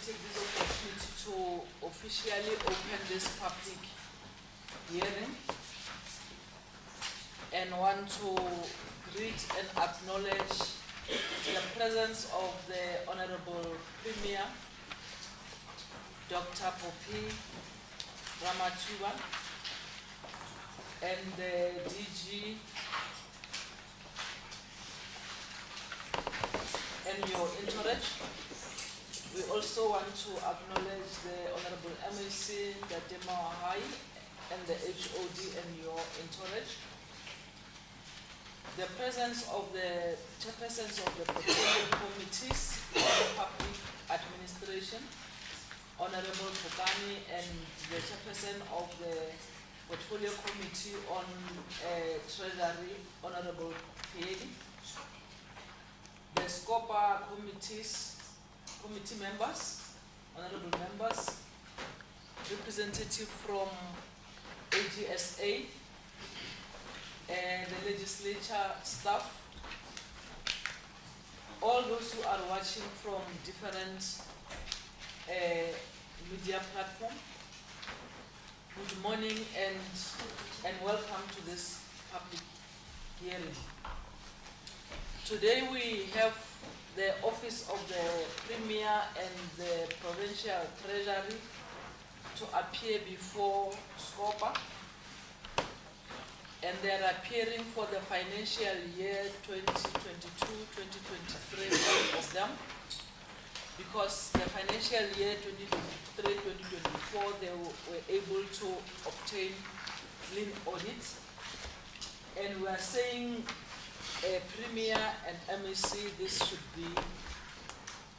take this opportunity to officially open this public hearing and want to greet and acknowledge the presence of the Honorable Premier, Dr. Poppy Ramatuba, and the DG and your entourage. We also want to acknowledge the Honorable MAC, the Demawahai, and the HOD and your entourage. The presence of the chairpersons of the portfolio committees on public administration, Honorable Pogani, and the chairperson of the portfolio committee on treasury, Honorable Piedi. The Scopa committee members, honorable members, representative from AGSA, and the legislature staff, all those who are watching from different media platforms. Good morning and welcome to this public hearing. Today we have the Office of the Premier and the Provincial Treasury to appear before Scopa, and they are appearing for the financial year 2022-2023, all of them, because the financial year 2023-2024 they were able to obtain clean audits, and we are saying Premier and MAC, this should be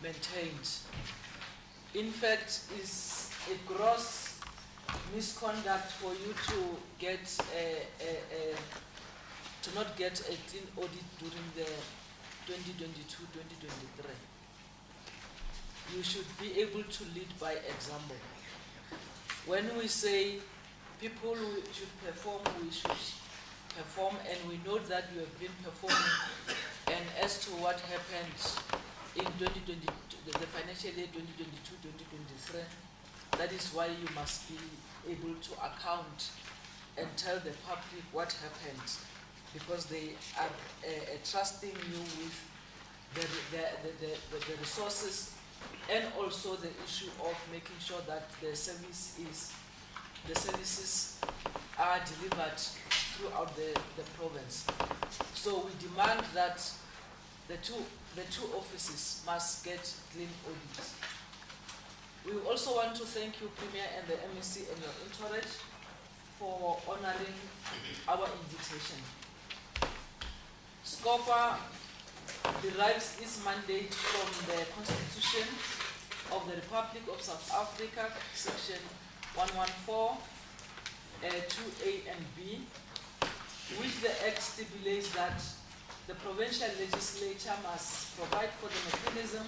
maintained. In fact, it's a gross misconduct for you to get to not get a clean audit during the 2022-2023. You should be able to lead by example. When we say people should perform, we should perform, and we know that you have been performing. And as to what happened in 2020, the financial year 2022-2023, that is why you must be able to account and tell the public what happened, because they are trusting you with the resources, and also the issue of making sure that the services are delivered throughout the province. So we demand that the two offices must get clean audits. We also want to thank you, Premier, and the MAC and your entourage for honoring our invitation. Scopa derives its mandate from the Constitution of the Republic of South Africa, Section 114, 2A and B, which the Act stipulates that the provincial legislature must provide for the mechanism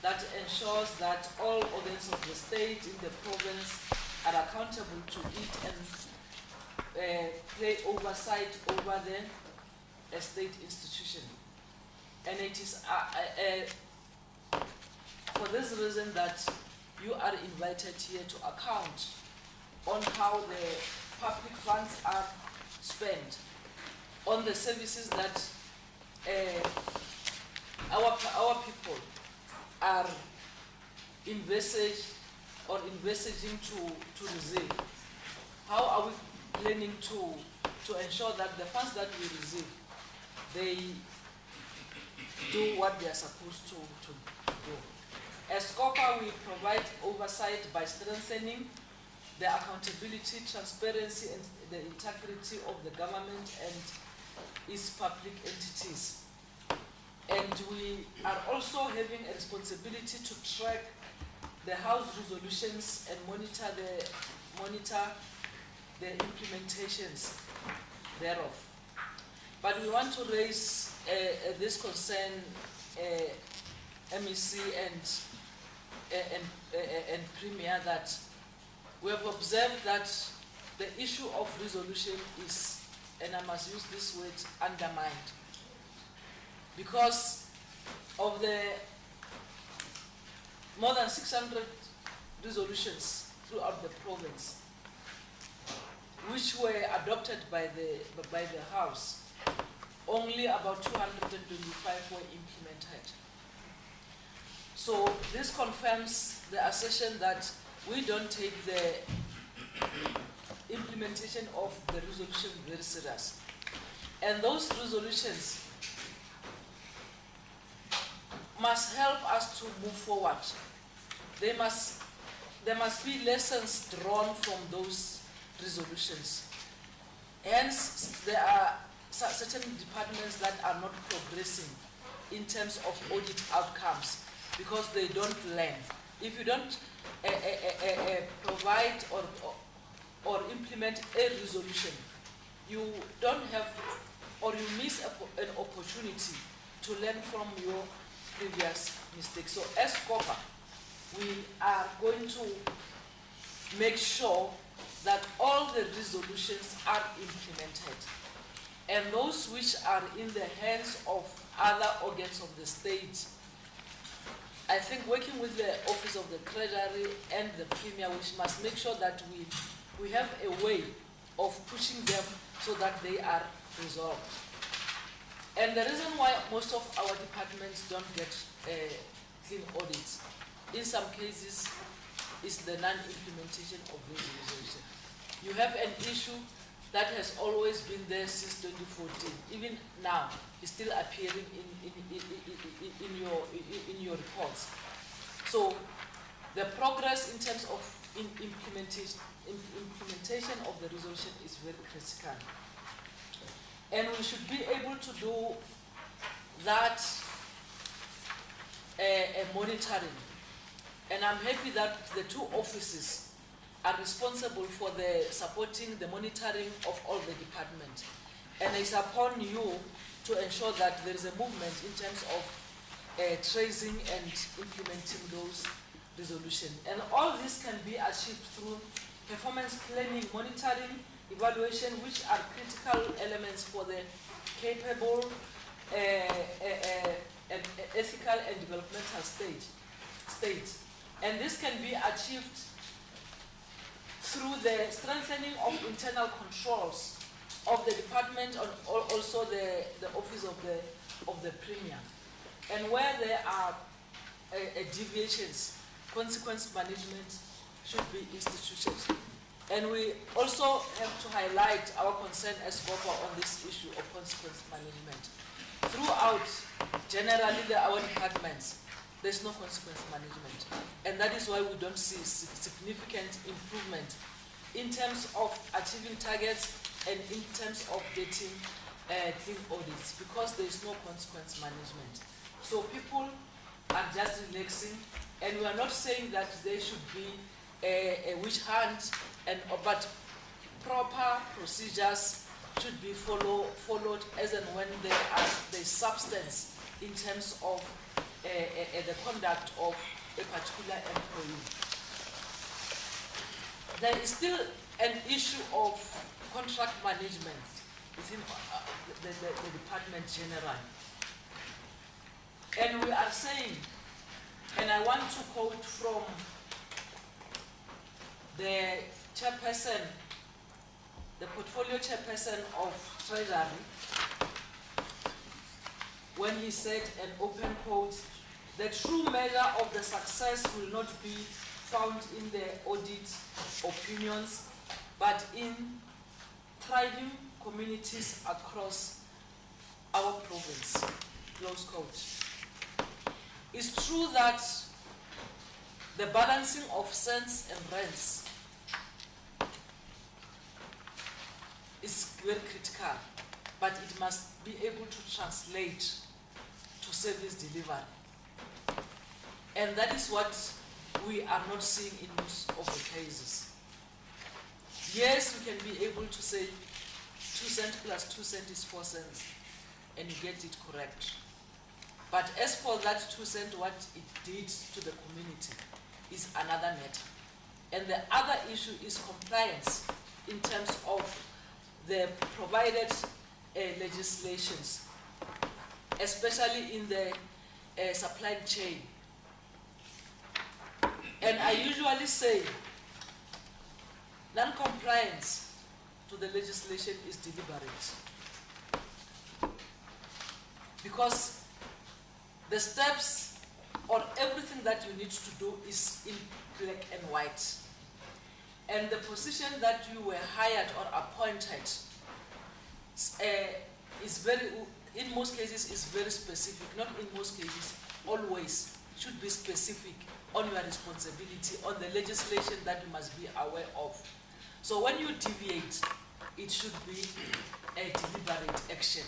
that ensures that all organs of the state in the province are accountable to it and play oversight over the state institution. And it is for this reason that you are invited here to account on how the public funds are spent, on the services that our people are envisaging to receive. How are we planning to ensure that the funds that we receive, they do what they are supposed to do? As Scopa, we provide oversight by strengthening the accountability, transparency, and the integrity of the government and its public entities. And we are also having a responsibility to track the House resolutions and monitor the implementations thereof. But we want to raise this concern, MEC and Premier, that we have observed that the issue of resolution is, and I must use this word, undermined, because of the more than 600 resolutions throughout the province, which were adopted by the House. Only about 225 were implemented. So this confirms the assertion that we don't take the implementation of the resolution very serious. And those resolutions must help us to move forward. There must be lessons drawn from those resolutions. Hence, there are certain departments that are not progressing in terms of audit outcomes because they don't learn. If you don't provide or implement a resolution, you don't have, or you miss an opportunity to learn from your previous mistakes. So as Scopa, we are going to make sure that all the resolutions are implemented. And those which are in the hands of other organs of the state, I think working with the Office of the Treasury and the Premier, we must make sure that we have a way of pushing them so that they are resolved. And the reason why most of our departments don't get clean audits, in some cases, is the non-implementation of this resolution. You have an issue that has always been there since 2014. Even now, it's still appearing in your reports. So the progress in terms of implementation of the resolution is very critical. And we should be able to do that monitoring. And I'm happy that the two offices are responsible for the supporting the monitoring of all the departments. And it's upon you to ensure that there is a movement in terms of tracing and implementing those resolutions. And all this can be achieved through performance planning, monitoring, evaluation, which are critical elements for the capable, ethical and developmental state. And this can be achieved through the strengthening of internal controls of the department and also the office of the Premier. And where there are deviations, consequence management should be instituted. And we also have to highlight our concern as Scopa on this issue of consequence management. Throughout, generally, our departments, there's no consequence management. And that is why we don't see significant improvement in terms of achieving targets and in terms of getting clean audits, because there is no consequence management. So people are just relaxing, and we are not saying that there should be a witch hunt, but proper procedures should be followed as and when there is substance in terms of the conduct of a particular employee. There is still an issue of contract management within the department generally. And we are saying, and I want to quote from the chairperson, the portfolio chairperson of Treasury, when he said, an open quote, "The true measure of the success will not be found in the audit opinions, but in thriving communities across our province." Close quote. It's true that the balancing of cents and rents is very critical, but it must be able to translate to service delivery. And that is what we are not seeing in most of the cases. Yes, we can be able to say 2 cents plus 2 cents is 4 cents, and you get it correct. But as for that 2 cents, what it did to the community is another matter. And the other issue is compliance in terms of the provided legislations, especially in the supply chain. And I usually say non-compliance to the legislation is deliberate. Because the steps or everything that you need to do is in black and white. And the position that you were hired or appointed is very, in most cases, is very specific. Not in most cases, always should be specific on your responsibility, on the legislation that you must be aware of. So when you deviate, it should be a deliberate action.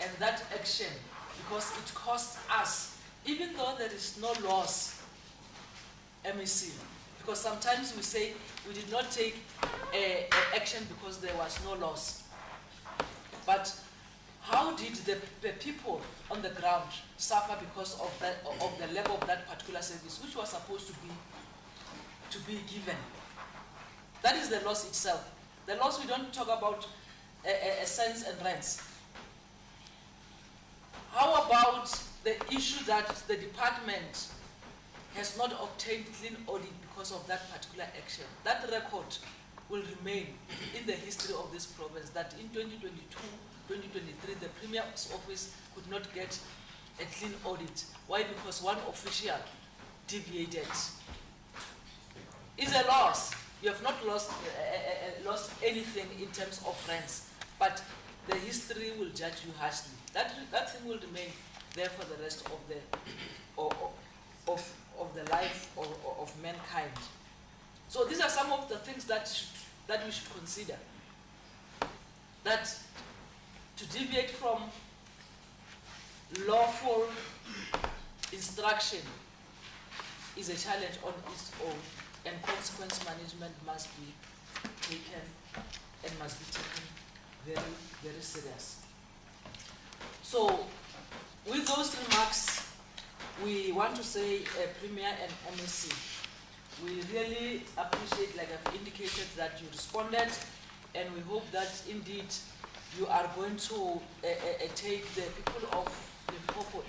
And that action, because it costs us, even though there is no loss, MEC, because sometimes we say we did not take action because there was no loss. But how did the people on the ground suffer because of the lack of that particular service, which was supposed to be given? That is the loss itself. The loss, we don't talk about cents and rents. How about the issue that the department has not obtained clean audit because of that particular action? That record will remain in the history of this province, that in 2022, 2023, the Premier's office could not get a clean audit. Why? Because one official deviated. It's a loss. You have not lost anything in terms of rents, but the history will judge you harshly. That thing will remain there for the rest of the life of mankind. So these are some of the things that we should consider. That to deviate from lawful instruction is a challenge on its own, and consequence management must be taken and must be taken very, very serious. So with those remarks, we want to say, Premier and MSC, we really appreciate, like I've indicated, that you responded, and we hope that indeed you are going to take the people of Limpopo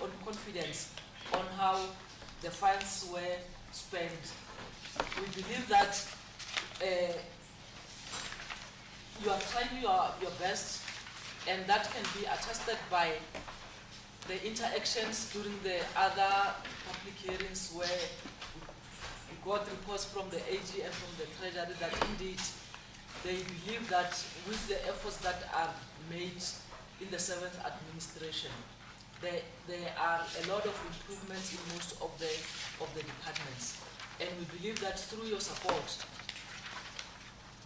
on confidence on how the funds were spent. We believe that you are trying your best, and that can be attested by the interactions during the other public hearings where we got reports from the AG and from the Treasury that indeed they believe that with the efforts that are made in the 7th administration, there are a lot of improvements in most of the departments. And we believe that through your support,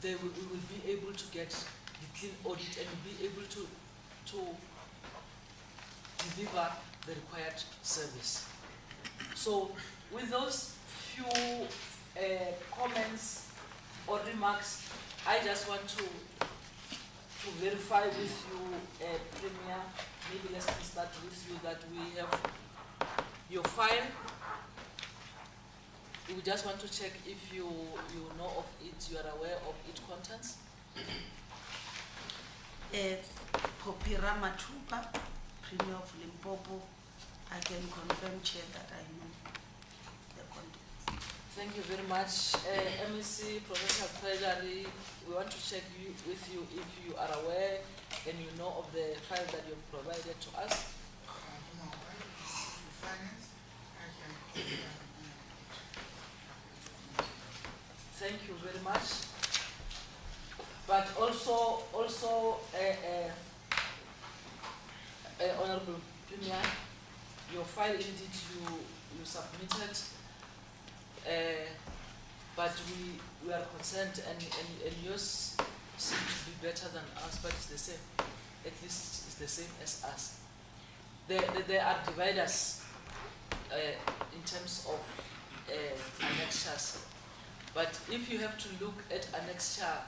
we will be able to get the clean audit and be able to deliver the required service. So with those few comments or remarks, I just want to verify with you, Premier, maybe let's start with you, that we have your file. We just want to check if you know of it, you are aware of its contents. Popira Matupa, Premier of Limpopo, I can confirm, Chair, that I know the contents. Thank you very much. MEC, Provincial Treasury, we want to check with you if you are aware and you know of the file that you have provided to us. No, finance, I can confirm. Thank you very much. But also, Honorable Premier, your file indeed you submitted, but we are concerned, and yours seem to be better than us, but it's the same. At least it's the same as us. There are dividers in terms of annexures. But if you have to look at annexure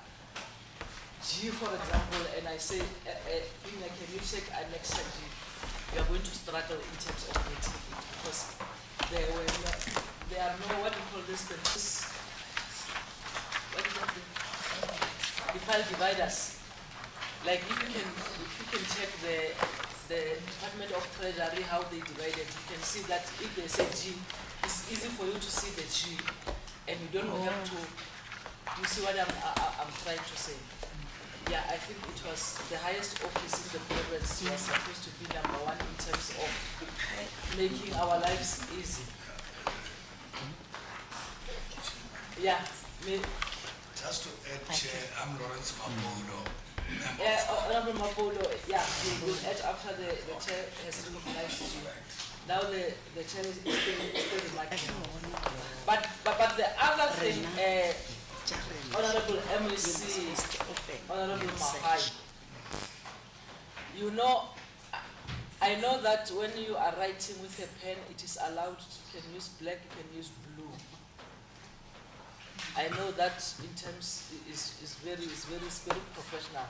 G, for example, and I say, can you check annexure G? You are going to struggle in terms of getting it, because there are no, what do you call this, the file dividers. Like if you can check the Department of Treasury how they divide it, you can see that if they say G, it's easy for you to see the G, and you don't have to. You see what I'm trying to say? Yeah, I think it was the highest office in the province was supposed to be number one in terms of making our lives easy. Yeah. Just to add, Chair, I'm Lawrence Mapolo. Honorable Mapolo, yeah, we will add after the chair has recognized you. Now the chair is still remarking. But the other thing, Honorable MEC, Honorable Mahai, you know, I know that when you are writing with a pen, it is allowed, you can use black, you can use blue. I know that in terms is very professional.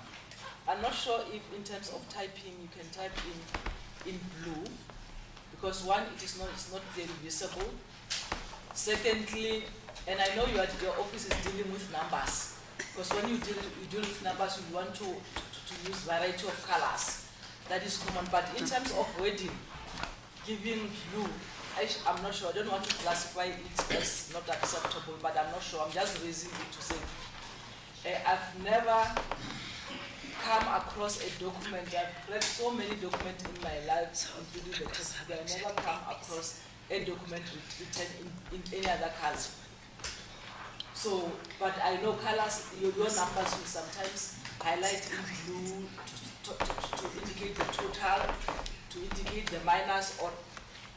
I'm not sure if in terms of typing you can type in blue, because one, it's not very visible. Secondly, and I know your office is dealing with numbers, because when you deal with numbers, you want to use variety of colors. That is common. But in terms of wording, giving blue, I'm not sure. I don't want to classify it as not acceptable, but I'm not sure. I'm just raising it to say I've never come across a document. I've read so many documents in my life, including the textbook. I've never come across a document written in any other color. So, but I know colors, your numbers will sometimes highlight in blue to indicate the total, to indicate the minus, or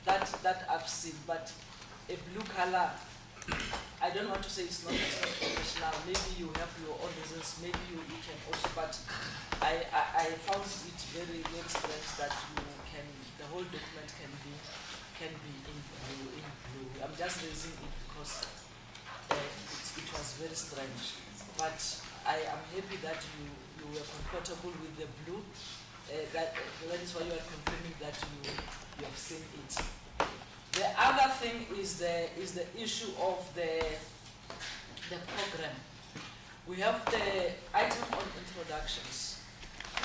that I've seen. But a blue color, I don't want to say it's not professional. Maybe you have your own reasons. Maybe you can also. But I found it very strange that the whole document can be in blue. I'm just raising it because it was very strange. But I am happy that you were comfortable with the blue. That is why you are confirming that you have seen it. The other thing is the issue of the program. We have the item on introductions.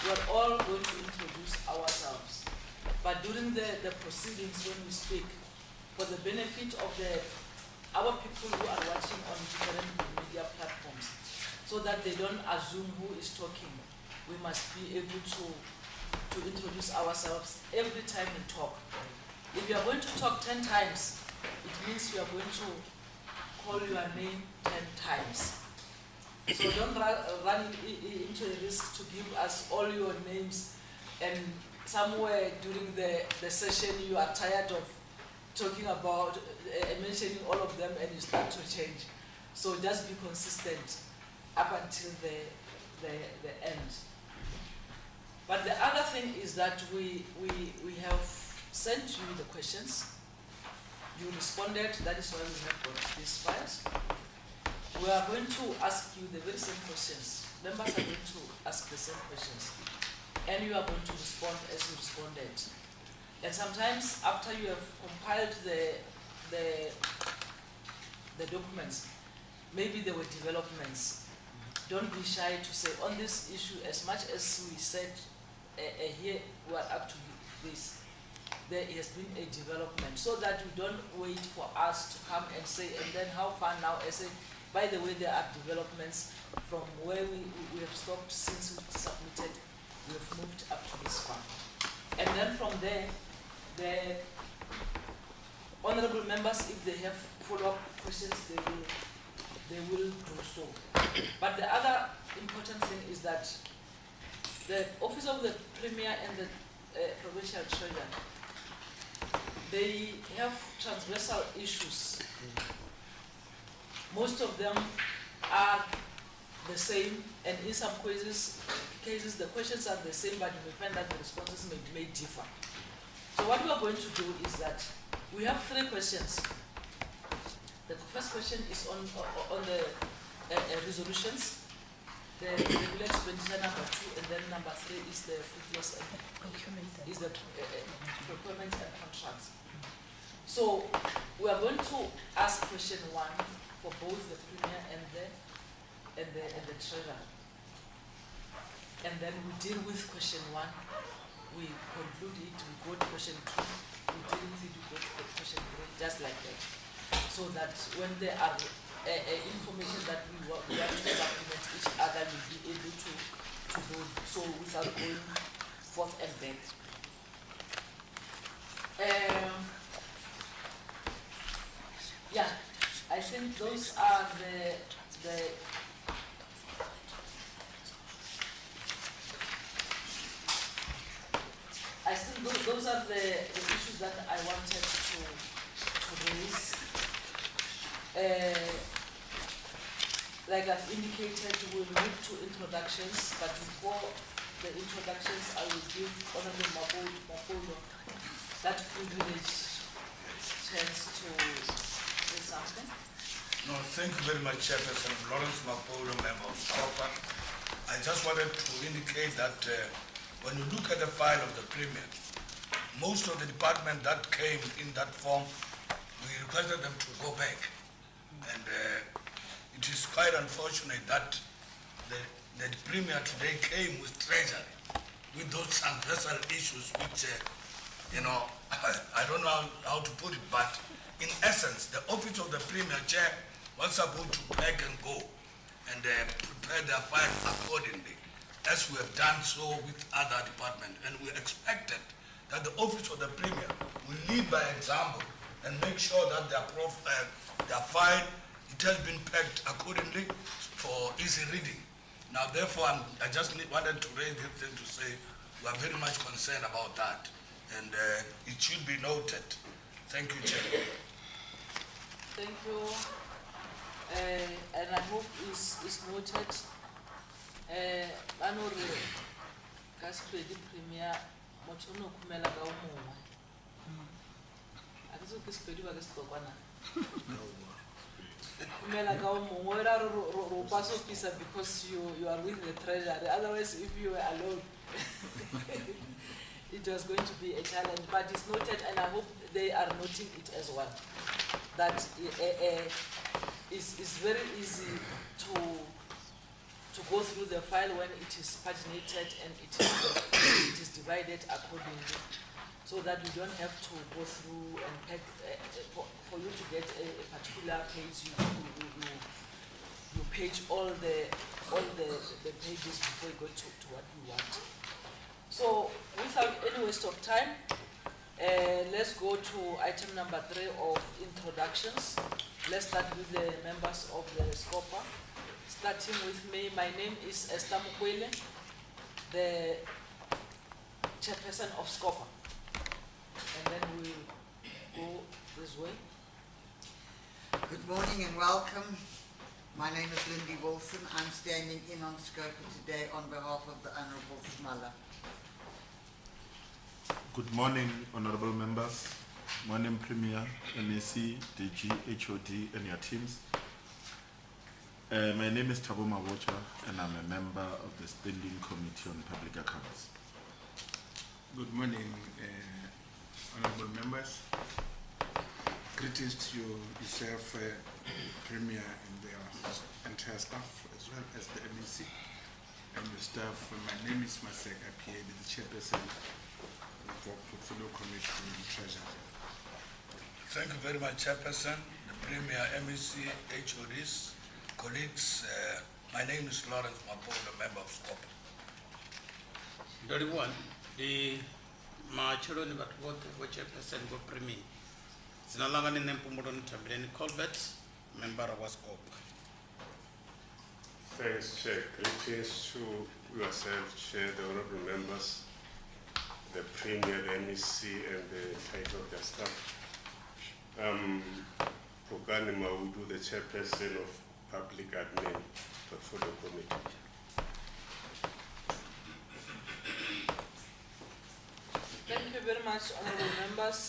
We are all going to introduce ourselves. But during the proceedings, when we speak, for the benefit of our people who are watching on different media platforms, so that they don't assume who is talking, we must be able to introduce ourselves every time we talk. If you are going to talk 10 times, it means you are going to call your name 10 times. So don't run into a risk to give us all your names, and somewhere during the session you are tired of talking about mentioning all of them and you start to change. So just be consistent up until the end. But the other thing is that we have sent you the questions. You responded. That is why we have got these files. We are going to ask you the very same questions. Members are going to ask the same questions, and you are going to respond as you responded. And sometimes after you have compiled the documents, maybe there were developments. Don't be shy to say on this issue, as much as we said here we are up to this, there has been a development, so that we don't wait for us to come and say, and then how far now? I say, by the way, there are developments from where we have stopped since we submitted. We have moved up to this far. And then from there, the honorable members, if they have follow-up questions, they will do so. But the other important thing is that the Office of the Premier and the Provincial Treasury, they have transversal issues. Most of them are the same, and in some cases the questions are the same, but you may find that the responses may differ. So what we are going to do is that we have 3 questions. The first question is on the resolutions, the regular expenditure number 2, and then number 3 is the frivolous and procurement and contracts. So we are going to ask question 1 for both the Premier and the Treasurer. And then we deal with question 1, we conclude it, we go to question 2, we deal with it, we go to question 3, just like that. so that when there are information that we want to supplement each other, we'll be able to go so without going forth and back. Yeah, I think those are the I think those are the issues that I wanted to raise. Like I've indicated, we'll move to introductions, but before the introductions, I will give Honorable Mapolo that privilege chance to say something. No, thank you very much, Chairperson. Lawrence Mapolo, member of Scopa. I just wanted to indicate that when you look at the file of the Premier, most of the department that came in that form, we requested them to go back. And it is quite unfortunate that the Premier today came with Treasury, with those transversal issues which, I don't know how to put it, but in essence, the office of the Premier Chair was supposed to pack and go and prepare their file accordingly, as we have done so with other departments. And we expected that the office of the Premier will lead by example and make sure that their file, it has been packed accordingly for easy reading. Now, therefore, I just wanted to raise this thing to say we are very much concerned about that, and it should be noted. Thank you, Chair. Thank you. And I hope it's noted. Anore Gaspedi Premier Motono Kumela Gaumua. I guess it's pretty well as Tokana. Kumela Gaumua, Ropaso Pisa, because you are with the Treasury. Otherwise, if you were alone, it was going to be a challenge. But it's noted, and I hope they are noting it as well. That it's very easy to go through the file when it is paginated and it is divided accordingly, so that you don't have to go through and pack, for you to get a particular page, you page all the pages before you go to what you want. So without any waste of time, let's go to item number 3 of introductions. Let's start with the members of the Scopa. Starting with me, my name is Esther Mukwele, the chairperson of Scopa. And then we'll go this way. Good morning and welcome. My name is Lindy Wilson. I'm standing in on Scopa today on behalf of the Honourable Smala. Good morning, honourable members. Morning, Premier, MEC, DG, HOD, and your teams. My name is Thabo Mabocha, and I'm a member of the Standing Committee on Public Accounts. Good morning, honourable members. Greetings to you, yourself, Premier, and the entire staff, as well as the MEC and the staff. My name is Masek Apie, the chairperson of the Portfolio Commission and Treasury. Thank you very much, Chairperson, the Premier, MEC, HODs, colleagues. My name is Lawrence Mapolo, member of Scopa. Very one, the Machero but what Chairperson go Premier. Sinalanga in Pumodon Tabrini Colbert, member of Scopa. Thanks, Chair. Greetings to yourself, Chair, the honourable members, the Premier, the MEC, and the head of the staff. Pogani Maudu, the chairperson of Public Admin Portfolio Committee. Thank you very much, honourable members.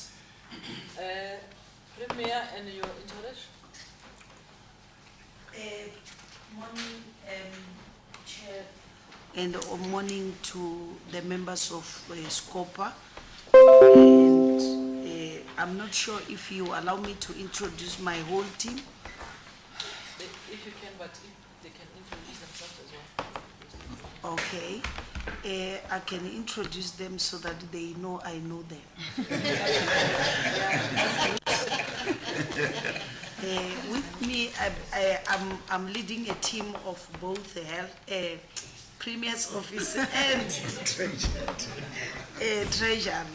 Premier, and your introduction. Morning, Chair, and morning to the members of Scopa. And I'm not sure if you allow me to introduce my whole team. If you can, but if they can introduce themselves as well. Okay. I can introduce them so that they know I know them. I'm leading a team of both the health, Premier's office and treasury.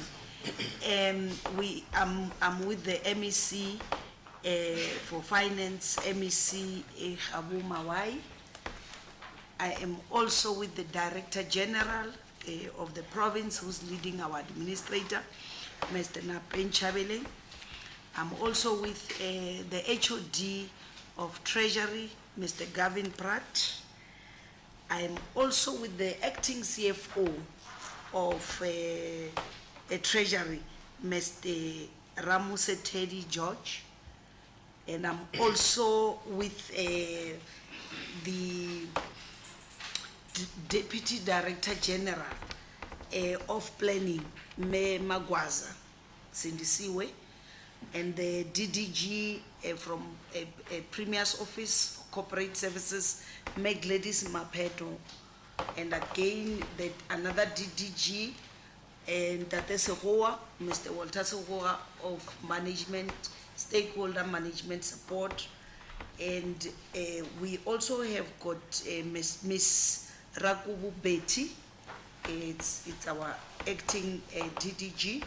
I'm with the MEC for finance, MEC Habu Mawai. I am also with the Director General of the province, who's leading our administrator, Mr. Napen Chabele. I'm also with the HOD of Treasury, Mr. Gavin Pratt. I am also with the acting CFO of Treasury, Mr. Ramuse Teddy George. And I'm also with the Deputy Director General of Planning, Me Magwaza Sindisiwe, and the DDG from Premier's Office for Corporate Services, Meg Gladys Mapeto, and again another DDG, and that is Mr. Walter Sehoa of Management, Stakeholder Management Support, and we also have got Miss Rakubu Betty. It's our acting DDG,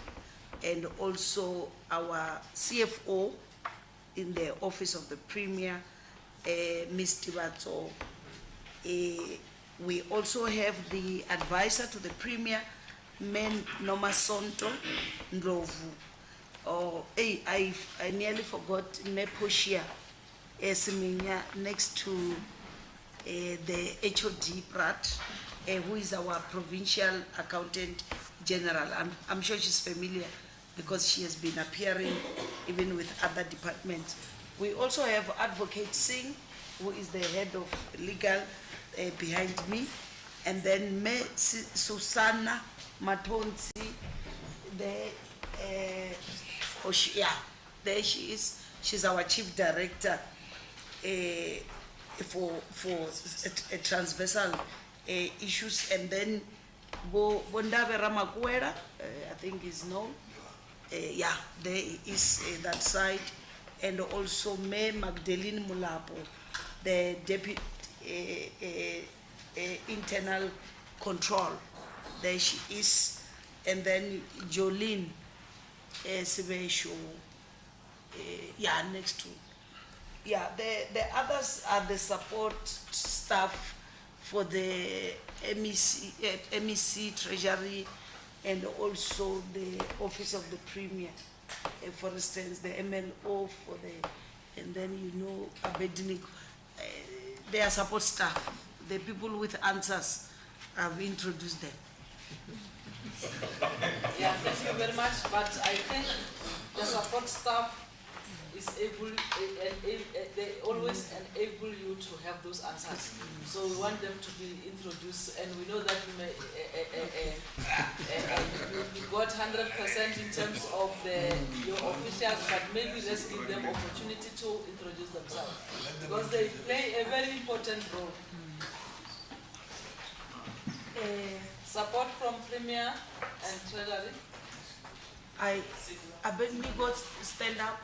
and also our CFO in the Office of the Premier, Ms. Tibato. We also have the advisor to the Premier, Men Nomasonto Ndlovu. Oh, hey, I nearly forgot Meposhia Esiminya next to the HOD Pratt, who is our Provincial Accountant General. I'm sure she's familiar because she has been appearing even with other departments. We also have Advocate Singh, who is the head of legal behind me, and then Susanna Matonzi, there she is. She's our chief director for transversal issues, and then Bondabe Ramakwera, I think is known. There is that side, and also May Magdalene Mulapo, the deputy internal control. There she is, and then Jolene Sibesho, next to. The others are the support staff for the MEC Treasury, and also the Office of the Premier. For instance, the MLO for the, and then Abednego. They are support staff. The people with answers, I've introduced them. Thank you very much, but I think the support staff is able, they always enable you to have those answers. So we want them to be introduced, and we know that you got 100% in terms of your officials, but maybe let's give them opportunity to introduce themselves, because they play a very important role. Support from Premier and Treasury. Abednego stand up.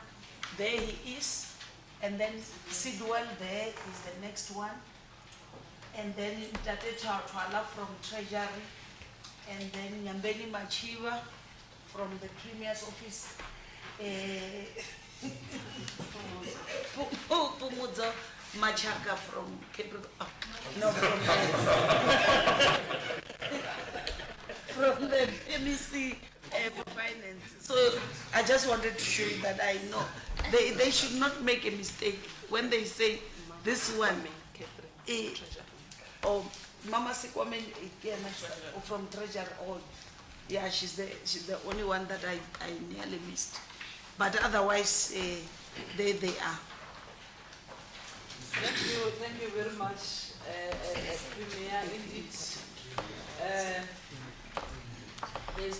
There he is, and then Sidwell there is the next one, and then Tate Twala from Treasury, and then Nyambeni Machiva from the Premier's Office, Pumudzo Machaka from from the MEC for Finance. So I just wanted to show you that I know. They should not make a mistake when they say this one. Or Mama Sikwamen from Treasury. She's the only one that I nearly missed. But otherwise, they are. Thank you very much, Premier. Indeed, there's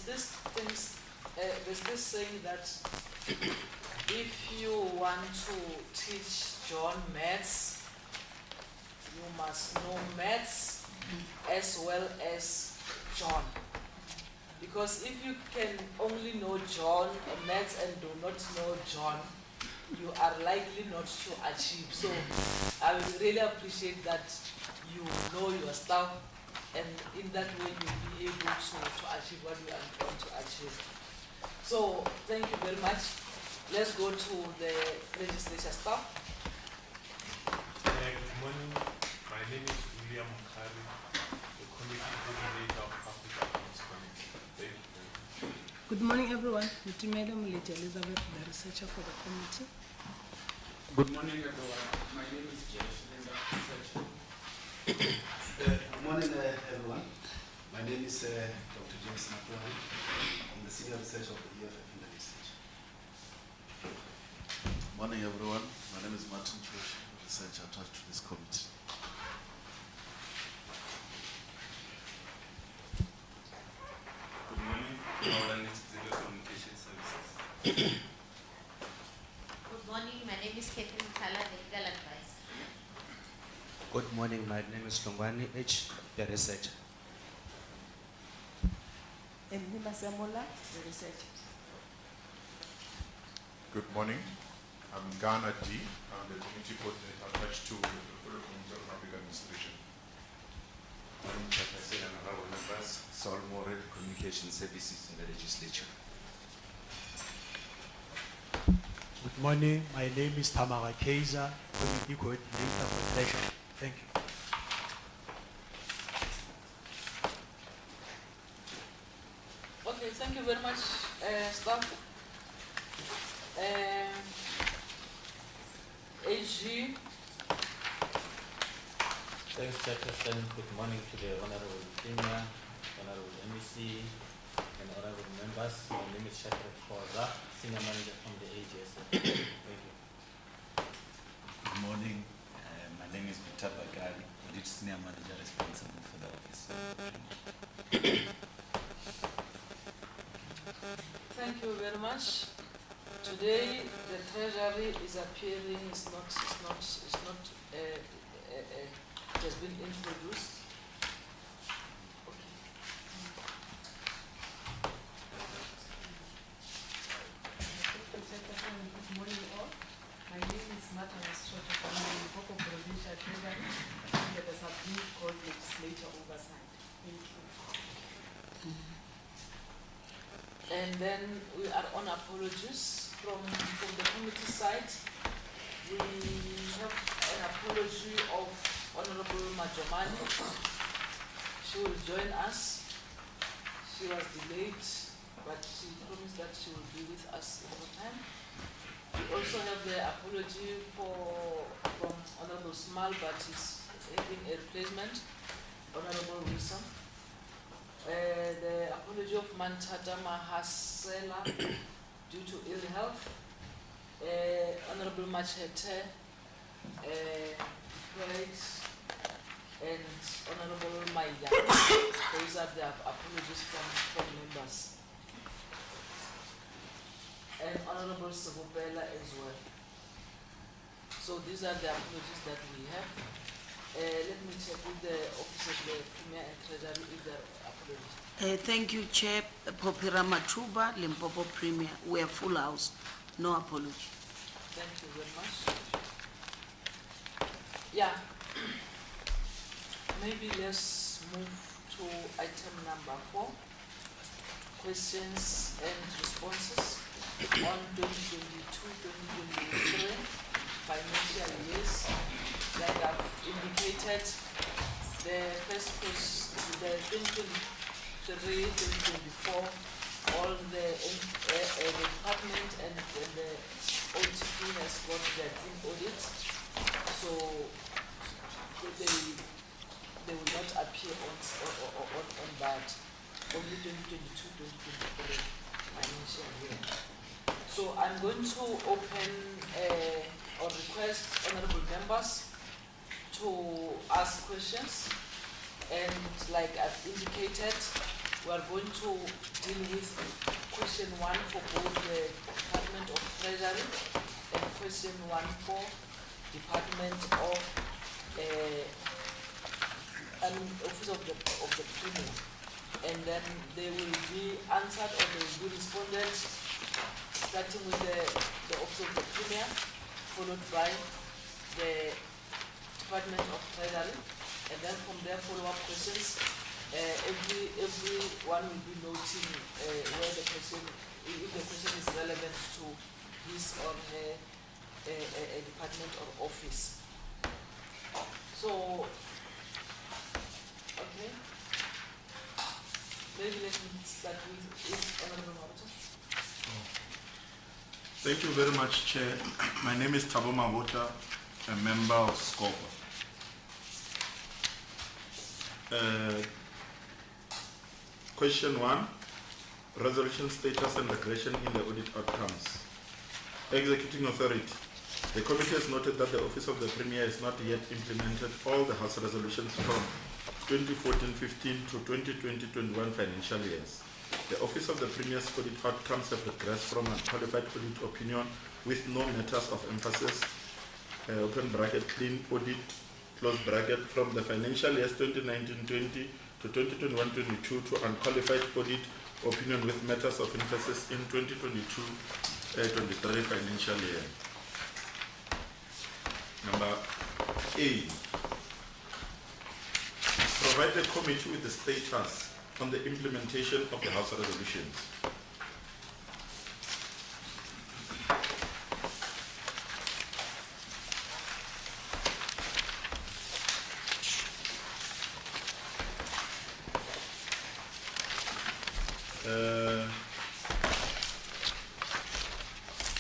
this saying that if you want to teach John maths, you must know maths as well as John. Because if you can only know John maths and do not know John, you are likely not to achieve. So I will really appreciate that you know your stuff, and in that way you'll be able to achieve what you are trying to achieve. So thank you very much. Let's go to the legislature staff. Good morning. My name is William Mukari, the Committee Coordinator of Africa Accounts Committee. Thank you. Good morning, everyone. Mutumelo Muleti Elizabeth, the researcher for the committee. Good morning, everyone. My name is James Linda, researcher. Good morning, everyone. My name is Dr. James Matuan. I'm the senior researcher of the EFF in the research. Morning, everyone. My name is Martin Josh, researcher attached to this committee. Good morning. Our next Zero Communication Services. Good morning, my name is Catherine Tala, the legal advisor. Good morning, my name is Longwani H, the researcher. And Nima Samola, the researcher. Good morning. I'm Ghana D. I'm the committee coordinator attached to the Provincial Treasury and Administration. Morning, Chairperson and honorable members. Saul More, Communication Services in the legislature. Good morning. My name is Tamara Kaiser, Committee Coordinator for Treasury. Thank you. Okay, thank you very much, staff. AG. Thanks, Chairperson. Good morning to the Honorable Premier, Honorable MEC, and Honorable members. My name is Shadrach Khoza, Senior Manager from the AGSF. Thank you. Good morning. My name is Peter Bagari, Audit Senior Manager responsible for the office. Thank you very much. Today the Treasury is appearing. It's not. It has been introduced. Good morning all. My name is Martha Mastrota from the Scopa Provincial Treasury and the subgroup called Legislature Oversight. Thank you. And then we are on apologies from the committee side. We have an apology of Honorable Majomani. She will join us. She was delayed, but she promised that she will be with us in no time. We also have the apology from Honorable Small, but he's having a replacement, Honorable Wilson. The apology of Mantata Mahasela due to ill health. Honorable Machete, Praise, and Honorable Maya. Those are the apologies from members. And Honorable Sabopela as well. So these are the apologies that we have. Let me check with the Office of the Premier and Treasury if there are apologies. Thank you, Chair. Popira Matuba, Limpopo Premier. We are full house. No apology. Thank you very much. Yeah. Maybe let's move to item number 4. Questions and responses on 2022-2023 financial years. Like I've indicated, the first question, the 2023-2024, all the department and the OTP has got their team audit, so they will not appear on that. Only 2022-2023 financial year. So I'm going to open or request honorable members to ask questions, and like I've indicated, we are going to deal with question 1 for both the Department of Treasury and question 1 for Department of Office of the Premier, and then they will be answered or they will be responded starting with the Office of the Premier, followed by the Department of Treasury, and then from there follow-up questions. Everyone will be noting where the question, if the question is relevant to his or her department or office. So, okay. Maybe let me start with Honorable Mabuta. Thank you very much, Chair. My name is Thabo Mabota, a member of Scopa. Question 1, resolution status and regression in the audit outcomes. Executing Authority. The committee has noted that the Office of the Premier has not yet implemented all the House resolutions from 2014-15 to 2020-21 financial years. The Office of the Premier's audit outcomes have regressed from a qualified audit opinion with no matters of emphasis, open bracket, clean audit, close bracket, from the financial years 2019-20 to 2021-22 to unqualified audit opinion with matters of emphasis in 2022-23 financial year. Number A, provide the committee with the status on the implementation of the House resolutions.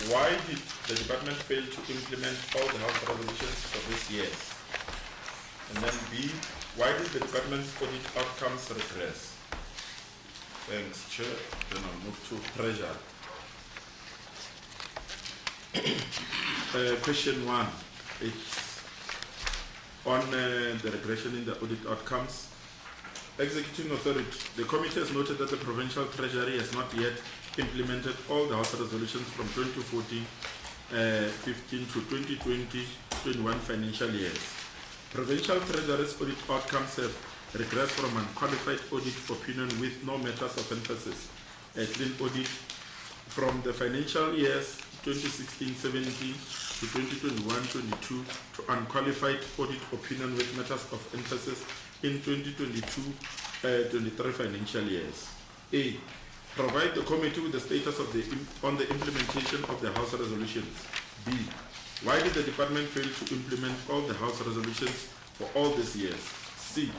Why did the department fail to implement all the House resolutions for this year? And then B, why did the department's audit outcomes regress? Thanks, Chair. Then I'll move to Treasury. Question 1, it's on the regression in the audit outcomes. Executing Authority. The committee has noted that the Provincial Treasury has not yet implemented all the House resolutions from 2014-15 to 2020-21 financial years. Provincial Treasury's audit outcomes have regressed from unqualified audit opinion with no matters of emphasis, a clean audit, from the financial years 2016-17 to 2021-22 to unqualified audit opinion with matters of emphasis in 2022-23 financial years. A, provide the committee with the status of on the implementation of the House resolutions. B, why did the department fail to implement all the House resolutions for all these years? C,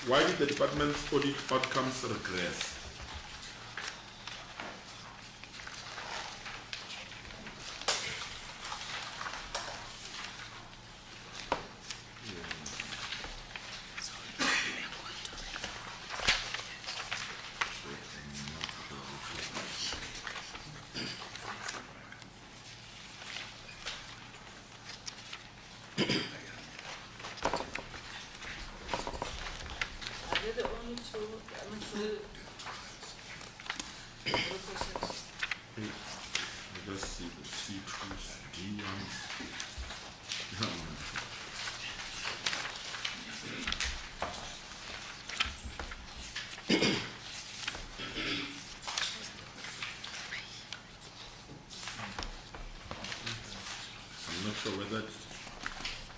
why did the department's audit outcomes regress? I'm not sure whether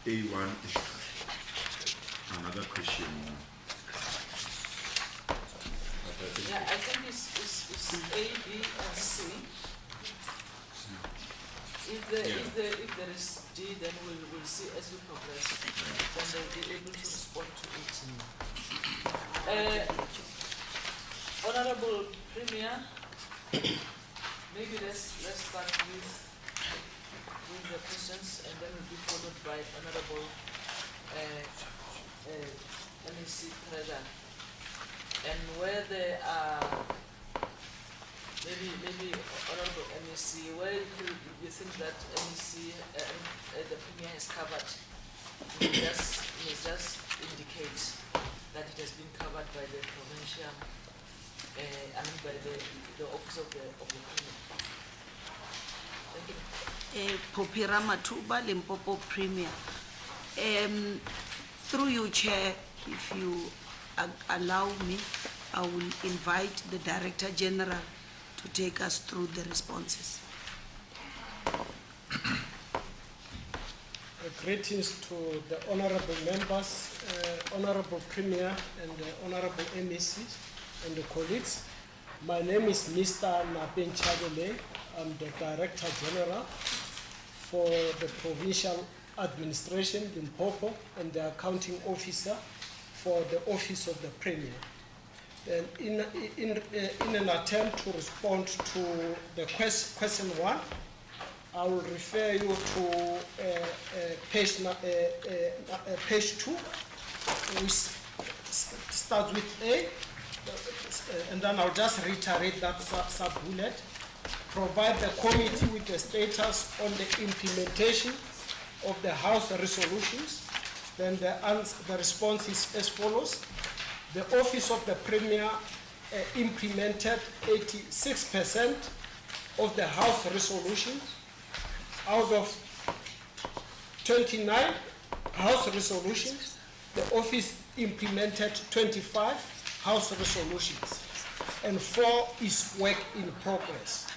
A1 is another question. Yeah, I think it's A, B, and C. If there is D, then we'll see as we progress. Then they'll be able to respond to it. Honorable Premier, maybe let's start with the questions, and then we'll be followed by Honorable MEC Treasurer. And where there are maybe Honorable MEC, where you think that MEC the Premier has covered, you just indicate that it has been covered by the provincial, by the office of the Premier. Thank you. Popira Matuba, Limpopo Premier. Through you, Chair, if you allow me, I will invite the Director General to take us through the responses. Greetings to the honorable members, honorable Premier and honorable MECs and the colleagues. My name is Mr. Napeng Chabele. I'm the Director General for the Provincial Administration, Limpopo, and the Accounting Officer for the Office of the Premier. And in an attempt to respond to the question 1, I will refer you to page 2, which starts with A, and then I'll just reiterate that sub-bullet. Provide the committee with the status on the implementation of the House resolutions. Then the response is as follows. The Office of the Premier implemented 86% of the House resolutions. Out of 29 House resolutions, the Office implemented 25 House resolutions, and 4 is work in progress.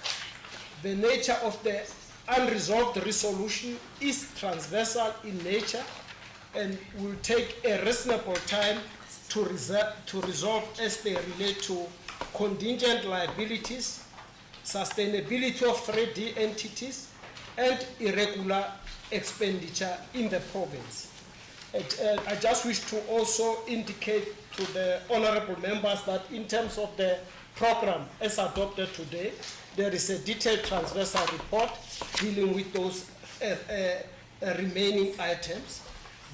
The nature of the unresolved resolution is transversal in nature and will take a reasonable time to resolve as they relate to contingent liabilities, sustainability of 3D entities, and irregular expenditure in the province. I just wish to also indicate to the honorable members that in terms of the program as adopted today, there is a detailed transversal report dealing with those remaining items.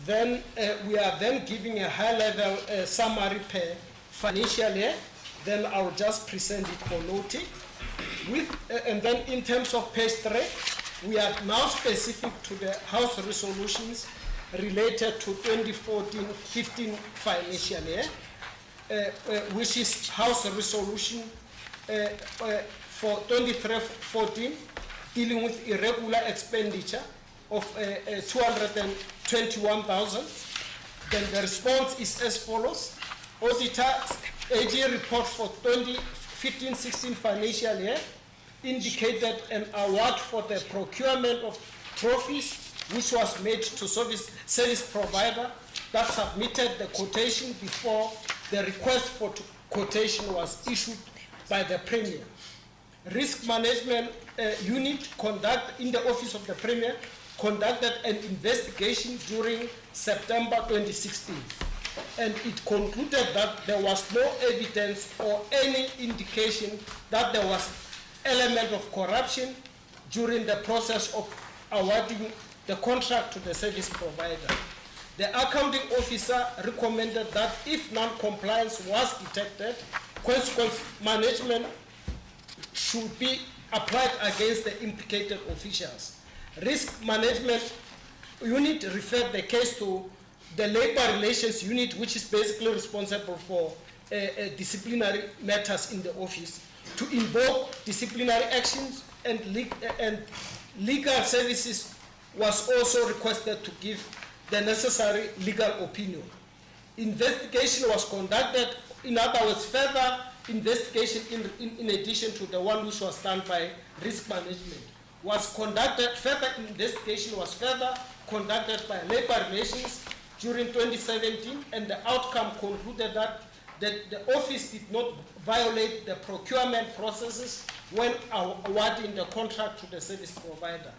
Then we are then giving a high-level summary per financial year. Then I'll just present it for noting. And then in terms of page 3, we are now specific to the House resolutions related to 2014-15 financial year, which is House resolution for 23-14 dealing with irregular expenditure of 221,000. Then the response is as follows. Auditor AG report for 2015-16 financial year indicated an award for the procurement of trophies which was made to service provider that submitted the quotation before the request for quotation was issued by the Premier. Risk Management Unit in the Office of the Premier conducted an investigation during September 2016, and it concluded that there was no evidence or any indication that there was element of corruption during the process of awarding the contract to the service provider. The accounting officer recommended that if non-compliance was detected, consequence management should be applied against the implicated officials. Risk Management Unit referred the case to the Labor Relations Unit, which is basically responsible for disciplinary matters in the office, to invoke disciplinary actions, and legal services was also requested to give the necessary legal opinion. Investigation was conducted, in other words, further investigation in addition to the one which was done by Risk Management was conducted, further investigation was further conducted by Labor Relations during 2017, and the outcome concluded that the office did not violate the procurement processes when awarding the contract to the service provider.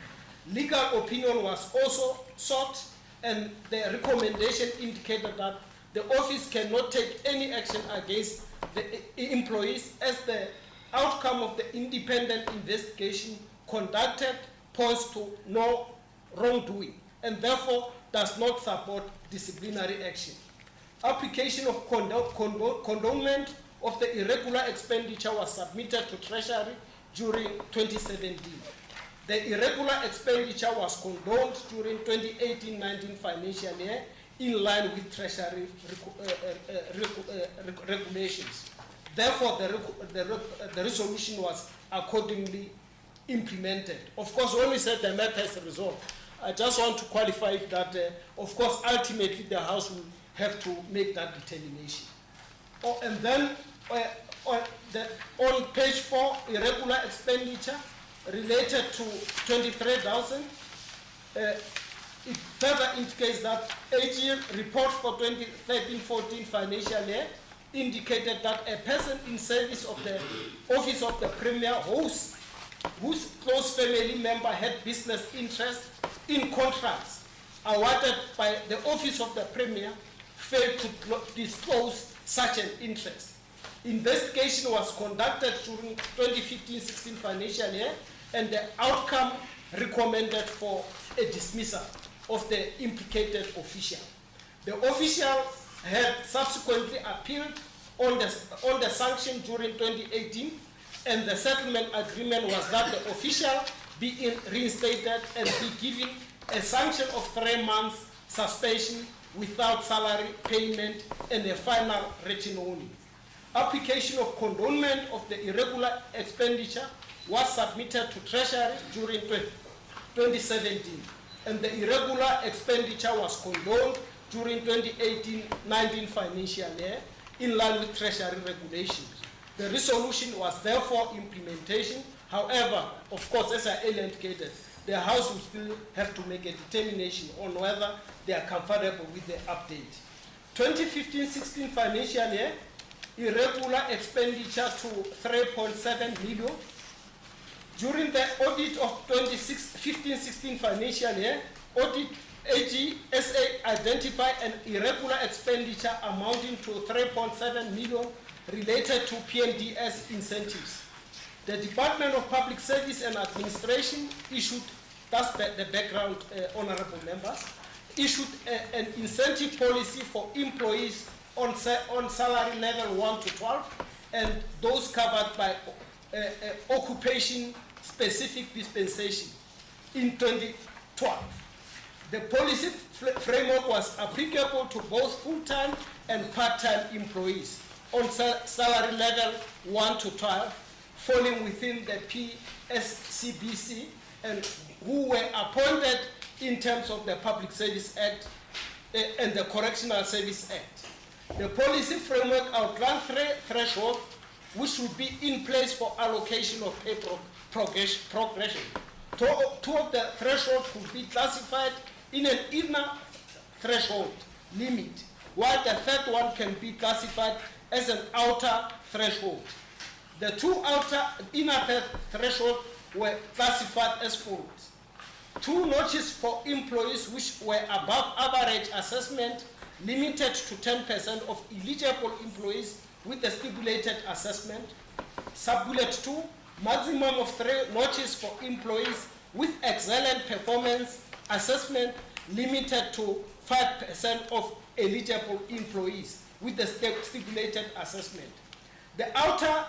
Legal opinion was also sought, and the recommendation indicated that the office cannot take any action against the employees as the outcome of the independent investigation conducted points to no wrongdoing and therefore does not support disciplinary action. Application of condonment of the irregular expenditure was submitted to Treasury during 2017. The irregular expenditure was condoned during 2018-19 financial year in line with Treasury regulations. Therefore, the resolution was accordingly implemented. Of course, when we said the matter is resolved, I just want to qualify that, of course, ultimately the House will have to make that determination. And then on page 4, irregular expenditure related to 23,000. it further indicates that AG report for 2013-14 financial year indicated that a person in service of the office of the Premier whose close family member had business interest in contracts awarded by the office of the Premier failed to disclose such an interest. Investigation was conducted during 2015-16 financial year, and the outcome recommended for a dismissal of the implicated official. The official had subsequently appealed on the sanction during 2018, and the settlement agreement was that the official be reinstated and be given a sanction of 3 months suspension without salary payment and a final written warning. Application of condonment of the irregular expenditure was submitted to Treasury during 2017, and the irregular expenditure was condoned during 2018-19 financial year in line with Treasury regulations. The resolution was therefore implementation. However, of course, as I earlier indicated, the House will still have to make a determination on whether they are comfortable with the update. 2015-16 financial year, irregular expenditure to 3.7 million. During the audit of 2015-16 financial year, audit AGSA identified an irregular expenditure amounting to 3.7 million related to PNDS incentives. The Department of Public Service and Administration issued, that's the background, honorable members, issued an incentive policy for employees on salary level 1 to 12, and those covered by occupation-specific dispensation in 2012. The policy framework was applicable to both full-time and part-time employees on salary level 1 to 12, falling within the PSCBC and who were appointed in terms of the Public Service Act and the Correctional Service Act. The policy framework outlined 3 thresholds which would be in place for allocation of pay progression. Two of the thresholds could be classified in an inner threshold limit, while the third one can be classified as an outer threshold. The 2 inner thresholds were classified as follows. 2 notches for employees which were above average assessment, limited to 10% of eligible employees with the stipulated assessment. Sub-bullet 2, maximum of 3 notches for employees with excellent performance assessment, limited to 5% of eligible employees with the stipulated assessment. The outer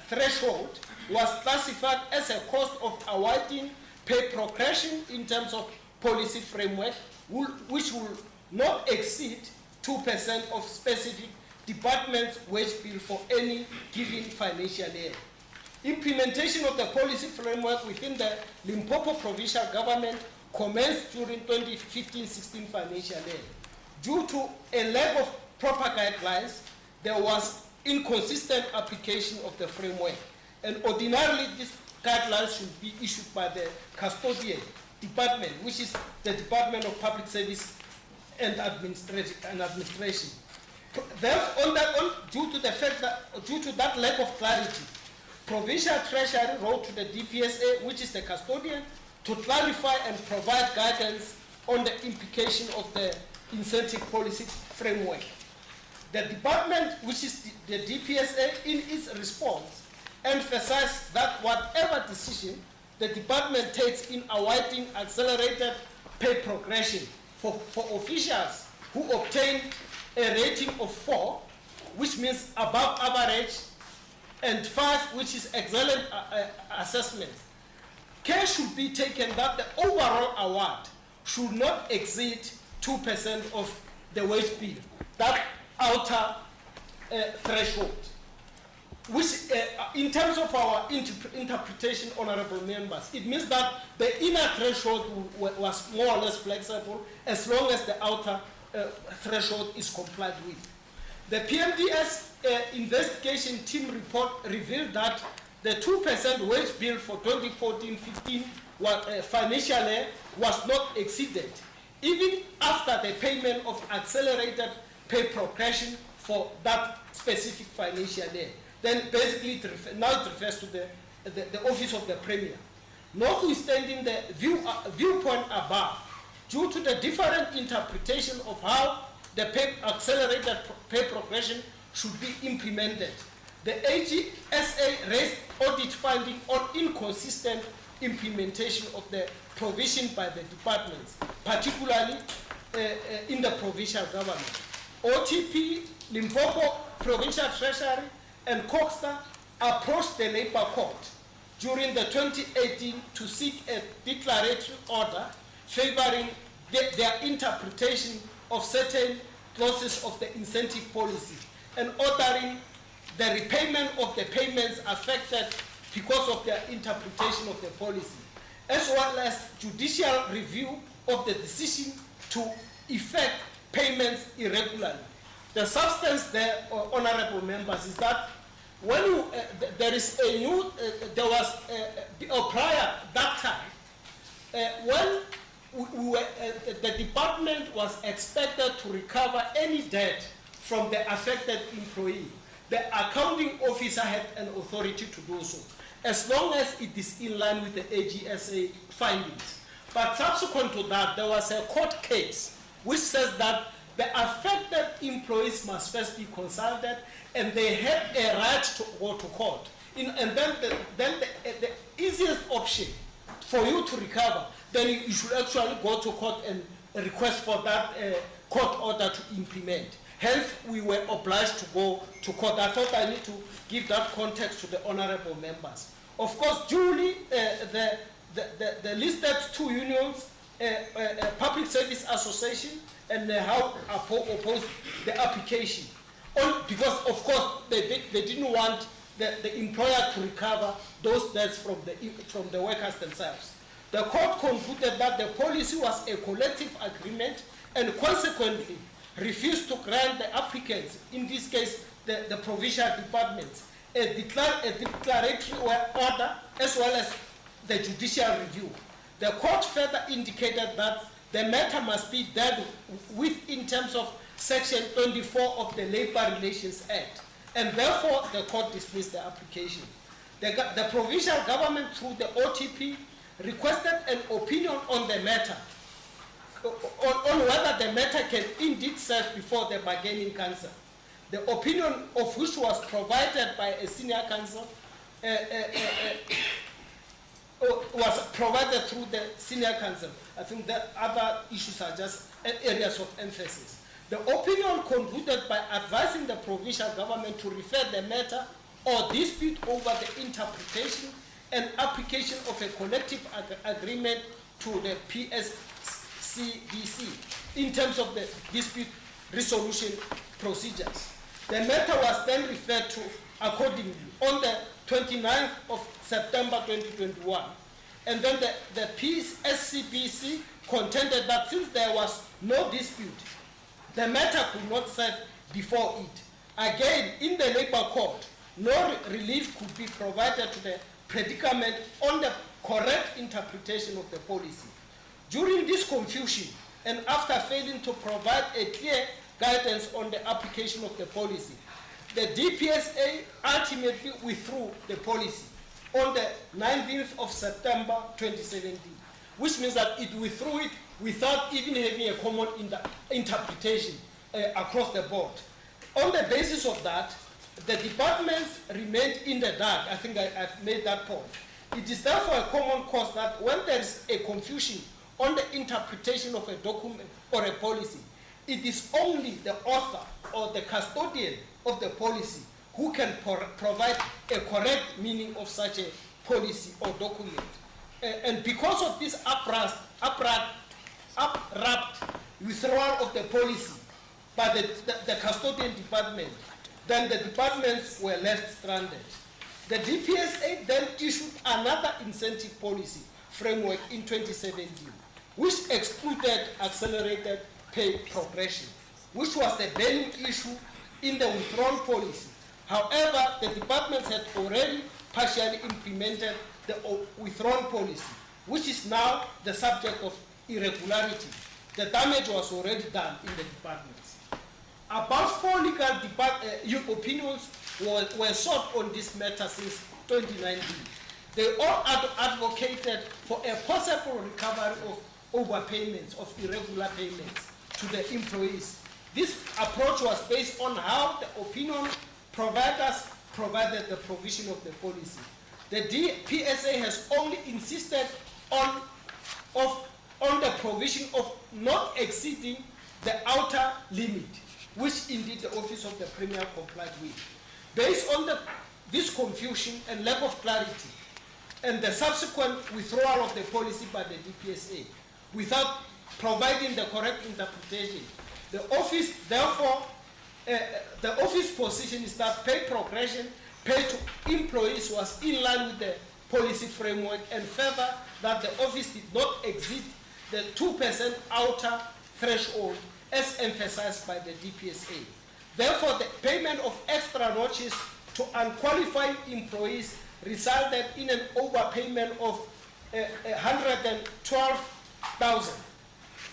threshold was classified as a cost of awarding pay progression in terms of policy framework, which will not exceed 2% of specific department's wage bill for any given financial year. Implementation of the policy framework within the Limpopo provincial government commenced during 2015-16 financial year. Due to a lack of proper guidelines, there was inconsistent application of the framework, and ordinarily these guidelines should be issued by the custodian department, which is the Department of Public Service and Administration. Therefore, due to that lack of clarity, Provincial Treasury wrote to the DPSA, which is the custodian, to clarify and provide guidance on the implication of the incentive policy framework. The department, which is the DPSA, in its response, emphasized that whatever decision the department takes in awarding accelerated pay progression for officials who obtain a rating of 4, which means above average, and 5, which is excellent assessment, care should be taken that the overall award should not exceed 2% of the wage bill, that outer threshold, which in terms of our interpretation, honorable members, it means that the inner threshold was more or less flexible as long as the outer threshold is complied with. The PMDS investigation team report revealed that the 2% wage bill for 2014-15 financial year was not exceeded even after the payment of accelerated pay progression for that specific financial year. Then basically now it refers to the office of the Premier. Notwithstanding the viewpoint above, due to the different interpretation of how the accelerated pay progression should be implemented, the AGSA raised audit finding on inconsistent implementation of the provision by the departments, particularly in the provincial government. OTP, Limpopo, Provincial Treasury, and Coxta approached the Labour Court during the 2018 to seek a declaratory order favoring their interpretation of certain clauses of the incentive policy and ordering the repayment of the payments affected because of their interpretation of the policy, as well as judicial review of the decision to effect payments irregularly. The substance there, honorable members, is that when you, there is a new, there was prior that time, when the department was expected to recover any debt from the affected employee, the accounting officer had an authority to do so, as long as it is in line with the AGSA findings. But subsequent to that, there was a court case which says that the affected employees must first be consulted and they have a right to go to court. And then the easiest option for you to recover, then you should actually go to court and request for that court order to implement. Hence, we were obliged to go to court. I thought I need to give that context to the honorable members. Of course, duly, the listed two unions, Public Service Association and how opposed the application. Because, of course, they didn't want the employer to recover those debts from the workers themselves. The court concluded that the policy was a collective agreement and consequently refused to grant the applicants, in this case the provincial departments, a declaratory order as well as the judicial review. The court further indicated that the matter must be dealt with in terms of Section 24 of the Labour Relations Act, and therefore the court dismissed the application. The provincial government, through the OTP, requested an opinion on the matter, on whether the matter can indeed serve before the bargaining council. The opinion of which was provided by a senior counsel was provided through the senior counsel. I think that other issues are just areas of emphasis. The opinion concluded by advising the provincial government to refer the matter or dispute over the interpretation and application of a collective agreement to the PSCDC in terms of the dispute resolution procedures. The matter was then referred to accordingly on the 29th of September 2021. And then the PSCBC contended that since there was no dispute, the matter could not set before it. Again, in the Labour Court, no relief could be provided to the predicament on the correct interpretation of the policy. During this confusion, and after failing to provide a clear guidance on the application of the policy, the DPSA ultimately withdrew the policy on the 19th of September 2017, which means that it withdrew it without even having a common interpretation across the board. On the basis of that, the departments remained in the dark. I think I've made that point. It is therefore a common cause that when there is a confusion on the interpretation of a document or a policy, it is only the author or the custodian of the policy who can provide a correct meaning of such a policy or document. And because of this abrupt withdrawal of the policy by the custodian department, then the departments were left stranded. The DPSA then issued another incentive policy framework in 2017, which excluded accelerated pay progression, which was the burning issue in the withdrawn policy. However, the departments had already partially implemented the withdrawn policy, which is now the subject of irregularity. The damage was already done in the departments. About 4 legal opinions were sought on this matter since 2019. They all advocated for a possible recovery of overpayments, of irregular payments to the employees. This approach was based on how the opinion providers provided the provision of the policy. The PSA has only insisted on the provision of not exceeding the outer limit, which indeed the Office of the Premier complied with. Based on this confusion and lack of clarity, and the subsequent withdrawal of the policy by the DPSA, without providing the correct interpretation, the office, therefore, the office position is that pay progression paid to employees was in line with the policy framework, and further that the office did not exceed the 2% outer threshold as emphasized by the DPSA. Therefore, the payment of extra notches to unqualified employees resulted in an overpayment of 112,000.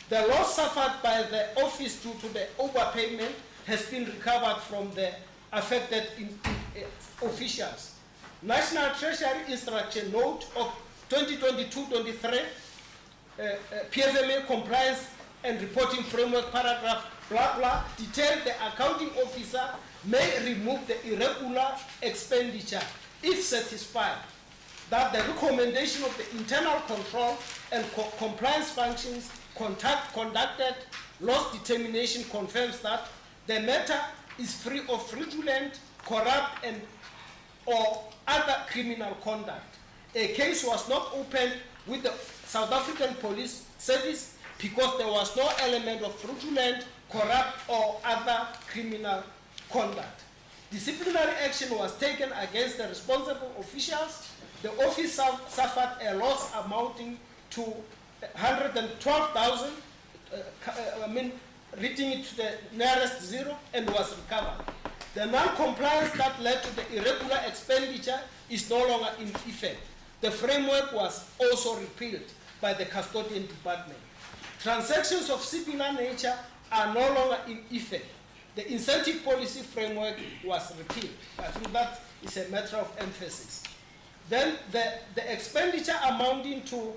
The loss suffered by the office due to the overpayment has been recovered from the affected officials. National Treasury Instruction Note of 2022-23, PFMA Compliance and Reporting Framework paragraph blah blah, detailed the accounting officer may remove the irregular expenditure if satisfied that the recommendation of the internal control and compliance functions conducted loss determination confirms that the matter is free of fraudulent, corrupt, and or other criminal conduct. A case was not opened with the South African Police Service because there was no element of fraudulent, corrupt, or other criminal conduct. Disciplinary action was taken against the responsible officials. The office suffered a loss amounting to 112,000, reaching it to the nearest zero, and was recovered. The non-compliance that led to the irregular expenditure is no longer in effect. The framework was also repealed by the custodian department. Transactions of similar nature are no longer in effect. The incentive policy framework was repealed. I think that is a matter of emphasis. Then the expenditure amounting to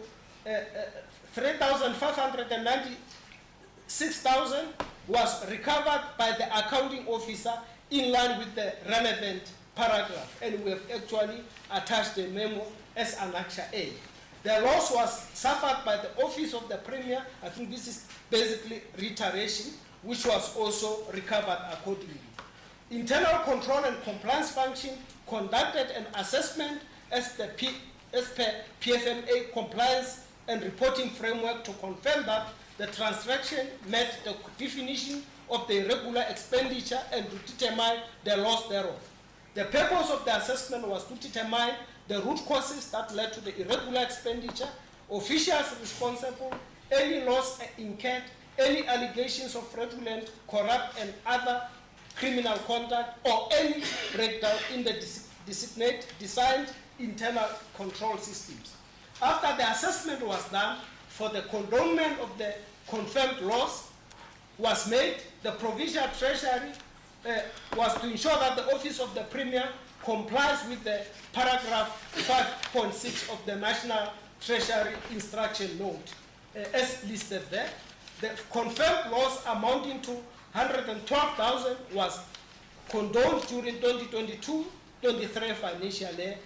3,596,000 was recovered by the accounting officer in line with the relevant paragraph, and we have actually attached the memo as Annexure A. The loss was suffered by the Office of the Premier. I think this is basically reiteration, which was also recovered accordingly. Internal control and compliance function conducted an assessment as per PFMA compliance and reporting framework to confirm that the transaction met the definition of the irregular expenditure and to determine the loss thereof. The purpose of the assessment was to determine the root causes that led to the irregular expenditure, officials responsible, any loss incurred, any allegations of fraudulent, corrupt, and other criminal conduct, or any breakdown in the designed internal control systems. After the assessment was done for the condonement of the confirmed loss was made, the Provincial Treasury was to ensure that the Office of the Premier complies with the paragraph 5.6 of the National Treasury Instruction Note as listed there. The confirmed loss amounting to 112,000 was condoned during 2022-23 financial year,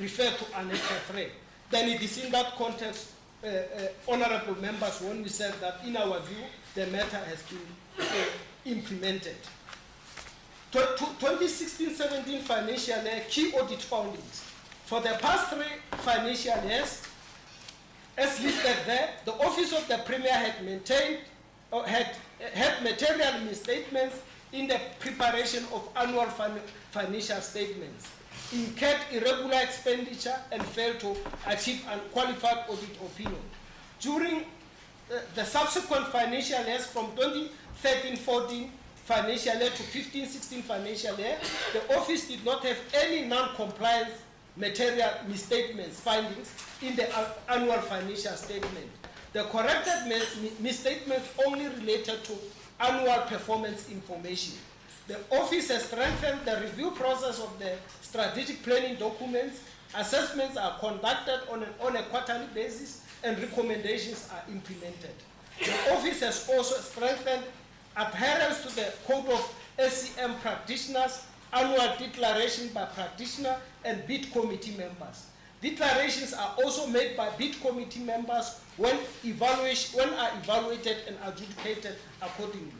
referred to Annexure 3. Then it is in that context, honorable members, when we said that in our view, the matter has been implemented. 2016-17 financial year key audit findings. For the past 3 financial years, as listed there, the Office of the Premier had maintained or had material misstatements in the preparation of annual financial statements, incurred irregular expenditure, and failed to achieve unqualified audit opinion. During the subsequent financial years from 2013-14 financial year to 15-16 financial year, the office did not have any non-compliance material misstatements findings in the annual financial statement. The corrected misstatements only related to annual performance information. The office has strengthened the review process of the strategic planning documents. Assessments are conducted on a quarterly basis and recommendations are implemented. The office has also strengthened adherence to the Code of SCM practitioners, annual declaration by practitioner and bid committee members. Declarations are also made by bid committee members when are evaluated and adjudicated accordingly.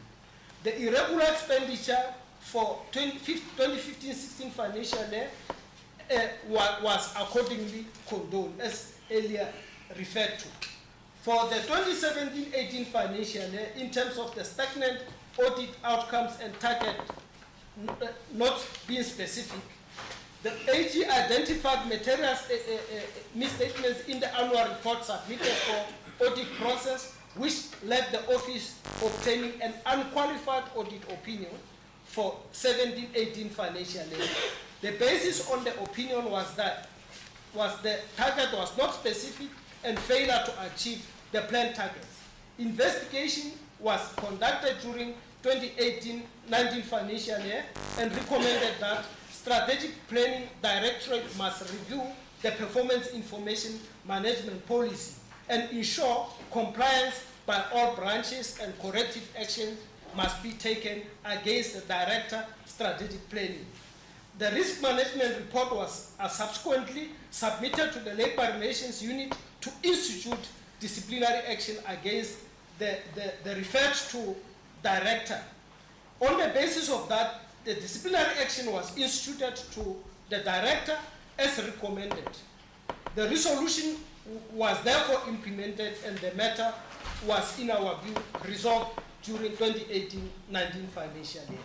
The irregular expenditure for 2015-16 financial year was accordingly condoned, as earlier referred to. For the 2017-18 financial year, in terms of the stagnant audit outcomes and target not being specific, the AG identified material misstatements in the annual report submitted for audit process, which led the office obtaining an unqualified audit opinion for 17-18 financial year. The basis on the opinion was that the target was not specific and failure to achieve the planned targets. Investigation was conducted during 2018-19 financial year and recommended that Strategic Planning Directorate must review the performance information management policy and ensure compliance by all branches, and corrective action must be taken against the Director Strategic Planning. The risk management report was subsequently submitted to the Labour Relations Unit to institute disciplinary action against the referred to director. On the basis of that, the disciplinary action was instituted to the director as recommended. The resolution was therefore implemented and the matter was, in our view, resolved during 2018-19 financial year.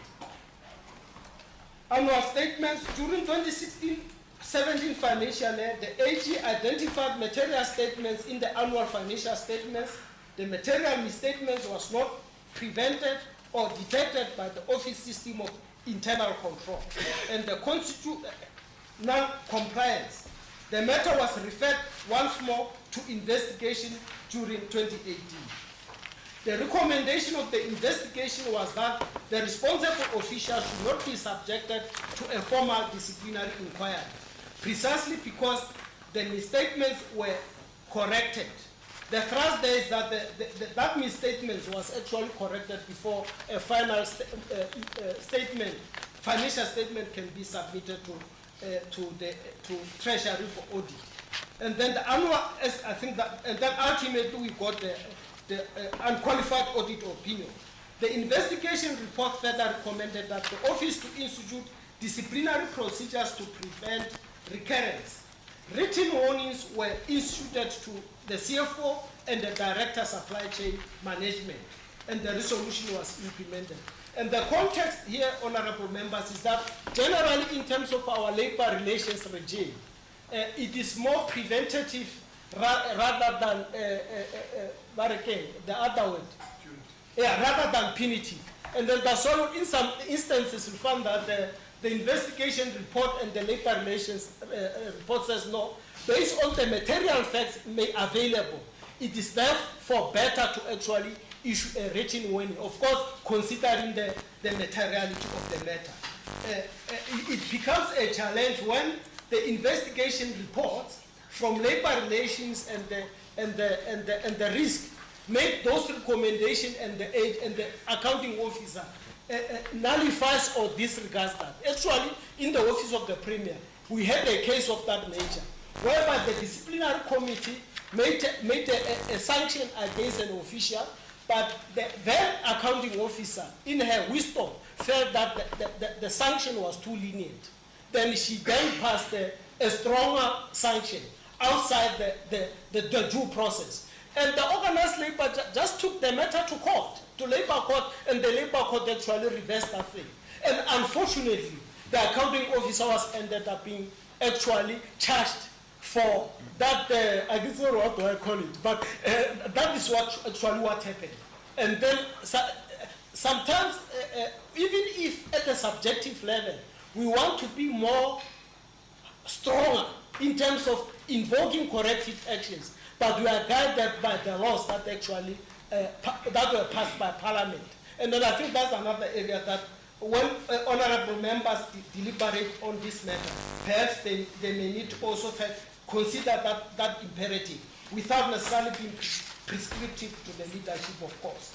Annual statements during 2016-17 financial year, the AG identified material statements in the annual financial statements. The material misstatements was not prevented or detected by the office system of internal control and the constitute non-compliance. The matter was referred once more to investigation during 2018. The recommendation of the investigation was that the responsible officials should not be subjected to a formal disciplinary inquiry, precisely because the misstatements were corrected. The thrust there is that that misstatement was actually corrected before a final statement, financial statement can be submitted to Treasury for audit. And then the annual, I think that, and then ultimately we got the unqualified audit opinion. The investigation report further recommended that the office to institute disciplinary procedures to prevent recurrence. Written warnings were instituted to the CFO and the Director Supply Chain Management, and the resolution was implemented. And the context here, honorable members, is that generally in terms of our labor relations regime, it is more preventative rather than, the other word, rather than punitive. And then that's all, in some instances, we found that the investigation report and the labor relations report says no, based on the material facts made available, it is therefore better to actually issue a written warning, of course, considering the materiality of the matter. It becomes a challenge when the investigation reports from labor relations and the risk make those recommendations, and the accounting officer nullifies or disregards that. Actually, in the office of the Premier, we had a case of that nature, whereby the disciplinary committee made a sanction against an official, but the then accounting officer, in her wisdom, felt that the sanction was too lenient. Then she then passed a stronger sanction outside the due process. And the organized labor just took the matter to court, to labor court, and the labor court actually reversed that thing. And unfortunately, the accounting officer was ended up being actually charged for that, I don't know what do I call it, but that is actually what happened. And then sometimes, even if at the subjective level, we want to be more stronger in terms of invoking corrective actions, but we are guided by the laws that actually that were passed by Parliament. And then I think that's another area that when honourable members deliberate on this matter, perhaps they may need to also consider that imperative without necessarily being prescriptive to the leadership, of course.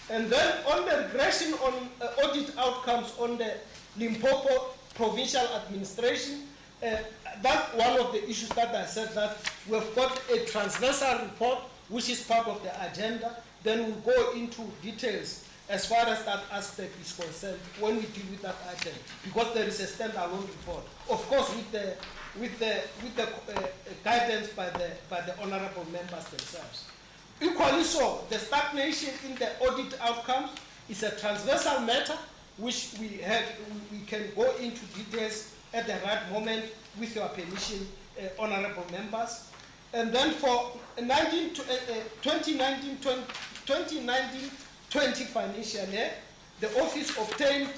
And then on the regression on audit outcomes on the Limpopo Provincial Administration, that's one of the issues that I said that we've got a transversal report which is part of the agenda. Then we'll go into details as far as that aspect is concerned when we deal with that item, because there is a standalone report, of course, with the guidance by the honourable members themselves. Equally so, the stagnation in the audit outcomes is a transversal matter which we can go into details at the right moment with your permission, honourable members. And then for 2019-20 financial year, the office obtained,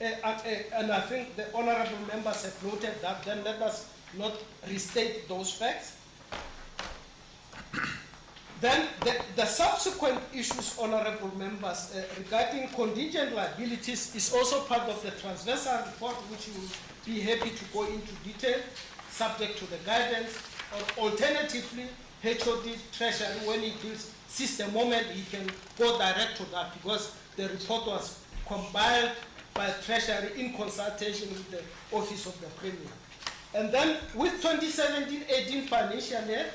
and I think the honourable members have noted that, then let us not restate those facts. Then the subsequent issues, honourable members, regarding contingent liabilities is also part of the transversal report, which we will be happy to go into detail, subject to the guidance, or alternatively, HOD Treasury, when he deals, sees the moment, he can go direct to that, because the report was compiled by Treasury in consultation with the Office of the Premier. And then with 2017-18 financial year,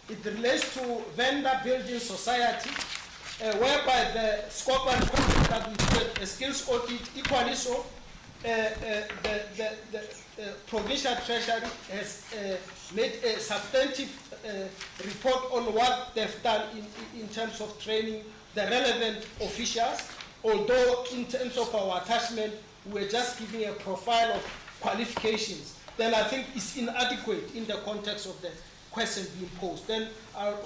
it relates to Vendor Building Society, whereby the Scopa contract that we did a skills audit, equally so, the Provincial Treasury has made a substantive report on what they've done in terms of training the relevant officials, although in terms of our attachment, we're just giving a profile of qualifications. Then I think it's inadequate in the context of the question being posed. Then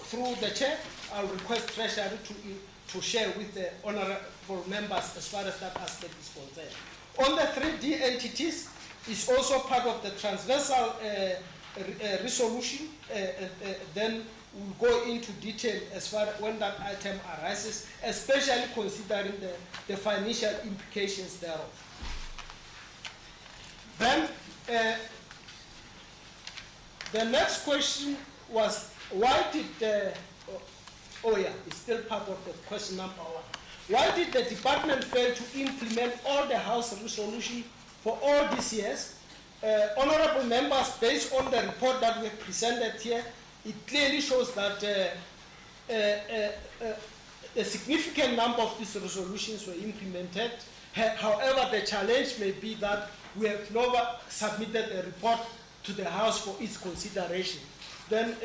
through the chair, I'll request Treasury to share with the honourable members as far as that aspect is concerned. On the 3D entities, is also part of the transversal resolution. Then we'll go into detail as far as when that item arises, especially considering the financial implications thereof. Then the next question was, why did the, it's still part of the question number 1. Why did the department fail to implement all the House resolution for all these years? Honourable members, based on the report that we presented here, it clearly shows that a significant number of these resolutions were implemented. However, the challenge may be that we have never submitted a report to the House for its consideration. Then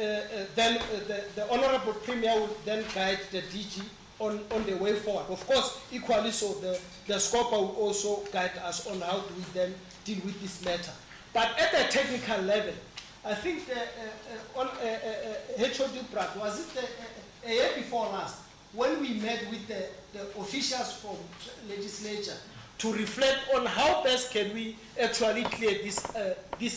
the Honourable Premier will then guide the DG on the way forward. Of course, equally so, the Scopa will also guide us on how do we then deal with this matter. But at the technical level, I think HOD Pratt, was it a year before last, when we met with the officials from legislature to reflect on how best can we actually clear these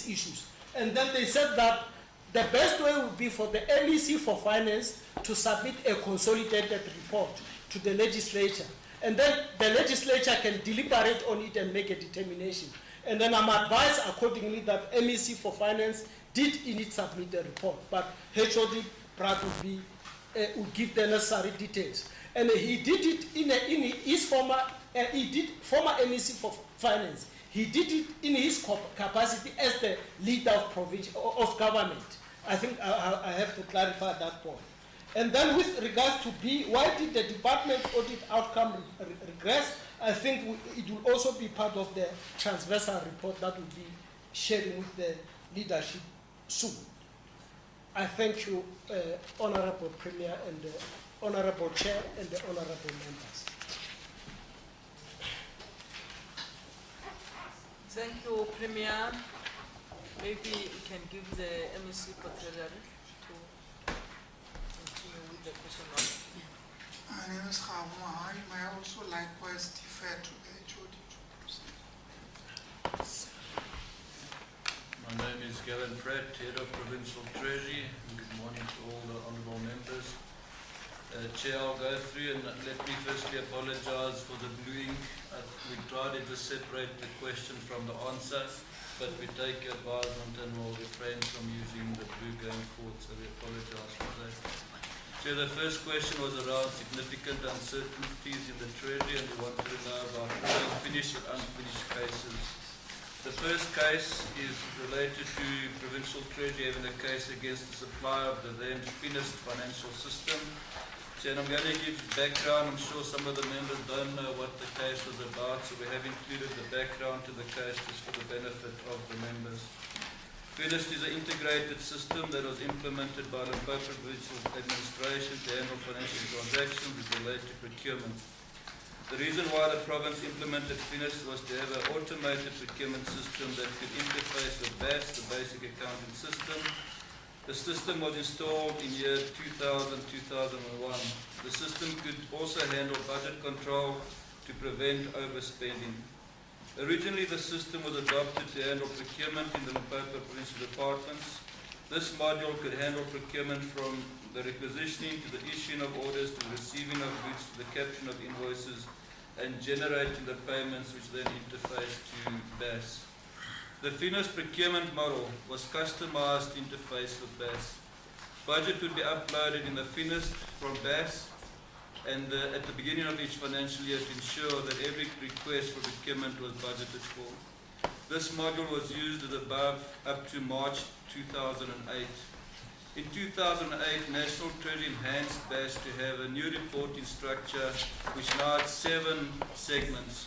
issues. And then they said that the best way would be for the MEC for Finance to submit a consolidated report to the legislature. And then the legislature can deliberate on it and make a determination. And then I'm advised accordingly that MEC for Finance did indeed submit the report, but HOD Pratt would give the necessary details. And he did it in his former MEC for Finance. He did it in his capacity as the leader of government. I think I have to clarify that point. And then with regards to B, why did the department's audit outcome regress? I think it will also be part of the transversal report that will be sharing with the leadership soon. I thank you, Honourable Premier and the Honourable Chair and the Honourable members. Thank you, Premier. Maybe you can give the MEC for Treasury to continue with the question. My name is Khabu Mahari. May I also likewise defer to the HOD to proceed? My name is Gavin Pratt, Head of Provincial Treasury. Good morning to all the honourable members. Chair, I'll go through and let me firstly apologise for the blue ink. We tried to just separate the question from the answer, but we take your advisement and will refrain from using the blue going forward, so we apologise for that. Chair, the first question was around significant uncertainties in the Treasury, and we wanted to know about finished and unfinished cases. The first case is related to Provincial Treasury having a case against the supplier of the then finished financial system. Chair, I'm going to give background. I'm sure some of the members don't know what the case was about, so we have included the background to the case just for the benefit of the members. Finished is an integrated system that was implemented by the Provincial Administration to handle financial transactions which relate to procurement. The reason why the province implemented Finished was to have an automated procurement system that could interface with BAS, the Basic Accounting System. The system was installed in year 2000-2001. The system could also handle budget control to prevent overspending. Originally, the system was adopted to handle procurement in the Limpopo provincial departments. This module could handle procurement from the requisitioning to the issuing of orders to the receiving of goods to the caption of invoices and generating the payments which then interface to BAS. The Finished procurement model was customized to interface with BAS. Budget would be uploaded in the Finished from BAS and at the beginning of each financial year to ensure that every request for procurement was budgeted for. This module was used as above up to March 2008. In 2008, National Treasury enhanced BAS to have a new reporting structure which now had 7 segments.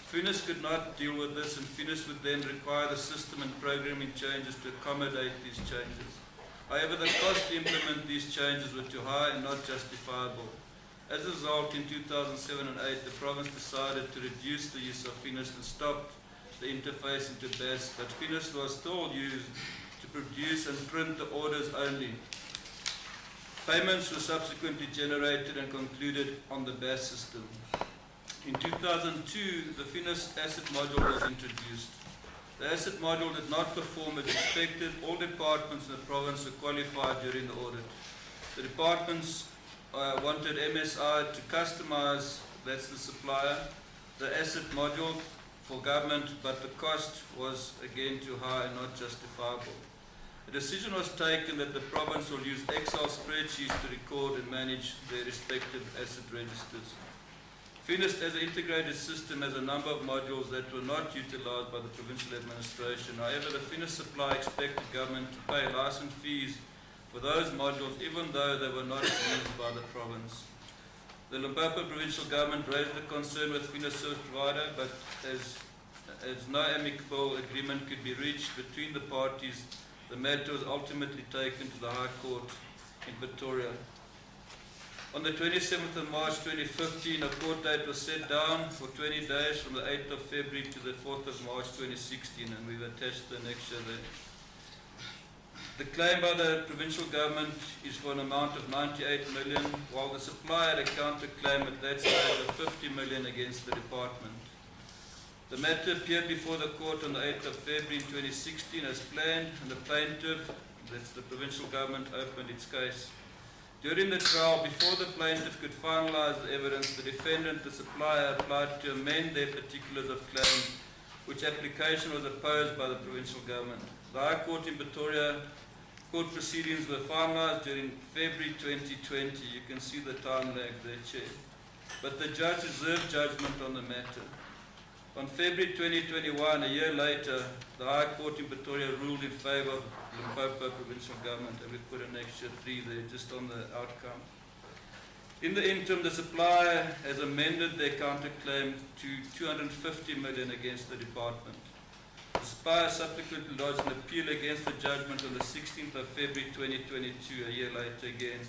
Finished could not deal with this, and Finished would then require the system and programming changes to accommodate these changes. However, the cost to implement these changes were too high and not justifiable. As a result, in 2007 and 2008, the province decided to reduce the use of Finished and stopped the interface into BAS, but Finished was still used to produce and print the orders only. Payments were subsequently generated and concluded on the BAS system. In 2002, the Finished asset module was introduced. The asset module did not perform as expected. All departments in the province were qualified during the audit. The departments wanted MSI to customize, that's the supplier, the asset module for government, but the cost was again too high and not justifiable. A decision was taken that the province will use Excel spreadsheets to record and manage their respective asset registers. Finished as an integrated system has a number of modules that were not utilized by the provincial administration. However, the Finished supply expected government to pay license fees for those modules even though they were not used by the province. The Limpopo provincial government raised the concern with Finished service provider, but as no amicable agreement could be reached between the parties, the matter was ultimately taken to the High Court in Pretoria. On the 27th of March 2015, a court date was set down for 20 days from the 8th of February to the 4th of March 2016, and we've attached the annexure there. The claim by the provincial government is for an amount of 98 million, while the supplier had a counter-claim at that stage of 50 million against the department. The matter appeared before the court on the 8th of February 2016 as planned, and the plaintiff, that's the provincial government, opened its case. During the trial, before the plaintiff could finalize the evidence, the defendant, the supplier, applied to amend their particulars of claim, which application was opposed by the provincial government. The High Court in Pretoria court proceedings were finalized during February 2020. You can see the time lag there, Chair. But the judge reserved judgment on the matter. On February 2021, a year later, the High Court in Pretoria ruled in favour of the Limpopo provincial government, and we've put an extra 3 there just on the outcome. In the interim, the supplier has amended their counterclaim to 250 million against the department. The supplier subsequently lodged an appeal against the judgment on the 16th of February 2022, a year later again.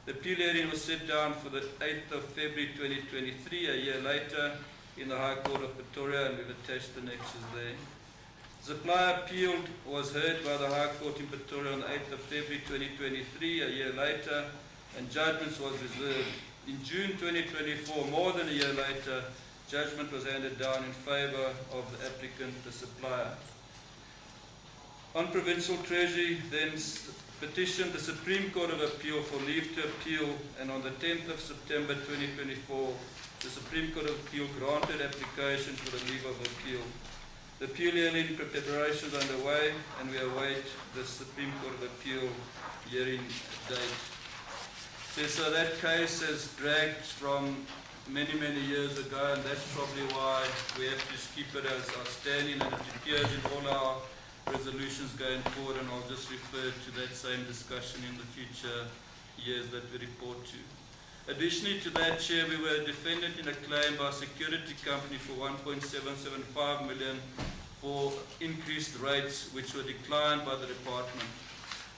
The appeal hearing was set down for the 8th of February 2023, a year later, in the High Court of Pretoria, and we've attached the annexures there. The supplier appeal was heard by the High Court in Pretoria on the 8th of February 2023, a year later, and judgment was reserved. In June 2024, more than a year later, judgment was handed down in favour of the applicant, the supplier. On Provincial Treasury, then petitioned the Supreme Court of Appeal for leave to appeal, and on the 10th of September 2024, the Supreme Court of Appeal granted application for the leave of appeal. The appeal hearing preparations underway, and we await the Supreme Court of Appeal hearing date. So that case has dragged from many, many years ago, and that's probably why we have to keep it as outstanding, and it appears in all our resolutions going forward, and I'll just refer to that same discussion in the future years that we report to. Additionally to that, Chair, we were defended in a claim by a security company for 1.775 million for increased rates which were declined by the department.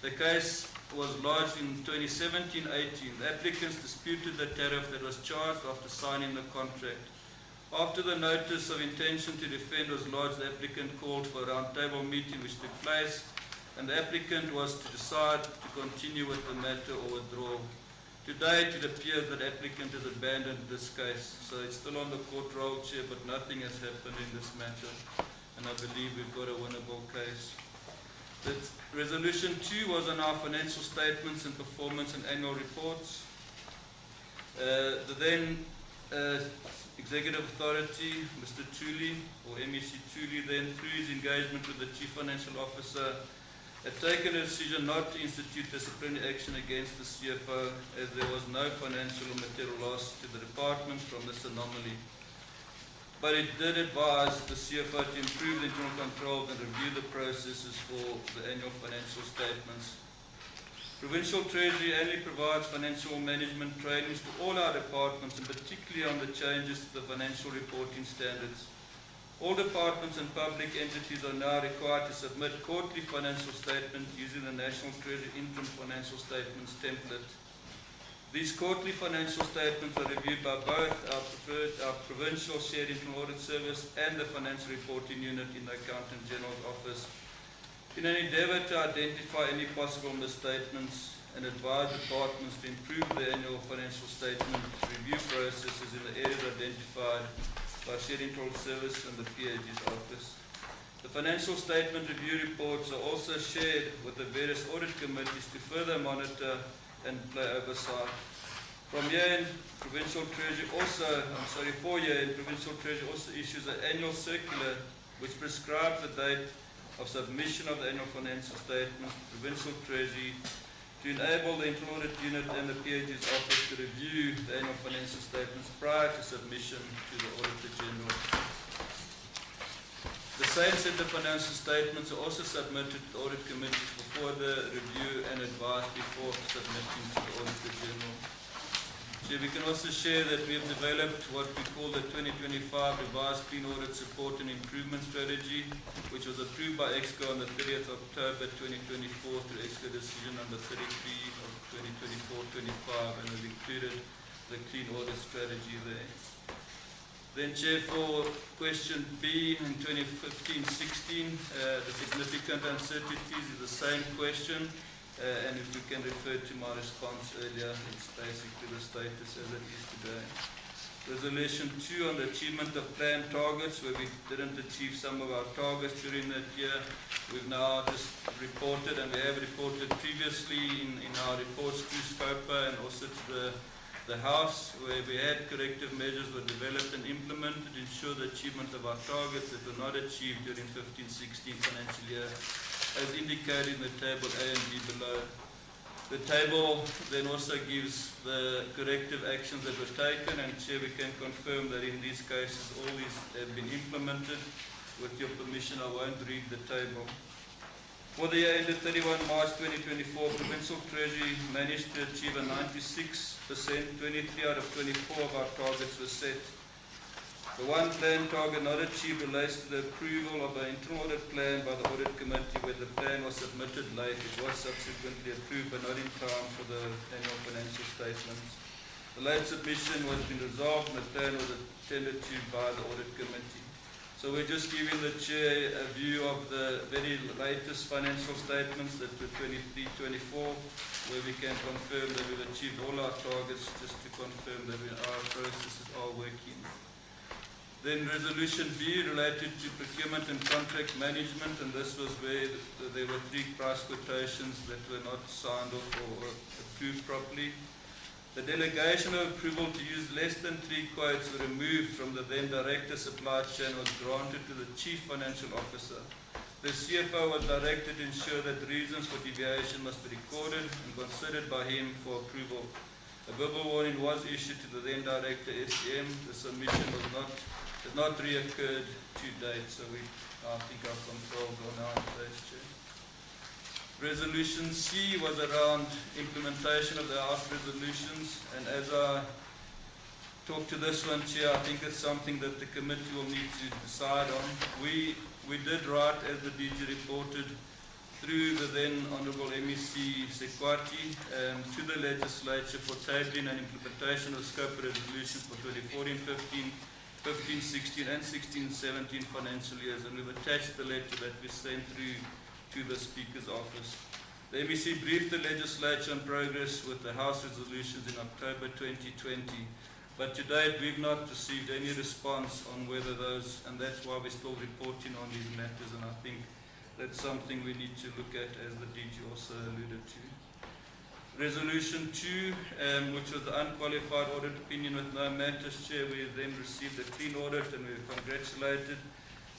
The case was lodged in 2017-18. The applicants disputed the tariff that was charged after signing the contract. After the notice of intention to defend was lodged, the applicant called for a roundtable meeting which took place, and the applicant was to decide to continue with the matter or withdraw. To date, it appears that the applicant has abandoned this case, so it's still on the court roll, Chair, but nothing has happened in this matter, and I believe we've got a winnable case. The resolution 2 was on our financial statements and performance and annual reports. The then Executive Authority, Mr. Thuli, or MEC Thuli, then through his engagement with the Chief Financial Officer, had taken a decision not to institute disciplinary action against the CFO, as there was no financial or material loss to the department from this anomaly. But it did advise the CFO to improve the internal controls and review the processes for the annual financial statements. Provincial Treasury annually provides financial management trainings to all our departments, and particularly on the changes to the financial reporting standards. All departments and public entities are now required to submit quarterly financial statements using the National Treasury Interim Financial Statements template. These quarterly financial statements are reviewed by both our Provincial Shared Internal Audit Service and the Financial Reporting Unit in the Accountant General's Office, in an endeavour to identify any possible misstatements and advise departments to improve their annual financial statement review processes in the areas identified by Shared Internal Service and the PAG's office. The financial statement review reports are also shared with the various audit committees to further monitor and play oversight. For year-end, Provincial Treasury also issues an annual circular which prescribes the date of submission of the annual financial statements to Provincial Treasury to enable the Internal Audit Unit and the PAG's office to review the annual financial statements prior to submission to the Auditor General. The same set of financial statements are also submitted to the Audit Committee for further review and advice before submitting to the Auditor General. So we can also share that we have developed what we call the 2025 Revised Clean Audit Support and Improvement Strategy, which was approved by EXCO on the 30th of October 2024 through EXCO Decision number 33 of 2024-25, and has included the Clean Audit Strategy there. Then, Chair, for question B in 2015-16, the significant uncertainties is the same question. And if we can refer to my response earlier, it's basically the status as it is today. Resolution 2 on the achievement of planned targets, where we didn't achieve some of our targets during that year. We've now just reported, and we have reported previously in our reports to Scopa and also to the House, where we had corrective measures were developed and implemented to ensure the achievement of our targets that were not achieved during 15-16 financial year, as indicated in the table A and B below. The table then also gives the corrective actions that were taken, and Chair, we can confirm that in these cases all these have been implemented. With your permission, I won't read the table. For the year ended 31 March 2024, Provincial Treasury managed to achieve a 96%, 23 out of 24 of our targets were set. The one plan target not achieved relates to the approval of an internal audit plan by the audit committee, where the plan was submitted late. It was subsequently approved but not in time for the annual financial statements. The late submission was been resolved and the plan was attended to by the audit committee. So we're just giving the Chair a view of the very latest financial statements that were 23-24, where we can confirm that we've achieved all our targets, just to confirm that our processes are working. Then resolution B related to procurement and contract management, and this was where there were 3 price quotations that were not signed off or approved properly. The delegation of approval to use less than 3 quotes were removed from the then Director Supply Chain was granted to the Chief Financial Officer. The CFO was directed to ensure that reasons for deviation must be recorded and considered by him for approval. A verbal warning was issued to the then Director SCM. The submission has not reoccurred to date, so I think our controls are now in place, Chair. Resolution C was around implementation of the House resolutions, and as I talk to this one, Chair, I think it's something that the committee will need to decide on. We did write, as the DG reported, through the then Honourable MEC Sekwati to the legislature for tabling and implementation of Scopa resolutions for 2014-15, 15-16 and 16-17 financial years, and we've attached the letter that we sent through to the Speaker's office. The MEC briefed the legislature on progress with the House resolutions in October 2020, but to date we've not received any response on whether those, and that's why we're still reporting on these matters, and I think that's something we need to look at, as the DG also alluded to. Resolution 2, which was the unqualified audit opinion with no matters, Chair, we then received a clean audit and we were congratulated.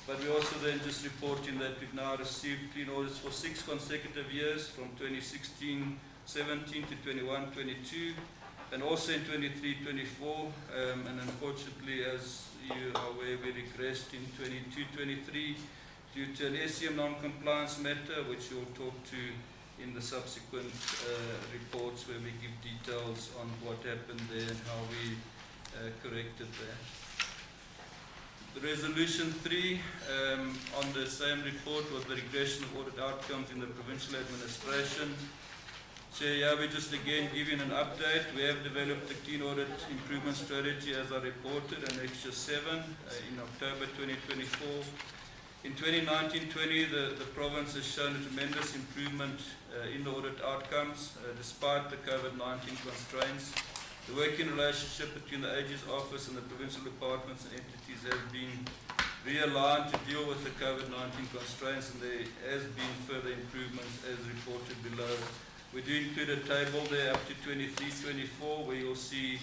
But we also then just reporting that we've now received clean audits for 6 consecutive years, from 2016-17 to 21-22, and also in 23-24. And unfortunately, as you are aware, we regressed in 22-23 due to an SCM non-compliance matter, which we'll talk to in the subsequent reports, where we give details on what happened there and how we corrected that. The resolution 3 on the same report was the regression of audit outcomes in the provincial administration. Chair, yeah, we just again giving an update. We have developed a clean audit improvement strategy, as I reported, Annexure 7 in October 2024. In 2019-20, the province has shown a tremendous improvement in the audit outcomes, despite the COVID-19 constraints. The working relationship between the AG's office and the provincial departments and entities has been realigned to deal with the COVID-19 constraints, and there has been further improvements as reported below. We do include a table there up to 23-24, where you'll see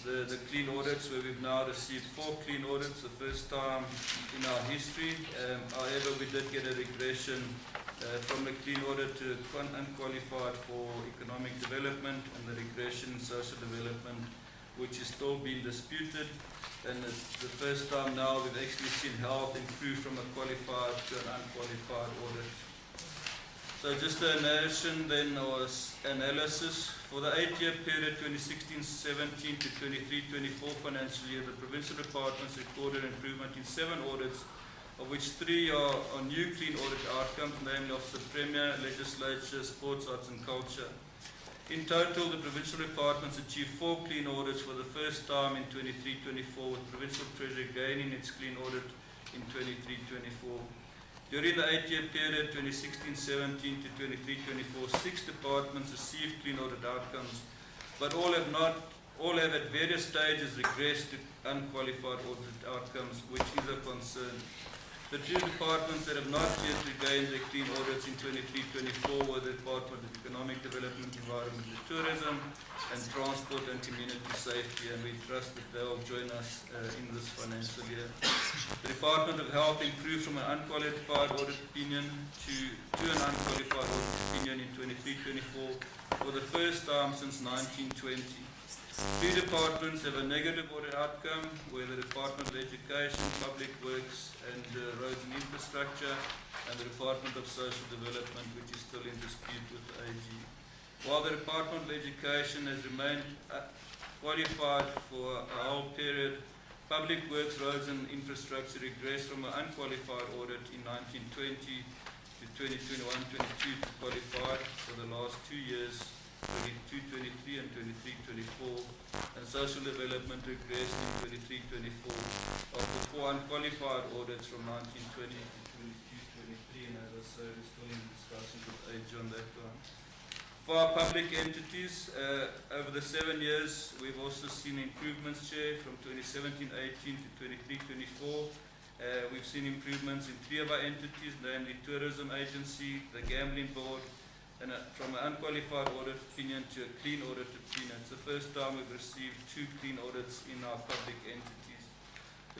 the clean audits, where we've now received 4 clean audits, the first time in our history. However, we did get a regression from the clean audit to unqualified for economic development, and the regression in social development, which is still being disputed. And it's the first time now we've actually seen health improve from a qualified to an unqualified audit. So just a narration then, or analysis. For the 8-year period 2016-17 to 23-24 financial year, the provincial departments recorded improvement in 7 audits, of which 3 are new clean audit outcomes, namely of the Premier, Legislature, Sports, Arts and Culture. In total, the provincial departments achieved 4 clean audits for the first time in 23-24, with Provincial Treasury gaining its clean audit in 23-24. During the 8-year period 2016-17 to 23-24, 6 departments received clean audit outcomes, but all have at various stages regressed to unqualified audit outcomes, which is a concern. The 2 departments that have not yet regained their clean audits in 23-24 were the Department of Economic Development, Environment and Tourism, and Transport and Community Safety, and we trust that they will join us in this financial year. The Department of Health improved from an unqualified audit opinion to an unqualified audit opinion in 23-24 for the first time since 1920. 3 departments have a negative audit outcome, where the Department of Education, Public Works and Roads and Infrastructure, and the Department of Social Development, which is still in dispute with the AG. While the Department of Education has remained qualified for a whole period, Public Works, Roads and Infrastructure regressed from an unqualified audit in 1920 to 2021-22 to qualified for the last 2 years, 22-23 and 23-24, and Social Development regressed in 23-24 after 4 unqualified audits from 1920 to 22-23, and as I said, we're still in discussion with AG on that one. For our public entities, over the 7 years, we've also seen improvements, Chair, from 2017-18 to 23-24. We've seen improvements in 3 of our entities, namely Tourism Agency, the Gambling Board, and from an unqualified audit opinion to a clean audit opinion. It's the first time we've received 2 clean audits in our public entities.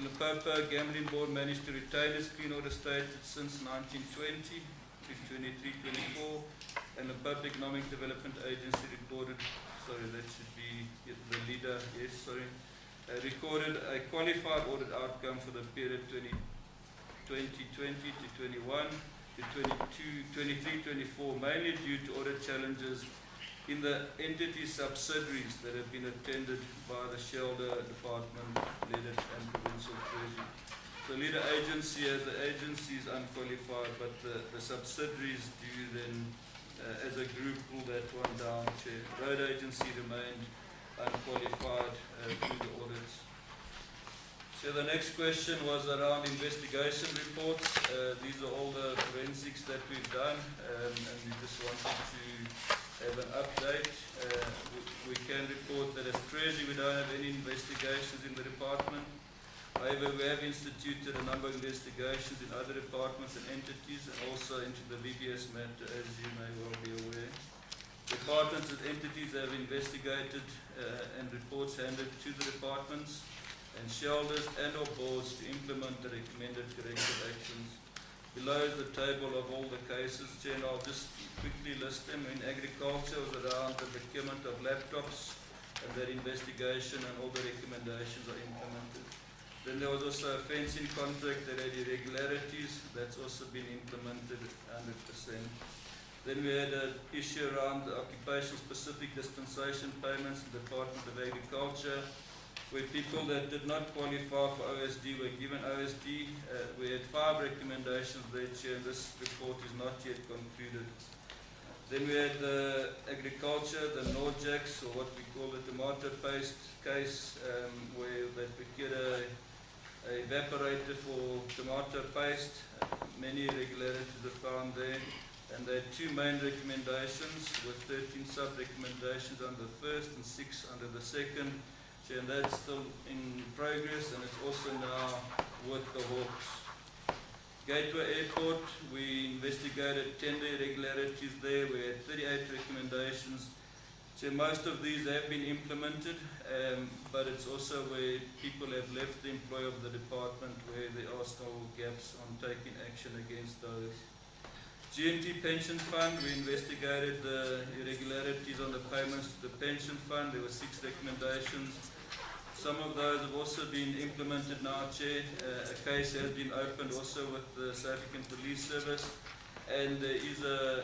The Limpopo Gambling Board managed to retain its clean audit status since 1920 to 23-24, and the Limpopo Economic Development Agency recorded, sorry, that should be the leader, yes, sorry, recorded a qualified audit outcome for the period 2020 to 21 to 23-24, mainly due to audit challenges in the entity subsidiaries that have been attended by the shareholder department, leader and provincial treasury. So leader agency as the agency is unqualified, but the subsidiaries do then as a group pull that one down, Chair. Road agency remained unqualified through the audits. So the next question was around investigation reports. These are all the forensics that we've done, and we just wanted to have an update. We can report that as Treasury we don't have any investigations in the department. However, we have instituted a number of investigations in other departments and entities, and also into the VBS matter, as you may well be aware. Departments and entities have investigated and reports handed to the departments and shareholders and or boards to implement the recommended corrective actions. Below is the table of all the cases, Chair, and I'll just quickly list them. In agriculture, it was around the procurement of laptops, and that investigation and all the recommendations are implemented. Then there was also a fencing contract that had irregularities, that's also been implemented 100%. Then we had an issue around the occupation-specific dispensation payments in the Department of Agriculture, where people that did not qualify for OSD were given OSD. We had 5 recommendations there, Chair, and this report is not yet concluded. Then we had the agriculture, the Norjax, or what we call the tomato paste case, where they procured a evaporator for tomato paste. Many irregularities are found there. And there are 2 main recommendations with 13 sub-recommendations under the first and 6 under the second. And that's still in progress, and it's also now with the Hawks. Gateway Airport, we investigated tender irregularities there. We had 38 recommendations. So most of these have been implemented, but it's also where people have left the employ of the department, where there are still gaps on taking action against those. GNT Pension Fund, we investigated the irregularities on the payments to the pension fund. There were 6 recommendations. Some of those have also been implemented now, Chair. A case has been opened also with the South African Police Service, and there is an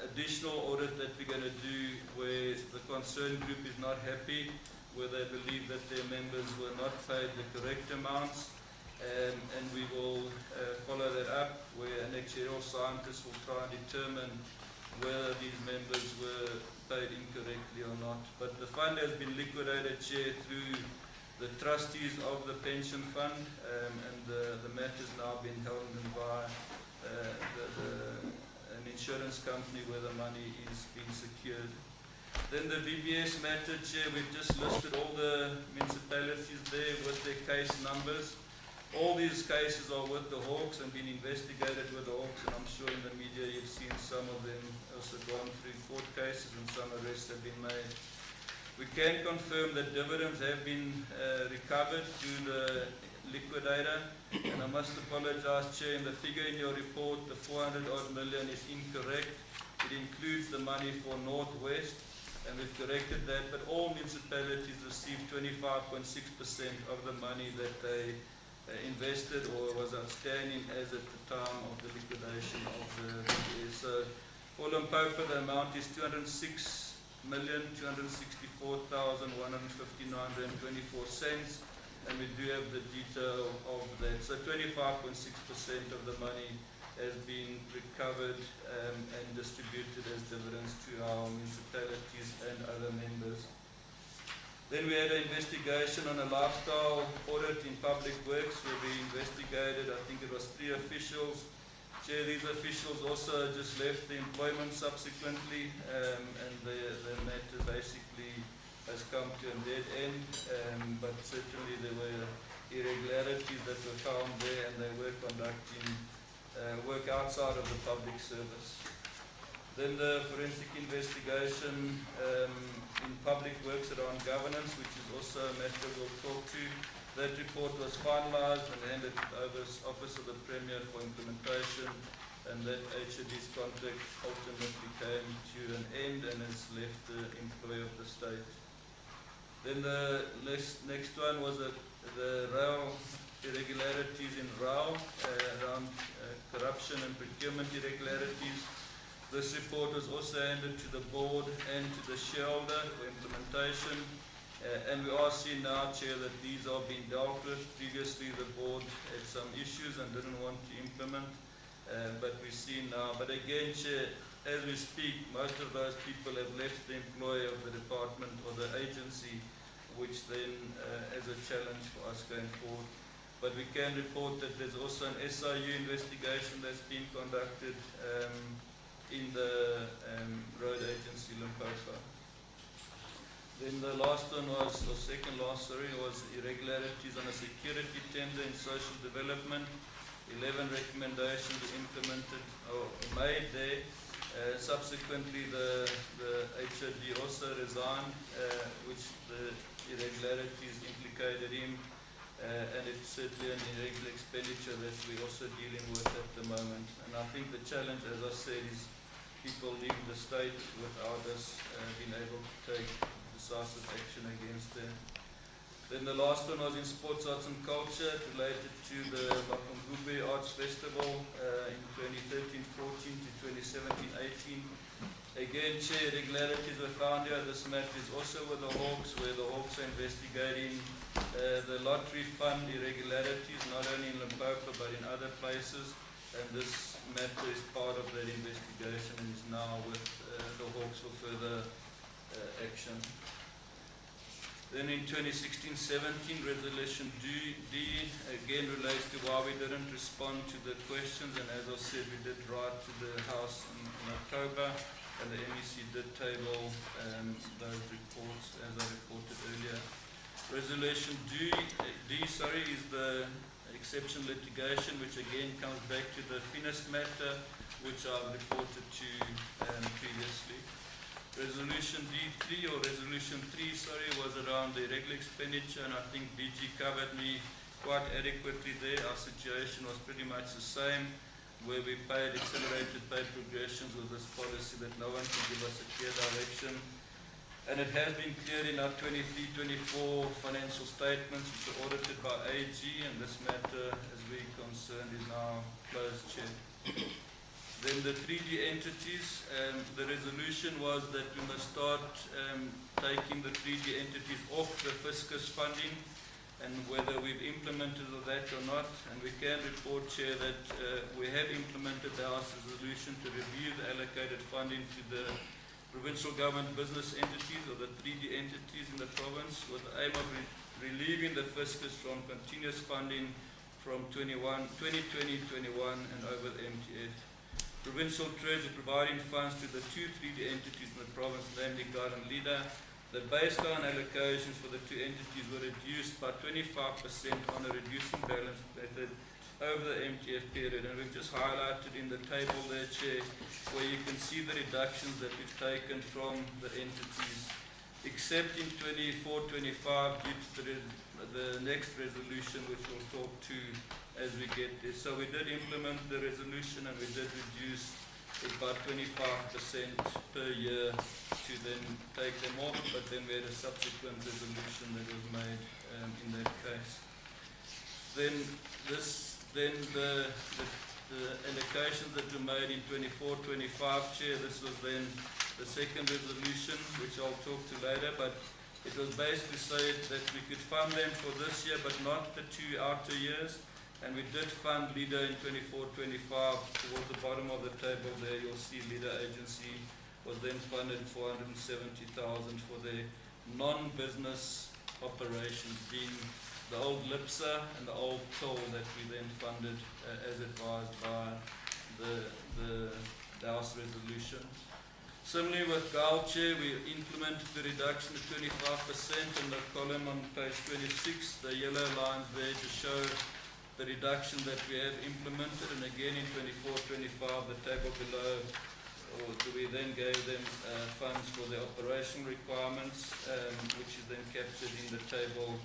additional audit that we're going to do where the concerned group is not happy, where they believe that their members were not paid the correct amounts, and we will follow that up, where an actuarial scientist will try and determine whether these members were paid incorrectly or not. But the fund has been liquidated, Chair, through the trustees of the pension fund, and the matter has now been held by an insurance company where the money is being secured. Then the VBS matter, Chair, we've just listed all the municipalities there with their case numbers. All these cases are with the Hawks and been investigated with the Hawks, and I'm sure in the media you've seen some of them also gone through court cases and some arrests have been made. We can confirm that dividends have been recovered through the liquidator, and I must apologize, Chair, in the figure in your report, the 400 odd million is incorrect. It includes the money for Northwest, and we've corrected that, but all municipalities received 25.6% of the money that they invested or was outstanding as at the time of the liquidation of the VBS. So for Limpopo, the amount is 206,264,159.24, and we do have the detail of that. So 25.6% of the money has been recovered and distributed as dividends to our municipalities and other members. Then we had an investigation on a lifestyle audit in public works where we investigated, I think it was 3 officials, Chair, these officials also just left the employment subsequently, and the matter basically has come to a dead end, but certainly there were irregularities that were found there, and they were conducting work outside of the public service. Then the forensic investigation in public works around governance, which is also a matter we'll talk to. That report was finalised and handed over to the Office of the Premier for implementation, and that HOD's contract ultimately came to an end and has left the employee of the state. Then the next one was the rail irregularities in rail around corruption and procurement irregularities. This report was also handed to the board and to the shareholder for implementation, and we are seeing now, Chair, that these are being dealt with. Previously the board had some issues and didn't want to implement, but we see now. But again, Chair, as we speak, most of those people have left the employ of the department or the agency, which then is a challenge for us going forward. But we can report that there's also an SIU investigation that's been conducted in the road agency Limpopo. Then the last one was, or second last, sorry, was irregularities on a security tender in social development. 11 recommendations were implemented or made there. Subsequently, the HOD also resigned, which the irregularities implicated him, and it's certainly an irregular expenditure that we're also dealing with at the moment. And I think the challenge, as I said, is people leaving the state without us being able to take decisive action against them. Then the last one was in sports, arts and culture. It related to the Mapungubwe Arts Festival in 2013-14 to 2017-18. Again, Chair, irregularities were found here. This matter is also with the Hawks, where the Hawks are investigating the lottery fund irregularities, not only in Limpopo but in other places. And this matter is part of that investigation and is now with the Hawks for further action. Then in 2016-17, Resolution D again relates to why we didn't respond to the questions, and as I said, we did write to the House in October, and the MEC did table those reports as I reported earlier. Resolution D is the exception litigation, which again comes back to the finished matter, which I've reported to previously. Resolution D3 or Resolution 3, was around the irregular expenditure, and I think DG covered me quite adequately there. Our situation was pretty much the same, where we paid accelerated pay progressions with this policy that no one can give us a clear direction. And it has been cleared in our 23-24 financial statements, which are audited by AG, and this matter, as we're concerned, is now closed, Chair. Then the 3D entities, the resolution was that we must start taking the 3D entities off the fiscus funding, and whether we've implemented that or not. And we can report, Chair, that we have implemented the House resolution to review the allocated funding to the provincial government business entities or the 3D entities in the province, with the aim of relieving the fiscus from continuous funding from 2020-21 and over the MTF. Provincial Treasury providing funds to the two 3D entities in the province, namely Guard and Leader. The baseline allocations for the two entities were reduced by 25% on a reducing balance method over the MTF period, and we've just highlighted in the table there, Chair, where you can see the reductions that we've taken from the entities, except in 24-25 due to the next resolution, which we'll talk to as we get there. So we did implement the resolution and we did reduce it by 25% per year to then take them off, but then we had a subsequent resolution that was made in that case. Then the allocations that were made in 24-25, Chair, this was then the second resolution, which I'll talk to later, but it was basically said that we could fund them for this year, but not the 2 outer years. And we did fund LEADER in 24-25. Towards the bottom of the table there, you'll see LEADER agency was then funded 470,000 for their non-business operations, being the old LIPSA and the old toll that we then funded as advised by the House resolution. Similarly with GAL Chair, we implemented the reduction of 25% in the column on page 26. The yellow lines there to show the reduction that we have implemented, and again in 24-25, the table below, we then gave them funds for their operation requirements, which is then captured in the table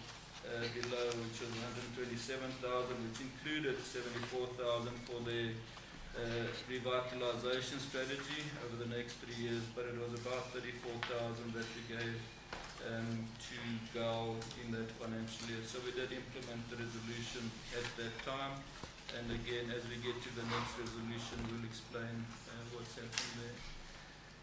below, which was 127,000, which included 74,000 for their revitalization strategy over the next 3 years, but it was about 34,000 that we gave to GAL in that financial year. So we did implement the resolution at that time, and again, as we get to the next resolution, we'll explain what's happened there.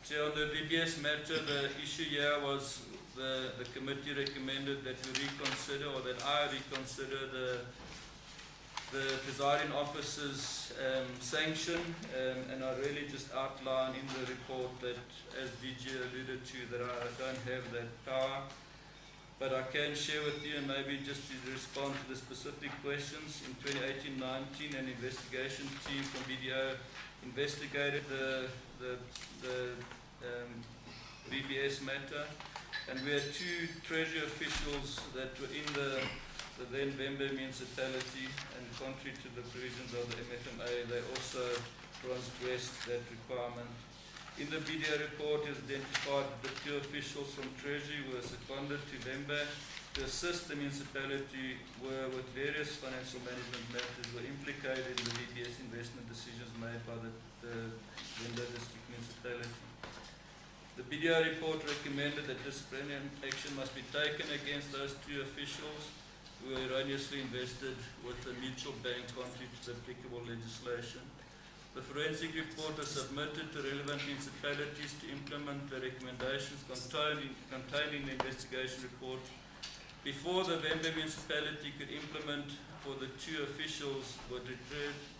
So on the BBS matter, the issue here was the committee recommended that we reconsider, or that I reconsider the presiding officer's sanction, and I really just outline in the report that, as DG alluded to, that I don't have that power, but I can share with you, and maybe just to respond to the specific questions. In 2018-19, an investigation team from BDO investigated the BBS matter, and we had 2 Treasury officials that were in the then Vembe municipality, and contrary to the provisions of the MFMA, they also transgressed that requirement. In the BDO report, it is identified that the 2 officials from Treasury were seconded to Vembe to assist the municipality with various financial management matters, were implicated in the BBS investment decisions made by the Vembe district municipality. The BDO report recommended that disciplinary action must be taken against those 2 officials who were erroneously invested with a mutual bank contrary to the applicable legislation. The forensic report was submitted to relevant municipalities to implement the recommendations contained in the investigation report. Before the Vembe municipality could implement for the 2 officials were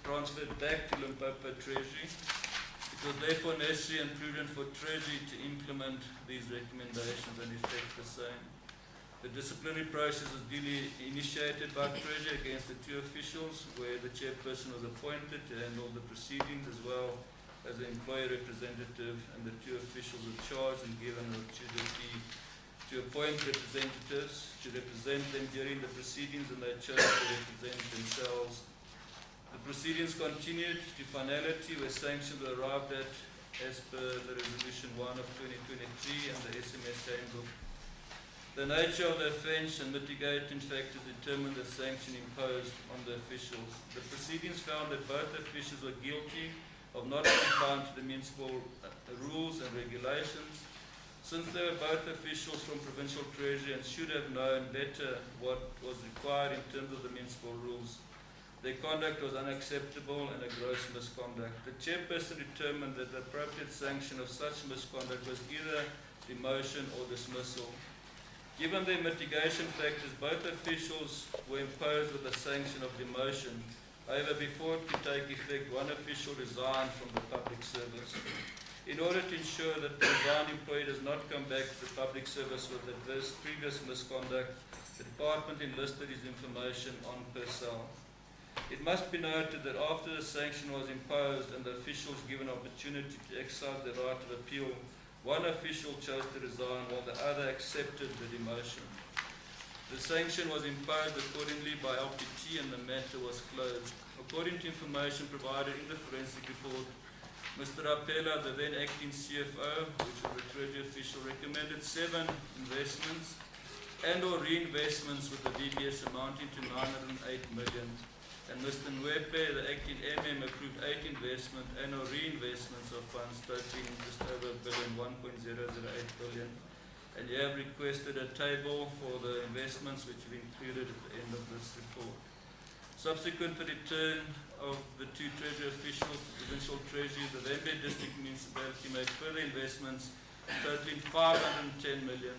transferred back to Limpopo Treasury, it was therefore necessary and prudent for Treasury to implement these recommendations and effect the same. The disciplinary process was duly initiated by Treasury against the 2 officials, where the chairperson was appointed to handle the proceedings, as well as the employee representative, and the 2 officials were charged and given an opportunity to appoint representatives to represent them during the proceedings, and they chose to represent themselves. The proceedings continued to finality, where sanctions were arrived at as per the Resolution 1 of 2023 and the SMS handbook. The nature of the offence and mitigating factors determined the sanction imposed on the officials. The proceedings found that both officials were guilty of not complying to the municipal rules and regulations. Since they were both officials from Provincial Treasury and should have known better what was required in terms of the municipal rules, their conduct was unacceptable and a gross misconduct. The chairperson determined that the appropriate sanction of such misconduct was either demotion or dismissal. Given their mitigation factors, both officials were imposed with a sanction of demotion. However, before it could take effect, one official resigned from the public service. In order to ensure that the resigned employee does not come back to the public service with adverse previous misconduct, the department enlisted his information on personnel. It must be noted that after the sanction was imposed and the officials given opportunity to exercise their right of appeal, one official chose to resign while the other accepted the demotion. The sanction was imposed accordingly by LPT and the matter was closed. According to information provided in the forensic report, Mr. Rapela, the then acting CFO, which was a Treasury official, recommended 7 investments and or reinvestments with the BBS amounting to 908 million. And Mr. Nwepe, the acting MM, approved 8 investment and or reinvestments of funds totaling just over a billion, 1.008 billion. And you have requested a table for the investments which we've included at the end of this report. Subsequent to the return of the 2 Treasury officials to Provincial Treasury, the Vembe District Municipality made further investments totaling 510 million.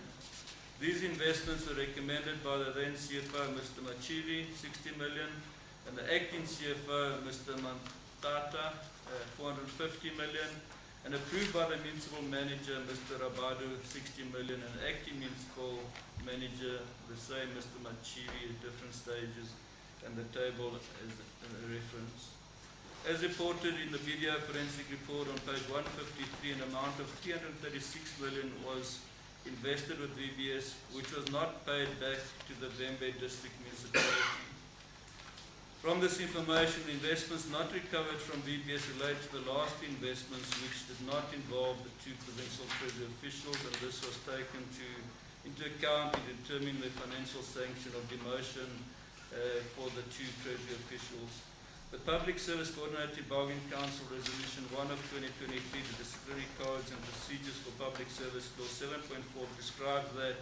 These investments were recommended by the then CFO, Mr. Machivi, 60 million, and the acting CFO, Mr. Mantata, 450 million, and approved by the municipal manager, Mr. Rabadu, 60 million, and acting municipal manager, the same, Mr. Machivi, at different stages, and the table is a reference. As reported in the video forensic report on page 153, an amount of 336 million was invested with VBS, which was not paid back to the Bembe district municipality. From this information, the investments not recovered from VBS relate to the last investments which did not involve the two provincial treasury officials, and this was taken into account in determining the financial sanction of demotion for the two treasury officials. The Public Service Coordinated Bargaining Council Resolution 1 of 2023, the Disciplinary Codes and Procedures for Public Service Clause 7.4 prescribes that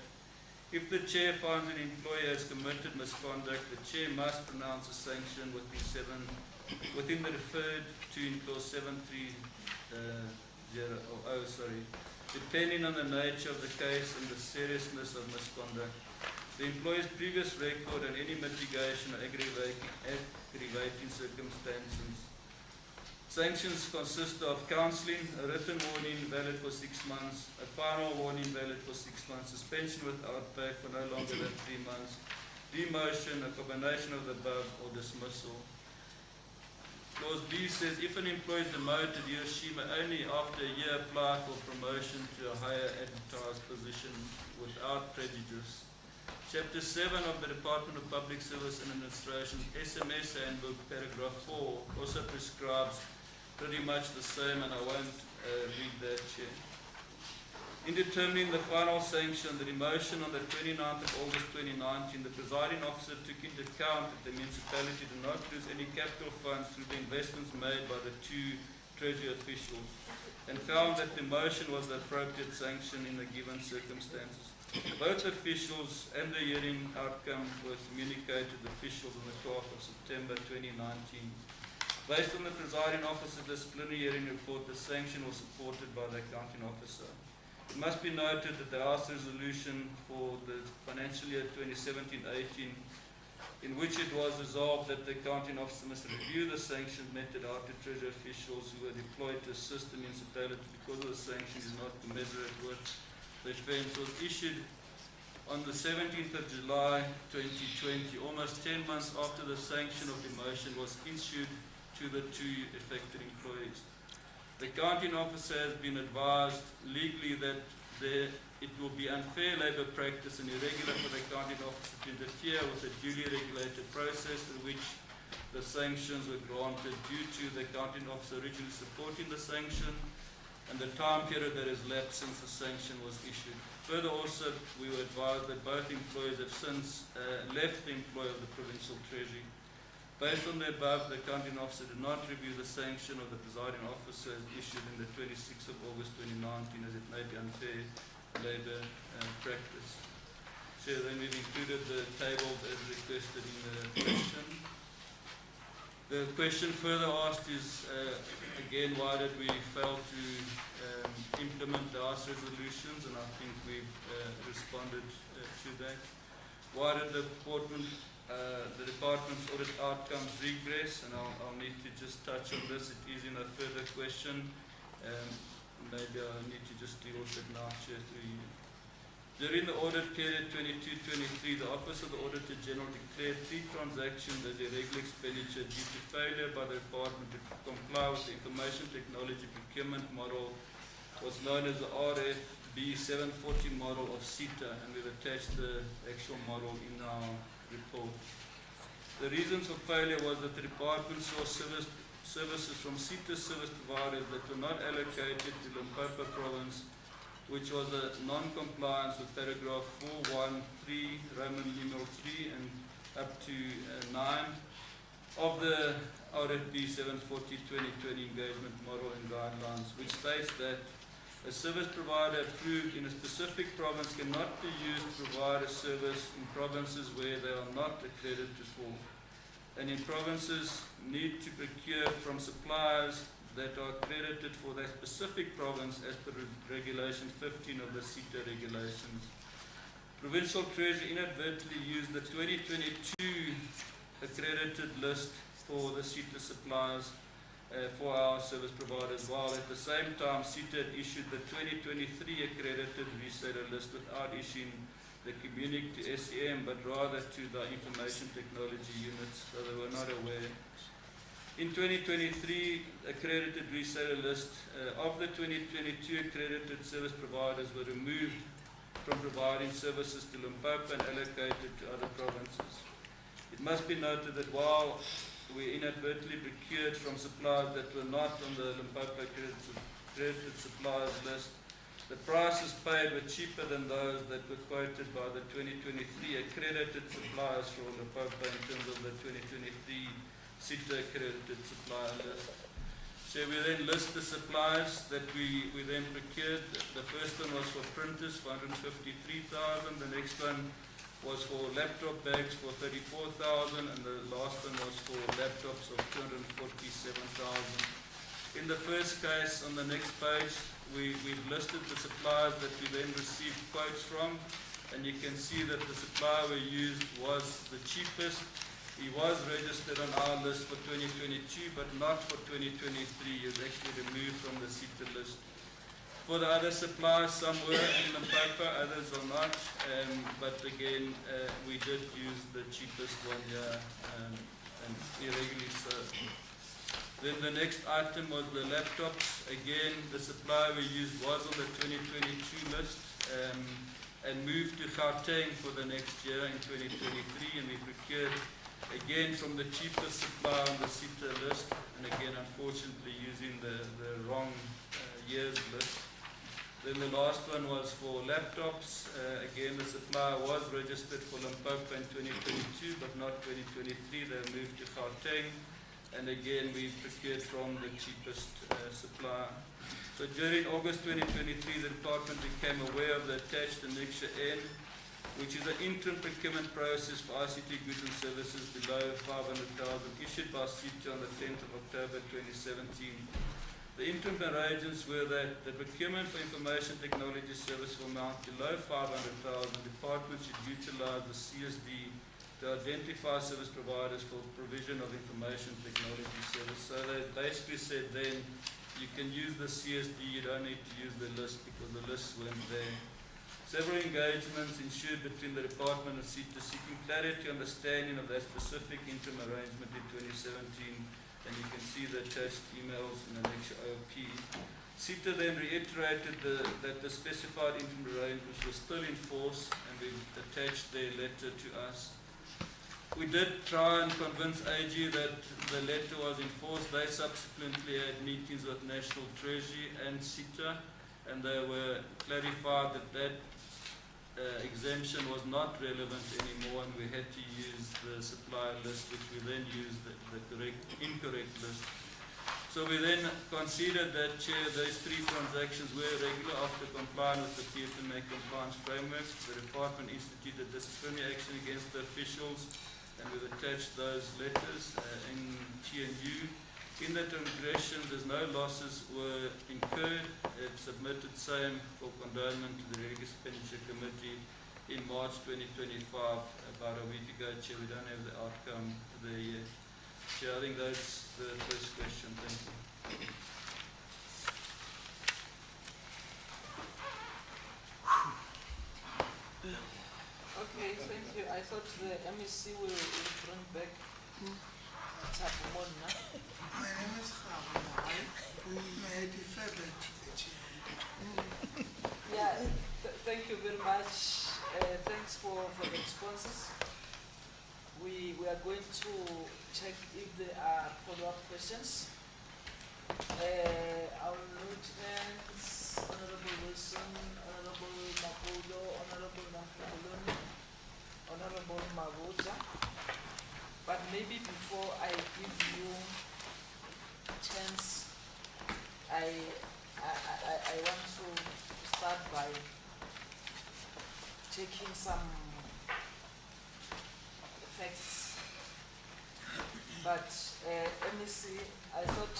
if the Chair finds an employee has committed misconduct, the Chair must pronounce a sanction within the referred to in Clause 730, depending on the nature of the case and the seriousness of misconduct, the employee's previous record and any mitigation or aggravating circumstances. Sanctions consist of counselling, a written warning valid for 6 months, a final warning valid for 6 months, suspension without pay for no longer than 3 months, demotion, a combination of the above, or dismissal. Clause B says if an employee is demoted, he or she may only after a year apply for promotion to a higher advertised position without prejudice. Chapter 7 of the Department of Public Service and Administration SMS Handbook, paragraph 4, also prescribes pretty much the same, and I won't read that, Chair. In determining the final sanction, the demotion on the 29th of August 2019, the presiding officer took into account that the municipality did not lose any capital funds through the investments made by the two treasury officials, and found that demotion was the appropriate sanction in the given circumstances. Both officials and the hearing outcome were communicated to the officials on the 12th of September 2019. Based on the presiding officer's disciplinary hearing report, the sanction was supported by the accounting officer. It must be noted that the House resolution for the financial year 2017-18, in which it was resolved that the accounting officer must review the sanctions meted out to treasury officials who were deployed to assist the municipality because of the sanctions is not commensurate with the offence, was issued on the 17th of July 2020, almost 10 months after the sanction of demotion was issued to the two affected employees. The accounting officer has been advised legally that it will be unfair labour practice and irregular for the accounting officer to interfere with a duly regulated process in which the sanctions were granted due to the accounting officer originally supporting the sanction and the time period that has lapsed since the sanction was issued. Further also, we were advised that both employees have since left the employ of the Provincial Treasury. Based on the above, the accounting officer did not review the sanction of the presiding officer as issued in the 26th of August 2019 as it may be unfair labour practice. So then we've included the tables as requested in the question. The question further asked is, again, why did we fail to implement the House resolutions, and I think we've responded to that. Why did the department's audit outcomes regress, and I'll need to just touch on this. It is in a further question. Maybe I need to just deal with it now, Chair, through you. During the audit period 22-23, the Office of the Auditor General declared 3 transactions as irregular expenditure due to failure by the department to comply with the information technology procurement model, was known as the RFB 740 model of CETA, and we've attached the actual model in our report. The reasons for failure was that the department saw services from CETA service providers that were not allocated to Limpopo province, which was a non-compliance with paragraph 413, Roman numeral 3, and up to 9 of the RFB 740-2020 engagement model and guidelines, which states that a service provider approved in a specific province cannot be used to provide a service in provinces where they are not accredited for, and in provinces need to procure from suppliers that are accredited for that specific province as per Regulation 15 of the CETA regulations. Provincial Treasury inadvertently used the 2022 accredited list for the CETA suppliers for our service providers, while at the same time CETA had issued the 2023 accredited reseller list without issuing the communique to SEM, but rather to the information technology units, so they were not aware. In 2023, accredited reseller list of the 2022 accredited service providers were removed from providing services to Limpopo and allocated to other provinces. It must be noted that while we inadvertently procured from suppliers that were not on the Limpopo accredited suppliers list, the prices paid were cheaper than those that were quoted by the 2023 accredited suppliers for Limpopo in terms of the 2023 CITA accredited supplier list. So we then list the suppliers that we then procured. The first one was for printers for 153,000. The next one was for laptop bags for 34,000, and the last one was for laptops of 247,000. In the first case, on the next page, we've listed the suppliers that we then received quotes from, and you can see that the supplier we used was the cheapest. He was registered on our list for 2022, but not for 2023. He was actually removed from the CITA list. For the other suppliers, some were in Limpopo, others are not, but again, we did use the cheapest one here, and irregularly so. Then the next item was the laptops. Again, the supplier we used was on the 2022 list, and moved to Gauteng for the next year in 2023, and we procured again from the cheapest supplier on the CITA list, and again unfortunately using the wrong year's list. Then the last one was for laptops. Again, the supplier was registered for Limpopo in 2022 but not 2023. They moved to Gauteng, and again we procured from the cheapest supplier. So during August 2023, the department became aware of the attached Annexure N, which is an interim procurement process for ICT goods and services below 500,000, issued by CITA on the 10th of October 2017. The interim arrangements were that the procurement for information technology service will amount below 500,000. Departments should utilize the CSD to identify service providers for provision of information technology service. So they basically said then, you can use the CSD, you don't need to use the list because the lists weren't there. Several engagements ensued between the Department and CITA seeking clarity and understanding of that specific interim arrangement in 2017, and you can see the attached emails in Annexure OP. CITA then reiterated that the specified interim arrangements were still in force, and we attached their letter to us. We did try and convince AG that the letter was in force. They subsequently had meetings with National Treasury and CITA, and they were clarified that exemption was not relevant anymore, and we had to use the supplier list, which we then used the incorrect list. So we then considered that, Chair, those three transactions were irregular after complying with the PFMA compliance framework. The department instituted disciplinary action against the officials, and we've attached those letters in T&U. In the transgressions, there's no losses were incurred. It submitted same for condonement to the Regular Expenditure Committee in March 2025, about a week ago. Chair, we don't have the outcome there yet. Chair, I think that's the first question. Thank you. Okay, thank you. I thought the MEC will bring back Tapumona. My name is Khabu. May I defer that to the chair? Yeah, thank you very much. Thanks for the responses. We are going to check if there are follow-up questions. Our lieutenants, Honorable Wilson, Honorable Mapulo, Honorable Nafuloni, Honorable Mavuta. But maybe before I give you a chance, I want to start by checking some facts. But MEC, I thought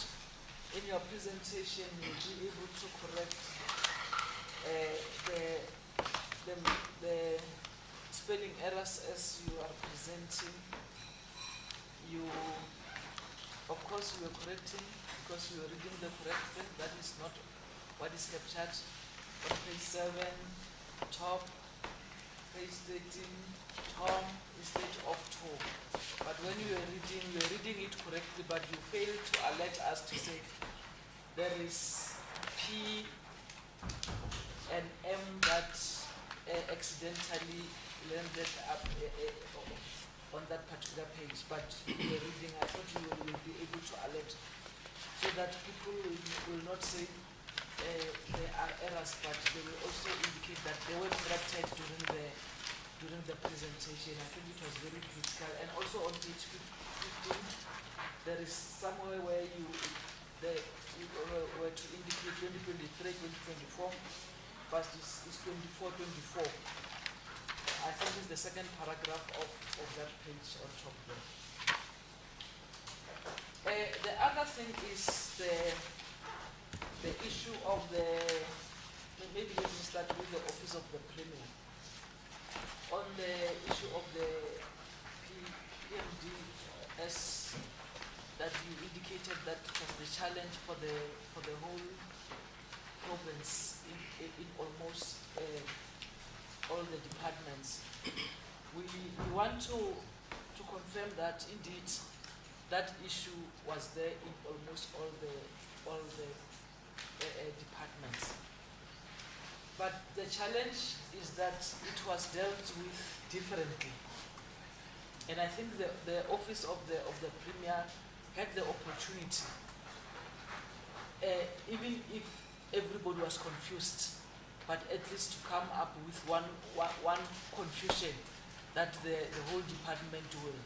in your presentation you'll be able to correct the spelling errors as you are presenting. You, of course, you were correcting because you were reading the correct thing. That is not what is captured on page 7, top, page 13, Tom, instead of Tom. But when you are reading it correctly, but you fail to alert us to say there is P and M that accidentally landed up on that particular page. But you were reading, I thought you will be able to alert so that people will not say there are errors, but they will also indicate that they were corrected during the presentation. I think it was very critical. And also on page 15, there is somewhere where you were to indicate 2023, 2024, but it's 24, 24. I think it's the second paragraph of that page on top there. The other thing is the issue of maybe let me start with the Office of the Premier. On the issue of the PMDS that you indicated that was the challenge for the whole province in almost all the departments. We want to confirm that indeed that issue was there in almost all the departments. But the challenge is that it was dealt with differently. And I think the Office of the Premier had the opportunity, even if everybody was confused, but at least to come up with one confusion that the whole department will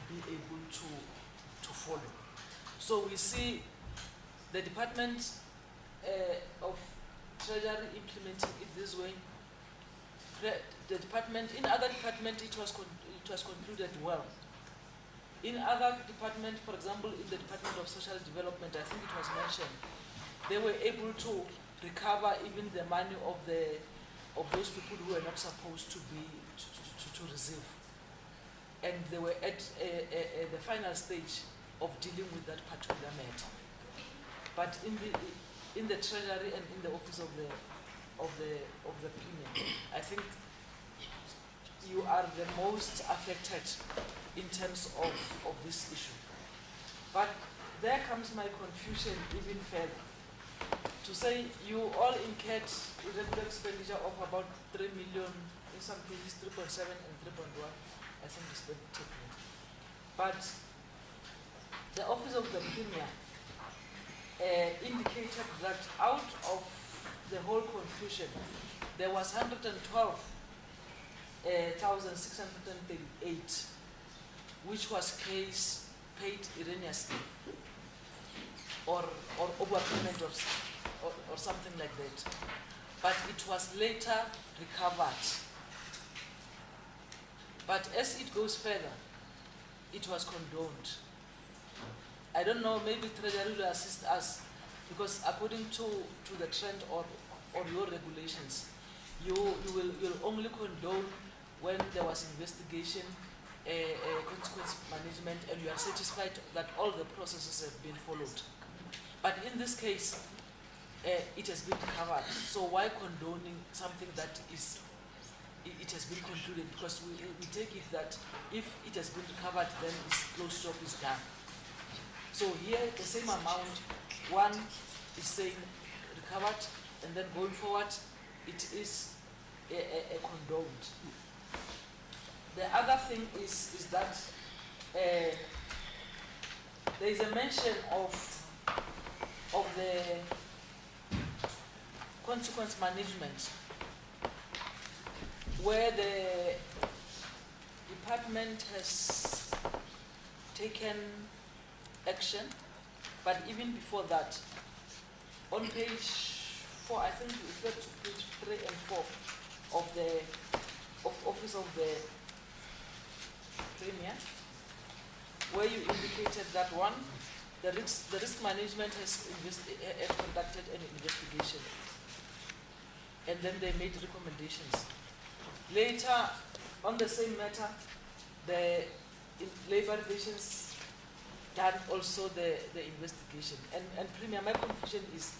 be able to follow. So we see the Department of Treasury implementing it this way. The department, in other departments, it was concluded well. In other departments, for example, in the Department of Social Development, I think it was mentioned, they were able to recover even the money of those people who were not supposed to receive, and they were at the final stage of dealing with that particular matter. But in the Treasury and in the Office of the Premier, I think you are the most affected in terms of this issue. But there comes my confusion even further. To say you all incurred irregular expenditure of about 3 million, in some cases 3.7 and 3.1, I think it's very technical. But the Office of the Premier indicated that out of the whole confusion, there was 112,638, which was paid erroneously or overpayment or something like that. But it was later recovered. But as it goes further, it was condoned. I don't know, maybe Treasury will assist us, because according to the trend or your regulations, you'll only condone when there was investigation, consequence management, and you are satisfied that all the processes have been followed. But in this case, it has been covered. So why condoning something that it has been concluded? Because we take it that if it has been recovered, then this closed shop is done. So here, the same amount, one is saying recovered, and then going forward, it is a condoned. The other thing is that there is a mention of the consequence management, where the department has taken action, but even before that, on page 4, I think we refer to page 3 and 4 of the Office of the Premier, where you indicated that one, the risk management has conducted an investigation, and then they made recommendations. Later, on the same matter, the labor relations done also the investigation. And Premier, my confusion is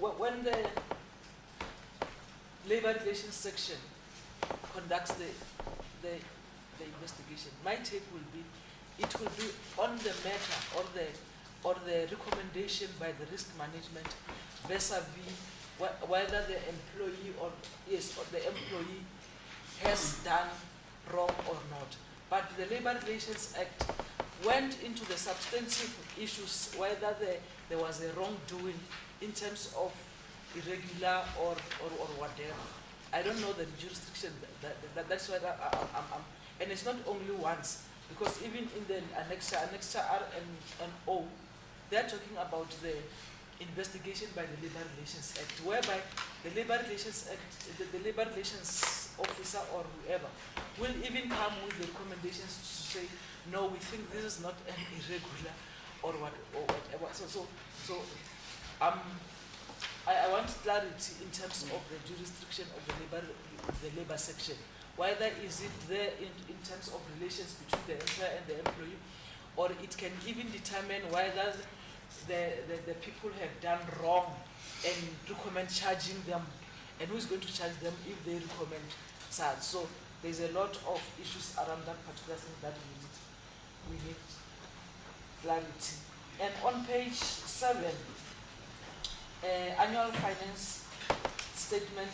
when the labor relations section conducts the the investigation. My take will be, it will be on the matter or the recommendation by the risk management vis-a-vis whether the employee or the employee has done wrong or not. But the Labour Relations Act went into the substantive issues whether there was a wrongdoing in terms of irregular or whatever. I don't know the jurisdiction. That's why I'm and it's not only once, because even in the Annexure R and O, they're talking about the investigation by the Labour Relations Act, whereby the Labour Relations Act, the Labour Relations officer or whoever will even come with the recommendations to say, no, we think this is not an irregular or whatever. I want clarity in terms of the jurisdiction of the labor section. Whether is it there in terms of relations between the employer and the employee, or it can even determine whether the people have done wrong and recommend charging them, and who's going to charge them if they recommend such. So there's a lot of issues around that particular thing that we need clarity. And on page 7, annual finance statement,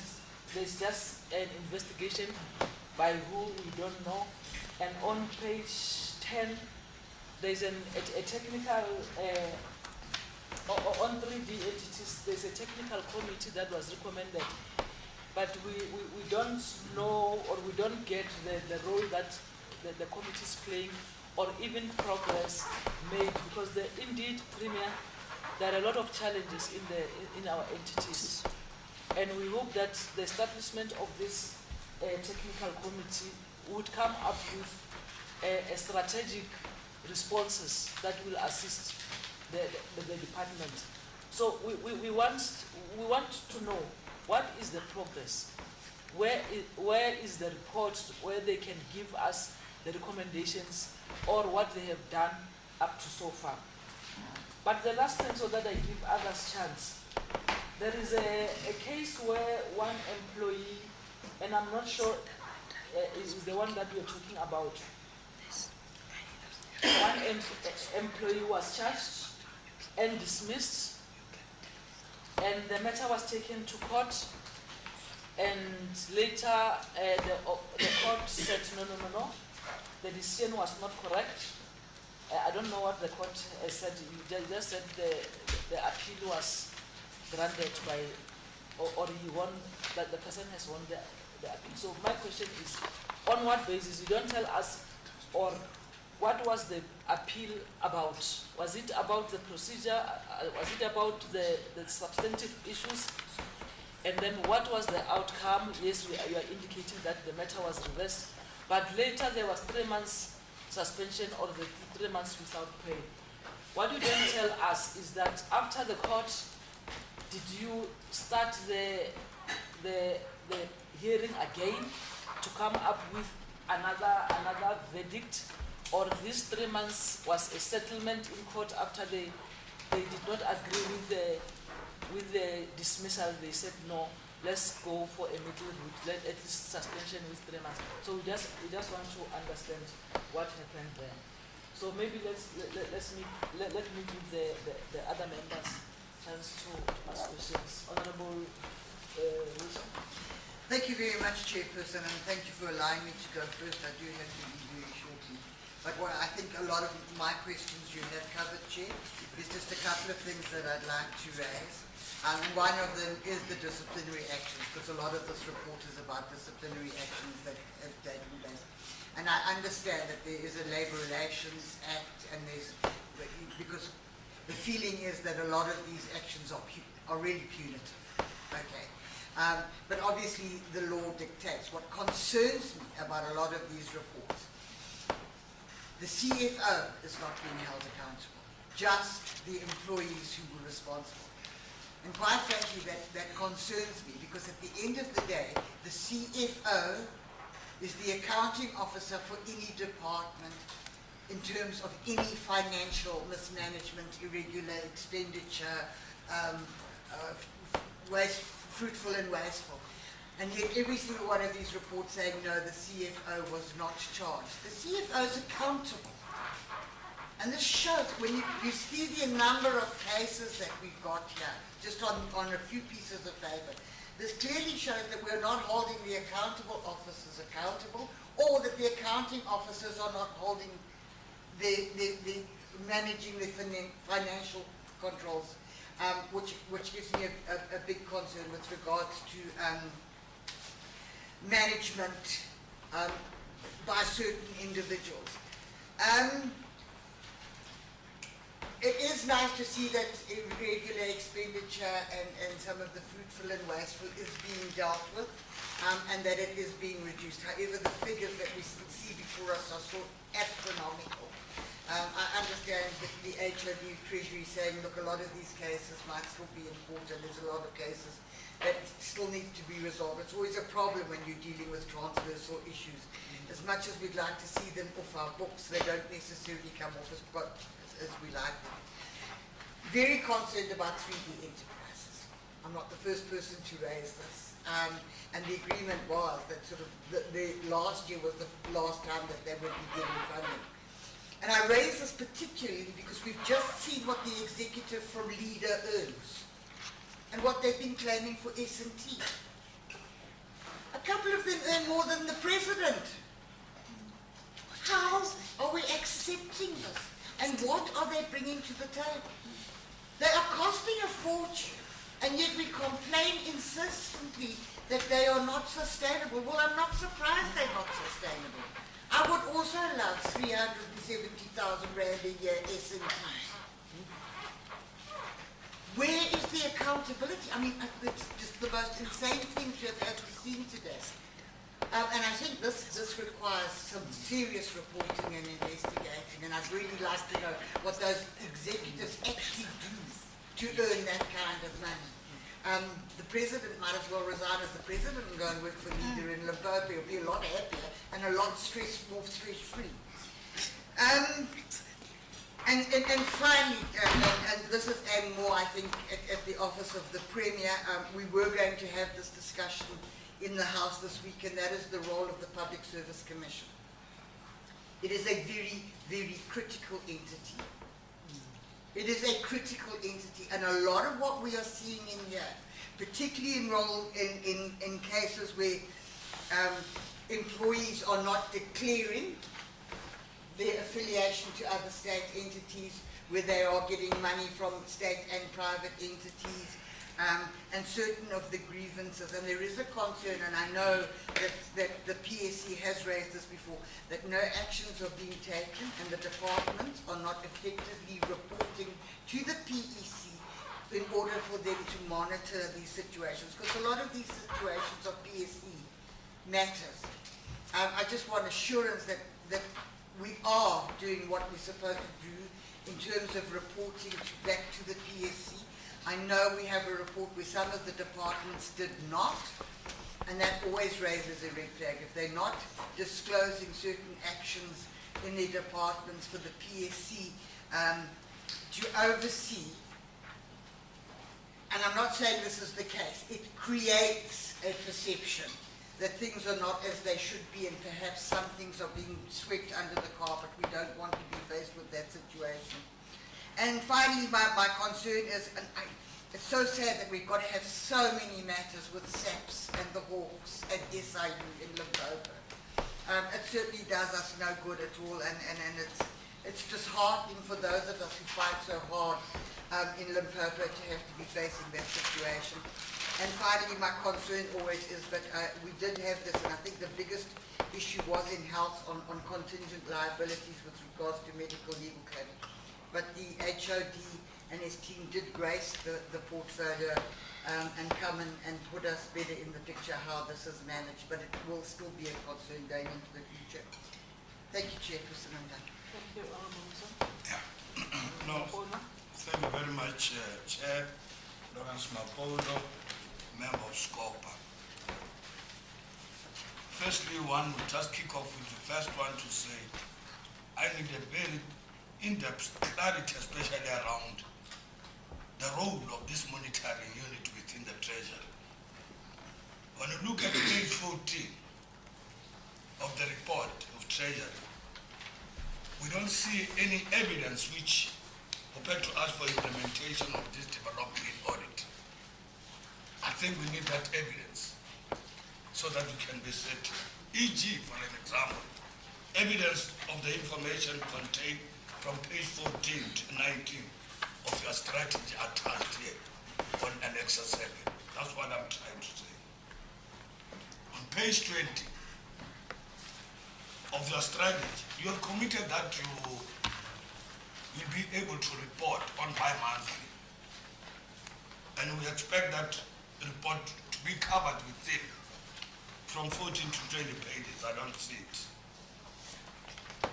there's just an investigation by who we don't know. And on page 10, there's a technical, on 3D entities, there's a technical committee that was recommended, but we don't know, or we don't get the role that the committee is playing, or even progress made, because indeed, Premier, there are a lot of challenges in our entities, and we hope that the establishment of this technical committee would come up with a strategic responses that will assist the department. So we want to know what is the progress, where is the report where they can give us the recommendations or what they have done up to so far. But the last thing, so that I give others chance, there is a case where one employee, and I'm not sure is the one that we're talking about, one employee was charged and dismissed, and the matter was taken to court, and later the court said no, the decision was not correct. I don't know what the court said. They just said the appeal was granted by, or he won, that the person has won the appeal. So my question is, on what basis? You don't tell us, or what was the appeal about? Was it about the procedure? Was it about the substantive issues? And then what was the outcome? Yes, you are indicating that the matter was reversed, but later there was 3 months suspension or the 3 months without pay. What you don't tell us is that after the court, did you start the hearing again to come up with another verdict, or these 3 months was a settlement in court after they did not agree with the dismissal? They said no, let's go for a middle route, at least suspension with 3 months. So we just want to understand what happened there. So maybe let me give the other members chance to ask questions. Honorable Wilson. Thank you very much, Chairperson, and thank you for allowing me to go first. I do have to leave very shortly. But I think a lot of my questions you have covered, Chair. There's just a couple of things that I'd like to raise. One of them is the disciplinary actions, because a lot of this report is about disciplinary actions that have taken place. And I understand that there is a Labour Relations Act, and because the feeling is that a lot of these actions are really punitive. Okay. But obviously the law dictates. What concerns me about a lot of these reports, the CFO is not being held accountable, just the employees who were responsible. And quite frankly, that concerns me, because at the end of the day, the CFO is the accounting officer for any department in terms of any financial mismanagement, irregular expenditure, fruitful and wasteful. And yet every single one of these reports saying, no, the CFO was not charged. The CFO is accountable. And this shows, when you see the number of cases that we've got here, just on a few pieces of paper, this clearly shows that we're not holding the accountable officers accountable, or that the accounting officers are not holding managing the financial controls, which gives me a big concern with regards to management by certain individuals. It is nice to see that irregular expenditure and some of the fruitful and wasteful is being dealt with, and that it is being reduced. However, the figures that we see before us are still astronomical. I understand that the HOD Treasury saying, look, a lot of these cases might still be in court, and there's a lot of cases that still need to be resolved. It's always a problem when you're dealing with transversal issues. As much as we'd like to see them off our books, they don't necessarily come off as we like them. Very concerned about 3D enterprises. I'm not the first person to raise this. And the agreement was that sort of the last year was the last time that they would be getting funding. And I raise this particularly because we've just seen what the executive from Leader earns and what they've been claiming for S&T. A couple of them earn more than the president. How are we accepting this? And what are they bringing to the table? They are costing a fortune, and yet we complain insistently that they are not sustainable. Well, I'm not surprised they're not sustainable. I would also love 370,000 Rand a year S&Ts. Where is the accountability? I mean, it's just the most insane thing to have actually seen today. And I think this requires some serious reporting and investigating, and I'd really like to know what those executives actually do to earn that kind of money. The president might as well resign as the president and go and work for Leader in Limpopo. He'll be a lot happier and a lot more stress-free. And finally, and this is adding more, I think, at the office of the Premier, we were going to have this discussion in the House this week, and that is the role of the Public Service Commission. It is a very, very critical entity. It is a critical entity, and a lot of what we are seeing in here, particularly in cases where employees are not declaring their affiliation to other state entities, where they are getting money from state and private entities, and certain of the grievances. And there is a concern, and I know that the PSC has raised this before, that no actions are being taken and the departments are not effectively reporting to the PEC in order for them to monitor these situations, because a lot of these situations are PSC matters. I just want assurance that we are doing what we're supposed to do in terms of reporting back to the PSC. I know we have a report where some of the departments did not, and that always raises a red flag. If they're not disclosing certain actions in their departments for the PSC to oversee, and I'm not saying this is the case, it creates a perception that things are not as they should be, and perhaps some things are being swept under the carpet. We don't want to be faced with that situation. And finally, my concern is, and it's so sad that we've got to have so many matters with SAPS and the Hawks and SIU in Limpopo. It certainly does us no good at all, and it's disheartening for those of us who fight so hard in Limpopo to have to be facing that situation. And finally, my concern always is that we did have this, and I think the biggest issue was in health on contingent liabilities with regards to medical legal claims. But the HOD and his team did grace the portfolio and come and put us better in the picture how this is managed, but it will still be a concern going into the future. Thank you, Chairperson. I'm done. Thank you, Minister. No, thank you very much, Chair, Lawrence Mapolo, member of Scopa. Firstly, one will just kick off with the first one to say, I need a very in-depth clarity, especially around the role of this monitoring unit within the Treasury. When you look at page 14 of the report of Treasury, we don't see any evidence which prepared to ask for implementation of this development audit. I think we need that evidence so that we can be certain. E.g., for an example, evidence of the information contained from page 14 to 19 of your strategy attached here on Annex 7. That's what I'm trying to say. On page 20 of your strategy, you have committed that you will be able to report on bi-monthly. And we expect that report to be covered within from 14 to 20 pages. I don't see it.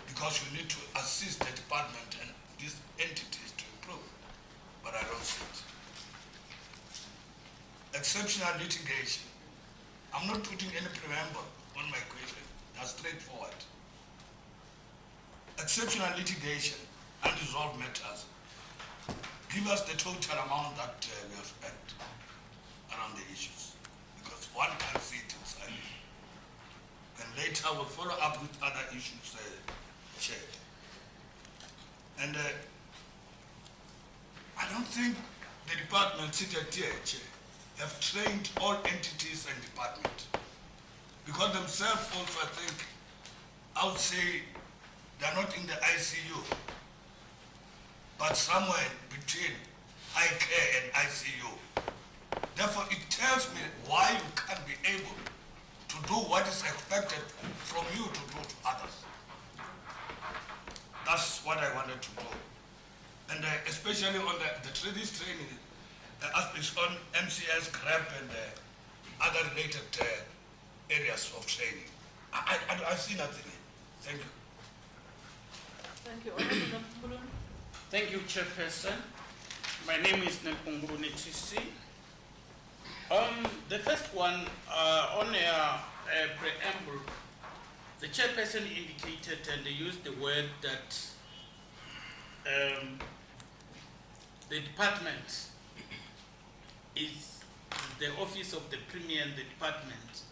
Because you need to assist the department and these entities to improve. But I don't see it. Exceptional litigation. I'm not putting any preamble on my question. That's straightforward. Exceptional litigation, unresolved matters. Give us the total amount that we have spent around the issues. Because one can see it inside. And later we'll follow up with other issues shared. And I don't think the department seated here, Chair, have trained all entities and departments. Because themselves also, I think, I would say they're not in the ICU, but somewhere between high care and ICU. Therefore, it tells me why you can't be able to do what is expected from you to do to others. That's what I wanted to do. And especially on this training, aspects on MCS, CREP, and other related areas of training. I see nothing. Thank you. Thank you. Honorable Nempungulu. Thank you, Chairperson. My name is Nempungulu Netisi. The first one, on a preamble, the Chairperson indicated and they used the word that the department is the office of the Premier and the department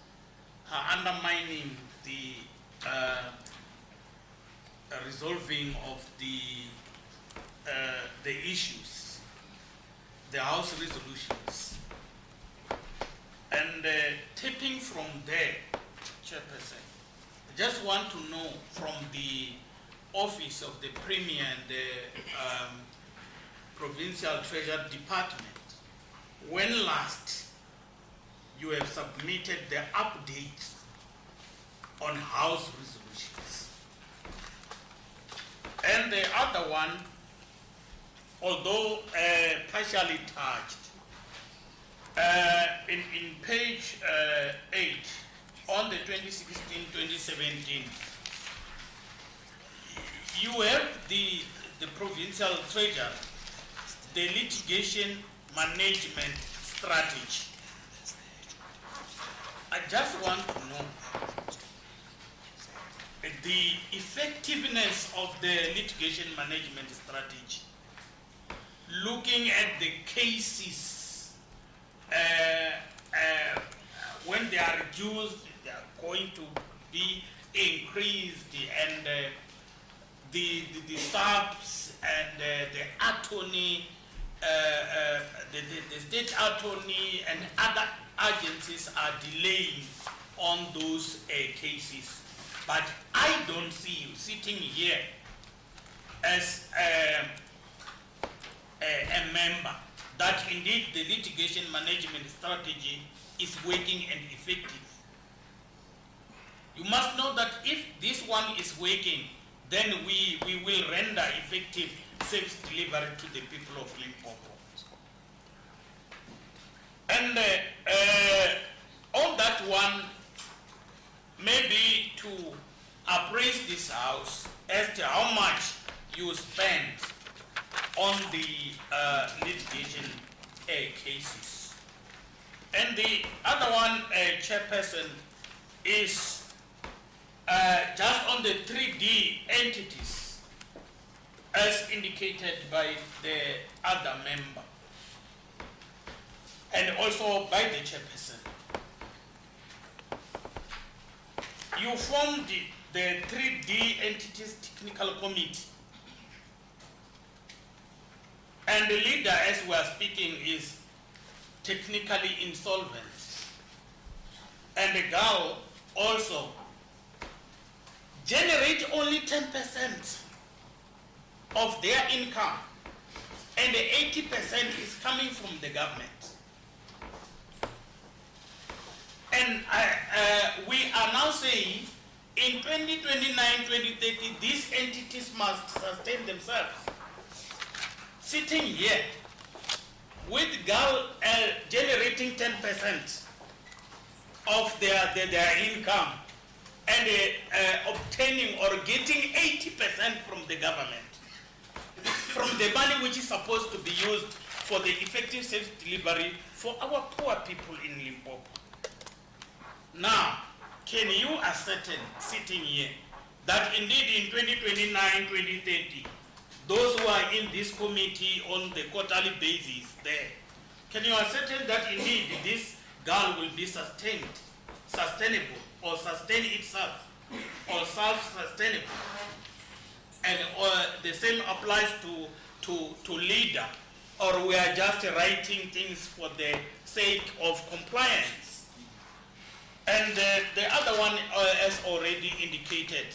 are undermining the resolving of the issues, the House resolutions. And tapping from there, Chairperson, I just want to know from the office of the Premier and the Provincial Treasury Department, when last you have submitted the updates on House resolutions. And the other one, although partially touched, in page 8 on the 2016-2017, you have the Provincial Treasury, the litigation management strategy. I just want to know the effectiveness of the litigation management strategy, looking at the cases when they are reduced, they are going to be increased, and the subs and the attorney, the state attorney and other agencies are delaying on those cases. But I don't see you sitting here as a member that indeed the litigation management strategy is working and effective. You must know that if this one is working, then we will render effective service delivery to the people of Limpopo. And on that one, maybe to appraise this house as to how much you spend on the litigation cases. And the other one, Chairperson, is just on the 3D entities as indicated by the other member and also by the Chairperson. you formed the 3D Entities Technical Committee. And the leader, as we are speaking, is technically insolvent. And the girl also generate only 10% of their income, and the 80% is coming from the government. And we are now saying in 2029, 2030, these entities must sustain themselves. Sitting here with girl generating 10% of their income and obtaining or getting 80% from the government, from the money which is supposed to be used for the effective service delivery for our poor people in Limpopo. Now, can you ascertain, sitting here, that indeed in 2029, 2030, those who are in this committee on the quarterly basis there, can you ascertain that indeed this girl will be sustainable, or sustain itself, or self-sustainable? And the same applies to leader, or we are just writing things for the sake of compliance. And the other one, as already indicated,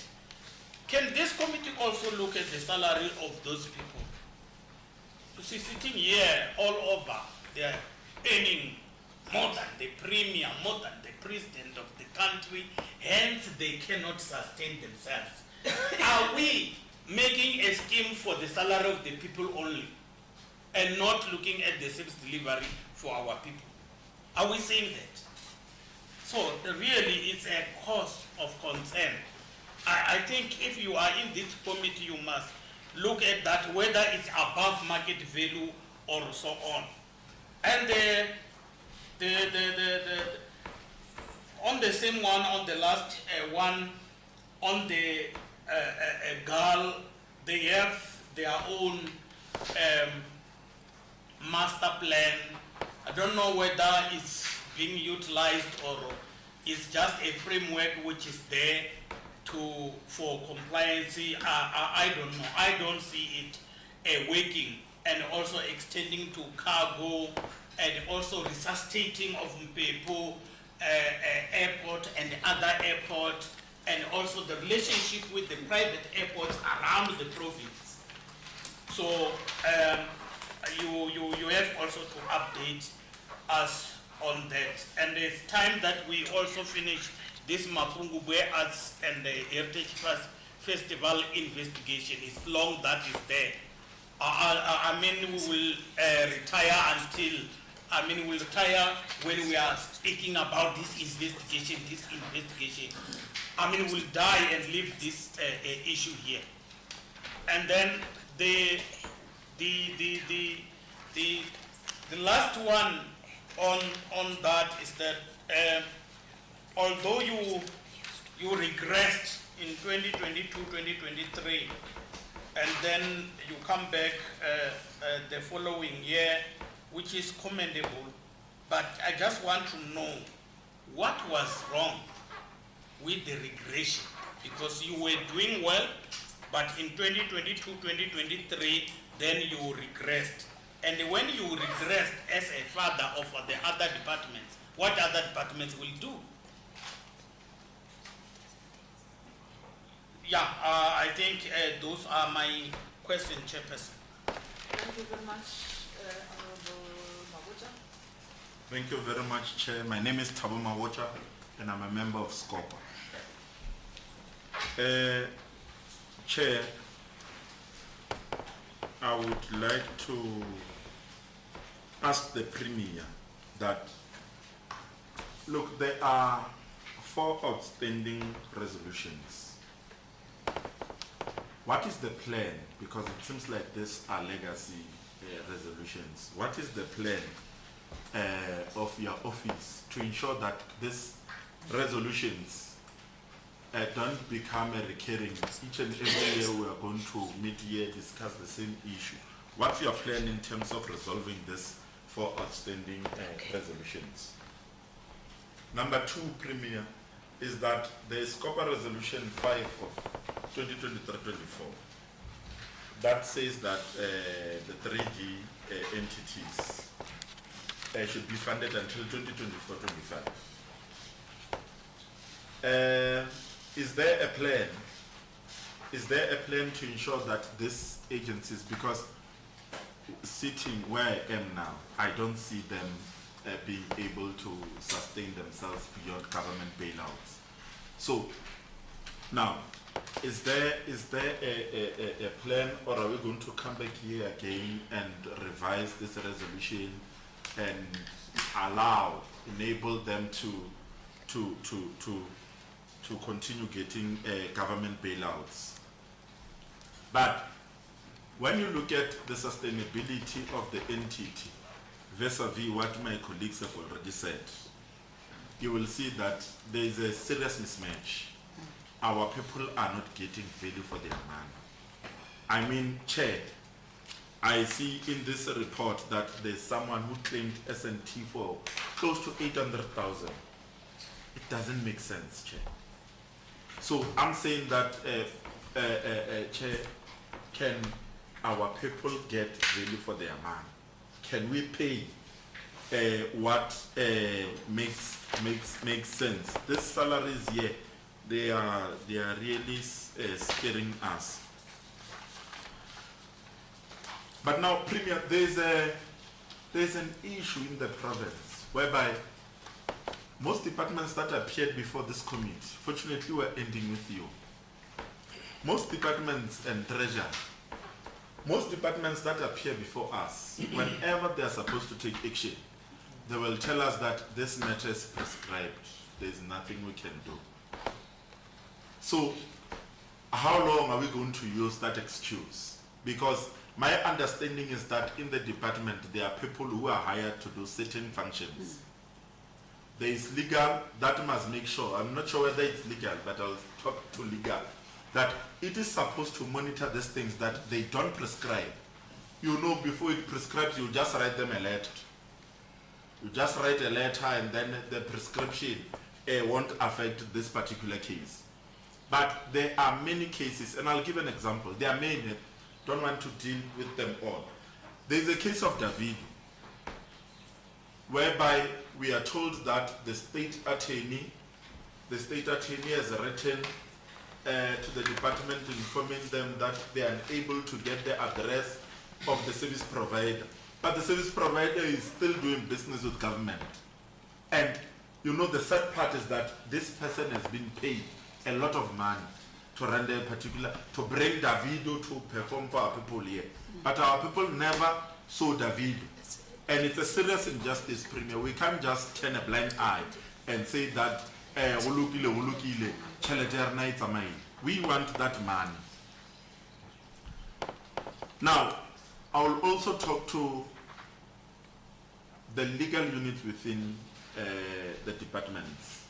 can this committee also look at the salary of those people? You see, sitting here all over, they are earning more than the premier, more than the president of the country, hence they cannot sustain themselves. Are we making a scheme for the salary of the people only, and not looking at the service delivery for our people? Are we saying that? So really it's a cause of concern. I think if you are in this committee, you must look at that, whether it's above market value or so on. And on the same one, on the last one, on the girl, they have their own master plan. I don't know whether it's being utilized or it's just a framework which is there for compliance. I don't know. I don't see it working, and also extending to cargo, and also resuscitating of Mpepo airport and other airport, and also the relationship with the private airports around the province. So you have also to update us on that. And it's time that we also finish this Mapungubwe Arts and the Heritage Festival investigation. It's long that is there. I mean, we will retire until, we'll retire when we are speaking about this investigation, we'll die and leave this issue here. And then the last one on that is that although you regressed in 2022, 2023, and then you come back the following year, which is commendable, but I just want to know what was wrong with the regression, because you were doing well, but in 2022, 2023, then you regressed. And when you regressed as a father of the other departments, what other departments will do? Yeah, I think those are my questions, Chairperson. Thank you very much, Honorable Mabocha. Thank you very much, Chair. My name is Thabo Mabocha, and I'm a member of Scopa. Chair, I would like to ask the Premier that, look, there are 4 outstanding resolutions. What is the plan? Because it seems like these are legacy resolutions. What is the plan of your office to ensure that these resolutions don't become a recurring? Each and every year we are going to meet here, discuss the same issue. What's your plan in terms of resolving this 4 outstanding resolutions? Number 2, Premier, is that there is Scopa Resolution 5 of 2023-24 that says that the 3G entities should be funded until 2024-25. Is there a plan? Is there a plan to ensure that these agencies, because sitting where I am now, I don't see them being able to sustain themselves beyond government bailouts. So now, is there a plan, or are we going to come back here again and revise this resolution and enable them to continue getting government bailouts? But when you look at the sustainability of the entity vis-a-vis what my colleagues have already said, you will see that there is a serious mismatch. Our people are not getting value for their money. I mean, Chair, I see in this report that there's someone who claimed S&T for close to 800,000. It doesn't make sense, Chair. So I'm saying that, Chair, can our people get value for their money? Can we pay what makes sense? These salaries here, they are really scaring us. But now, Premier, there's an issue in the province whereby most departments that appeared before this committee, fortunately, were ending with you. Most departments and treasury, most departments that appear before us, whenever they are supposed to take action, they will tell us that this matter is prescribed. There's nothing we can do. So, how long are we going to use that excuse? Because my understanding is that in the department, there are people who are hired to do certain functions. There is legal, that must make sure, I'm not sure whether it's legal, but I'll talk to legal, that it is supposed to monitor these things that they don't prescribe. You know, before it prescribes, you just write them a letter. You just write a letter and then the prescription won't affect this particular case. But there are many cases, and I'll give an example. There are many, don't want to deal with them all. There's a case of David, whereby we are told that the state attorney has written to the department informing them that they are unable to get the address of the service provider. But the service provider is still doing business with government. And you know, the sad part is that this person has been paid a lot of money to render a particular, to bring Davido to perform for our people here. But our people never saw Davido. And it's a serious injustice, Premier. We can't just turn a blind eye and say that we want that money. Now, I will also talk to the legal unit within the departments.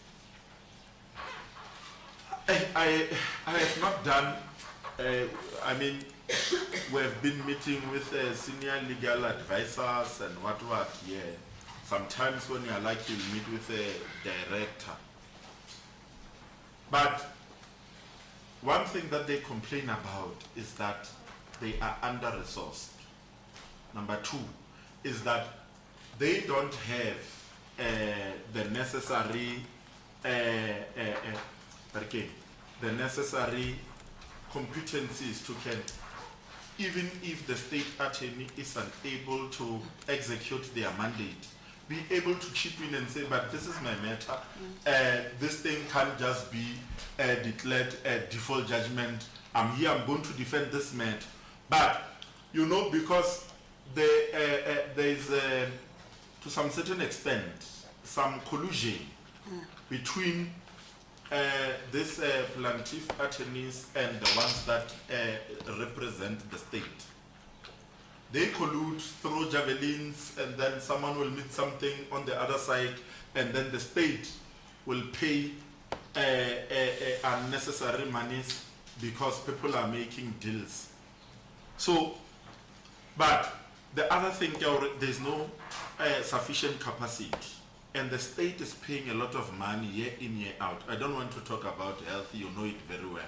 I have not done, I mean, we have been meeting with senior legal advisors and what here. Sometimes when you are lucky, you meet with a director. But one thing that they complain about is that they are under-resourced. Number two is that they don't have the necessary competencies to can, even if the state attorney is unable to execute their mandate, be able to chip in and say, but this is my matter, this thing can't just be declared a default judgment. I'm here, I'm going to defend this matter. But, you know, because there is, to some certain extent, some collusion between these plaintiff attorneys and the ones that represent the state. They collude, throw javelins, and then someone will meet something on the other side, and then the state will pay unnecessary monies because people are making deals. So, but the other thing, there's no sufficient capacity. and the state is paying a lot of money year in, year out. I don't want to talk about health, you know it very well.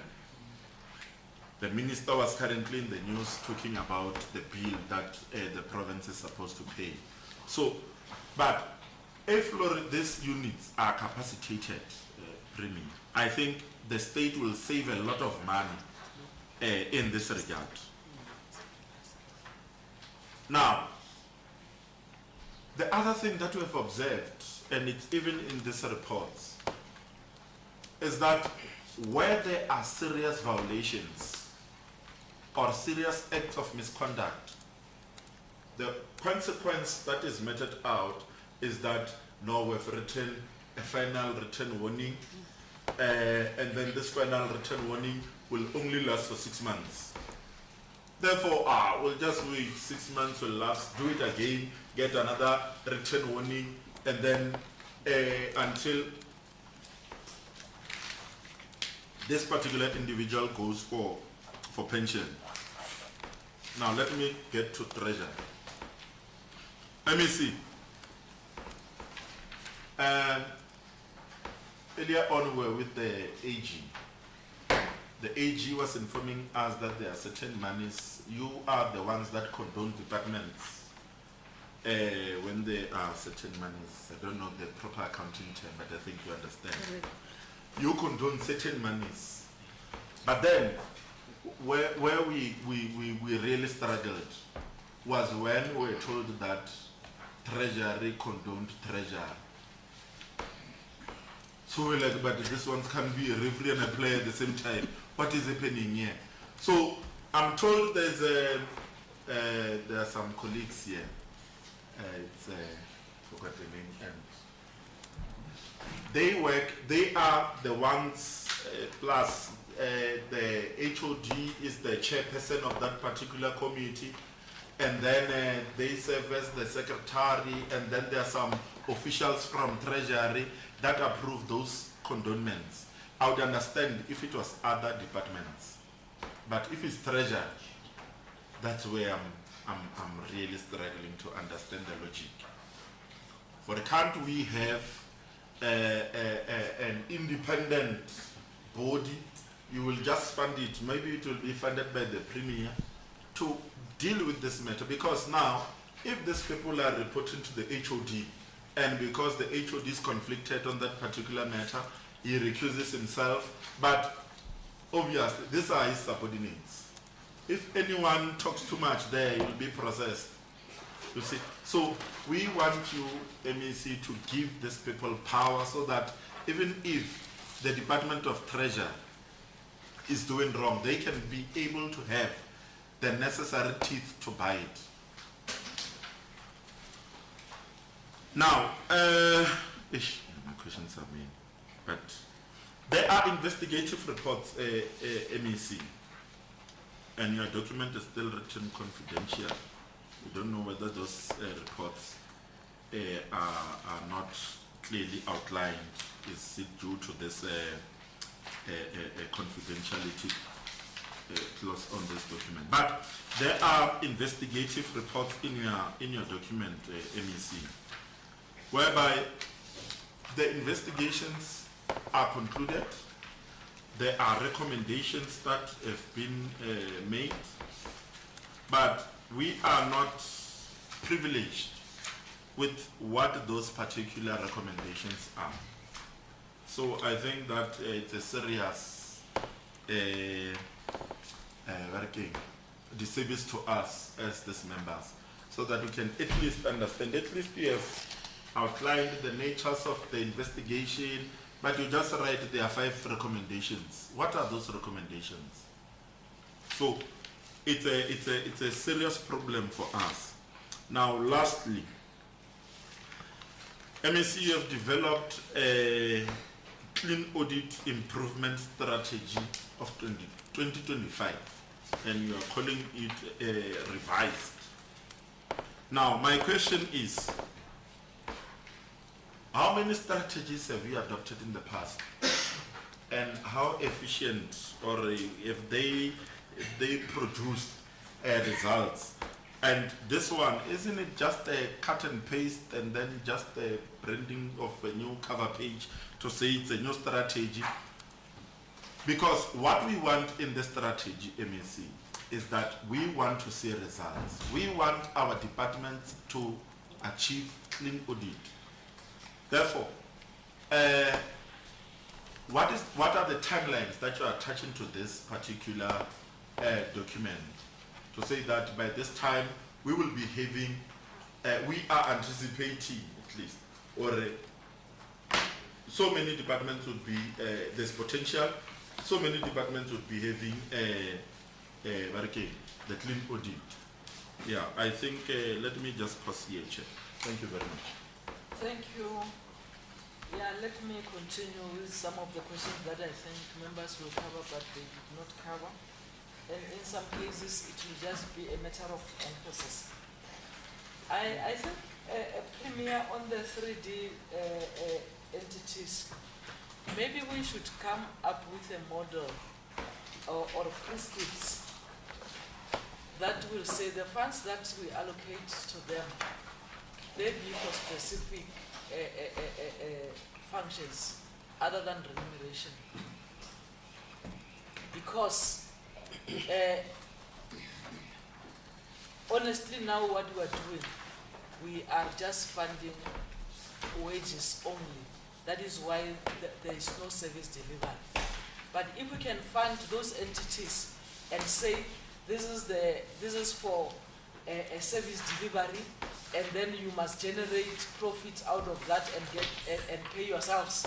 The minister was currently in the news talking about the bill that the province is supposed to pay. So, but if these units are capacitated, premium, I think the state will save a lot of money in this regard. Now, the other thing that we have observed, and it's even in these reports, is that where there are serious violations or serious acts of misconduct, the consequence that is meted out is that no, we've written a final written warning, and then this final written warning will only last for 6 months. Therefore, we'll just wait 6 months, will last, do it again, get another written warning, and then until this particular individual goes for pension. Now let me get to treasure. Let me see. Earlier on we were with the AG. The AG was informing us that there are certain monies. You are the ones that condone departments when there are certain monies. I don't know the proper accounting term, but I think you understand. You condone certain monies. But then, where we really struggled was when we were told that Treasury condoned Treasury. So we're like, but this one can be a referee and a player at the same time. What is happening here? So I'm told there are some colleagues here. Forgot the name. They are the ones, plus the HOD is the chairperson of that particular committee, and then they serve as the secretary, and then there are some officials from Treasury that approve those condonements. I would understand if it was other departments, but if it's Treasury, that's where I'm really struggling to understand the logic. For can't we have an independent body? You will just fund it. Maybe it will be funded by the Premier to deal with this matter. Because now, if these people are reporting to the HOD, and because the HOD is conflicted on that particular matter, he recuses himself. But obviously, these are his subordinates. If anyone talks too much there, he will be processed. You see? So we want you, MEC, to give these people power so that even if the Department of Treasury is doing wrong, they can be able to have the necessary teeth to buy it. Now, my questions are made, but there are investigative reports, MEC, and your document is still written confidential. We don't know whether those reports are not clearly outlined. Is it due to this confidentiality clause on this document? But there are investigative reports in your document, MEC, whereby the investigations are concluded. There are recommendations that have been made, but we are not privileged with what those particular recommendations are. So I think that it's a serious disservice to us as these members, so that we can at least understand. At least we have outlined the natures of the investigation, but you just write there are 5 recommendations. What are those recommendations? So it's a serious problem for us. Now, lastly, MEC, you have developed a clean audit improvement strategy of 2025, and you are calling it revised. Now, my question is, how many strategies have you adopted in the past, and how efficient, or if they produced results? And this one, isn't it just a cut and paste and then just a branding of a new cover page to say it's a new strategy? Because what we want in the strategy, MEC, is that we want to see results. We want our departments to achieve clean audit. Therefore, what are the timelines that you are attaching to this particular document to say that by this time we will be having, we are anticipating at least, or so many departments would be, there's potential, so many departments would be having the clean audit. Yeah, I think, let me just pause here, Chair. Thank you very much. Thank you. Yeah, let me continue with some of the questions that I think members will cover, but they did not cover. And in some cases, it will just be a matter of emphasis. I think a premier on the 3D entities, maybe we should come up with a model or prescripts that will say the funds that we allocate to them, they be for specific functions other than remuneration. Because honestly now what we are doing, we are just funding wages only. That is why there is no service delivery. But if we can fund those entities and say this is for a service delivery, and then you must generate profits out of that and get and pay yourselves,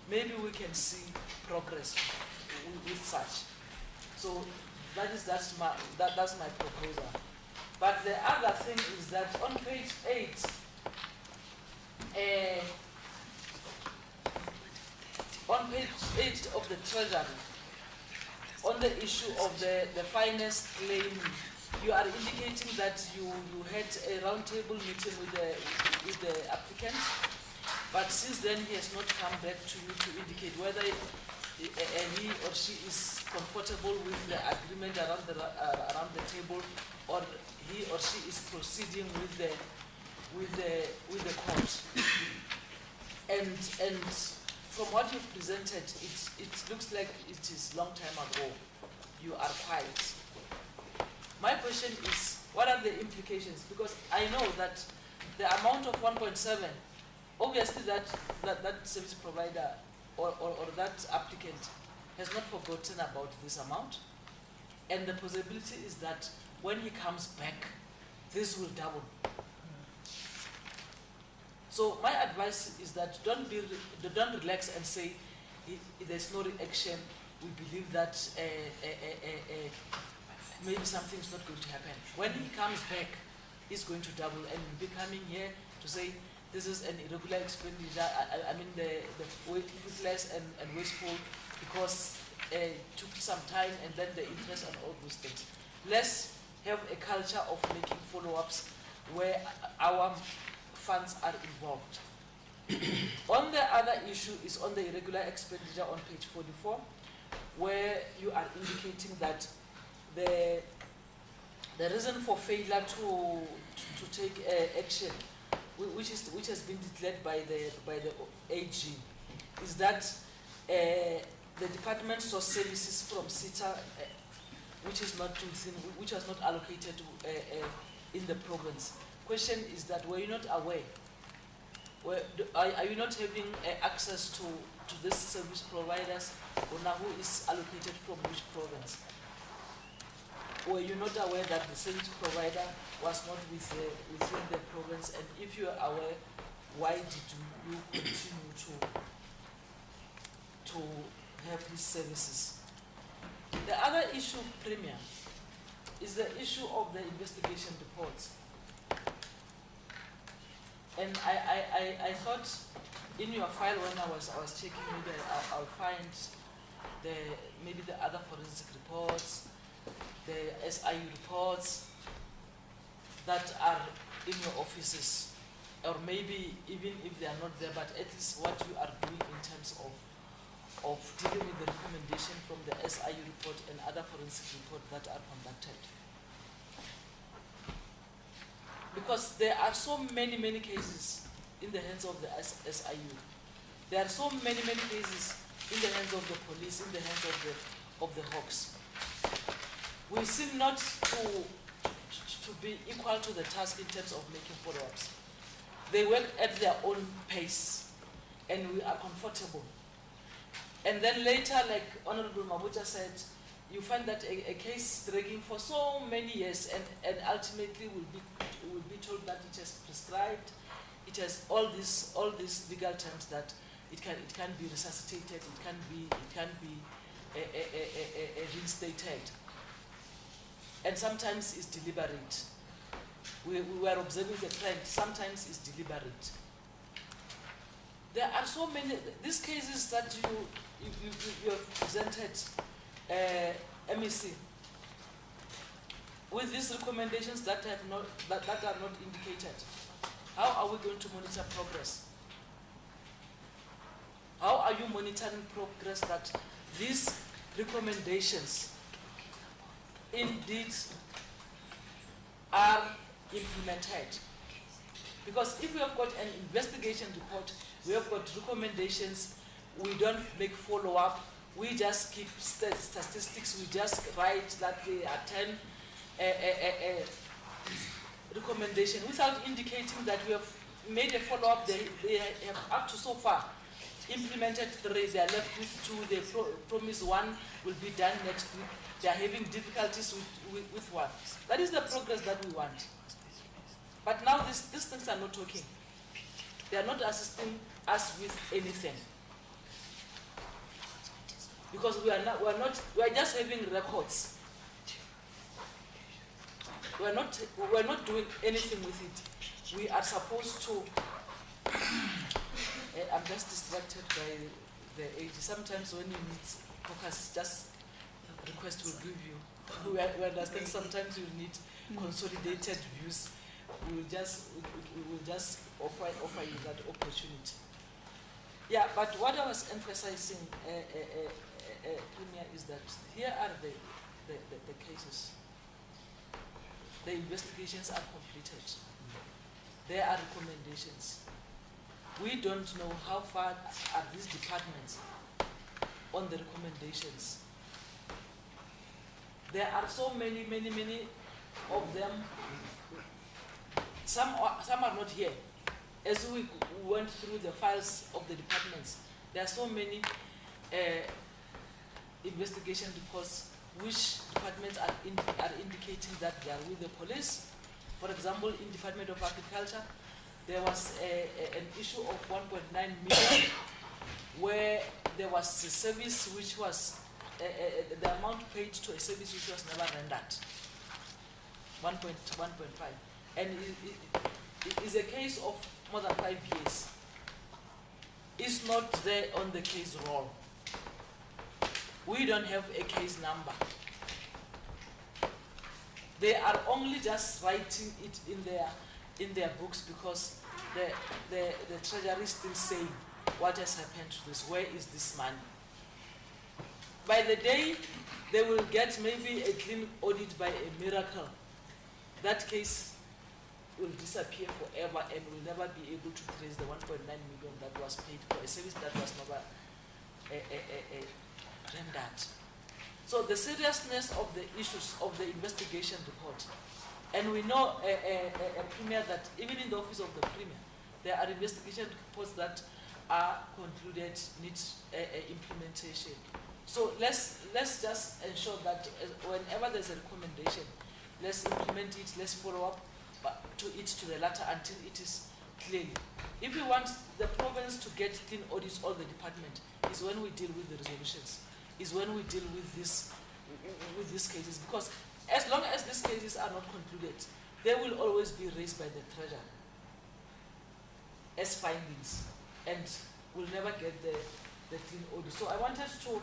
maybe we can see progress with such. So that's my proposal. But the other thing is that on page 8, on page 8 of the Treasury, on the issue of the finance claim, you are indicating that you had a roundtable meeting with the applicant, but since then he has not come back to you to indicate whether he or she is comfortable with the agreement around the table, or he or she is proceeding with the court. And from what you've presented, it looks like it is long time ago. You are quiet. My question is, what are the implications? Because I know that the amount of 1.7, obviously that service provider or that applicant has not forgotten about this amount. And the possibility is that when he comes back, this will double. So my advice is that don't relax and say there's no reaction. We believe that maybe something is not going to happen. When he comes back, he's going to double and will be coming here to say this is an irregular expenditure. I mean the fruitless and wasteful because it took some time, and then the interest and all those things. Let's have a culture of making follow-ups where our funds are involved. On the other issue is on the irregular expenditure on page 44, where you are indicating that the reason for failure to take action, which has been declared by the AG, is that the department saw services from CETA, which was not allocated in the province. Question is that were you not aware? Are you not having access to these service providers, or now who is allocated from which province? Were you not aware that the service provider was not within the province? And if you are aware, why did you continue to have these services? The other issue, Premier, is the issue of the investigation reports. And I thought in your file when I was checking, maybe I'll find maybe the other forensic reports, the SIU reports that are in your offices, or maybe even if they are not there, but at least what you are doing in terms of dealing with the recommendation from the SIU report and other forensic reports that are conducted. because there are so many cases in the hands of the SIU. There are so many cases in the hands of the police, in the hands of the Hawks. We seem not to be equal to the task in terms of making follow-ups. They work at their own pace, and we are comfortable. And then later, like Honorable Mabucha said, you find that a case dragging for so many years, and ultimately will be told that it has prescribed, it has all these legal terms that it can be resuscitated, it can be reinstated, and sometimes it's deliberate. We were observing the trend. Sometimes it's deliberate. There are so many these cases that you have presented, MEC, with these recommendations that are not indicated. How are we going to monitor progress? How are you monitoring progress that these recommendations indeed are implemented? Because if we have got an investigation report, we have got recommendations, we don't make follow-up, we just keep statistics, we just write that there are 10 recommendations without indicating that we have made a follow-up. They have up to so far implemented 3, they are left with 2, they promise 1 will be done next week. They are having difficulties with 1. That is the progress that we want. But now these things are not talking. They are not assisting us with anything. Because we are just having records. We are not doing anything with it. We are supposed to I'm just distracted by the age. Sometimes when you need focus, just request will give you. We understand sometimes you need consolidated views. We will just offer you that opportunity. Yeah, but what I was emphasizing, Premier, is that here are the cases. The investigations are completed. There are recommendations. We don't know how far are these departments on the recommendations. There are so many of them. Some are not here. As we went through the files of the departments, there are so many investigation reports which departments are indicating that they are with the police. For example, in Department of Agriculture, there was an issue of 1.9 million where there was a service which was, the amount paid to a service which was never rendered, 1.5. And it is a case of more than 5 years. It's not there on the case roll. We don't have a case number. They are only just writing it in their books because the treasury is still saying what has happened to this, where is this money? By the day they will get maybe a clean audit by a miracle, that case will disappear forever and will never be able to trace the 1.9 million that was paid for a service that was never rendered. So the seriousness of the issues of the investigation report, and we know, Premier, that even in the office of the Premier, there are investigation reports that are concluded, need implementation. So let's just ensure that whenever there's a recommendation, let's implement it, let's follow up to the latter until it is clear. If we want the province to get clean audits, all the department, is when we deal with the resolutions, is when we deal with these cases, because as long as these cases are not concluded, they will always be raised by the treasurer as findings, and we'll never get the clean audit. So I wanted to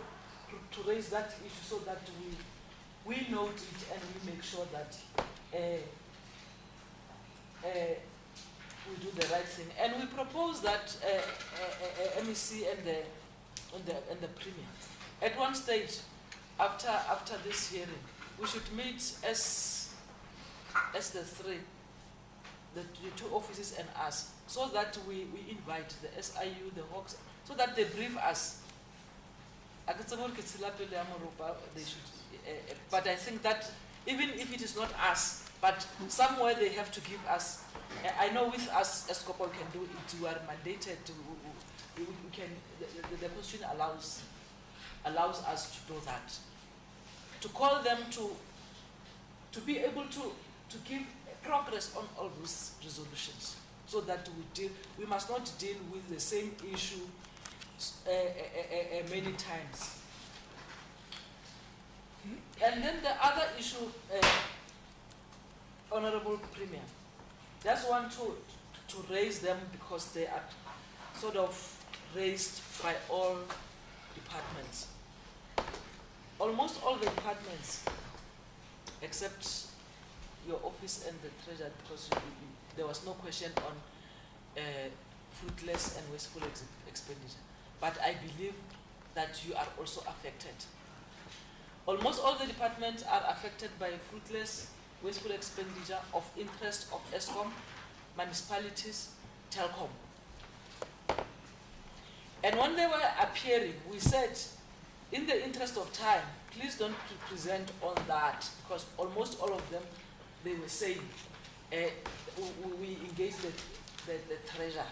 raise that issue so that we note it and we make sure that we do the right thing. And we propose that MEC and the Premier, at one stage after this hearing, we should meet as the three the two offices and us, so that we invite the SIU, the Hawks, so that they brief us. They should, but I think that even if it is not us, but somewhere they have to give us. I know with us, as Scopa can do it. You are mandated to. We can. The Constitution allows us to do that. To call them to be able to give progress on all those resolutions, so that we must not deal with the same issue many times. And then the other issue, Honorable Premier, just want to raise them because they are sort of raised by all departments. Almost all the departments, except your office and the treasurer, because there was no question on fruitless and wasteful expenditure. But I believe that you are also affected. Almost all the departments are affected by fruitless, wasteful expenditure of interest of ESCOM, municipalities, Telkom. And when they were appearing, we said, in the interest of time, please don't present on that, because almost all of them, they were saying, we engaged the treasurer.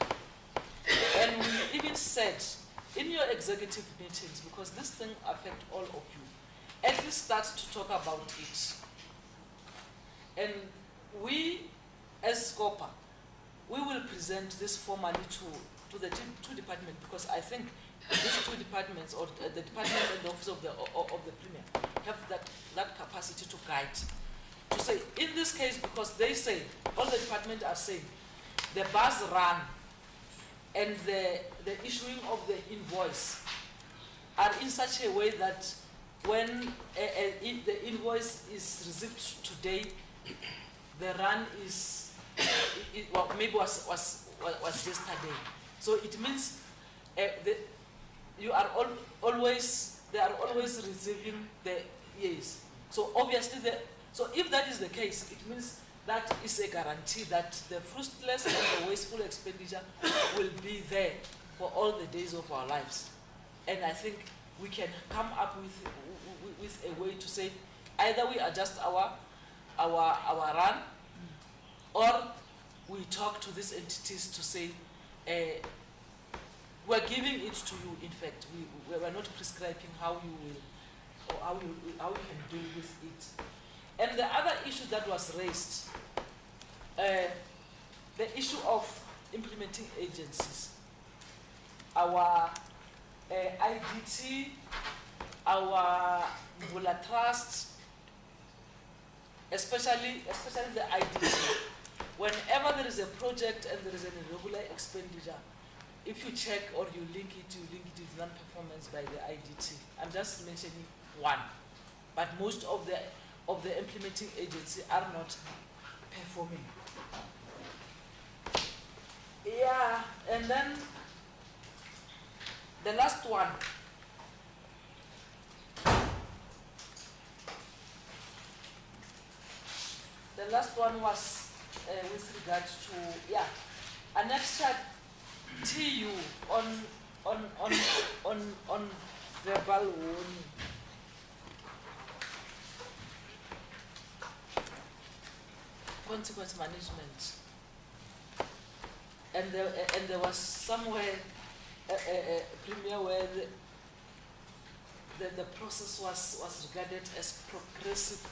And we even said, in your executive meetings, because this thing affects all of you, at least start to talk about it. And we, as Scopa, we will present this formally to the two departments, because I think these two departments, or the department and the office of the Premier, have that capacity to guide. To say, in this case, because they say, all the departments are saying, the bus run and the issuing of the invoice are in such a way that when the invoice is received today, the run is, well, maybe was yesterday. So it means they are always receiving the years. So obviously, so if that is the case, it means that is a guarantee that the fruitless and the wasteful expenditure will be there for all the days of our lives. And I think we can come up with a way to say, either we adjust our run, or we talk to these entities to say, we're giving it to you. In fact, we're not prescribing how you will, or how you can deal with it. And the other issue that was raised, the issue of implementing agencies. Our IDT, our Mvula Trust, especially the IDT. Whenever there is a project and there is an irregular expenditure, if you check or you link it with non-performance by the IDT. I'm just mentioning one, but most of the implementing agencies are not performing. Yeah, and then the last one. The last one was with regards to annexure TU on verbal warning. Consequence management. And there was somewhere a Premier where the process was regarded as progressive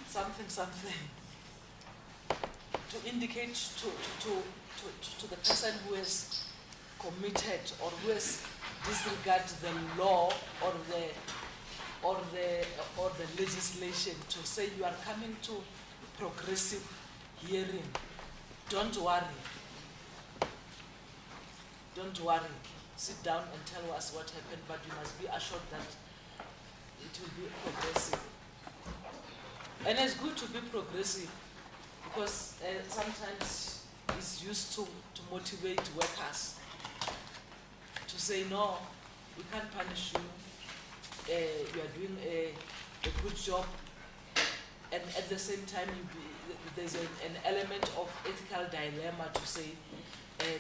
something to indicate to the person who has committed or who has disregarded the law or the legislation, to say you are coming to progressive hearing. Don't worry. Sit down and tell us what happened, but you must be assured that it will be progressive. And it's good to be progressive, because sometimes it's used to motivate workers to say, no, we can't punish you, you are doing a good job, and at the same time there's an element of ethical dilemma to say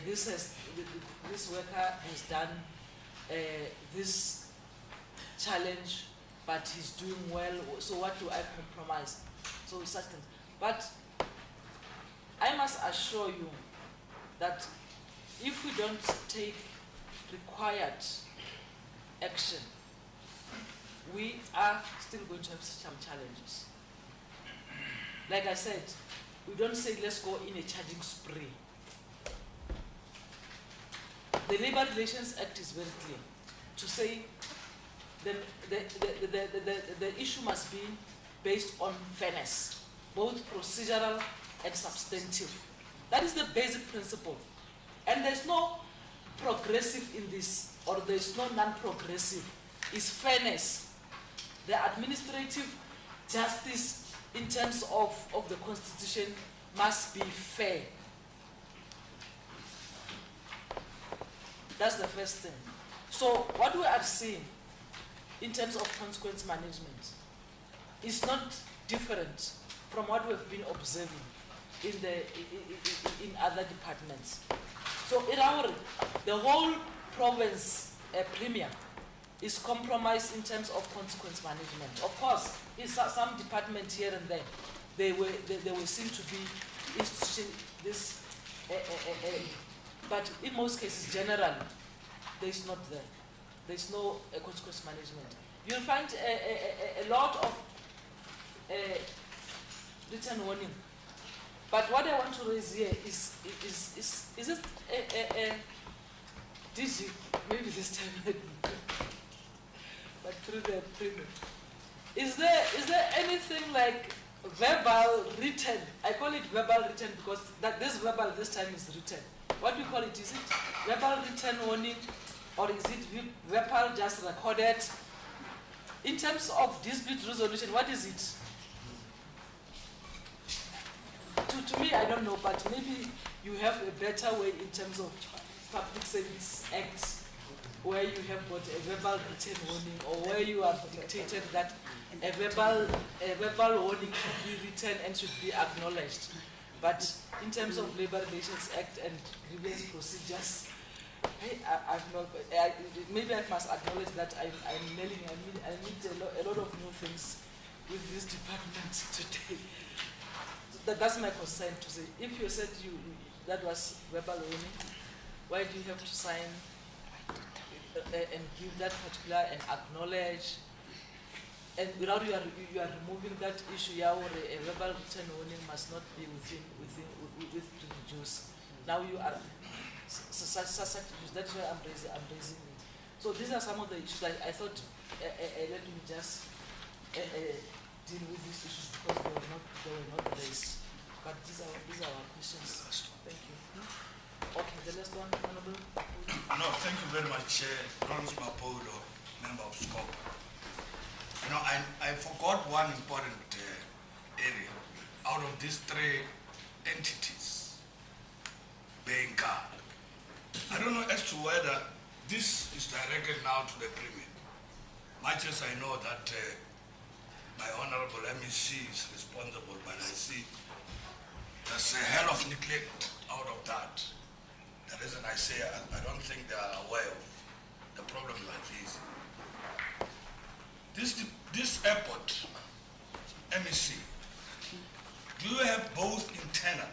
this worker has done this challenge, but he's doing well, so what do I compromise? So such things. But I must assure you that if we don't take required action, we are still going to have some challenges. Like I said, we don't say let's go in a charging spree. The Labour Relations Act is very clear to say the issue must be based on fairness, both procedural and substantive. That is the basic principle. And there's no progressive in this, or there's no non-progressive. It's fairness. The administrative justice in terms of the Constitution must be fair. That's the first thing. So what we are seeing in terms of consequence management is not different from what we've been observing in other departments. So in our, the whole province premier is compromised in terms of consequence management. Of course, in some department here and there, they will seem to be institution this, but in most cases, generally, there is not there. There is no consequence management. You'll find a lot of written warning. But what I want to raise here is it DG, maybe this time, but through the premium. Is there anything like verbal written? I call it verbal written because this verbal this time is written. What do you call it? Is it verbal written warning, or is it verbal just recorded? In terms of dispute resolution, what is it? To me, I don't know, but maybe you have a better way in terms of Public Service Act, where you have got a verbal written warning, or where you have dictated that a verbal warning should be written and should be acknowledged. But in terms of Labour Relations Act and grievance procedures, maybe I must acknowledge that I need a lot of new things with this department today. That's my concern, to say, if you said that was verbal warning, why do you have to sign and give that particular and acknowledge? And without you are removing that issue, or a verbal written warning must not be with juice. Now you are such issues. That's why I'm raising it. So these are some of the issues I thought. Let me just deal with these issues because they were not raised. But these are our questions. Thank you. Okay, the last one, Honorable. No, thank you very much, Lawrence Mapolo, member of Scopa. You know, I forgot one important area out of these three entities being guard. I don't know as to whether this is directed now to the Premier. Much as I know that my Honorable MEC is responsible, but I see there's a hell of neglect out of that. The reason I say I don't think they are aware of the problem like this. This airport, MEC, do you have both internal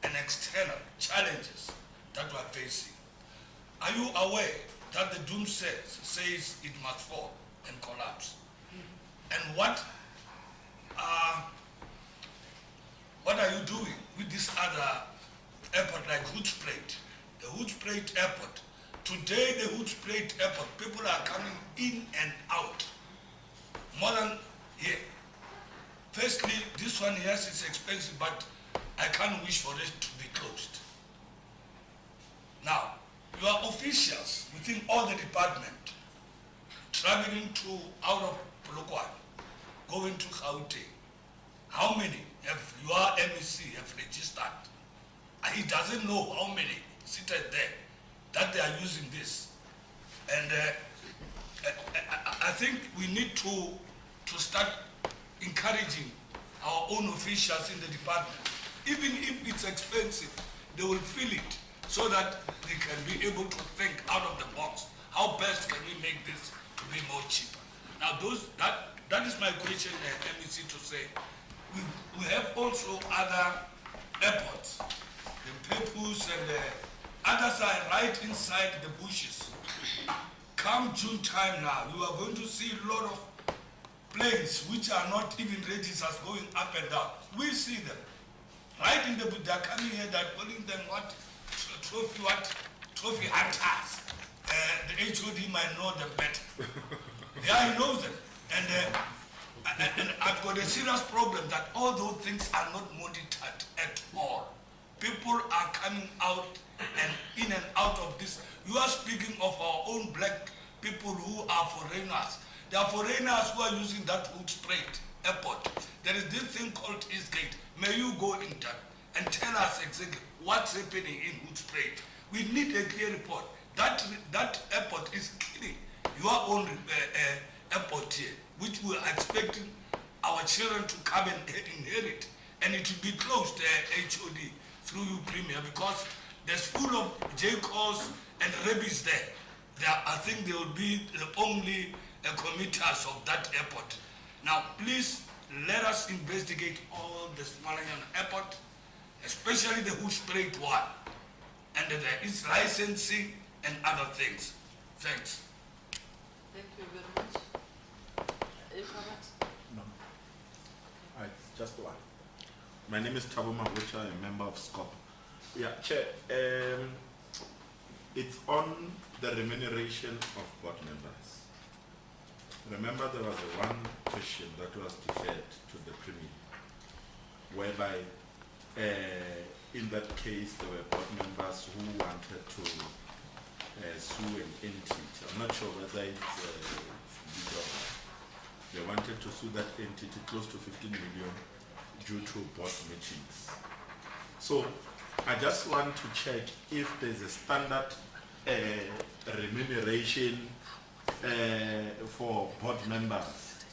and external challenges that you are facing? Are you aware that the doom says it must fall and collapse? And what are you doing with this other airport like Hoedspruit? The Hoedspruit airport. Today the Hoedspruit airport, people are coming in and out. More than here. Firstly, this one, yes, it's expensive, but I can't wish for it to be closed. Now, your officials within all the department traveling out of Polokwane, going to Gauteng, how many have your MEC have registered? He doesn't know how many seated there that they are using this. And I think we need to start encouraging our own officials in the department. Even if it's expensive, they will feel it so that they can be able to think out of the box. How best can we make this to be more cheaper? Now that is my question, MEC, to say. We have also other airports, the Pepus and the others are right inside the bushes. Come June time now, you are going to see a lot of planes which are not even registers going up and down. We see them. Right in the bush, they're coming here, they're calling them what? Trophy hunters. The HOD might know them better. Yeah, he knows them. And I've got a serious problem that all those things are not monitored at all. People are coming out and in and out of this. You are speaking of our own black people who are foreigners. There are foreigners who are using that Hoedspruit airport. There is this thing called Eastgate. May you go in that and tell us exactly what's happening in Hoedspruit. We need a clear report. That airport is killing your own airport here, which we are expecting our children to come and inherit. And it will be closed, HOD, through you, Premier, because there's full of J-calls and rabies there. I think they will be the only committers of that airport. Now, please let us investigate all the Smalanyan airport, especially the Hoedspruit one, and there is licensing and other things. Thanks. Thank you very much. Any comments? No. Just one. My name is Thabo Mabucha, a member of Scopa. Yeah, Chair, it's on the remuneration of board members. Remember, there was one question that was deferred to the Premier, whereby in that case there were board members who wanted to sue an entity. I'm not sure whether it's legal. They wanted to sue that entity close to 15 million due to board meetings. So I just want to check if there's a standard remuneration for board members,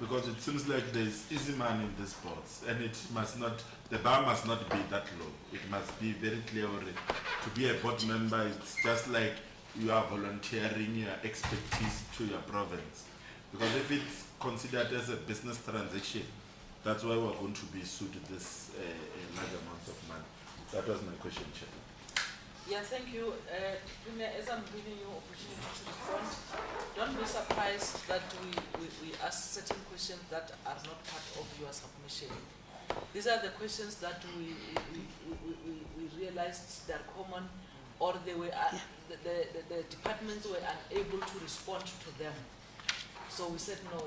because it seems like there's easy money in these boards, and it must not, the bar must not be that low. It must be very clear already. To be a board member, it's just like you are volunteering your expertise to your province. Because if it's considered as a business transaction, that's why we're going to be sued this large amount of money. That was my question, Chair. Yeah, thank you. Premier, as I'm giving you opportunity to respond, don't be surprised that we ask certain questions that are not part of your submission. These are the questions that we realized they're common, or they were the departments were unable to respond to them. So we said no,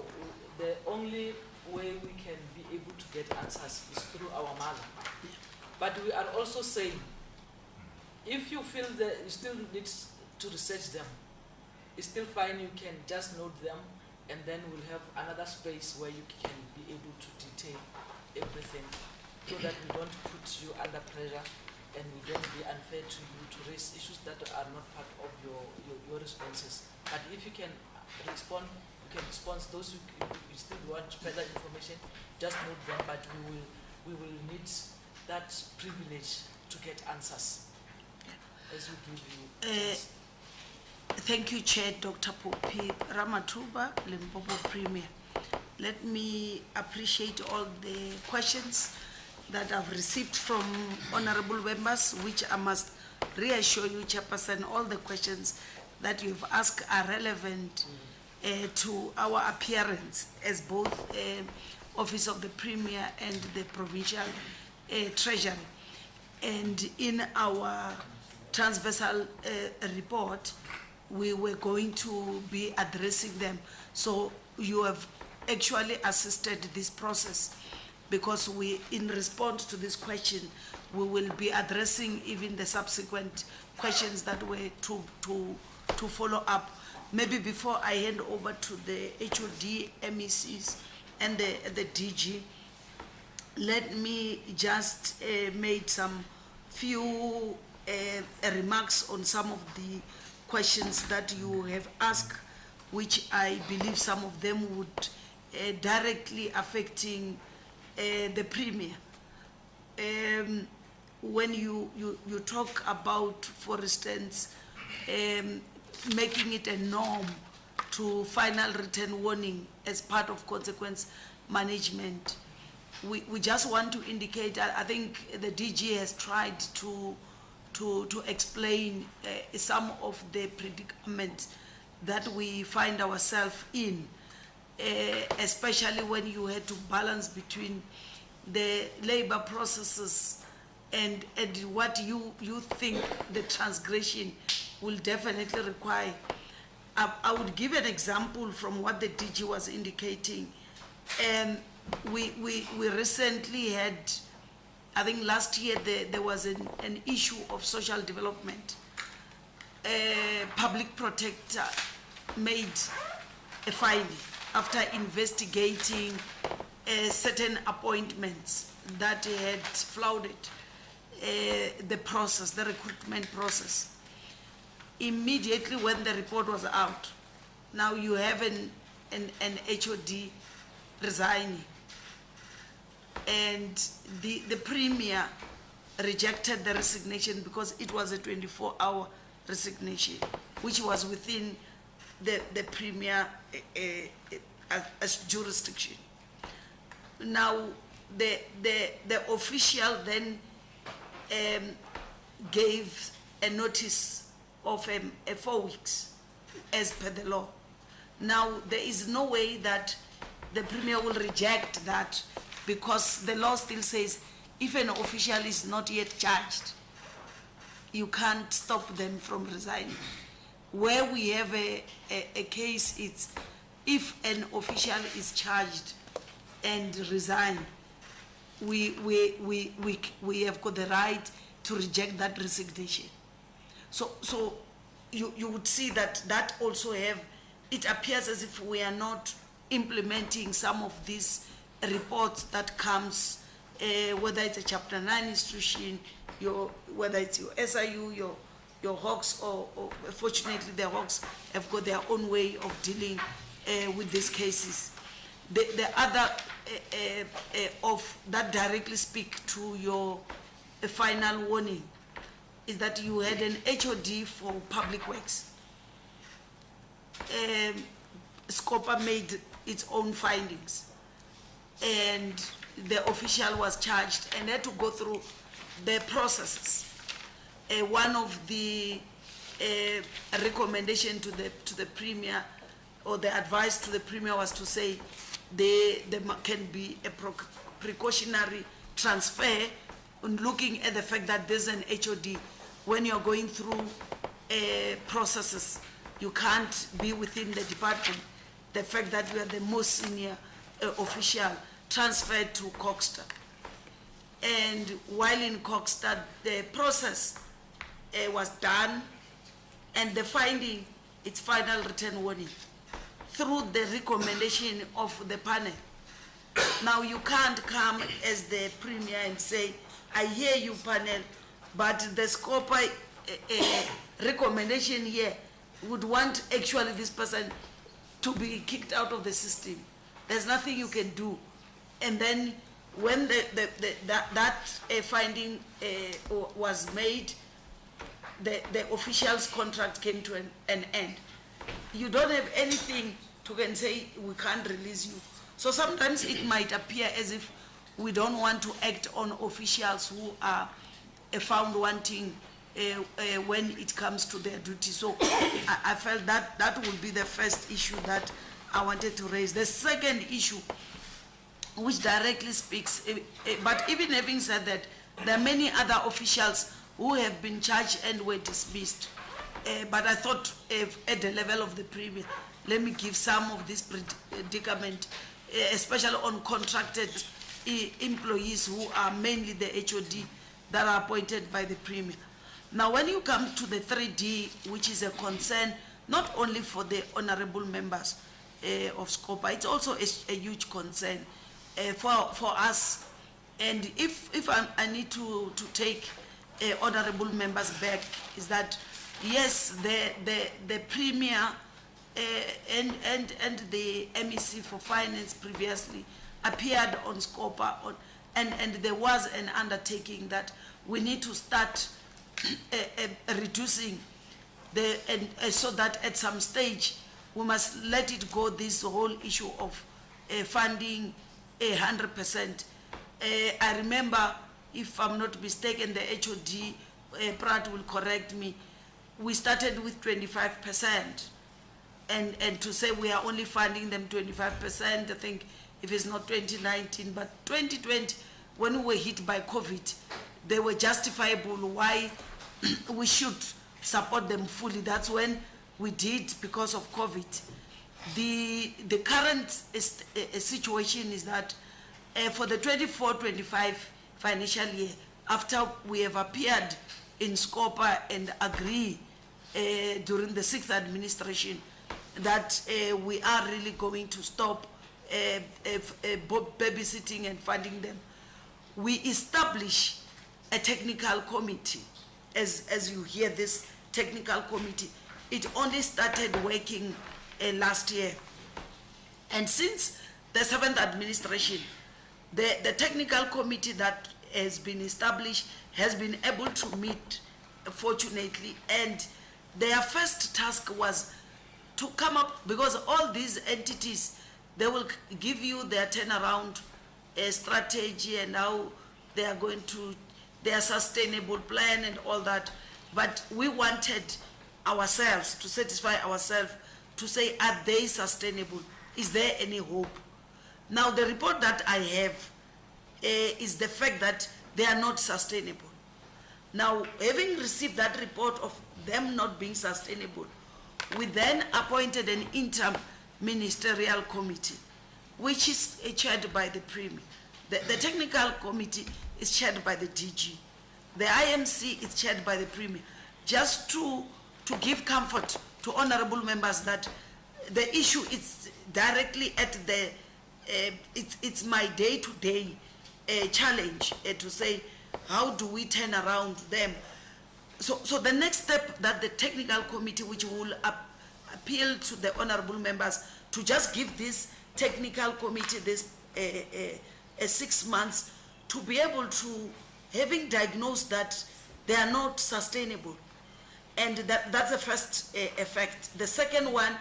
the only way we can be able to get answers is through our mother. But we are also saying, if you feel that you still need to research them, it's still fine, you can just note them, and then we'll have another space where you can be able to detail everything, so that we don't put you under pressure and we don't be unfair to you to raise issues that are not part of your responses. But if you can respond, you can respond. Those who you still want further information, just note them, but we will need that privilege to get answers as we give you. Thank you, Chair Dr. Popi Ramathuba, Limpopo Premier. Let me appreciate all the questions that I've received from honorable members, which I must reassure you, Chairperson, all the questions that you've asked are relevant to our appearance as both Office of the Premier and the Provincial Treasury. And in our transversal report, we were going to be addressing them. So you have actually assisted this process, because we, in response to this question, we will be addressing even the subsequent questions that were to follow up. Maybe before I hand over to the HOD, MECs, and the DG, let me just make some few remarks on some of the questions that you have asked, which I believe some of them would directly affecting the Premier. When you talk about, for instance, making it a norm to final written warning as part of consequence management, we just want to indicate that I think the DG has tried to explain some of the predicaments that we find ourselves in, especially when you had to balance between the labor processes and what you think the transgression will definitely require. I would give an example from what the DG was indicating. We recently had, I think last year there was an issue of social development. A public protector made a finding after investigating certain appointments that had flouted the process, the recruitment process. Immediately when the report was out, now you have an HOD resigning, and the Premier rejected the resignation because it was a 24-hour resignation, which was within the Premier as jurisdiction. Now the official then gave a notice of 4 weeks as per the law. Now there is no way that the Premier will reject that, because the law still says if an official is not yet charged, you can't stop them from resigning. Where we have a case, it's if an official is charged and resign, we have got the right to reject that resignation. So you would see that also have, it appears as if we are not implementing some of these reports that comes, whether it's a Chapter 9 institution, whether it's your SIU, your Hawks, or fortunately the Hawks have got their own way of dealing with these cases. The other of that directly speak to your final warning is that you had an HOD for public works. Scopa made its own findings, and the official was charged and had to go through the processes. One of the recommendation to the Premier, or the advice to the Premier, was to say there can be a precautionary transfer, on looking at the fact that there's an HOD. When you're going through processes, you can't be within the department. The fact that you are the most senior official transferred to Coxter. And while in Coxter, the process was done, and the finding, its final written warning, through the recommendation of the panel. Now you can't come as the Premier and say, I hear you, panel, but the Scopa recommendation here would want actually this person to be kicked out of the system. There's nothing you can do. And then when that finding was made, the official's contract came to an end. You don't have anything to can say we can't release you. So sometimes it might appear as if we don't want to act on officials who are found wanting when it comes to their duty. So I felt that would be the first issue that I wanted to raise. The second issue, which directly speaks, but even having said that, there are many other officials who have been charged and were dismissed. But I thought at the level of the Premier, let me give some of this predicament, especially on contracted employees who are mainly the HOD that are appointed by the Premier. Now, when you come to the 3D, which is a concern not only for the honorable members of Scopa, it's also a huge concern for us. And if I need to take honorable members back, is that yes, the Premier and the MEC for Finance previously appeared on Scopa, and there was an undertaking that we need to start reducing so that at some stage we must let it go, this whole issue of funding 100%. I remember, if I'm not mistaken, the HOD, Pratt will correct me, we started with 25%, and to say we are only funding them 25%, I think if it's not 2019, but 2020, when we were hit by COVID, they were justifiable why we should support them fully. That's when we did, because of COVID. The current situation is that for the 24-25 financial year, after we have appeared in Scopa and agree during the 6th administration that we are really going to stop babysitting and funding them, we establish a technical committee. As you hear, this technical committee, it only started working last year. And since the 7th administration, the technical committee that has been established has been able to meet, fortunately, and their first task was to come up, because all these entities, they will give you their turnaround strategy and how they are going to, their sustainable plan and all that. But we wanted ourselves to satisfy ourselves to say, are they sustainable? Is there any hope? Now, the report that I have is the fact that they are not sustainable. Now, having received that report of them not being sustainable, we then appointed an interim ministerial committee, which is chaired by the Premier. The technical committee is chaired by the DG. The IMC is chaired by the Premier, just to give comfort to honorable members that the issue is directly at the, it's my day-to-day challenge to say, how do we turn around them? So the next step that the technical committee, which will appeal to the honorable members to just give this technical committee this 6 months to be able to, having diagnosed that they are not sustainable. And that's the first effect. The second one,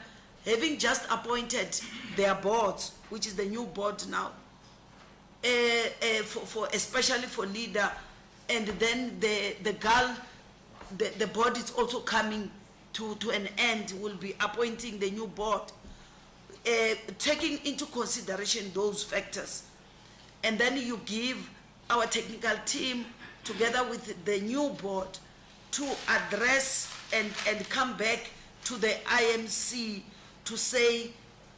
having just appointed their boards, which is the new board now, especially for leader, and then the board is also coming to an end, will be appointing the new board, taking into consideration those factors. And then you give our technical team, together with the new board, to address and come back to the IMC to say,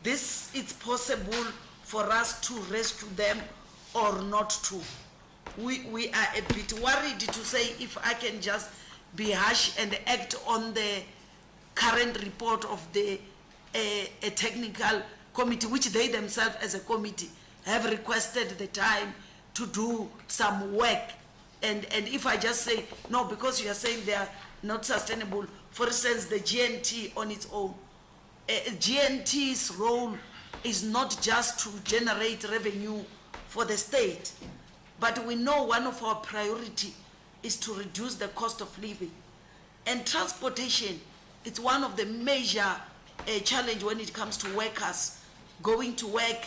this is possible for us to rescue them or not to. We are a bit worried to say, if I can just be harsh and act on the current report of the a technical committee, which they themselves as a committee have requested the time to do some work. And if I just say, no, because you are saying they are not sustainable, for instance, the GNT on its own, GNT's role is not just to generate revenue for the state, but we know one of our priority is to reduce the cost of living. And transportation, it's one of the major challenge when it comes to workers going to work.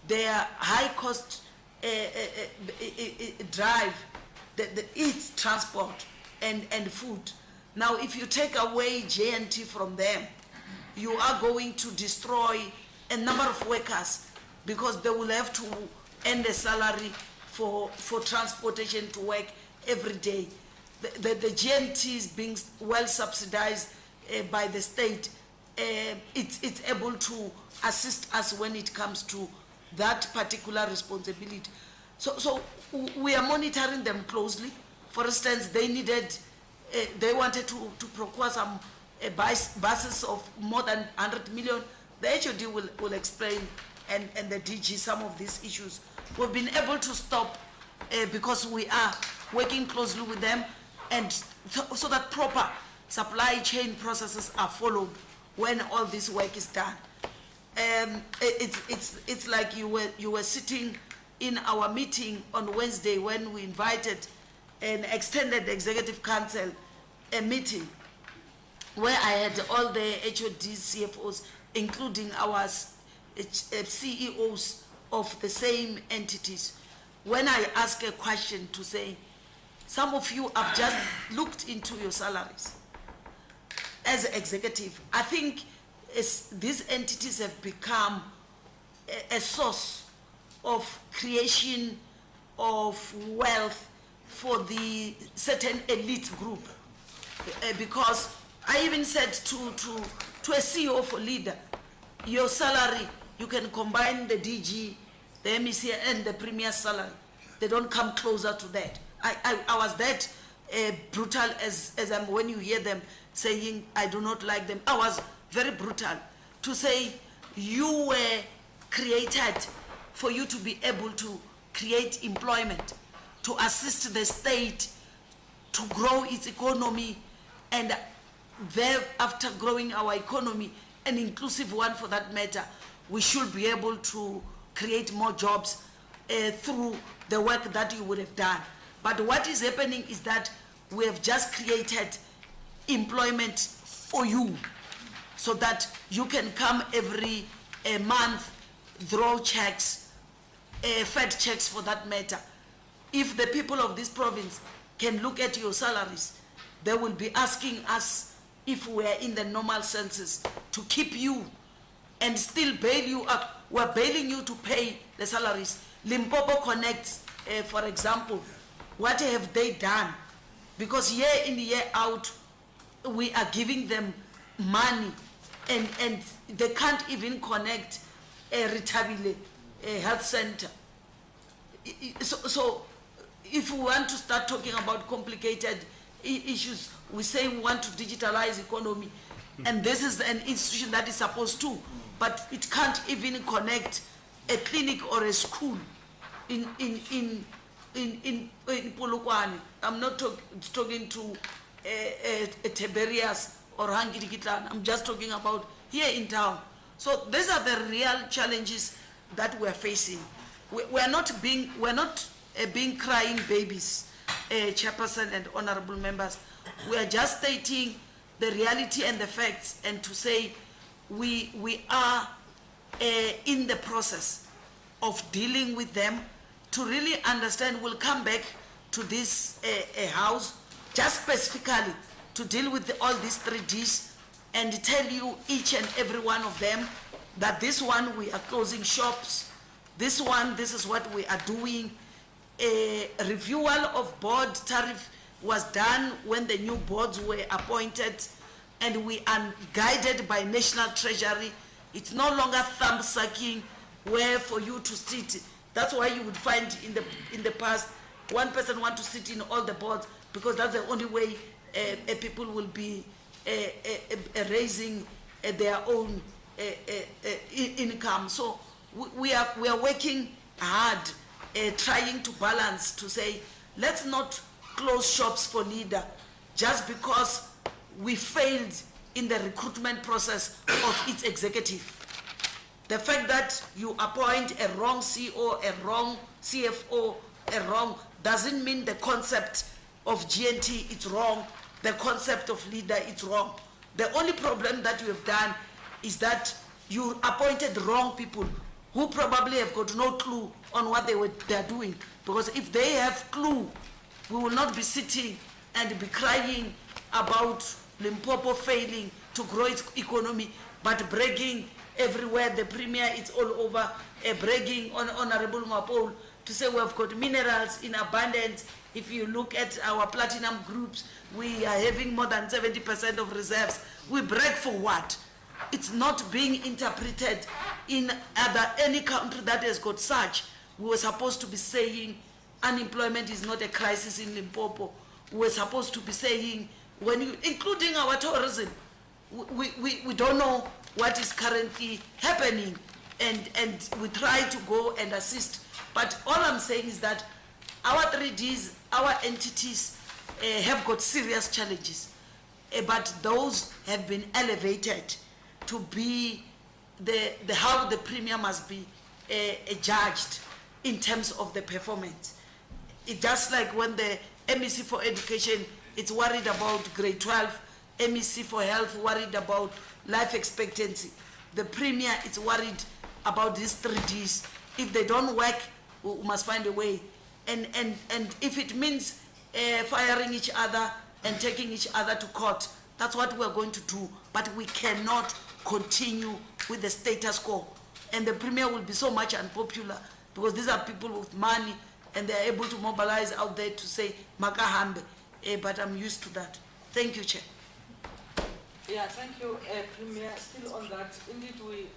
Their high cost drive, it's transport and food. Now, if you take away JNT from them, you are going to destroy a number of workers, because they will have to earn a salary for transportation to work every day. The GNT is being well subsidized by the state. It's able to assist us when it comes to that particular responsibility. So we are monitoring them closely. For instance, they needed, they wanted to procure some buses of more than 100 million. The HOD will explain, and the DG, some of these issues. We've been able to stop because we are working closely with them, and so that proper supply chain processes are followed when all this work is done. it's like you were sitting in our meeting on Wednesday when we invited an extended executive council a meeting where I had all the HODs, CFOs, including our CEOs of the same entities. When I ask a question to say, some of you have just looked into your salaries as executive. I think these entities have become a source of creation of wealth for the certain elite group. Because I even said to a CEO for leader, your salary, you can combine the DG, the MEC and the premier salary. They don't come closer to that. I was that brutal as when you hear them saying, I do not like them. I was very brutal to say, you were created for you to be able to create employment, to assist the state to grow its economy, and thereafter growing our economy, an inclusive one for that matter, we should be able to create more jobs through the work that you would have done. But what is happening is that we have just created employment for you so that you can come every month, draw checks, fed checks for that matter. If the people of this province can look at your salaries, they will be asking us if we are in the normal census to keep you and still bail you up. We're bailing you to pay the salaries. Limpopo Connects, for example, what have they done? Because year in, year out, we are giving them money and they can't even connect a Retabile health center. So if we want to start talking about complicated issues, we say we want to digitalize economy, and this is an institution that is supposed to, but it can't even connect a clinic or a school in Polokwane. I'm not talking to Tiberias or Hangidikitlan. I'm just talking about here in town. So these are the real challenges that we're facing. We're not being crying babies, Chairperson and honorable members. We are just stating the reality and the facts, and to say we are in the process of dealing with them to really understand. We'll come back to this house just specifically to deal with all these 3Ds and tell you each and every one of them that this one we are closing shops, this one, this is what we are doing. A reviewal of board tariff was done when the new boards were appointed, and we are guided by National Treasury. It's no longer thumb sucking where for you to sit. That's why you would find in the past one person want to sit in all the boards, because that's the only way people will be raising their own income. So we are working hard, trying to balance, to say, let's not close shops for leader just because we failed in the recruitment process of its executive. The fact that you appoint a wrong CEO, a wrong CFO, doesn't mean the concept of GNT is wrong, the concept of leader is wrong. The only problem that you have done is that you appointed wrong people who probably have got no clue on what they are doing. Because if they have clue, we will not be sitting and be crying about Limpopo failing to grow its economy, but bragging everywhere. The premier is all over, bragging on Honorable Mapole to say we have got minerals in abundance. If you look at our platinum groups, we are having more than 70% of reserves. We brag for what? It's not being interpreted in any country that has got such. We were supposed to be saying unemployment is not a crisis in Limpopo. We were supposed to be saying, including our tourism, we don't know what is currently happening, and we try to go and assist. But all I'm saying is that our 3Ds, our entities have got serious challenges, but those have been elevated to be how the premium must be judged in terms of the performance. It just like when the MEC for education is worried about grade 12, MEC for health worried about life expectancy. The premier is worried about these 3Ds. If they don't work, we must find a way. And if it means firing each other and taking each other to court, that's what we're going to do. But we cannot continue with the status quo. And the premier will be so much unpopular because these are people with money and they're able to mobilize out there to say, Makahambe, but I'm used to that. Thank you, Chair. Yeah, thank you, Premier. Still on that, indeed we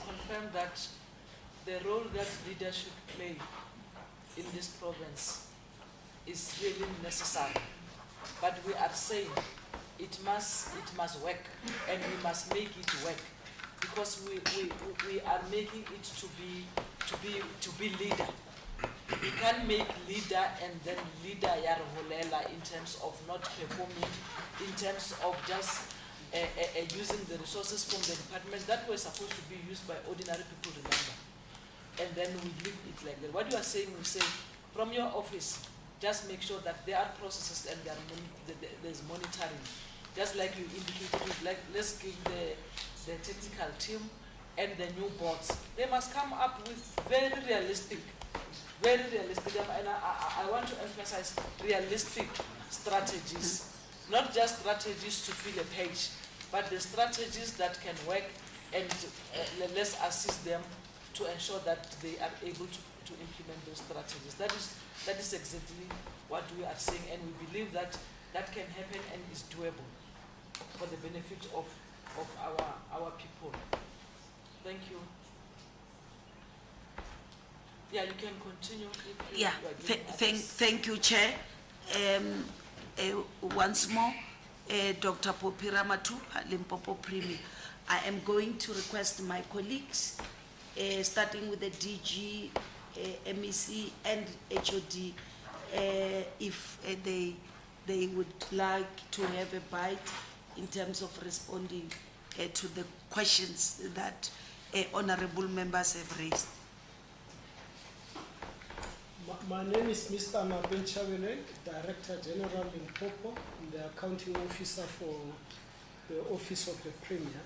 confirm that the role that leaders should play in this province is really necessary. But we are saying it must work, and we must make it work, because we are making it to be leader. We can't make leader and then leader yaroholela in terms of not performing, in terms of just using the resources from the departments that were supposed to be used by ordinary people, remember. And then we leave it like that. What you are saying, we say, from your office, just make sure that there are processes and there's monitoring. Just like you indicated, like let's give the technical team and the new boards. They must come up with very realistic, and I want to emphasize realistic strategies, not just strategies to fill a page, but the strategies that can work, and let's assist them to ensure that they are able to implement those strategies. That is exactly what we are saying, and we believe that that can happen and is doable for the benefit of our people. Thank you. Yeah, you can continue. If you Thank you, Chair. Once more, Dr. Popira Matupa, Limpopo Premier. I am going to request my colleagues, starting with the DG, MEC, and HOD, if they would like to have a bite in terms of responding to the questions that honorable members have raised. My name is Mr. Mabin Chavele, Director General in Popo, the accounting officer for the Office of the Premier.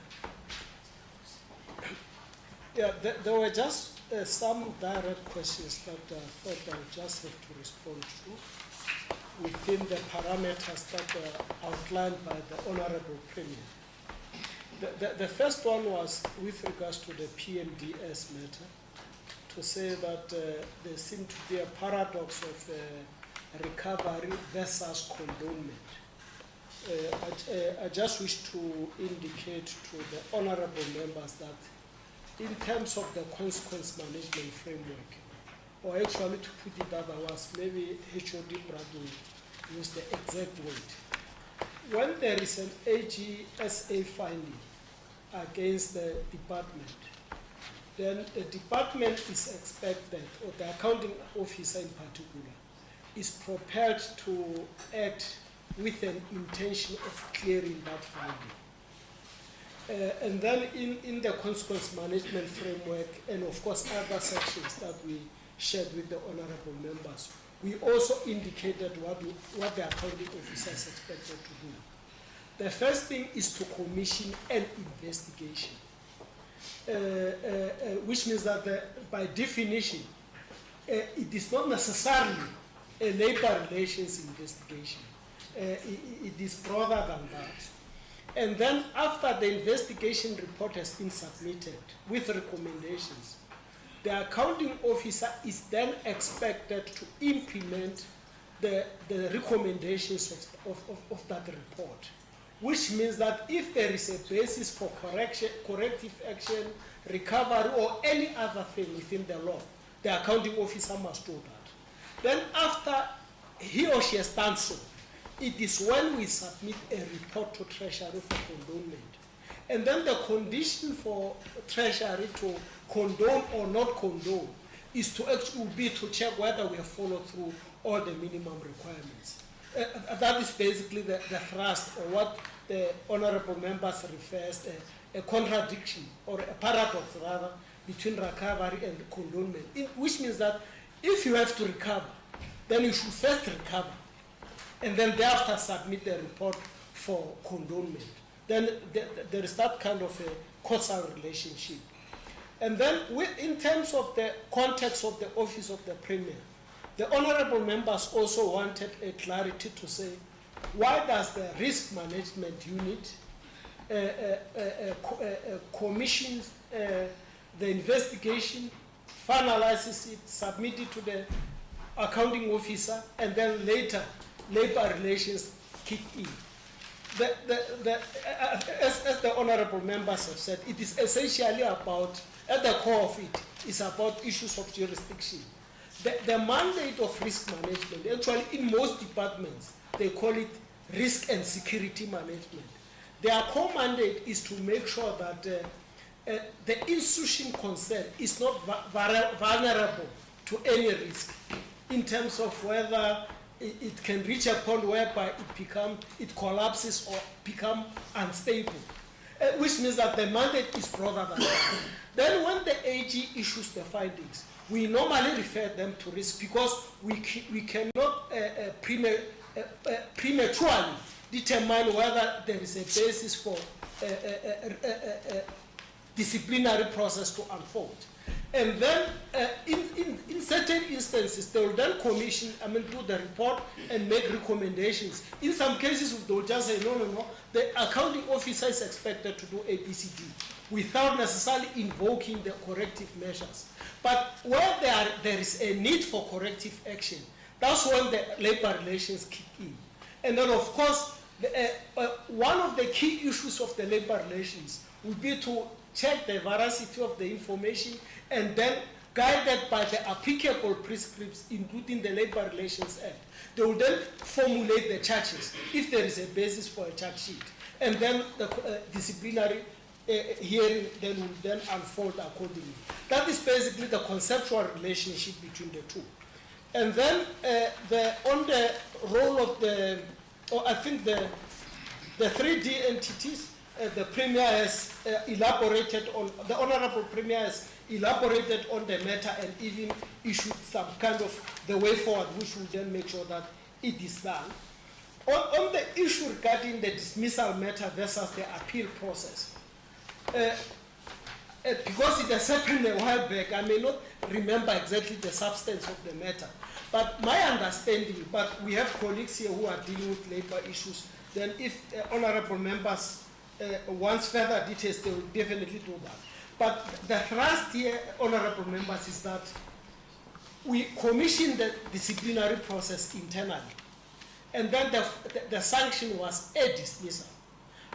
Yeah, there were just some direct questions that I thought I would just have to respond to within the parameters that were outlined by the Honorable Premier. The first one was with regards to the PMDS matter, to say that there seemed to be a paradox of recovery versus condonment. I just wish to indicate to the honorable members that in terms of the consequence management framework, or actually to put it otherwise, maybe HOD Brado used the exact word. When there is an AGSA finding against the department, then the department is expected, or the accounting officer in particular, is prepared to act with an intention of clearing that finding. And then in the consequence management framework, and of course other sections that we shared with the honorable members, we also indicated what the accounting officer is expected to do. The first thing is to commission an investigation. Which means that by definition, it is not necessarily a labor relations investigation. It is broader than that. And then after the investigation report has been submitted with recommendations, the accounting officer is then expected to implement the recommendations of that report. Which means that if there is a basis for corrective action, recovery, or any other thing within the law, the accounting officer must do that. Then after he or she has done so, it is when we submit a report to Treasury for condonment. And then the condition for Treasury to condone or not condone is to actually be to check whether we have followed through all the minimum requirements. That is basically the thrust, or what the honorable members refers a contradiction or a paradox rather between recovery and condonement, which means that if you have to recover, then you should first recover and then thereafter submit the report for condonement. Then there is that kind of a causal relationship. And then in terms of the context of the Office of the Premier, the honorable members also wanted a clarity to say, why does the Risk Management Unit commissions the investigation, finalizes it, submit it to the accounting officer, and then later labor relations kick in? As the honorable members have said, it is essentially about, at the core of it, is about issues of jurisdiction. The mandate of risk management, actually in most departments, they call it risk and security management. Their core mandate is to make sure that the institution concerned is not vulnerable to any risk in terms of whether it can reach a point whereby it collapses or become unstable, which means that the mandate is broader than that. Then when the AG issues the findings, we normally refer them to risk because we cannot prematurely determine whether there is a basis for disciplinary process to unfold. And then in certain instances, they will then commission, do the report and make recommendations. In some cases, they will just say, no, the accounting officer is expected to do ABCD without necessarily invoking the corrective measures. But where there is a need for corrective action, that's when the labor relations kick in. And then, of course, one of the key issues of the labor relations will be to check the veracity of the information and then, guided by the applicable prescripts, including the Labor Relations Act, they will then formulate the charges if there is a basis for a charge sheet. And then the disciplinary hearing then will then unfold accordingly. That is basically the conceptual relationship between the two. And then on the role of the, I think the 3D entities, the Premier has elaborated on, the Honorable Premier has elaborated on the matter and even issued some kind of the way forward, which will then make sure that it is done. On the issue regarding the dismissal matter versus the appeal process, because it has happened a while back, I may not remember exactly the substance of the matter. But my understanding, but we have colleagues here who are dealing with labor issues, then if honorable members want further details, they will definitely do that. But the thrust here, honorable members, is that we commissioned the disciplinary process internally. And then the sanction was a dismissal.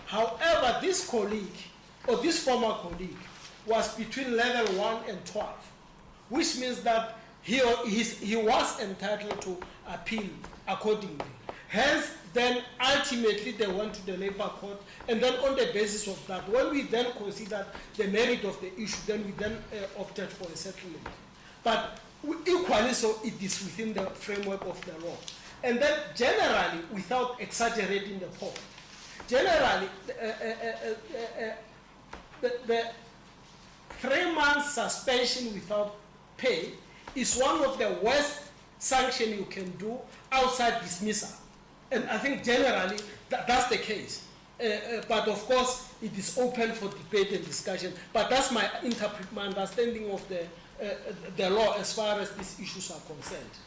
However, this colleague, or this former colleague, was between level 1 and 12, which means that he was entitled to appeal accordingly. Hence, then ultimately they went to the labor court, and then on the basis of that, when we then considered the merit of the issue, then we then opted for a settlement. But equally so, it is within the framework of the law. And then generally, without exaggerating the point, generally, the 3-month suspension without pay is one of the worst sanctions you can do outside dismissal. And I think generally that's the case. But of course, it is open for debate and discussion. But that's my understanding of the law as far as these issues are concerned.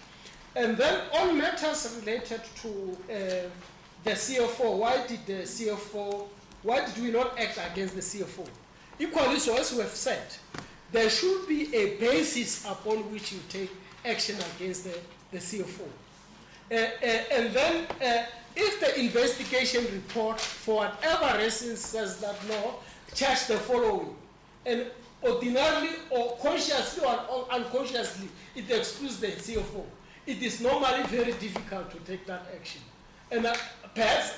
And then on matters related to the CFO, why did we not act against the CFO? Equally so, as we have said, there should be a basis upon which you take action against the CFO. And then if the investigation report, for whatever reason, says that no, charge the following, and ordinarily or consciously or unconsciously, it excludes the CFO, it is normally very difficult to take that action. And perhaps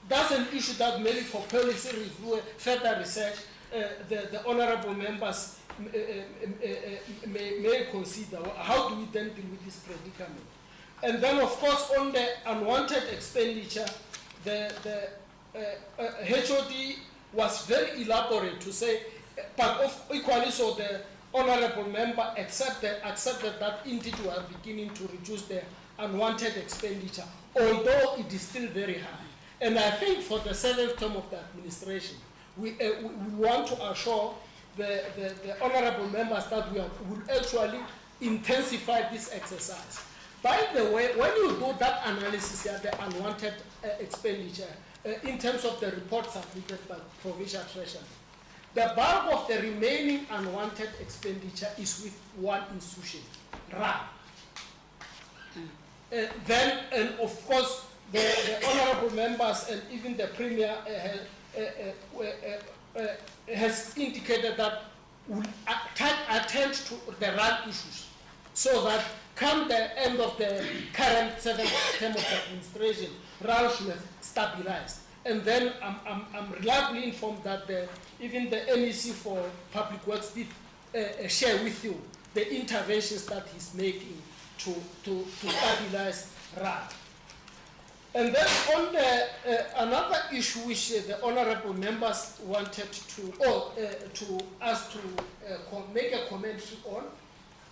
that's an issue that maybe for policy review, further research, the honorable members may consider. How do we then deal with this predicament? And then, of course, on the unwanted expenditure, the HOD was very elaborate to say, but equally so the honorable member accepted that indeed we are beginning to reduce the unwanted expenditure, although it is still very high. And I think for the 7th term of the administration, we want to assure the honorable members that we will actually intensify this exercise. By the way, when you do that analysis here, the unwanted expenditure, in terms of the report submitted by Provincial Treasury, the bulk of the remaining unwanted expenditure is with one institution, RA. Then, and of course, the honorable members and even the Premier has indicated that will attend to the RA issues, so that come the end of the current 7th term of the administration, RA should have stabilized. And then I'm reliably informed that even the NEC for Public Works did share with you the interventions that he's making to stabilize RA. And then on the another issue which the honorable members wanted to us to make a comment on,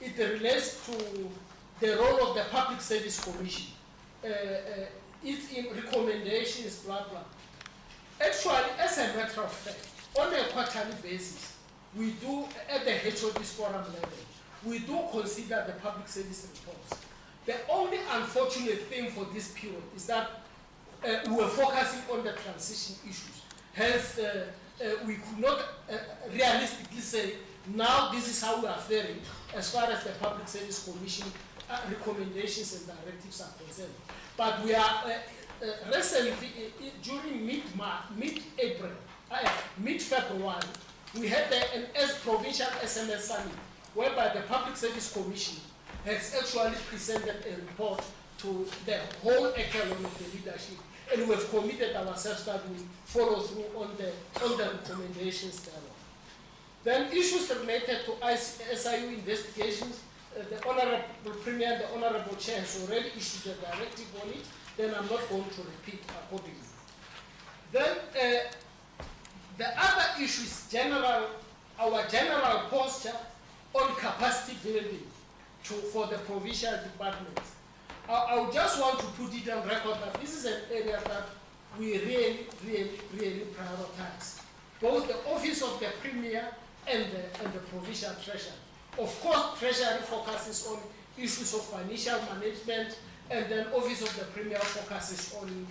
it relates to the role of the Public Service Commission. It's in recommendations, blah, blah. Actually, as a matter of fact, on a quarterly basis, we do, at the HOD's forum level, we do consider the public service reports. The only unfortunate thing for this period is that we were focusing on the transition issues. Hence, we could not realistically say, now this is how we are faring as far as the Public Service Commission recommendations and directives are concerned. But we are recently, during mid-April, mid-February, we had an provincial SMS summit, whereby the Public Service Commission has actually presented a report to the whole echelon of the leadership, and we have committed ourselves that we follow through on the recommendations thereof. Then issues related to SIU investigations, the Honorable Premier and the Honorable Chair has already issued a directive on it, then I'm not going to repeat accordingly. Then the other issue is our general posture on capacity building for the provincial departments. I just want to put it on record that this is an area that we really prioritize. Both the Office of the Premier and the Provincial Treasury. Of course, Treasury focuses on issues of financial management, and then Office of the Premier focuses on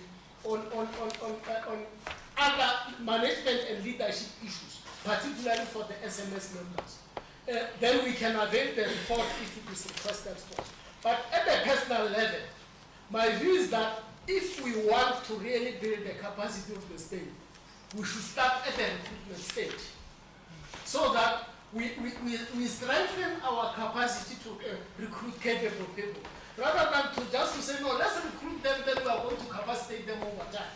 other management and leadership issues, particularly for the SMS members. Then we can avail the report if it is requested for. But at the personal level, my view is that if we want to really build the capacity of the state, we should start at the recruitment stage, so that we strengthen our capacity to recruit capable people, rather than to say, no, let's recruit them, then we are going to capacitate them over time.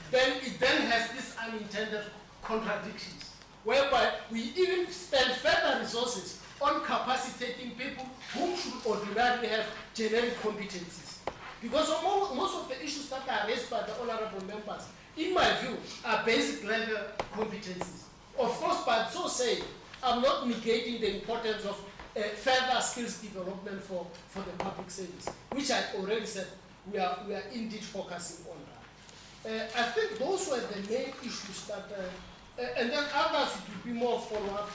Then it then has these unintended contradictions, whereby we even spend further resources on capacitating people who should ordinarily have generic competencies. Because most of the issues that are raised by the honorable members, in my view, are basic level competencies. Of course, by so saying, I'm not negating the importance of further skills development for the public service, which I already said we are indeed focusing on that. I think those were the main issues that, and then others it will be more follow-up,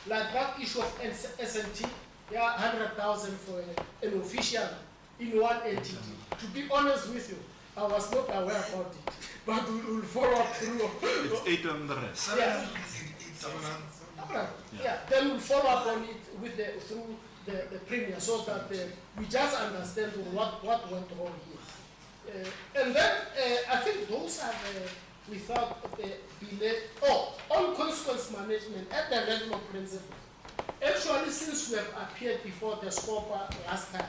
like that issue of SNT, 100,000 for an official in one entity. To be honest with you, I was not aware about it, but we will follow up through. It's 800. Yeah. Yeah, then we'll follow up on it with through the Premier, so that we just understand what went wrong here. And then I think those are without delay. Oh, on consequence management at the level of principle. Actually, since we have appeared before the Scopa last time,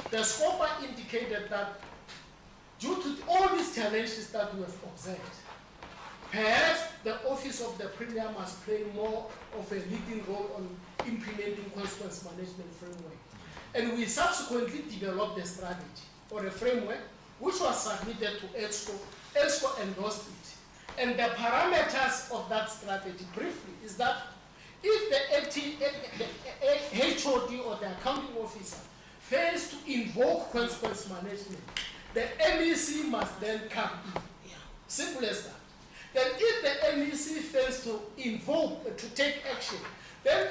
the Scopa indicated that due to all these challenges that we have observed, perhaps the Office of the Premier must play more of a leading role on implementing consequence management framework. And we subsequently developed a strategy or a framework which was submitted to EXCO. EXCO endorsed it. And the parameters of that strategy, briefly, is that if the HOD or the accounting officer fails to invoke consequence management, the MEC must then come in. Simple as that. Then if the MEC fails to invoke, to take action, then,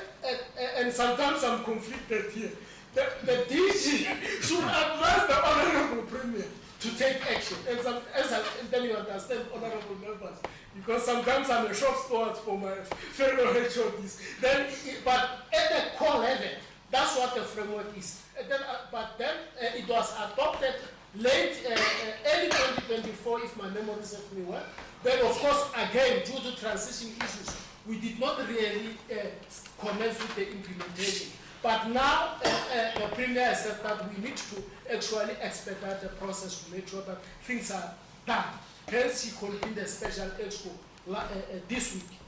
and sometimes I'm conflicted here, the DG should advise the Honorable Premier to take action. And then you understand, Honorable Members, because sometimes I'm a short sword for my fellow HODs. But at the core level, that's what the framework is. But then it was adopted early 2024, if my memory serves me well. Then, of course, again, due to transition issues, we did not really commence with the implementation. But now, the Premier has said that we need to actually expedite the process to make sure that things are done. Hence, he convened a special expo this week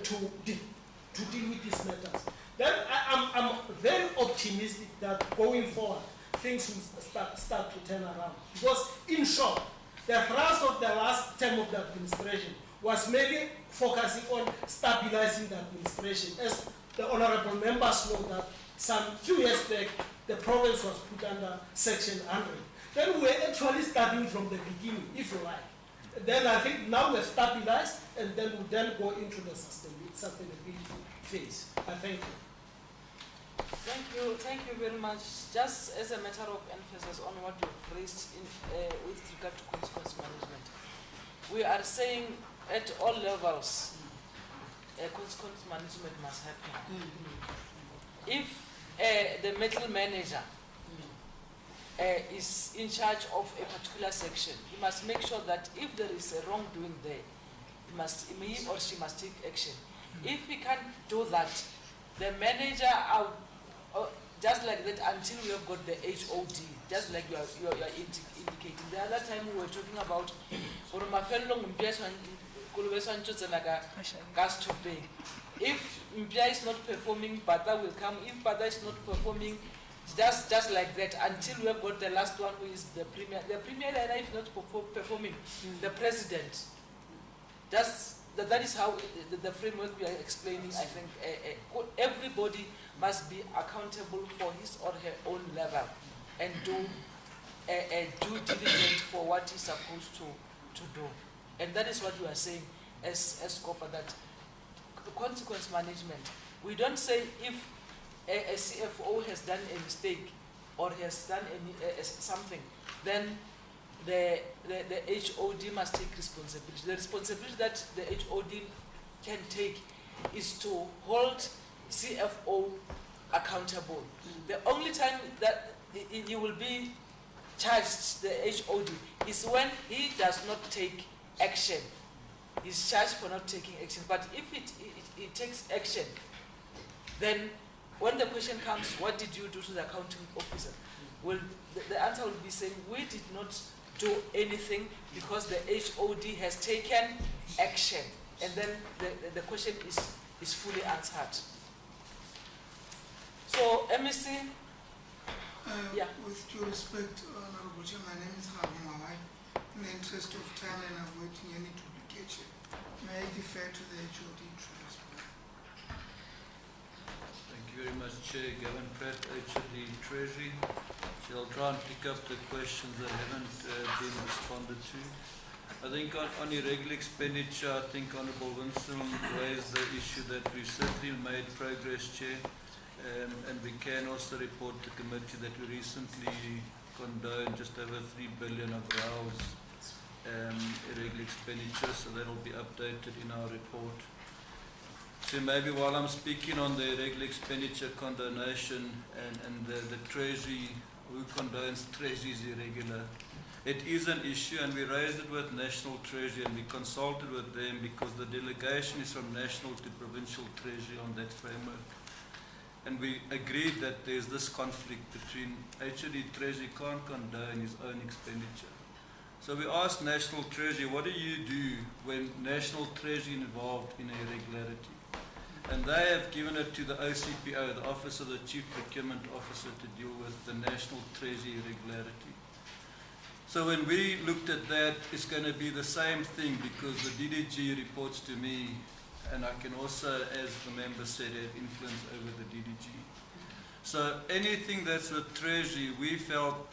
to deal with these matters. Then I'm very optimistic that going forward, things will start to turn around. Because, in short, the thrust of the last term of the administration was mainly focusing on stabilizing the administration. As the honorable members know that some few years back, the province was put under Section 100. Then we were actually starting from the beginning, if you like. Then I think now we're stabilized, and then we'll then go into the sustainability phase. I thank you. Thank you very much. Just as a matter of emphasis on what you've raised with regard to consequence management, we are saying at all levels, consequence management must happen. If the middle manager is in charge of a particular section, he must make sure that if there is a wrongdoing there, he or she must take action. If he can't do that, the manager, just like that, until we have got the HOD, just like you are indicating. The other time we were talking about gas to pay. If Mpia is not performing, Bata will come. If Bata is not performing, just like that, until we have got the last one, who is the Premier. The Premier is not performing, the President. That is how the framework we are explaining. I think everybody must be accountable for his or her own level and do due diligence for what he's supposed to do. And that is what we are saying as Scopa, that consequence management. We don't say if a CFO has done a mistake or has done something, then the HOD must take responsibility. The responsibility that the HOD can take is to hold CFO accountable. The only time that he will be charged, the HOD, is when he does not take action. He's charged for not taking action. But if it takes action, then when the question comes, what did you do to the accounting officer? Well, the answer will be saying, we did not do anything because the HOD has taken action. And then the question is fully answered. So, MEC, with due respect, Honorable Chair, my name is Haru Mawai. In the interest of time and avoiding any duplication, may I defer to the HOD to respond? Thank you very much, Chair. Gavin Pratt, HOD Treasury. So I'll try and pick up the questions that haven't been responded to. I think on irregular expenditure, I think Honourable Winston raised the issue that we've certainly made progress, Chair. And we can also report to committee that we recently condoned just over 3 billion of RAL's irregular expenditure, so that will be updated in our report. So maybe while I'm speaking on the irregular expenditure condonation and the Treasury, who condones Treasury's irregular, it is an issue, and we raised it with National Treasury and we consulted with them because the delegation is from National to Provincial Treasury on that framework. And we agreed that there's this conflict between HOD Treasury can't condone his own expenditure. So we asked National Treasury, what do you do when National Treasury is involved in an irregularity? And they have given it to the OCPO, the Office of the Chief Procurement Officer, to deal with the National Treasury irregularity. So when we looked at that, it's going to be the same thing because the DDG reports to me, and I can also, as the member said, have influence over the DDG. So anything that's with Treasury, we felt,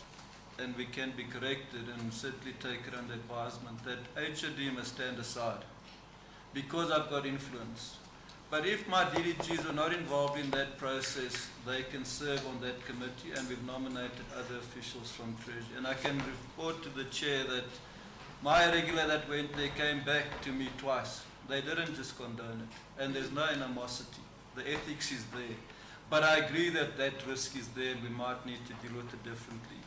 and we can be corrected and certainly take it under advisement, that HOD must stand aside because I've got influence. But if my DDGs are not involved in that process, they can serve on that committee, and we've nominated other officials from Treasury. And I can report to the chair that my regulator that went there came back to me twice. They didn't just condone it, and there's no animosity. The ethics is there. But I agree that that risk is there, and we might need to deal with it differently.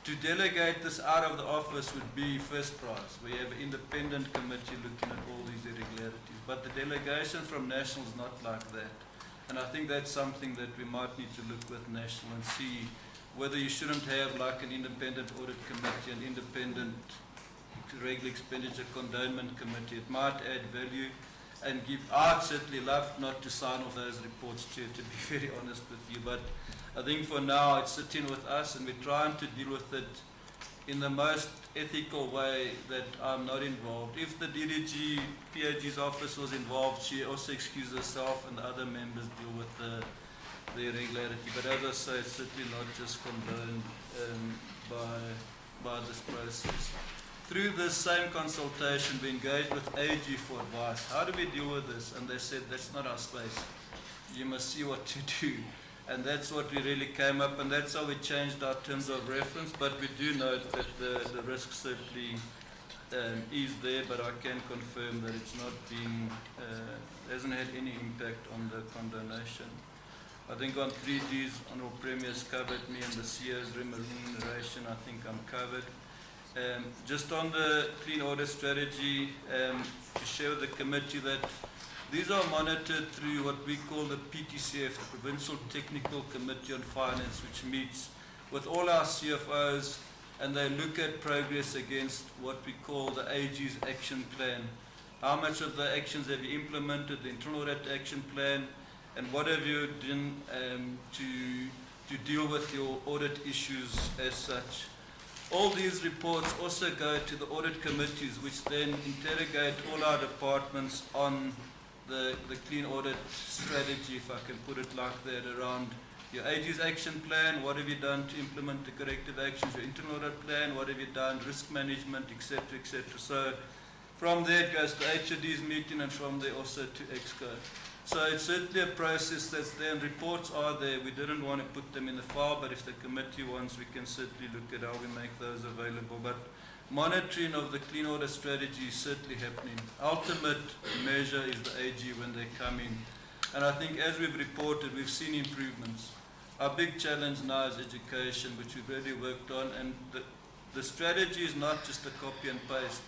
To delegate this out of the office would be first prize. We have an independent committee looking at all these irregularities. But the delegation from National is not like that. And I think that's something that we might need to look with National and see whether you shouldn't have like an independent audit committee, an independent regular expenditure condonement committee. It might add value and give. I'd certainly love not to sign off those reports, Chair, to be very honest with you. But I think for now it's sitting with us, and we're trying to deal with it in the most ethical way that I'm not involved. If the DDG, PAG's office was involved, she also excused herself and the other members deal with the irregularity. But as I say, it's certainly not just condoned by this process. Through this same consultation, we engaged with AG for advice. How do we deal with this? And they said, that's not our space. You must see what to do. And that's what we really came up, and that's how we changed our terms of reference. But we do note that the risk certainly is there, but I can confirm that it's not been, hasn't had any impact on the condonation. I think on 3Gs, Honourable Premier's covered me, and the CEO's remuneration, I think I'm covered. Just on the clean audit strategy, to share with the committee that these are monitored through what we call the PTCF, the Provincial Technical Committee on Finance, which meets with all our CFOs, and they look at progress against what we call the AG's action plan. How much of the actions have you implemented, the internal audit action plan, and what have you done to deal with your audit issues as such. All these reports also go to the audit committees, which then interrogate all our departments on the clean audit strategy, if I can put it like that, around your AG's action plan, what have you done to implement the corrective actions, your internal audit plan, what have you done, risk management, etc., etc. So from there it goes to HOD's meeting, and from there also to EXCO. So it's certainly a process that's there, and reports are there. We didn't want to put them in the file, but if the committee wants, we can certainly look at how we make those available. But monitoring of the clean audit strategy is certainly happening. Ultimate measure is the AG when they come in. And I think as we've reported, we've seen improvements. Our big challenge now is education, which we've already worked on, and the strategy is not just a copy and paste.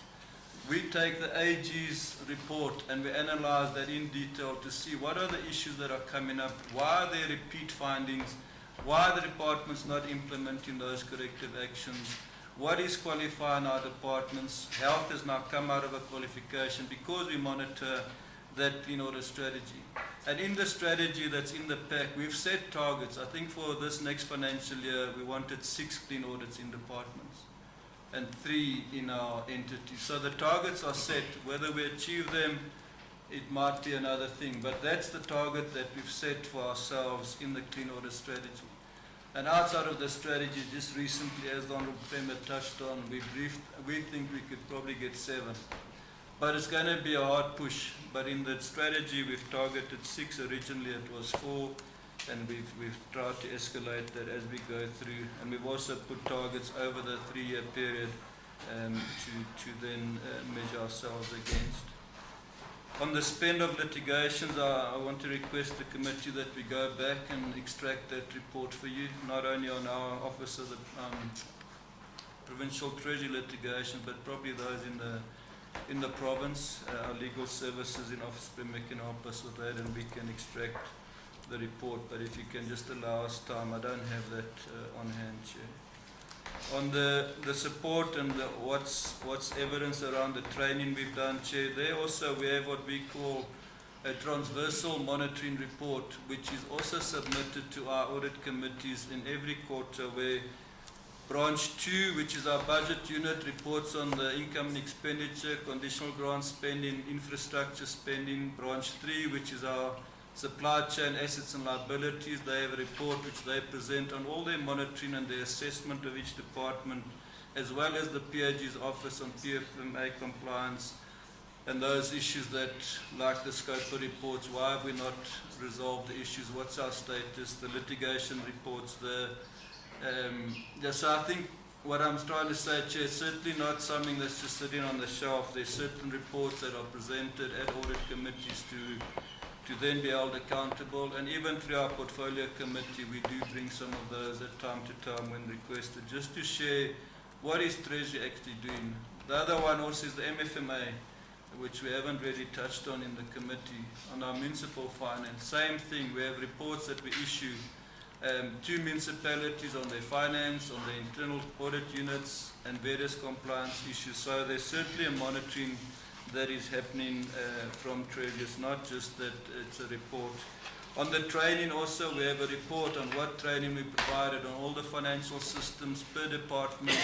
We take the AG's report and we analyze that in detail to see what are the issues that are coming up, why are there repeat findings, why are the departments not implementing those corrective actions, what is qualifying our departments. Health has now come out of a qualification because we monitor that clean audit strategy. And in the strategy that's in the pack, we've set targets. I think for this next financial year, we wanted 6 clean audits in departments and 3 in our entity. So the targets are set. Whether we achieve them, it might be another thing. But that's the target that we've set for ourselves in the clean audit strategy. And outside of the strategy, just recently, as the Honourable Premier touched on, we think we could probably get 7. But it's going to be a hard push. But in the strategy, we've targeted 6. Originally, it was 4. And we've tried to escalate that as we go through. And we've also put targets over the 3-year period to then measure ourselves against. On the spend of litigations, I want to request the committee that we go back and extract that report for you, not only on our Office of the Provincial Treasury litigation, but probably those in the province. Our legal services in Office Premier can help us with that, and we can extract the report. But if you can just allow us time, I don't have that on hand, Chair. On the support and what's evidence around the training we've done, Chair, there also we have what we call a transversal monitoring report, which is also submitted to our audit committees in every quarter, where Branch 2, which is our budget unit, reports on the income and expenditure, conditional grant spending, infrastructure spending. Branch 3, which is our supply chain assets and liabilities, they have a report which they present on all their monitoring and their assessment of each department, as well as the PAG's office on PFMA compliance and those issues that, like the Scopa reports, why have we not resolved the issues, what's our status, the litigation reports, so I think what I'm trying to say, Chair, is certainly not something that's just sitting on the shelf. There's certain reports that are presented at audit committees to then be held accountable, and even through our portfolio committee we do bring some of those at time to time when requested, just to share what is Treasury actually doing. The other one also is the MFMA, which we haven't really touched on in the committee, on our municipal finance. Same thing, we have reports that we issue to municipalities on their finance, on their internal audit units and various compliance issues. So there's certainly a monitoring that is happening from Treasury. It's not just that it's a report. On the training also, we have a report on what training we provided on all the financial systems per department,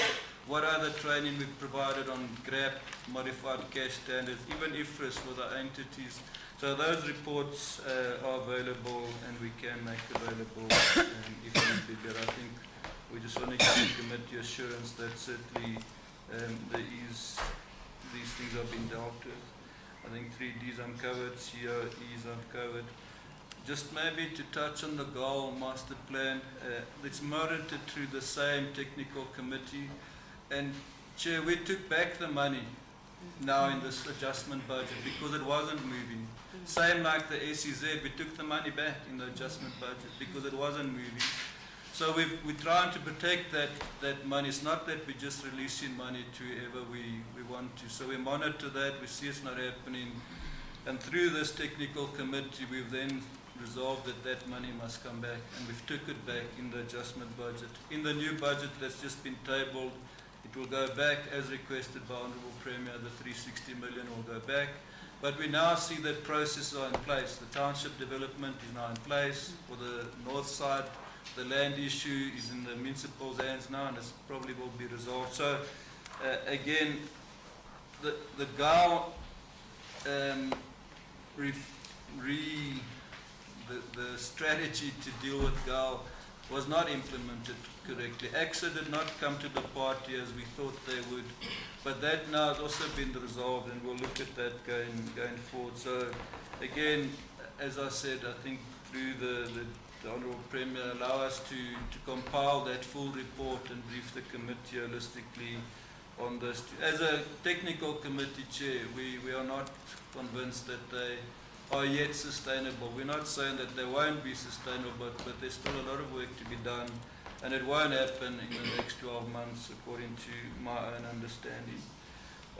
what other training we provided on GRAP, modified cash standards, even IFRS for the entities. So those reports are available and we can make available if need be. But I think we just want to give the committee assurance that certainly these things have been dealt with. I think 3Ds uncovered, COEs uncovered. Just maybe to touch on the goal master plan, it's monitored through the same technical committee. And Chair, we took back the money now in this adjustment budget because it wasn't moving. Same like the SEZ, we took the money back in the adjustment budget because it wasn't moving. So we're trying to protect that money. It's not that we're just releasing money to whoever we want to. So we monitor that, we see it's not happening. And through this technical committee, we've then resolved that money must come back, and we've took it back in the adjustment budget. In the new budget that's just been tabled, it will go back as requested by Honourable Premier. The 360 million will go back. But we now see that processes are in place. The township development is now in place. For the north side, the land issue is in the municipal's hands now, and it probably will be resolved. So again, the GAL the strategy to deal with GAL was not implemented correctly. AXA did not come to the party as we thought they would, but that now has also been resolved, and we'll look at that going forward. So again, as I said, I think through the Honourable Premier allow us to compile that full report and brief the committee holistically on this. As a technical committee chair, we are not convinced that they are yet sustainable. We're not saying that they won't be sustainable, but there's still a lot of work to be done, and it won't happen in the next 12 months, according to my own understanding.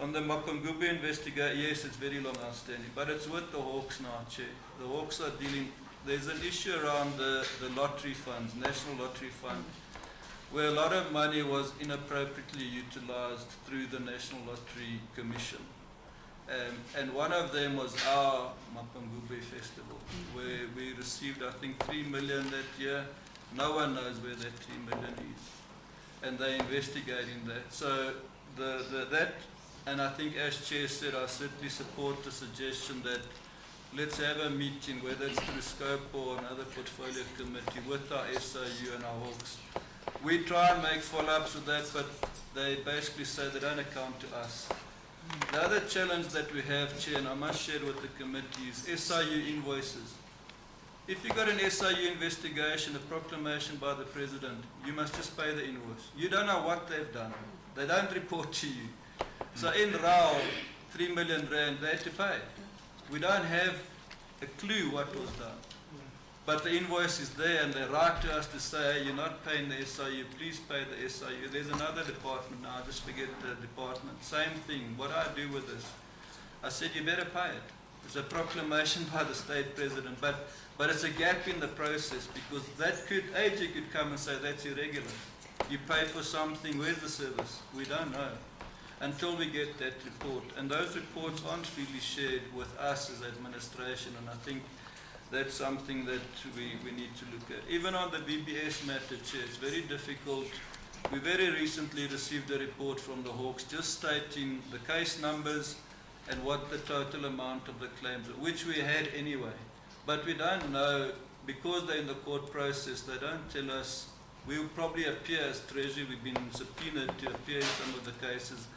On the Mapungubwe investigation, yes, it's very long outstanding, but it's with the Hawks now, Chair. The Hawks are dealing, there's an issue around the lottery funds, National Lottery Fund, where a lot of money was inappropriately utilized through the National Lottery Commission. And one of them was our Mapungubwe Festival, where we received, I think, 3 million that year. No one knows where that 3 million is. And they're investigating that. So that, and I think as Chair said, I certainly support the suggestion that let's have a meeting, whether it's through Scopa or another portfolio committee, with our SIU and our Hawks. We try and make follow-ups with that, but they basically say they don't account to us. The other challenge that we have, Chair, and I must share with the committee, is SIU invoices. If you've got an SIU investigation, a proclamation by the President, you must just pay the invoice. You don't know what they've done. They don't report to you. So in Rao, 3 million rand, they had to pay. We don't have a clue what was done. But the invoice is there, and they write to us to say, hey, you're not paying the SIU, please pay the SIU. There's another department now, I just forget the department. Same thing, what do I do with this? I said, you better pay it. It's a proclamation by the state president, but it's a gap in the process, because that AG could come and say, that's irregular. You paid for something, where's the service? We don't know until we get that report. And those reports aren't really shared with us as administration, and I think that's something that we need to look at. Even on the BBS matter, Chair, it's very difficult We very recently received a report from the Hawks just stating the case numbers and what the total amount of the claims, which we had anyway. But we don't know, because they're in the court process, they don't tell us. We will probably appear as Treasury, we've been subpoenaed to appear in some of the cases.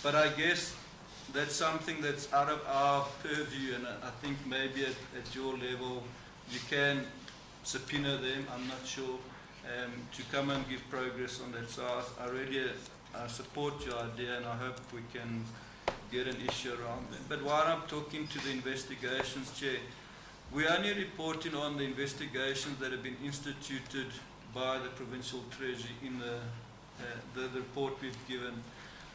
But I guess that's something that's out of our purview, and I think maybe at your level you can subpoena them, I'm not sure, to come and give progress on that. So I really support your idea, and I hope we can get an issue around them. But while I'm talking to the investigations, Chair, we're only reporting on the investigations that have been instituted by the Provincial Treasury in the report we've given.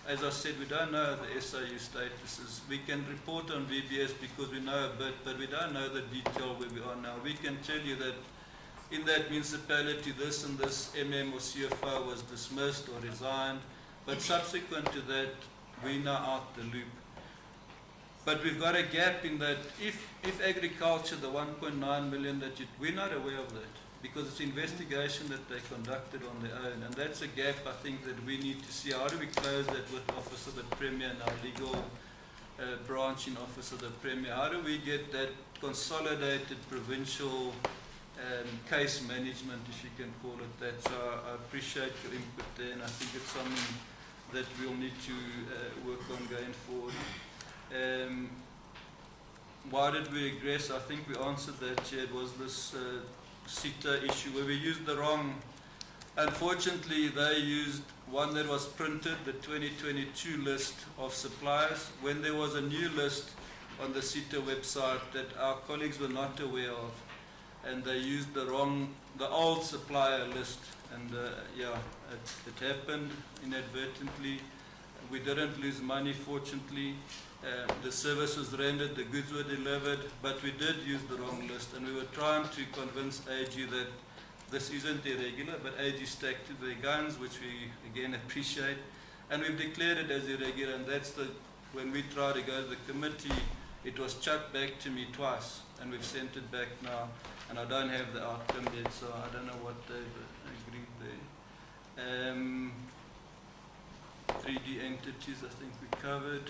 As I said, we don't know the SIU statuses. We can report on VBS because we know a bit, but we don't know the detail where we are now. We can tell you that in that municipality, this and this MM or CFO was dismissed or resigned, but subsequent to that, we're now out the loop. But we've got a gap in that if agriculture, the 1.9 million we're not aware of that, because it's investigation that they conducted on their own, and that's a gap I think that we need to see. How do we close that with Office of the Premier and our legal branch in Office of the Premier? How do we get that consolidated provincial case management, if you can call it that? So I appreciate your input there, and I think it's something that we'll need to work on going forward. Why did we regress? I think we answered that, Chair. It was this CETA issue where we used the wrong, unfortunately they used one that was printed, the 2022 list of suppliers, when there was a new list on the CETA website that our colleagues were not aware of, and they used the old supplier list, and yeah, it happened inadvertently. We didn't lose money, fortunately. The service was rendered, the goods were delivered, but we did use the wrong list, and we were trying to convince AG that this isn't irregular, but AG stacked to their guns, which we again appreciate, and we've declared it as irregular, and that's when we tried to go to the committee, it was chucked back to me twice, and we've sent it back now, and I don't have the outcome yet, so I don't know what they've agreed there. 3D entities, I think we covered.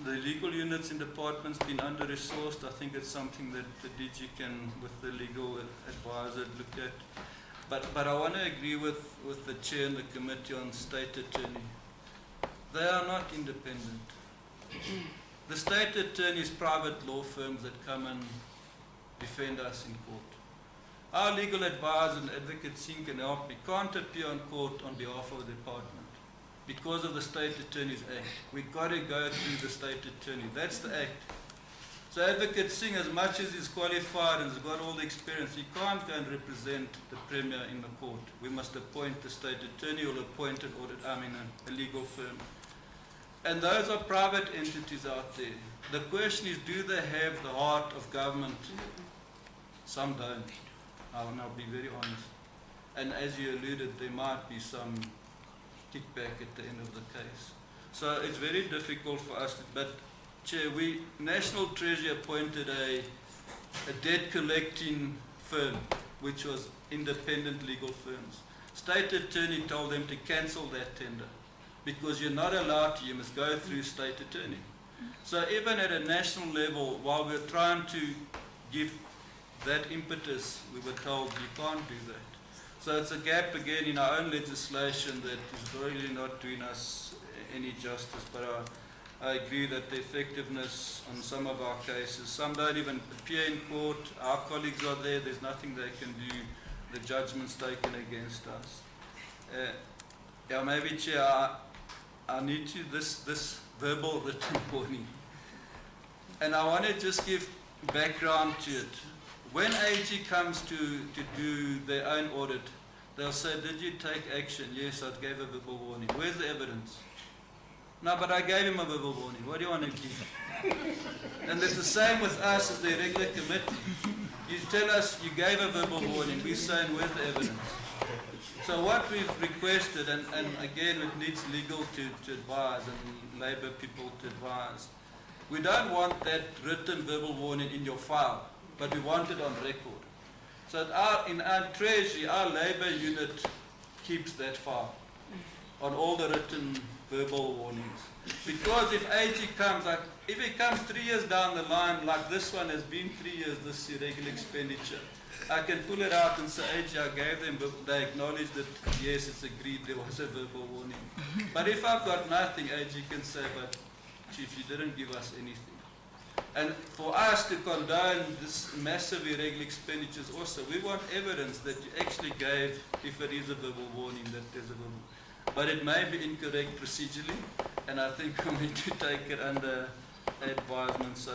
The legal units in departments been under-resourced. I think it's something that the DG can, with the legal advisor, look at. But I want to agree with the chair and the committee on state attorney. They are not independent. The state attorneys, private law firms that come and defend us in court. Our legal advisor and advocate Singh can help me, can't appear on court on behalf of the department because of the State Attorney's Act. We've got to go through the State Attorney. That's the Act. So Advocate Singh, as much as he's qualified and has got all the experience, he can't go and represent the Premier in the court. We must appoint the State Attorney or appoint an audit, a legal firm. And those are private entities out there. The question is, do they have the heart of government? Some don't. I'll be very honest. And as you alluded, there might be some kickback at the end of the case. So it's very difficult for us to, but Chair, National Treasury appointed a debt collecting firm, which was independent legal firms. State Attorney told them to cancel that tender because you're not allowed to, you must go through State Attorney. So even at a national level, while we're trying to give that impetus, we were told you can't do that. So it's a gap again in our own legislation that is really not doing us any justice, but I agree that the effectiveness on some of our cases, some don't even appear in court, our colleagues are there, there's nothing they can do, the judgment's taken against us. Yeah, maybe Chair, I need to, this verbal written warning, and I want to just give background to it. When AG comes to do their own audit, they'll say, did you take action? Yes, I gave a verbal warning. Where's the evidence? No, but I gave him a verbal warning. What do you want to give? And it's the same with us as the regular committee. You tell us you gave a verbal warning. We're saying, where's the evidence? So what we've requested, and again it needs legal to advise and Labour people to advise, we don't want that written verbal warning in your file, but we want it on record. So in our treasury, our labour unit keeps that file on all the written verbal warnings. Because if AG comes, like if it comes 3 years down the line, like this one has been 3 years, this irregular expenditure, I can pull it out and say, AG, I gave them, but they acknowledged that, yes, it's agreed, there was a verbal warning. But if I've got nothing, AG can say, but Chief, you didn't give us anything. And for us to condone this massive irregular expenditures also, we want evidence that you actually gave, if it is a verbal warning, that there's a verbal. But it may be incorrect procedurally, and I think we need to take it under advisement, so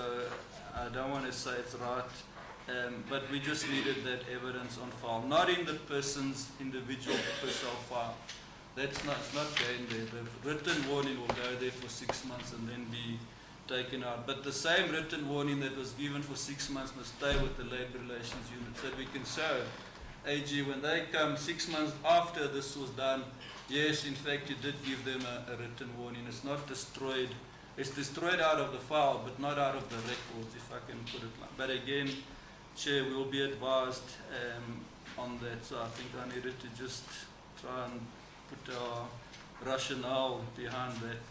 I don't want to say it's right, but we just needed that evidence on file, not in the person's individual personal file. It's not going there. The written warning will go there for 6 months and then be taken out. But the same written warning that was given for 6 months must stay with the Labour Relations Unit, so that we can show AG when they come 6 months after this was done, yes, in fact, you did give them a written warning. It's not destroyed. It's destroyed out of the file, but not out of the records, if I can put it like that. But again, Chair, we will be advised on that. So I think I needed to just try and put our rationale behind that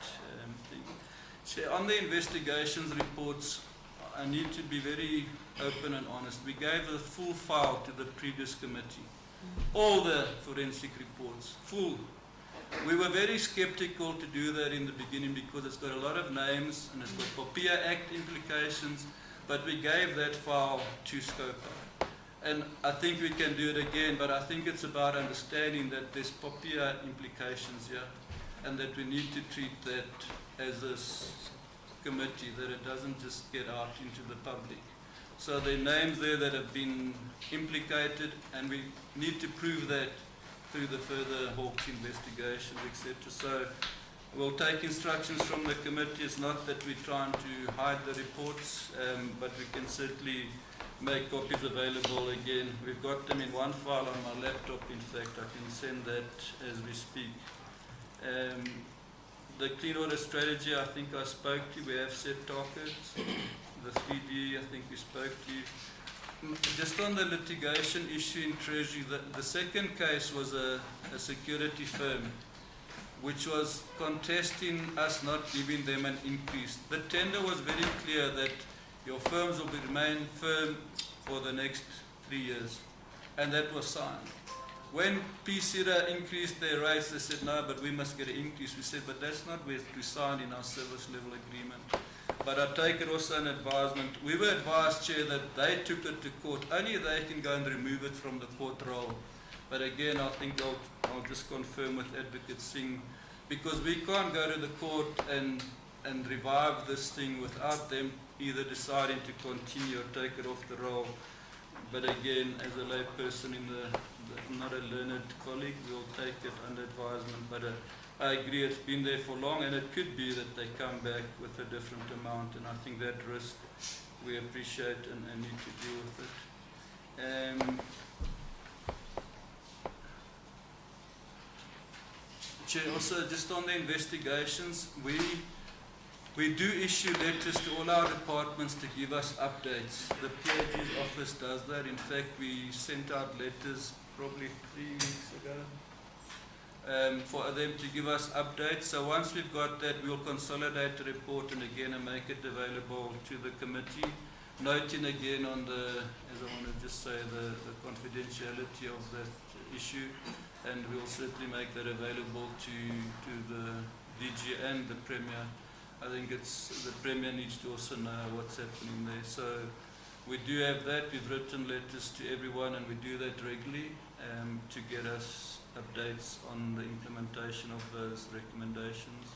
thing. Chair, on the investigations reports, I need to be very open and honest. We gave the full file to the previous committee. All the forensic reports, full. We were very skeptical to do that in the beginning because it's got a lot of names and it's got POPIA Act implications, but we gave that file to Scopa. And I think we can do it again, but I think it's about understanding that there's POPIA implications here and that we need to treat that as a committee, that it doesn't just get out into the public. So there are names there that have been implicated, and we need to prove that through the further Hawks investigations, etc. So we'll take instructions from the committee. It's not that we're trying to hide the reports, but we can certainly make copies available again. We've got them in one file on my laptop, in fact. I can send that as we speak. The clean order strategy, I think I spoke to. We have set targets. The 3D, I think we spoke to. Just on the litigation issue in Treasury, the second case was a security firm which was contesting us not giving them an increase. The tender was very clear that your firms will remain firm for the next 3 years, and that was signed. When PCRA increased their rates, they said, no, but we must get an increase. We said, but that's not what we signed in our service level agreement. But I take it also an advisement. We were advised, Chair, that they took it to court. Only they can go and remove it from the court roll. But again, I think I'll just confirm with Advocate Singh, because we can't go to the court and revive this thing without them either deciding to continue or take it off the roll. But again, as a lay person, not a learned colleague, we'll take it under advisement. But I agree, it's been there for long, and it could be that they come back with a different amount, and I think that risk we appreciate and need to deal with it. Chair, also just on the investigations, we do issue letters to all our departments to give us updates. The PAG's office does that. In fact, we sent out letters probably 3 weeks ago for them to give us updates. So once we've got that, we'll consolidate the report and again and make it available to the committee, noting again on the, as I want to just say, the confidentiality of that issue, and we'll certainly make that available to the DG and the Premier. I think the Premier needs to also know what's happening there. So we do have that. We've written letters to everyone, and we do that regularly to get us updates on the implementation of those recommendations.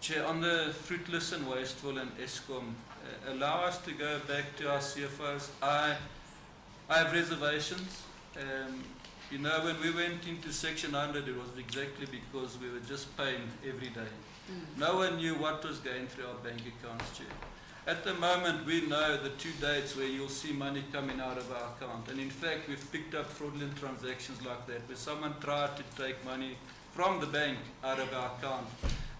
Chair, on the fruitless and wasteful and ESCOM, allow us to go back to our CFOs. I have reservations. You know, when we went into Section 100, it was exactly because we were just paying every day. No one knew what was going through our bank accounts, Chair. At the moment, we know the 2 dates where you'll see money coming out of our account. And in fact, we've picked up fraudulent transactions like that, where someone tried to take money from the bank out of our account.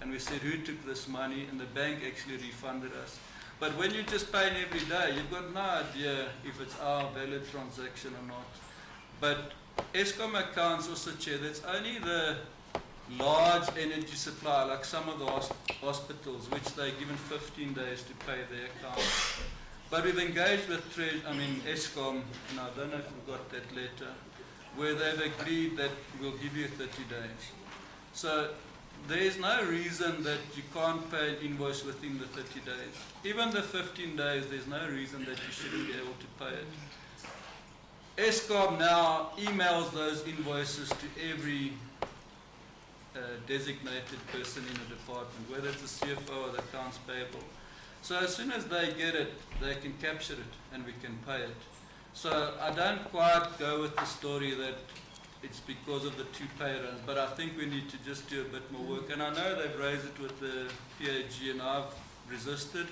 And we said, who took this money? And the bank actually refunded us. But when you're just paying every day, you've got no idea if it's our valid transaction or not. But Eskom accounts also, Chair, that's only the large energy supply, like some of the hospitals, which they're given 15 days to pay their accounts. But we've engaged with Eskom, and I don't know if we've got that letter, where they've agreed that we'll give you 30 days. So there's no reason that you can't pay an invoice within the 30 days. Even the 15 days, there's no reason that you shouldn't be able to pay it. Eskom now emails those invoices to every designated person in a department, whether it's the CFO or the accounts payable. So as soon as they get it, they can capture it and we can pay it. So I don't quite go with the story that it's because of the two pay runs, but I think we need to just do a bit more work. And I know they've raised it with the PAG and I've resisted,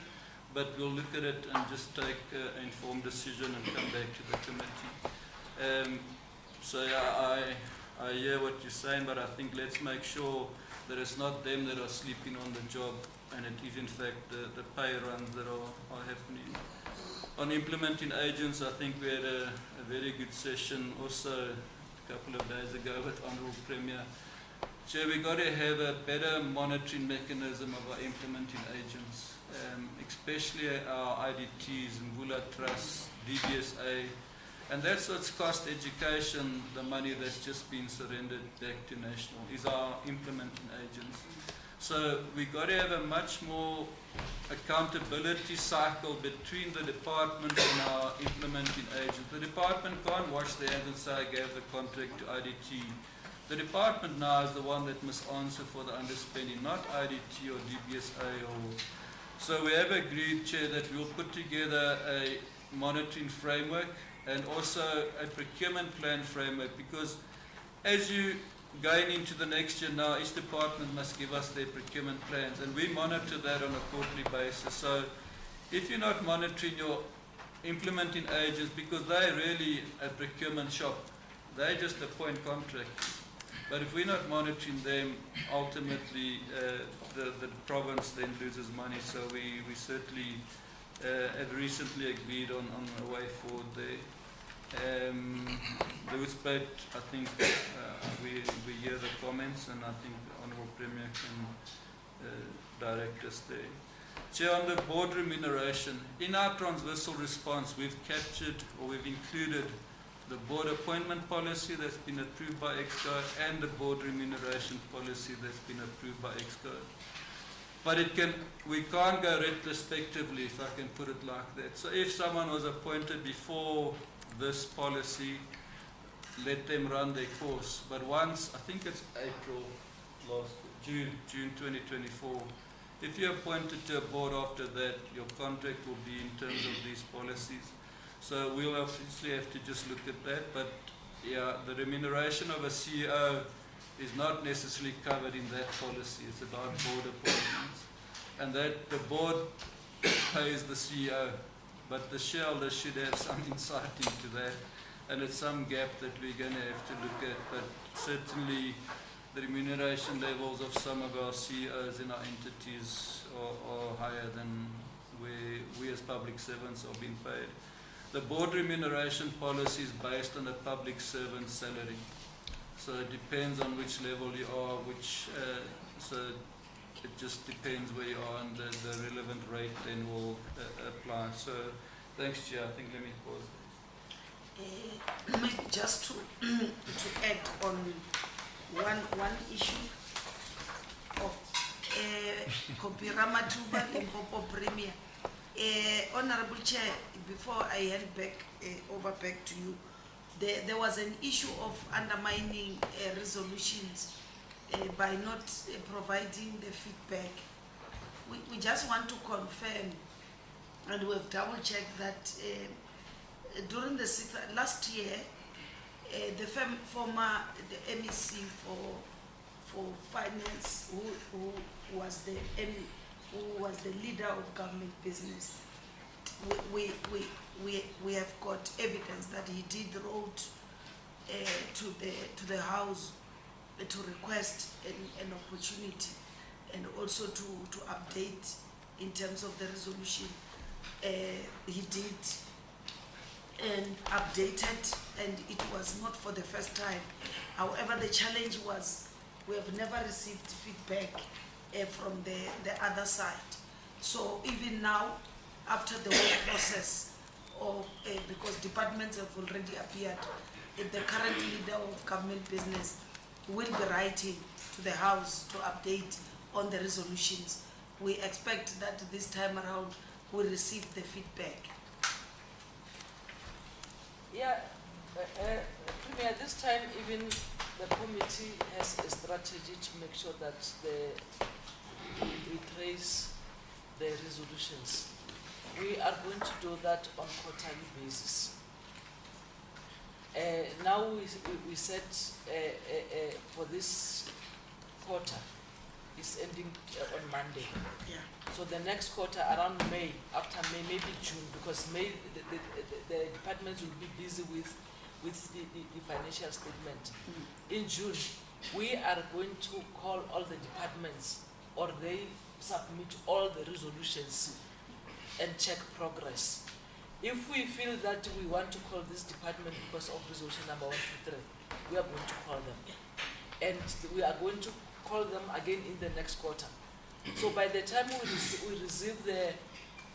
but we'll look at it and just take an informed decision and come back to the committee. So yeah, I hear what you're saying, but I think let's make sure that it's not them that are sleeping on the job, and it is in fact the pay runs that are happening. On implementing agents, I think we had a very good session also a couple of days ago with Honourable Premier. Chair, we've got to have a better monitoring mechanism of our implementing agents, especially our IDTs, Mvula Trust, DBSA, and that's what's cost education, the money that's just been surrendered back to National, is our implementing agents. So we've got to have a much more accountability cycle between the department and our implementing agents. The department can't wash their hands and say, I gave the contract to IDT. The department now is the one that must answer for the underspending, not IDT or DBSA. So we have agreed, Chair, that we'll put together a monitoring framework and also a procurement plan framework, because as you going into the next year now, each department must give us their procurement plans, and we monitor that on a quarterly basis. So if you're not monitoring your implementing agents, because they're really a procurement shop, they just appoint contracts. But if we're not monitoring them, ultimately the province then loses money. So we certainly have recently agreed on a way forward there. The Hoedspruit, I think we hear the comments, and I think the Honourable Premier can direct us there. Chair, on the board remuneration, in our transversal response, we've captured or we've included the board appointment policy that's been approved by EXCO and the board remuneration policy that's been approved by EXCO. But we can't go retrospectively, if I can put it like that. So if someone was appointed before this policy, let them run their course. But once, I think it's June 2024, if you're appointed to a board after that, your contract will be in terms of these policies. So we'll obviously have to just look at that. But yeah, the remuneration of a CEO is not necessarily covered in that policy. It's about board appointments. And that the board pays the CEO, but the shareholders should have some insight into that. And it's some gap that we're going to have to look at. But certainly the remuneration levels of some of our CEOs in our entities are higher than where we as public servants are being paid. The board remuneration policy is based on a public servant's salary. So it depends on which level you are, so it just depends where you are, and the relevant rate then will apply. So thanks, Chair. I think let me pause there. Just to add on one issue of Kopira Matuba Limpopo Premier. Honourable Chair, before I hand over back to you, there was an issue of undermining resolutions by not providing the feedback. We just want to confirm, and we've double checked that during the last year, the former MEC for finance, who was the leader of government business, we have got evidence that he did wrote to the House to request an opportunity and also to update in terms of the resolution. he did and updated, and it was not for the first time. However, the challenge was we have never received feedback from the other side. So even now, after the whole process, because departments have already appeared, the current leader of government business will be writing to the House to update on the resolutions. We expect that this time around we'll receive the feedback. Yeah, Premier, this time even the committee has a strategy to make sure that we trace the resolutions. We are going to do that on quarterly basis. Now we set for this quarter is ending on Monday. Yeah. So the next quarter around May, after May, maybe June, because May the departments will be busy with the financial statement. In June, we are going to call all the departments, or they submit all the resolutions and check progress. If we feel that we want to call this department because of resolution number 1, 2, 3, we are going to call them. And we are going to call them again in the next quarter. So by the time we receive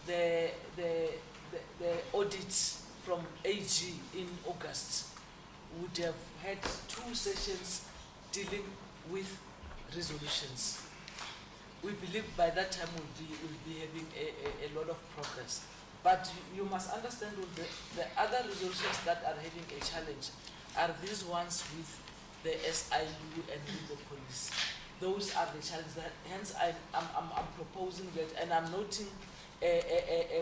the audit from AG in August, we would have had 2 sessions dealing with resolutions. We believe by that time we'll be having a lot of progress. But you must understand the other resolutions that are having a challenge are these ones with the SIU and with the police. Those are the challenges. Hence, I'm proposing that, and I'm noting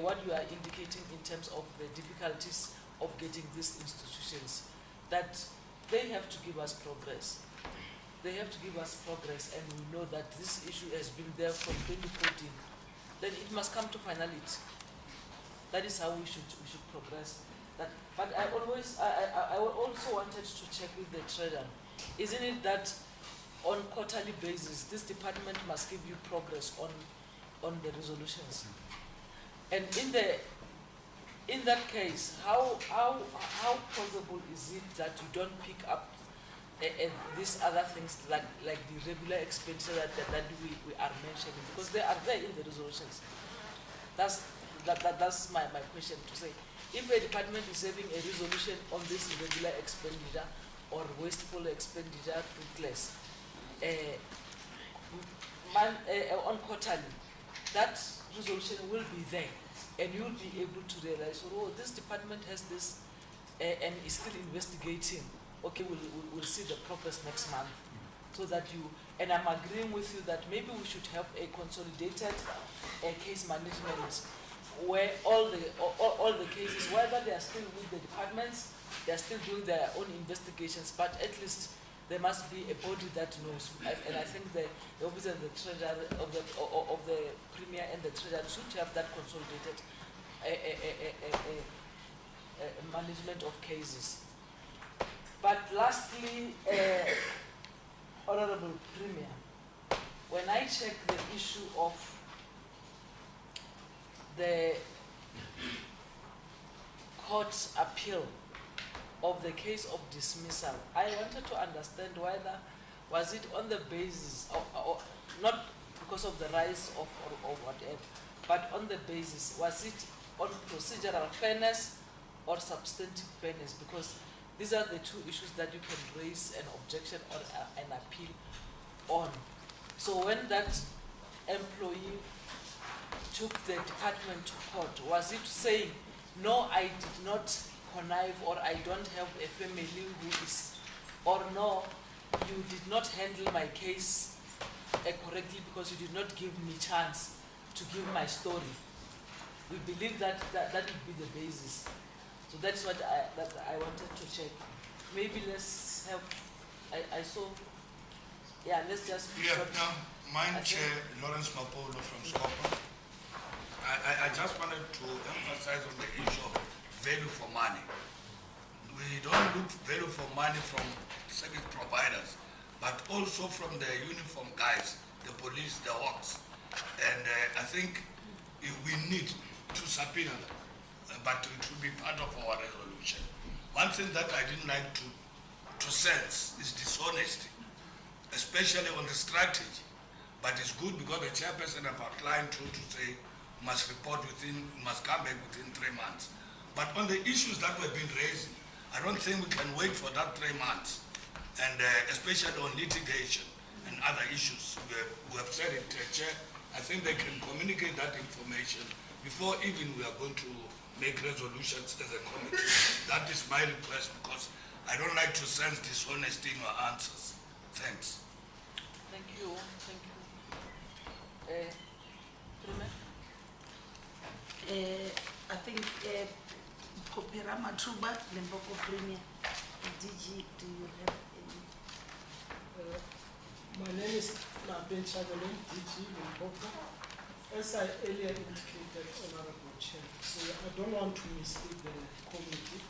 what you are indicating in terms of the difficulties of getting these institutions, that they have to give us progress. They have to give us progress, and we know that this issue has been there from 2014. Then it must come to finality. That is how we should progress. But I also wanted to check with the treasurer. Isn't it that on quarterly basis, this department must give you progress on the resolutions? And in that case, how possible is it that you don't pick up these other things like the regular expenditure that we are mentioning, because they are there in the resolutions? That's my question to say. If a department is having a resolution on this irregular expenditure or wasteful expenditure fruitless, on quarterly, that resolution will be there, and you'll be able to realize, oh, this department has this and is still investigating. Okay, we'll see the progress next month. So that and I'm agreeing with you that maybe we should have a consolidated case management where all the cases, whether they are still with the departments, they are still doing their own investigations, but at least there must be a body that knows. And I think the office of the treasurer, of the premier and the treasurer should have that consolidated management of cases. But lastly, Honorable Premier, when I check the issue of the court appeal of the case of dismissal, I wanted to understand whether was it on the basis of not because of the rise of or whatever, but on the basis, was it on procedural fairness or substantive fairness? Because these are the 2 issues that you can raise an objection or an appeal on. So when that employee took the department to court, was it saying, no, I did not connive, or I don't have a family who is, or no, you did not handle my case correctly because you did not give me chance to give my story? We believe that would be the basis. So that's what I wanted to check. Maybe let's have, I saw, yeah, let's just... Yeah, now, mine Chair Lawrence Mapolo from Scopa. I just wanted to emphasize on the issue of value for money. We don't look value for money from service providers, but also from the uniform guys, the police, the hawks. And I think we need to subpoena them, but it will be part of our resolution. One thing that I didn't like to sense is dishonesty, especially on the strategy. But it's good because the chairperson have outlined to say must report must come back within 3 months. But on the issues that we've been raising, I don't think we can wait for that 3 months, and especially on litigation and other issues. We have said it, Chair. I think they can communicate that information before even we are going to make resolutions as a committee. That is my request, because I don't like to sense dishonesty in your answers. Thanks. Thank you. Thank you. I think Kopera Matuba, Limpopo Premier, DG, do you have any? My name is Naben Chagalin, DG Limpopo. As I earlier indicated, Honorable Chair, so I don't want to mislead the committee.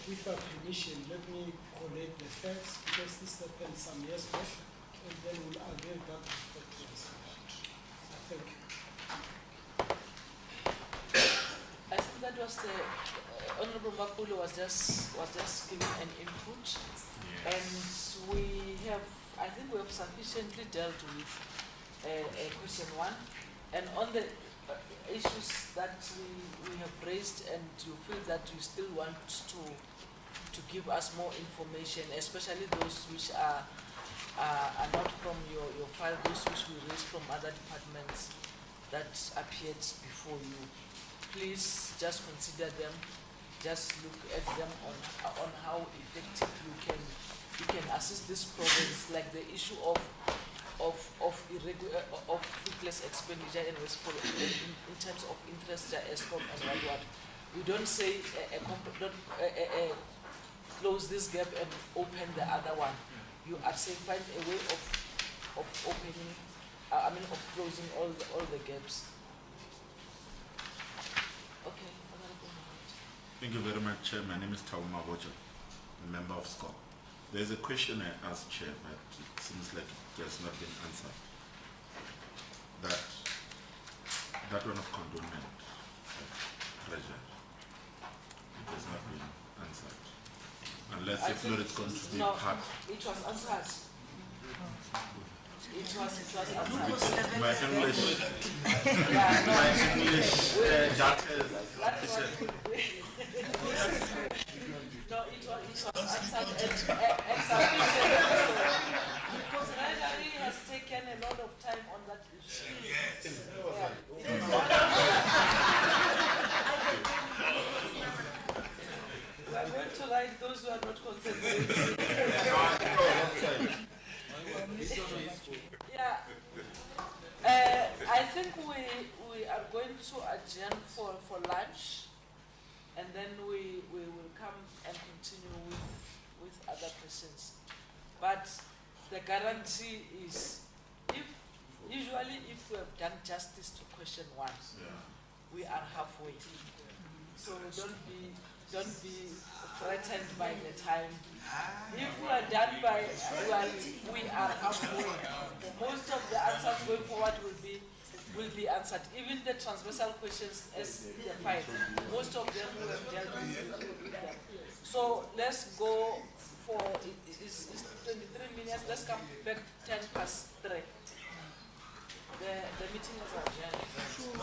With your permission, let me collect the facts, because this happened some years back, and then we'll agree that with the discussion. Thank you. I think that was the Honorable Mapulu was just giving an input, and I think we have sufficiently dealt with question 1, and on the issues that we have raised, and you feel that you still want to give us more information, especially those which are not from your file, those which we raised from other departments that appeared before you. Please just consider them, just look at them on how effective you can assist this province, like the issue of fruitless expenditure and in terms of interest, ESCOM and what. We don't say close this gap and open the other one. You are saying find a way of opening, of closing all the gaps. Okay. Thank you very much, Chair. My name is Tauma Bojo, a member of Scopa. There's a question I asked, Chair, but it seems like it has not been answered. That one of condonment of treasure, it has not been answered. Unless if not, it's going to be part. It was answered. It was answered. My English, No, it was answered at sufficient, because Treasury has taken a lot of time on that issue. Yes. We are going to write those who are not concentrating. Yeah. I think we are going to adjourn for lunch, and then we will come and continue with other questions. But the guarantee is, usually if we have done justice to question 1, we are halfway. So don't be threatened by the time. If we are done by, we are halfway. Most of the answers going forward will be answered. Even the transversal questions as the fight, most of them will have dealt with them. So let's go for, it's 23 minutes, let's come back 3:10. The meeting is adjourned.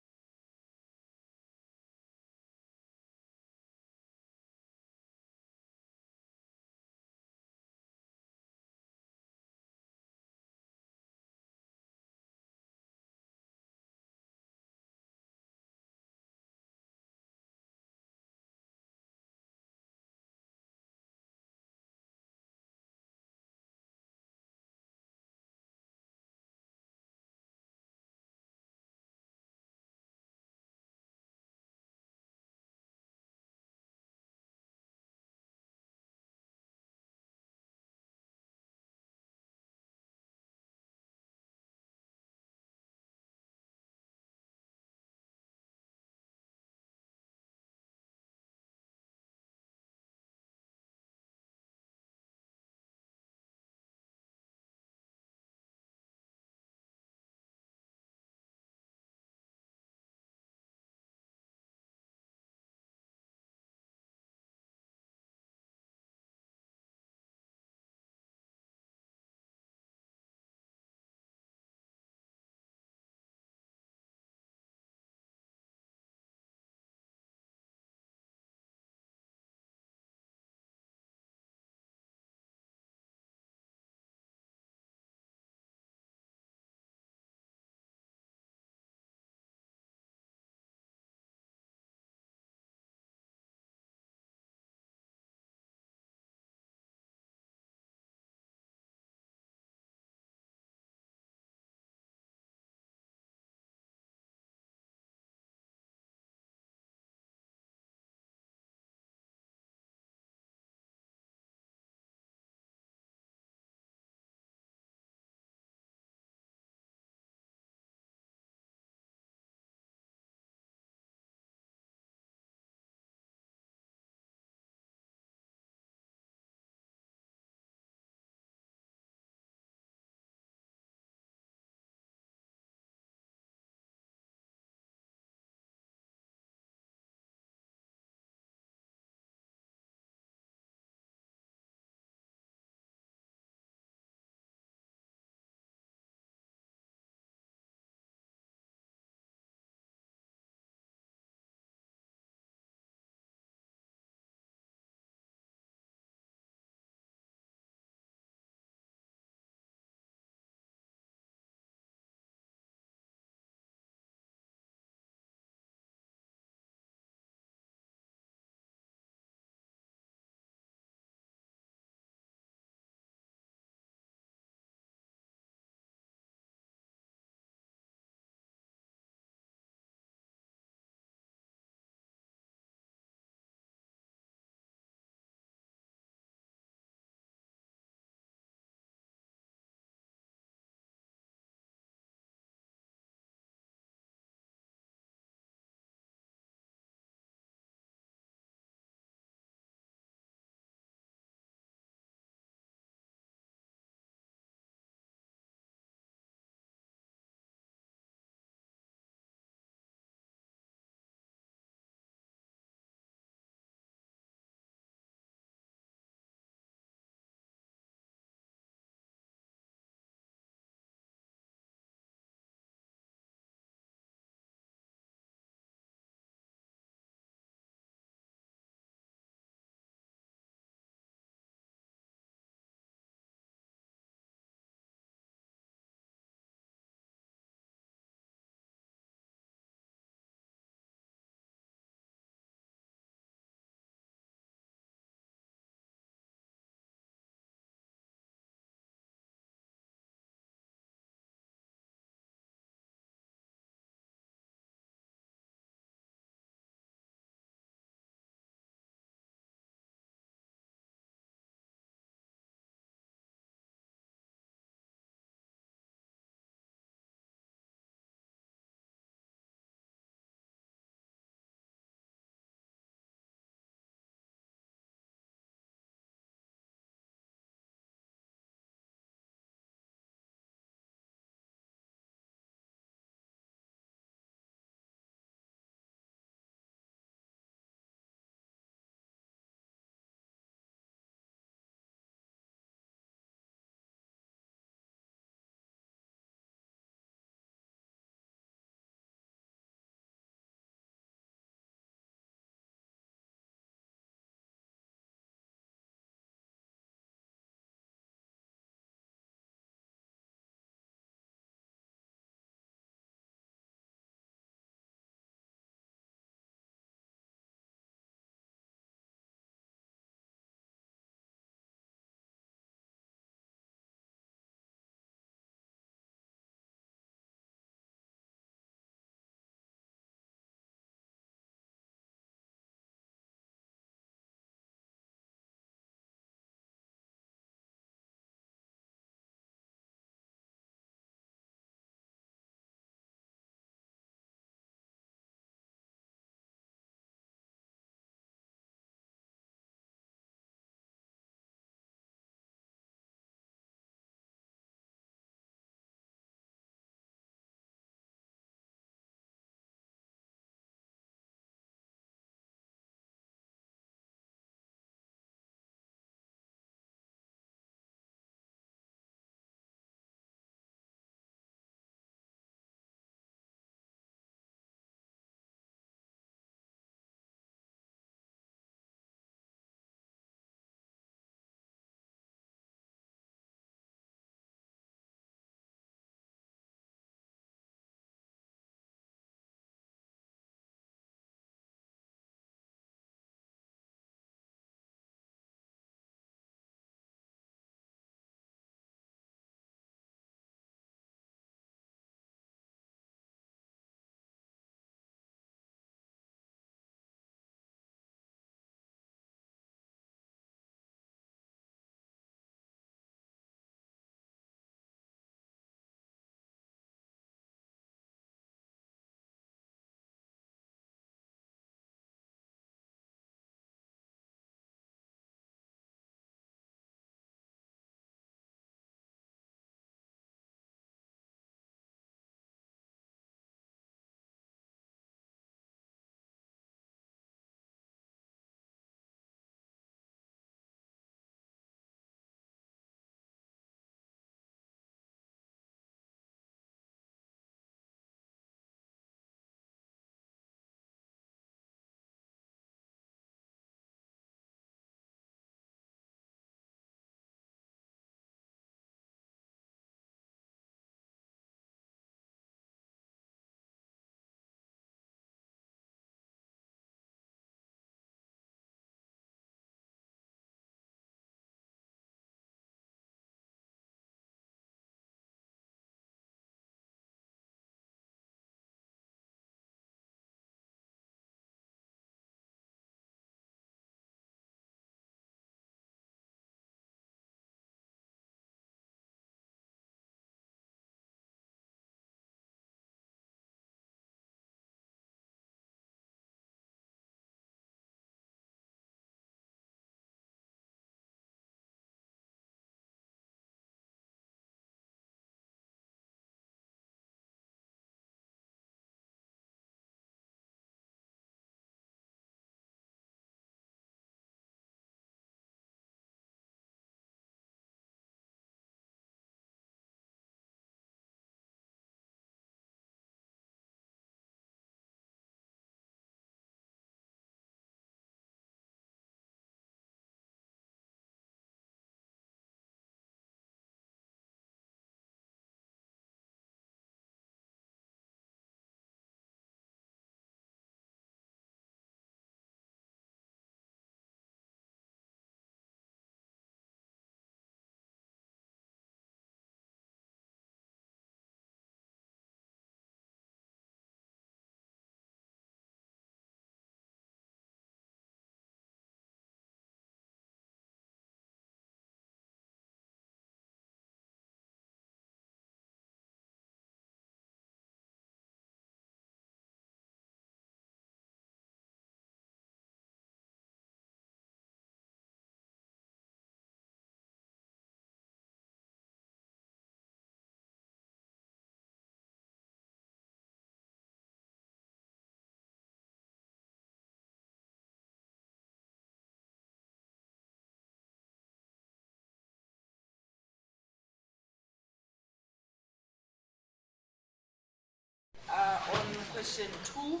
question 2,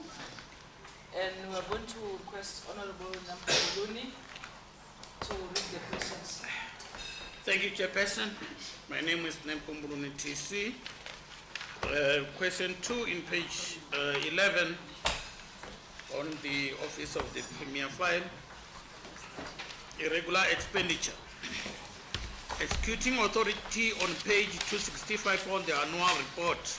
and we are going to request Honorable Nampoloni to read the questions. Thank you, Chairperson. My name is Nempumbruni TC. Question 2 in page 11 on the Office of the Premier File. Irregular expenditure. Executing authority on page 265 on the annual report.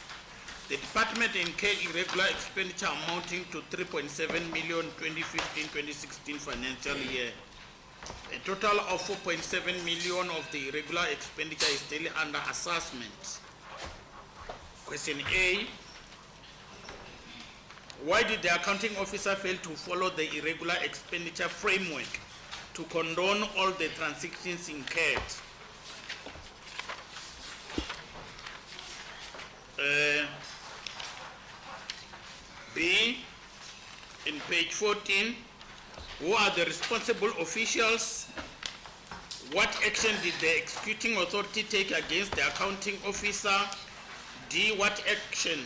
The department incurred irregular expenditure amounting to 3.7 million 2015-2016 financial year. A total of 4.7 million of the irregular expenditure is still under assessment. Question A. Why did the accounting officer fail to follow the irregular expenditure framework to condone all the transactions incurred? B. In page 14. Who are the responsible officials? What action did the executing authority take against the accounting officer? D. What action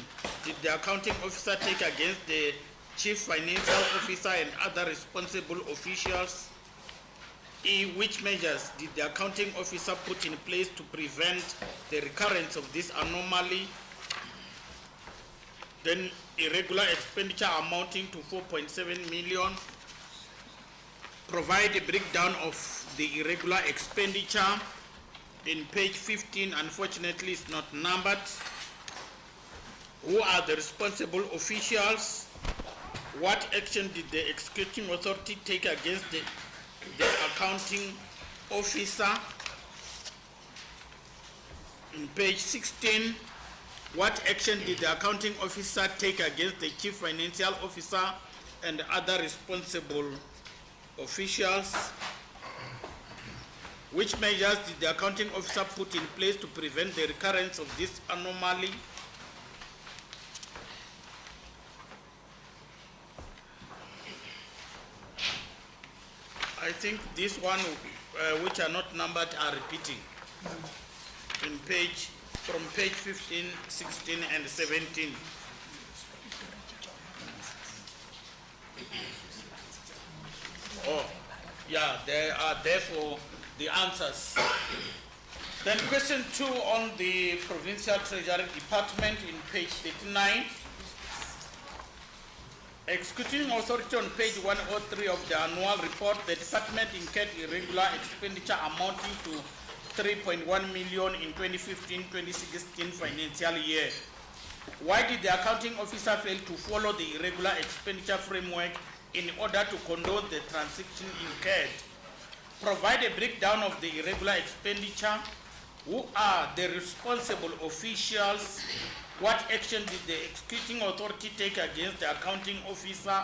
did the accounting officer take against the chief financial officer and other responsible officials? E. Which measures did the accounting officer put in place to prevent the recurrence of this anomaly? Then irregular expenditure amounting to 4.7 million. Provide a breakdown of the irregular expenditure. In page 15, unfortunately, it's not numbered. Who are the responsible officials? What action did the executing authority take against the accounting officer? In page 16, what action did the accounting officer take against the chief financial officer and other responsible officials? Which measures did the accounting officer put in place to prevent the recurrence of this anomaly? I think this one, which are not numbered, are repeating. From page 15, 16, and 17. Oh, yeah, they are therefore the answers. Then question 2 on the Provincial Treasury Department in page 39. Executing authority on page 103 of the annual report, the department incurred irregular expenditure amounting to 3.1 million in 2015-2016 financial year. Why did the accounting officer fail to follow the irregular expenditure framework in order to condone the transaction incurred? Provide a breakdown of the irregular expenditure. Who are the responsible officials? What action did the executing authority take against the accounting officer?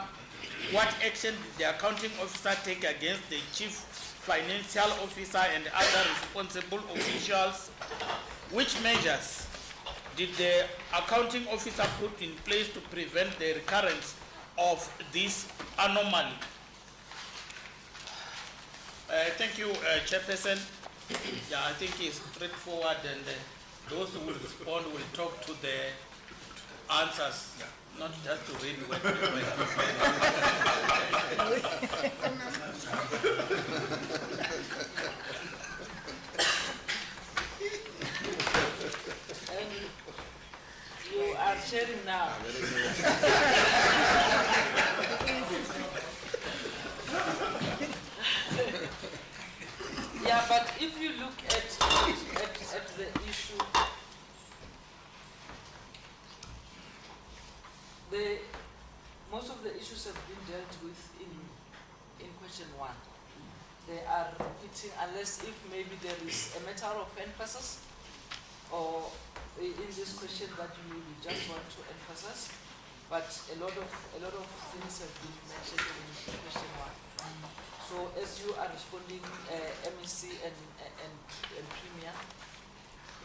What action did the accounting officer take against the chief financial officer and other responsible officials? Which measures did the accounting officer put in place to prevent the recurrence of this anomaly? Thank you, Chairperson. Yeah, I think it's straightforward, and those who will respond will talk to the answers, not just to read what And you are sharing now. Yeah, but if you look at the issue, most of the issues have been dealt with in question 1. They are repeating, unless if maybe there is a matter of emphasis, or in this question that you just want to emphasize. But a lot of things have been mentioned in question 1. So as you are responding, MEC and Premier,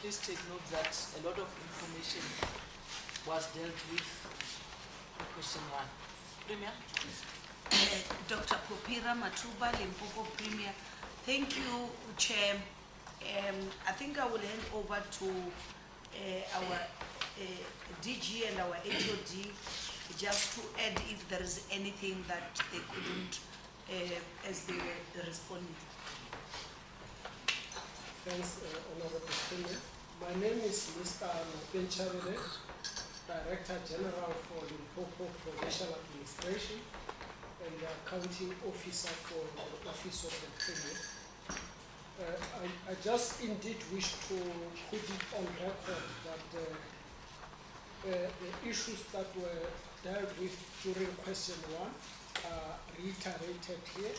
please take note that a lot of information was dealt with in question 1. Premier? Dr. Popira Matuba, Limpopo Premier. Thank you, Chair. I think I will hand over to our DG and our HOD just to add if there is anything that they couldn't, as they were responding. Thanks, Honorable Premier. My name is Mr. Bencharele, Director General for Limpopo Provincial Administration and the Accounting Officer for the Office of the Premier. I just indeed wish to put it on record that the issues that were dealt with during question 1 are reiterated here,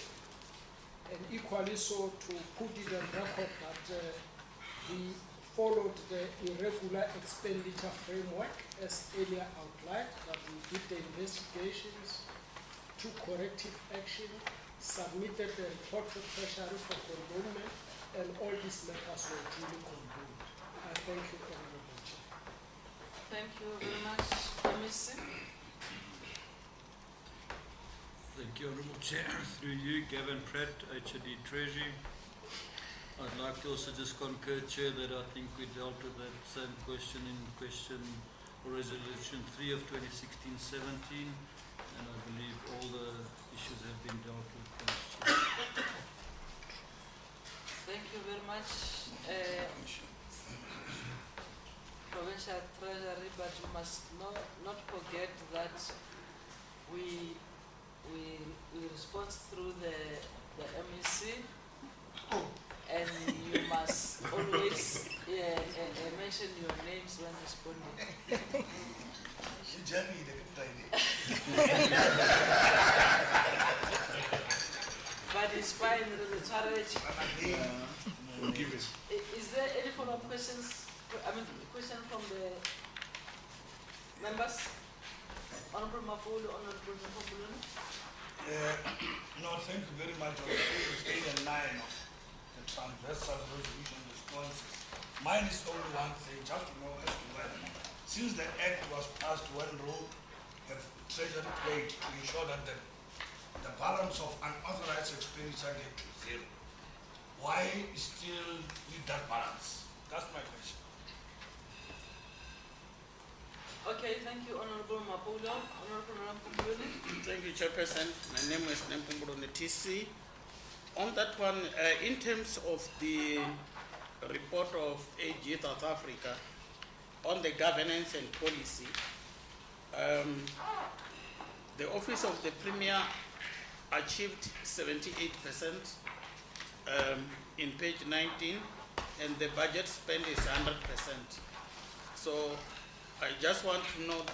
and equally so to put it on record that we followed the irregular expenditure framework as earlier outlined, that we did the investigations, took corrective action, submitted the report to Treasury for condonment, and all these matters were duly condoned. I thank you, Honorable Chair. Thank you very much, MEC. Thank you, Honourable Chair. Through you, Gavin Pratt, HOD Treasury. I'd like to also just concur, Chair, that I think we dealt with that same question in question or resolution 3 of 2016-17, and I believe all the issues have been dealt with. Thank you very much, Provincial Treasury, but you must not forget that we respond through the MEC, and you must always mention your names when responding. But it's fine, We'll give it. Is there any follow-up questions? I mean, question from the members? Honorable Mapolo, Honorable Mapolo. No, thank you very much. On pages 8 and 9 of the transversal resolution responses, mine is only one thing, just to know as to whether, since the Act was passed, when role have Treasury played to ensure that the balance of unauthorized expenditure get to zero. Why still need that balance? That's my question. Okay, thank you, Honorable Mapolo. Honorable Mapolo. Thank you, Chairperson. My name is Nempumbolo TC. On that one, in terms of the report of AG South Africa on the governance and policy, the Office of the Premier achieved 78% in page 19, and the budget spend is 100%. So I just want to know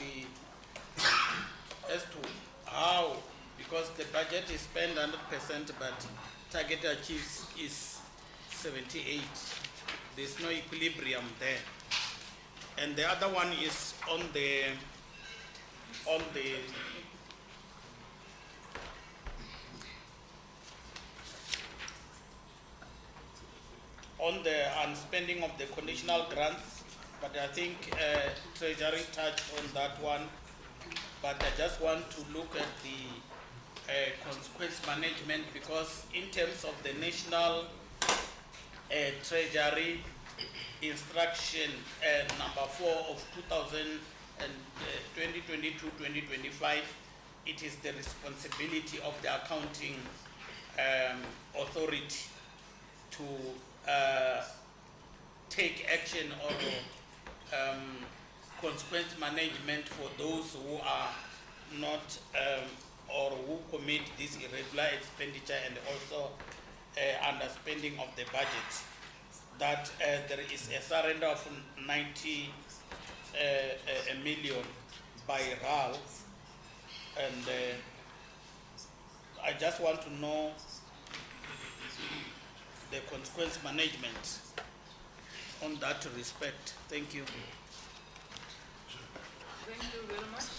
as to how, because the budget is spent 100%, but target achieved is 78. There's no equilibrium there. And the other one is on the unspending of the conditional grants, but I think Treasury touched on that one. But I just want to look at the consequence management, because in terms of the National Treasury Instruction number 4 of 2022-2025, it is the responsibility of the accounting authority to take action or consequence management for those who are not or who commit this irregular expenditure, and also underspending of the budget. That there is a surrender of 90 million by RAL, and I just want to know the consequence management on that respect. Thank you. Thank you very much.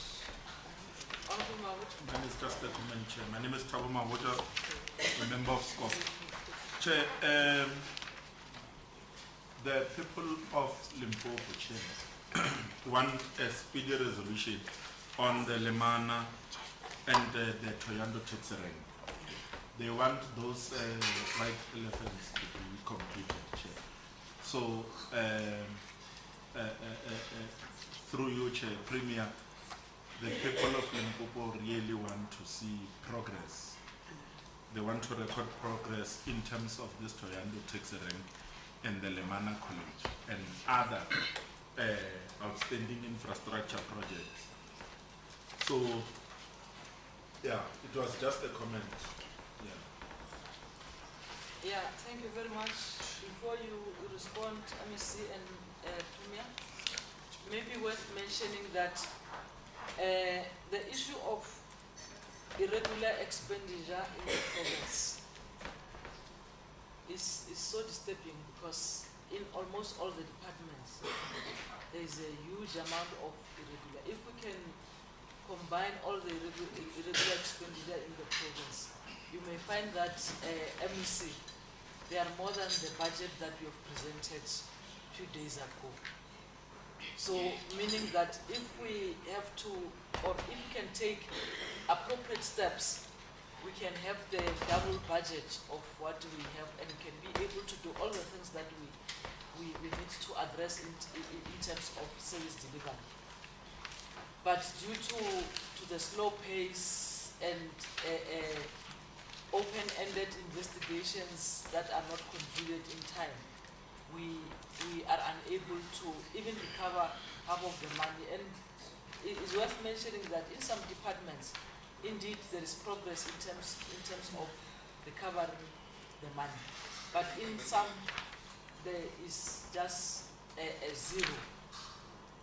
Honorable Mawuta. My name is just a comment, Chair. My name is Thabo Mawuta, a member of Scopa. Chair, the people of Limpopo, Chair, want a speedy resolution on the Lemana and the Toyando tax rank. They want those right elephants to be completed, Chair. So, through you, Chair, Premier, the people of Limpopo really want to see progress. They want to record progress in terms of this Toyando Taxi Rank and the Lemana College and other outstanding infrastructure projects. So, yeah, it was just a comment. Yeah. Yeah, thank you very much. Before you respond, MEC and Premier, maybe worth mentioning that the issue of irregular expenditure in the province is so disturbing because in almost all the departments there is a huge amount of irregular. If we can combine all the irregular expenditure in the province, you may find that MEC, they are more than the budget that you have presented a few days ago. So, meaning that if we have to, or if we can take appropriate steps, we can have the double budget of what we have and can be able to do all the things that we need to address in terms of service delivery. But due to the slow pace and open-ended investigations that are not concluded in time, we are unable to even recover half of the money. And it is worth mentioning that in some departments, indeed, there is progress in terms of recovering the money. But in some, there is just a zero.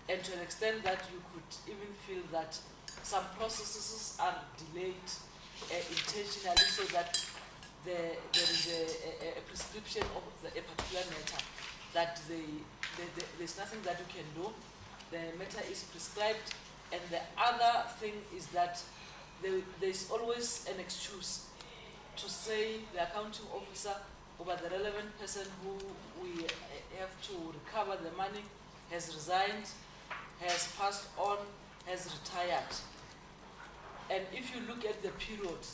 And to an extent that you could even feel that some processes are delayed intentionally so that there is a prescription of a particular matter that there's nothing that you can do. The matter is prescribed, and the other thing is that there's always an excuse to say the accounting officer or the relevant person who we have to recover the money has resigned, has passed on, has retired. And if you look at the period,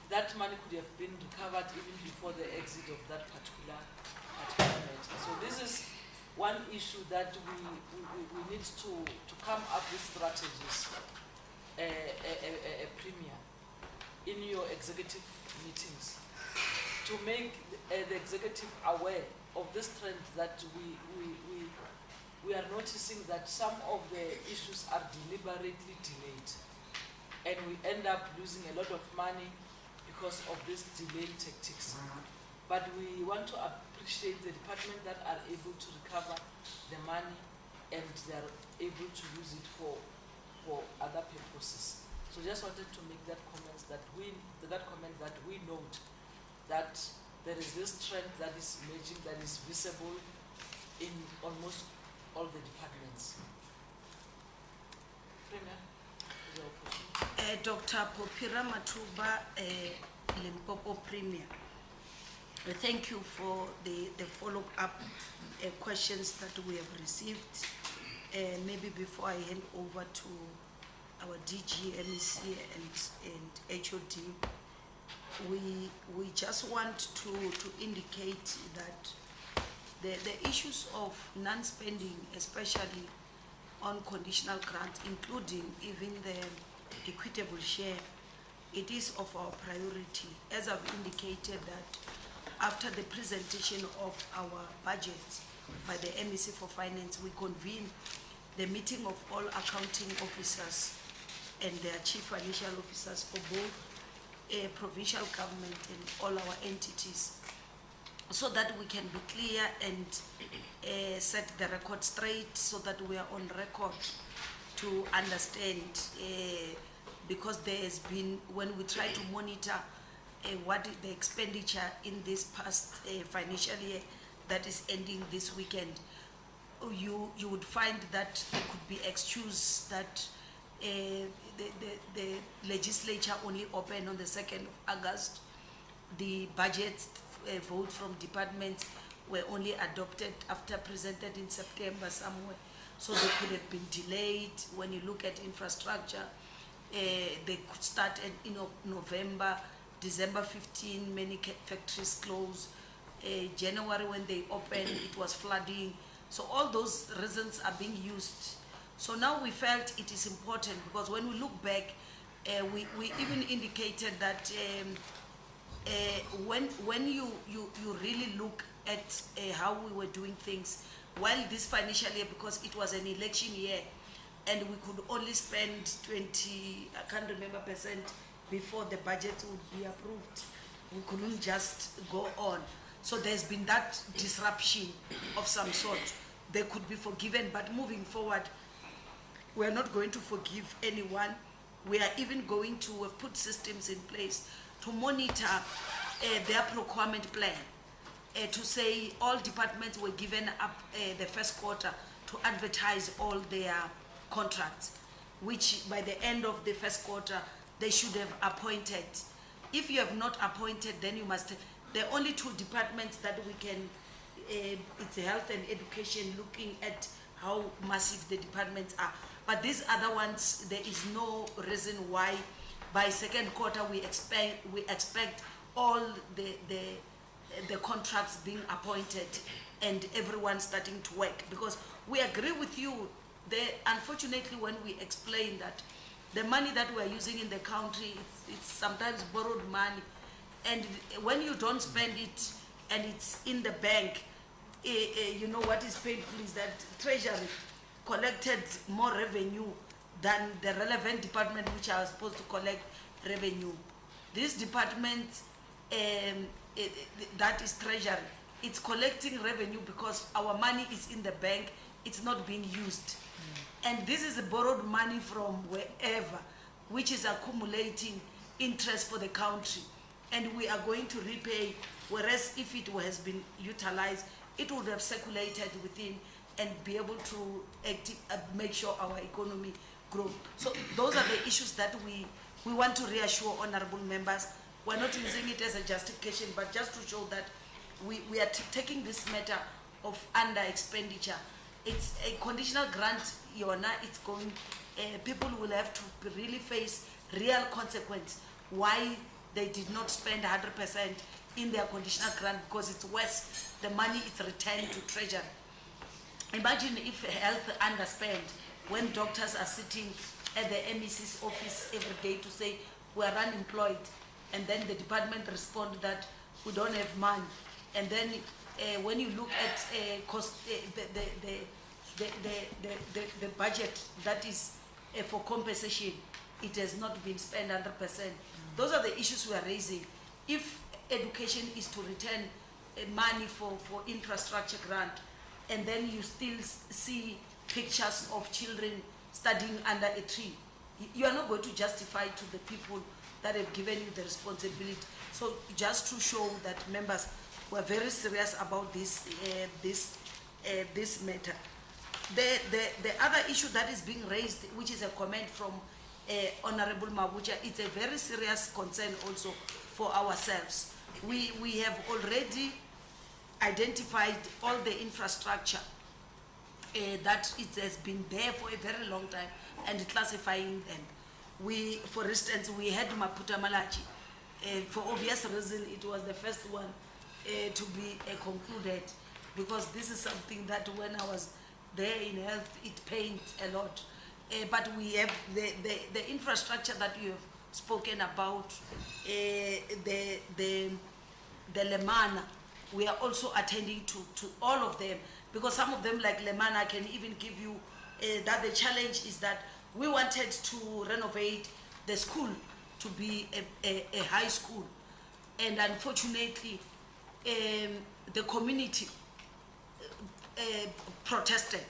that money could have been recovered even before the exit of that particular matter. So this is one issue that we need to come up with strategies, a premier, in your executive meetings, to make the executive aware of this trend that we are noticing that some of the issues are deliberately delayed, and we end up losing a lot of money because of these delayed tactics. But we want to appreciate the department that are able to recover the money and they are able to use it for other purposes. So just wanted to make that comment that we note that there is this trend that is emerging, that is visible in almost all the departments. Premier, your question. Dr. Popira Matuba, Limpopo Premier. Thank you for the follow-up questions that we have received. Maybe before I hand over to our DG, MEC, and HOD, we just want to indicate that the issues of non-spending, especially on conditional grants, including even the equitable share, it is of our priority. As I've indicated that after the presentation of our budget by the MEC for Finance, we convene the meeting of all accounting officers and their chief financial officers for both provincial government and all our entities, so that we can be clear and set the record straight, so that we are on record to understand, because there has been, when we try to monitor what is the expenditure in this past financial year that is ending this weekend, you would find that there could be excuse that the legislature only opened on the 2nd of August. The budget vote from departments were only adopted after presented in September somewhere. So they could have been delayed. When you look at infrastructure, they could start in November, December 15, many factories closed. January when they opened, it was flooding. So all those reasons are being used So now we felt it is important because when we look back, we even indicated that when you really look at how we were doing things, while this financial year, because it was an election year, and we could only spend 20, I can't remember percent before the budget would be approved. We couldn't just go on. So there's been that disruption of some sort. They could be forgiven, but moving forward, we are not going to forgive anyone. We are even going to put systems in place to monitor their procurement plan, to say all departments were given up the first quarter to advertise all their contracts, which by the end of the first quarter, they should have appointed. If you have not appointed, then you must, the only two departments that we can, it's health and education, looking at how massive the departments are. But these other ones, there is no reason why by second quarter we expect all the contracts being appointed and everyone starting to work. Because we agree with you, unfortunately when we explain that the money that we are using in the country, it's sometimes borrowed money, and when you don't spend it and it's in the bank, you know what is painful is that Treasury collected more revenue than the relevant department which are supposed to collect revenue. This department, that is Treasury, it's collecting revenue because our money is in the bank, it's not being used. And this is borrowed money from wherever, which is accumulating interest for the country. And we are going to repay, whereas if it has been utilized, it would have circulated within and be able to make sure our economy grows. So those are the issues that we want to reassure honorable members. We're not using it as a justification, but just to show that we are taking this matter of under expenditure. It's a conditional grant, Yona, it's going, people will have to really face real consequence why they did not spend 100% in their conditional grant, because it's worse, the money is returned to Treasury. Imagine if health underspend when doctors are sitting at the MEC's office every day to say we are unemployed, and then the department respond that we don't have money, and then when you look at cost, the budget that is for compensation, it has not been spent 100%. Those are the issues we are raising. If education is to return money for infrastructure grant, and then you still see pictures of children studying under a tree, you are not going to justify to the people that have given you the responsibility. So just to show that members were very serious about this this matter. The other issue that is being raised, which is a comment from Honorable Mabucha, it's a very serious concern also for ourselves. We have already identified all the infrastructure that it has been there for a very long time and classifying them. For instance, we had Maputa Malachi. For obvious reason, it was the first one to be concluded, because this is something that when I was there in health, it pained a lot. But we have the infrastructure that you have spoken about, the Lemana, we are also attending to all of them, because some of them, like Lemana, can even give you that the challenge is that we wanted to renovate the school to be a high school, and unfortunately the community protested,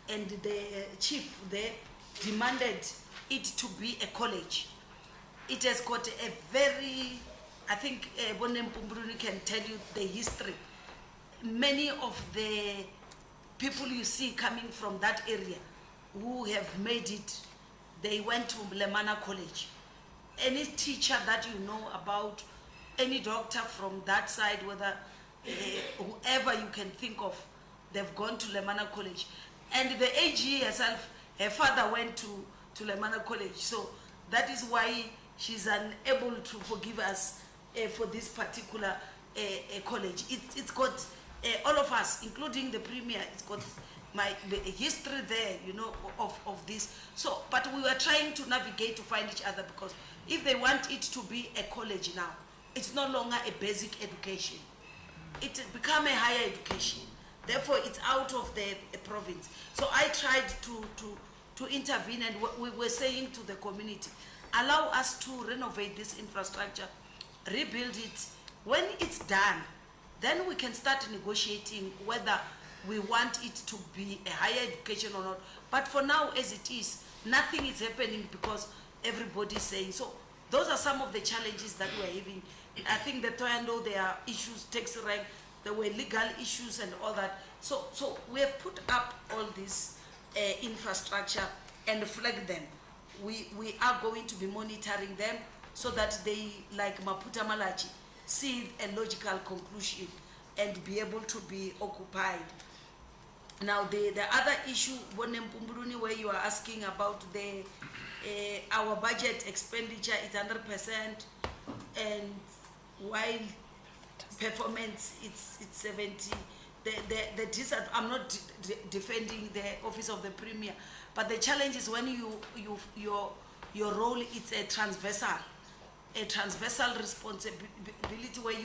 and the chief there demanded it to be a college. It has got a very, I think Bonem Pumbruni can tell you the history. Many of the people you see coming from that area who have made it, they went to Lemana College. Any teacher that you know about, any doctor from that side, whether whoever you can think of, they've gone to Lemana College. And the AG herself, her father went to Lemana College. So that is why she's unable to forgive us for this particular college. It's got all of us, including the Premier, it's got the history there, you know, of this. So, but we were trying to navigate to find each other, because if they want it to be a college now, it's no longer a basic education. It become a higher education. Therefore, it's out of the province. So I tried to intervene, and we were saying to the community, allow us to renovate this infrastructure, rebuild it. When it's done, then we can start negotiating whether we want it to be a higher education or not. But for now, as it is, nothing is happening because everybody's saying. So those are some of the challenges that we're having. I think the Toyando, there are issues, tax rank, there were legal issues and all that. So we have put up all this infrastructure and flagged them. We are going to be monitoring them so that they, like Maputa Malachi, see a logical conclusion and be able to be occupied. Now the other issue, where you are asking about the our budget expenditure is 100%, and while performance it's 70. I'm not defending the office of the premier, but the challenge is when your role is a transversal responsibility where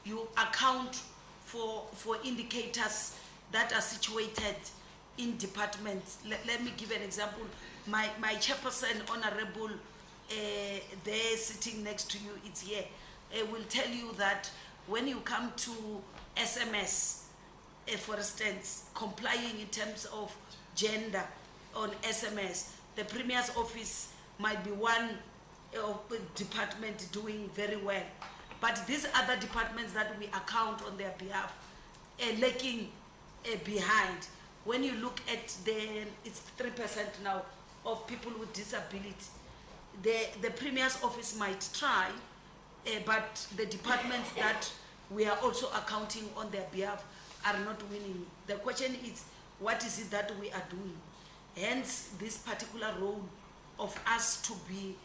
you account for indicators that are situated in departments. Let me give an example. My chairperson, Honorable, there sitting next to you, it's here, will tell you that when you come to SMS, for instance, complying in terms of gender on SMS, the Premier's office might be one department doing very well. But these other departments that we account on their behalf are lagging behind. When you look at it's 3% now of people with disability. The Premier's office might try, but the departments that we are also accounting on their behalf are not winning. The question is, what is it that we are doing? Hence, this particular role of us to be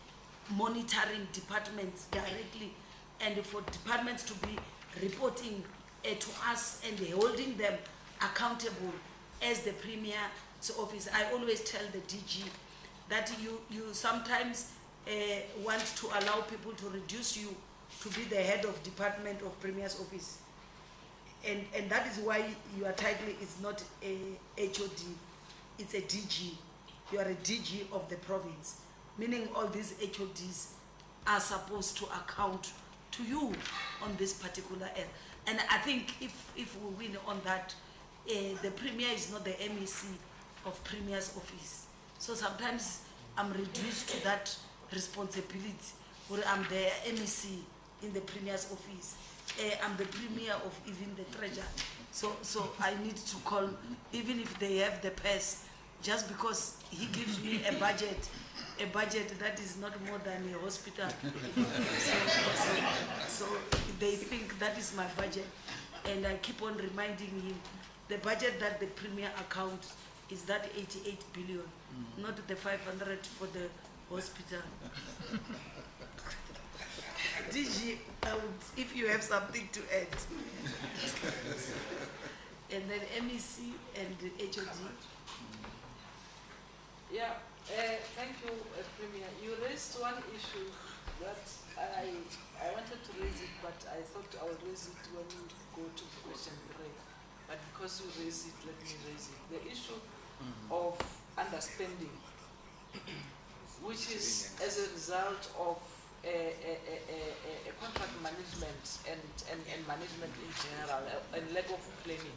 monitoring departments directly, and for departments to be reporting to us and holding them accountable as the Premier's office. I always tell the DG that you sometimes want to allow people to reduce you to be the head of department of Premier's office. And that is why your title is not a HOD, it's a DG. You are a DG of the province, meaning all these HODs are supposed to account to you on this particular area. And I think if we win on that, the Premier is not the MEC of Premier's office. So sometimes I'm reduced to that responsibility, where I'm the MEC in the Premier's office. I'm the Premier of even the Treasurer. So I need to call, even if they have the purse, just because he gives me a budget that is not more than a hospital. so they think that is my budget. And I keep on reminding him, the budget that the Premier account is that 88 billion, not the 500 for the hospital. DG, if you have something to add. And then MEC and HOD. Yeah, thank you, Premier. You raised one issue that I wanted to raise it, but I thought I would raise it when we go to question 3. But because you raised it, let me raise it. The issue of underspending, which is as a result of a contract management and management in general, and lack of planning.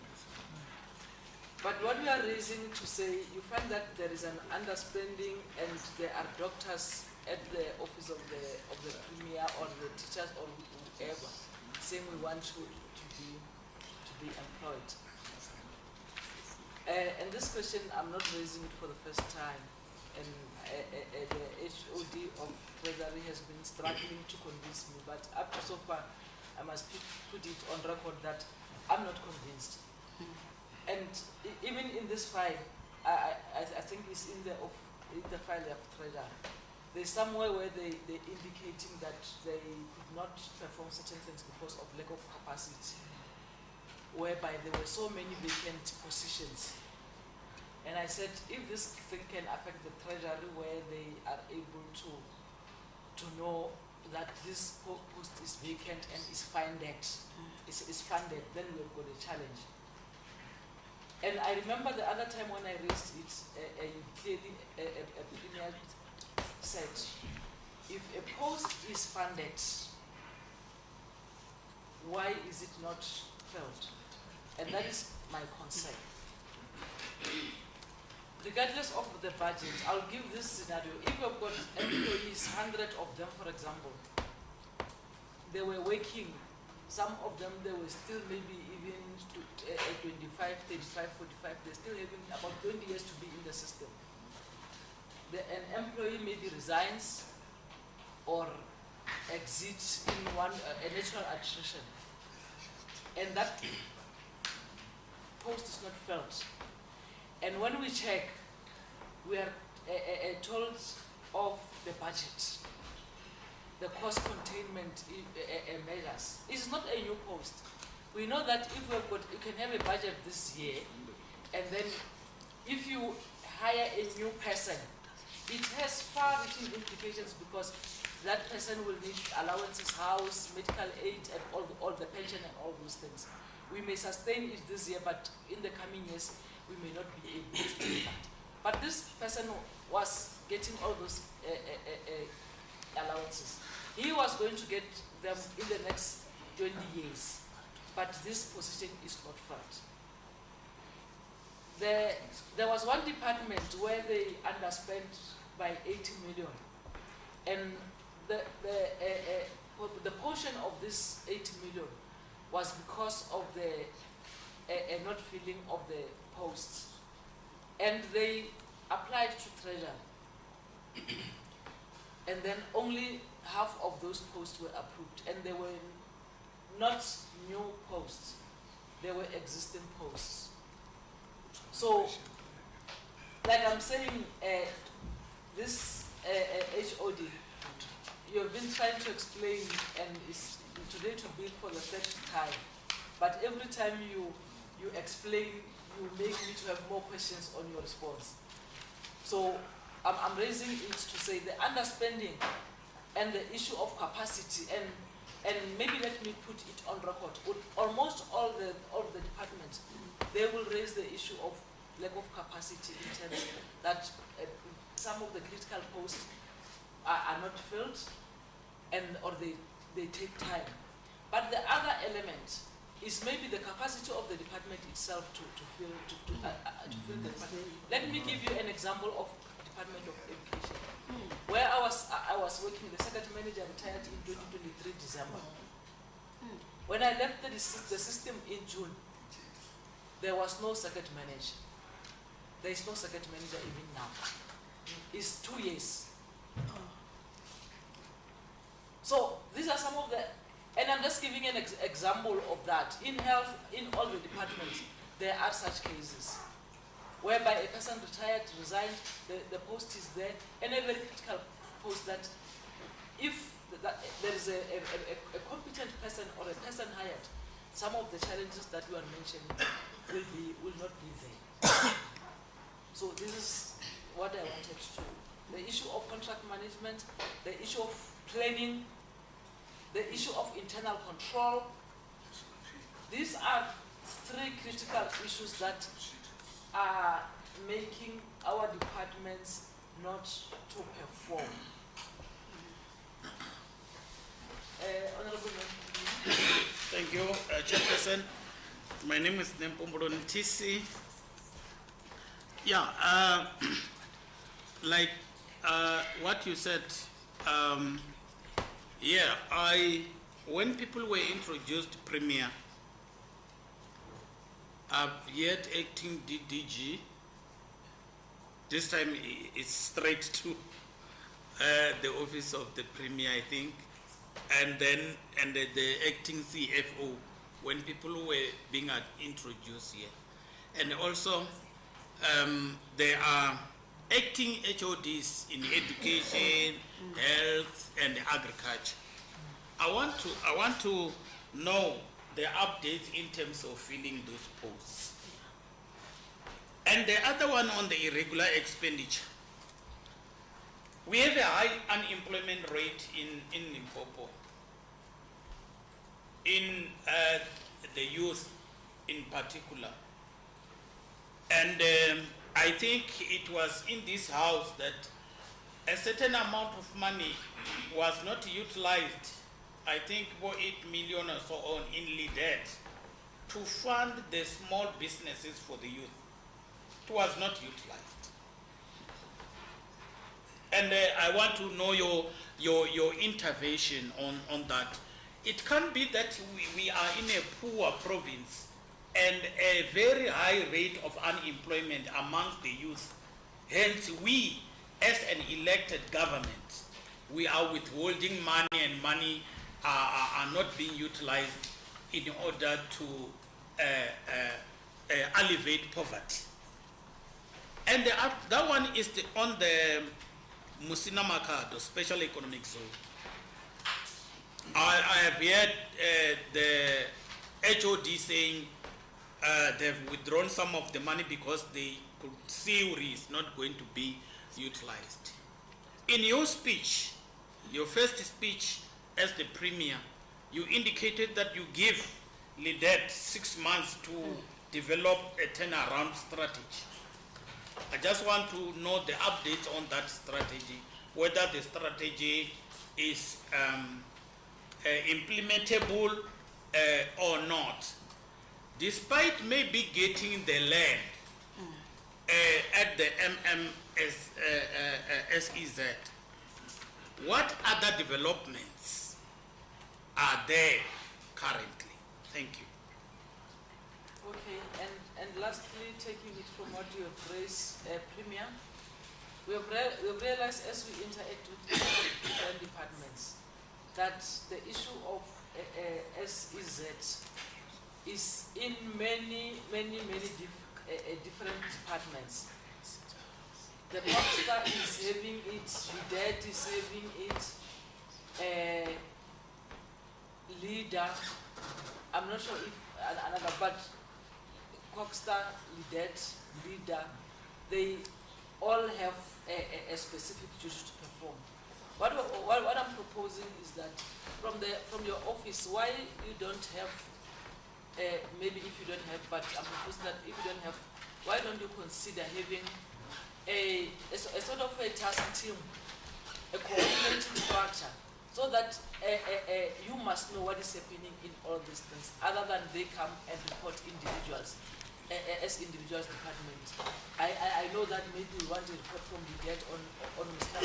But what we are raising to say, you find that there is an underspending, and there are doctors at the office of the Premier or the teachers or whoever saying we want to be employed. And this question, I'm not raising it for the first time, and the HOD of Treasury has been struggling to convince me, but up to so far, I must put it on record that I'm not convinced. And even in this file, I think it's in the file of Treasury. There's somewhere where they're indicating that they could not perform certain things because of lack of capacity, whereby there were so many vacant positions. And I said, if this thing can affect the treasury where they are able to know that this post is vacant and is funded, then we've got a challenge. And I remember the other time when I raised it, clearly a premier said, if a post is funded, why is it not filled? And that is my concern. Regardless of the budget, I'll give this scenario. If we've got employees, 100 of them, for example, they were working, some of them, they were still maybe even 25, 35, 45, they're still having about 20 years to be in the system. An employee maybe resigns or exits in a natural attrition, and that post is not filled. And when we check, we are told of the budget, the cost containment measures. It's not a new post. We know that if we've got, you can have a budget this year, and then if you hire a new person, it has far-reaching implications because that person will need allowances, house, medical aid, and all the pension and all those things. We may sustain it this year, but in the coming years, we may not be able to do that. But this person was getting all those allowances. He was going to get them in the next 20 years, but this position is not filled. There was one department where they underspent by 80 million, and the portion of this 80 million was because of the not filling of the posts, and they applied to treasury, and then only half of those posts were approved, and they were not new posts, they were existing posts. So, like I'm saying, this HOD, you have been trying to explain, and it's today to be for the third time, but every time you explain, you make me to have more questions on your response. So I'm raising it to say the underspending and the issue of capacity, and maybe let me put it on record. Almost all the departments, they will raise the issue of lack of capacity in terms that some of the critical posts are not filled, or they take time. But the other element is maybe the capacity of the department itself to fill the department. Let me give you an example of Department of Education, where I was working. The secretary manager retired in 2023 December. When I left the system in June, there was no secretary manager. There is no secretary manager even now. It's 2 years. So these are some of the, and I'm just giving an example of that. In health, in all the departments, there are such cases whereby a person retired, resigned, the post is there, and a very critical post that if there is a competent person or a person hired, some of the challenges that you are mentioning will not be there. So this is what I wanted to. The issue of contract management, the issue of planning, the issue of internal control. These are three critical issues that are making our departments not to perform. Honorable Member. Thank you, Chairperson. My name is Nempombolo Ntisi. Yeah, like what you said, when people were introduced Premier, yet acting DDG, this time it's straight to the office of the Premier, I think, and then the acting CFO when people were being introduced here. And also there are acting HODs in education, health, and agriculture. I want to know the updates in terms of filling those posts. And And the other one on the irregular expenditure. We have a high unemployment rate in Limpopo, in the youth in particular. And I think it was in this house that a certain amount of money was not utilized, I think for 8 million or so on in debt to fund the small businesses for the youth. It was not utilized. And I want to know your intervention on that. It can't be that we are in a poor province and a very high rate of unemployment amongst the youth. Hence, we, as an elected government, we are withholding money, and money are not being utilized in order to alleviate poverty. And that one is on the Musina Makado, Special Economic Zone. I have heard the HOD saying they've withdrawn some of the money because they could see it is not going to be utilized. In your speech, your first speech as the Premier, you indicated that you give LIDET 6 months to develop a turnaround strategy. I just want to know the updates on that strategy, whether the strategy is implementable or not. Despite maybe getting the land at the SEZ, what other developments are there currently? Thank you. Okay, and lastly, taking it from what you have raised, Premier, we have realized as we interact with different departments that the issue of SEZ is in many different departments. The Costa is having it, the DET is having it, leader, I'm not sure if another, but Costa, LIDET, leader, they all have a specific duty to perform. What I'm proposing is that from your office, why you don't have, maybe if you don't have, but I'm proposing that if you don't have, why don't you consider having a sort of a task team, a coordinating structure, so that you must know what is happening in all these things, other than they come and report individuals, as individuals department. I know that maybe you want to report from the DET on Mr.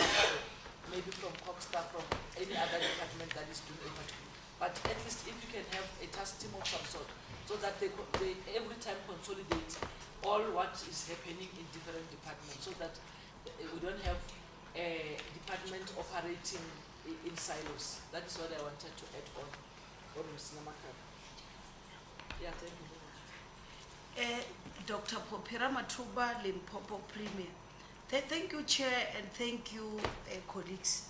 maybe from Coxstar, from any other department that is doing a particular. But at least if you can have a task team of some sort, so that they every time consolidate all what is happening in different departments, so that we don't have a department operating in silos. That is what I wanted to add on Mr. Namakara. Yeah, thank you very much. Dr. Popera Matuba, Limpopo Premier. Thank you, Chair, and thank you, colleagues.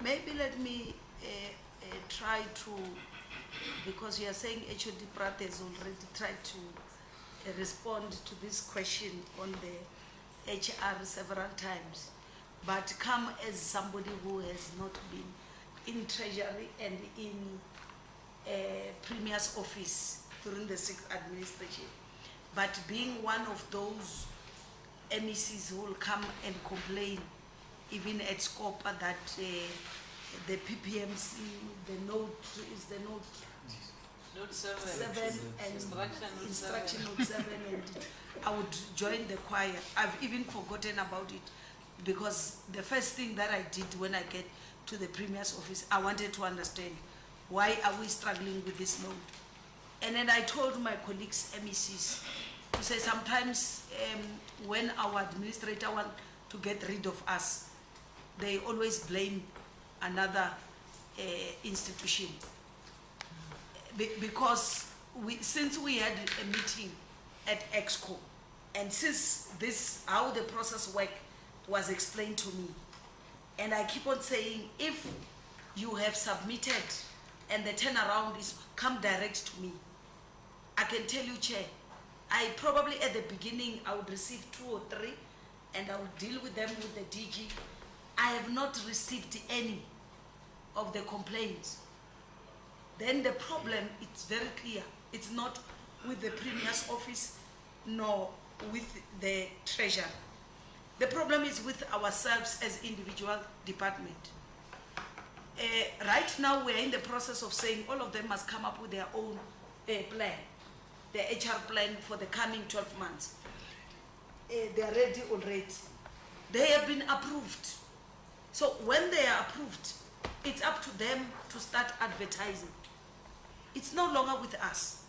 Maybe let me try to, because you are saying HOD Prat has already tried to respond to this question on the HR several times, but come as somebody who has not been in Treasury and in Premier's office during the 6th administration, but being one of those MECs who will come and complain, even at Scopa, that the PPMC, the note is the note. Note 7. And instruction note note 7, and I would join the choir. I've even forgotten about it, because the first thing that I did when I get to the Premier's office, I wanted to understand why are we struggling with this note. And then I told my colleagues, MECs, to say sometimes when our administrator want to get rid of us, they always blame another institution. Because since we had a meeting at Exco, and since this, how the process work was explained to me, and I keep on saying, if you have submitted and the turnaround is come direct to me, I can tell you, Chair, I probably at the beginning I would receive 2 or 3 and I would deal with them with the DG. I have not received any of the complaints. Then the problem, it's very clear. It's not with the Premier's office nor with the Treasury. The problem is with ourselves as individual department. Right now we are in the process of saying all of them must come up with their own plan, the HR plan for the coming 12 months. They are ready already. They have been approved. So when they are approved, it's up to them to start advertising. It's no longer with us.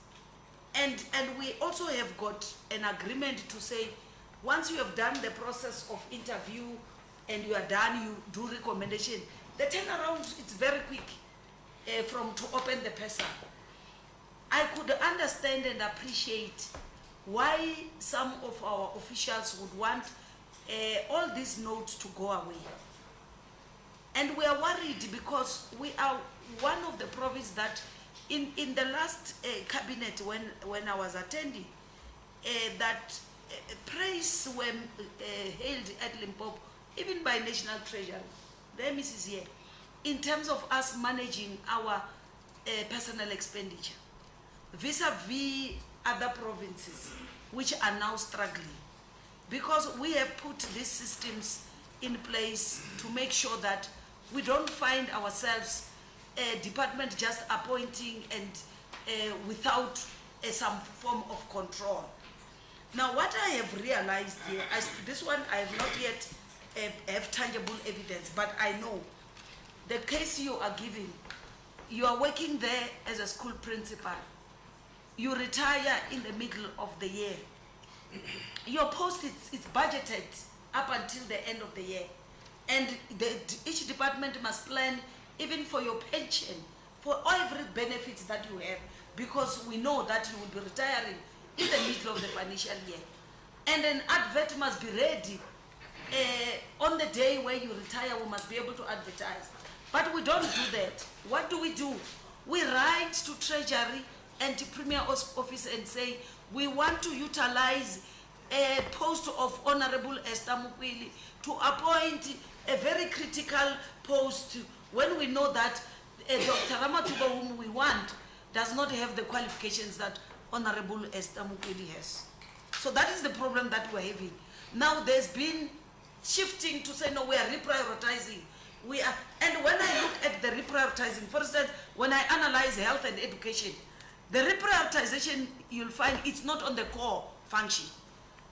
And we also have got an agreement to say, once you have done the process of interview and you are done, you do recommendation, the turnaround is very quick to open the person. I could understand and appreciate why some of our officials would want all these notes to go away. And we are worried because we are one of the provinces that in the last cabinet when I was attending, that praise were hailed at Limpopo, even by National Treasury, the MCs here, in terms of us managing our personal expenditure, vis-a-vis other provinces which are now struggling. Because we have put these systems in place to make sure that we don't find ourselves a department just appointing and without some form of control. Now what I have realized here, this one I have not yet have tangible evidence, but I know the case you are giving, you are working there as a school principal, you retire in the middle of the year, your post is budgeted up until the end of the year, and each department must plan even for your pension, for every benefit that you have, because we know that you will be retiring in the middle of the financial year. And an advert must be ready. On the day where you retire, we must be able to advertise. But we don't do that. What do? We write to Treasury and to Premier Office and say, we want to utilize a post of Honorable Esther Mukwili to appoint a very critical post when we know that Dr. Ramatuba, whom we want, does not have the qualifications that Honorable Esther Mukwili has. So that is the problem that we're having. Now there's been shifting to say, no, we are reprioritizing. And when I look at the reprioritizing, for instance, when I analyze health and education, the reprioritization, you'll find it's not on the core function.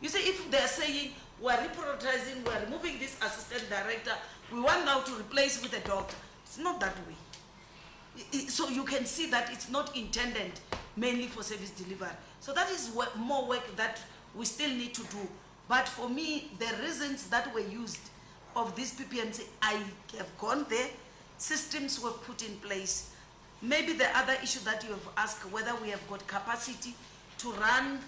You see, if they're saying, we're reprioritizing, we're removing this assistant director, we want now to replace with a doctor, it's not that way. So you can see that it's not intended mainly for service delivery. So that is more work that we still need to do. But for me, the reasons that were used of this PPMC, I have gone there, systems were put in place. Maybe the other issue that you have asked, whether we have got capacity to run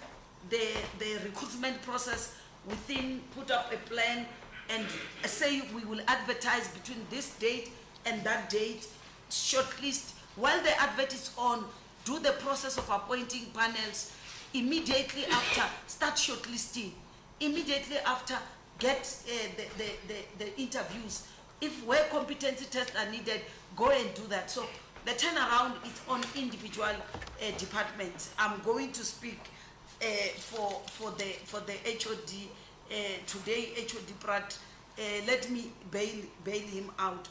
the recruitment process within, put up a plan and say we will advertise between this date and that date, shortlist. While the advert is on, do the process of appointing panels. Immediately after, start shortlisting. Immediately after, get the interviews. If where competency tests are needed, go and do that. So the turnaround is on individual departments. I'm going to speak for the HOD today. HOD Pratt, let me bail him out,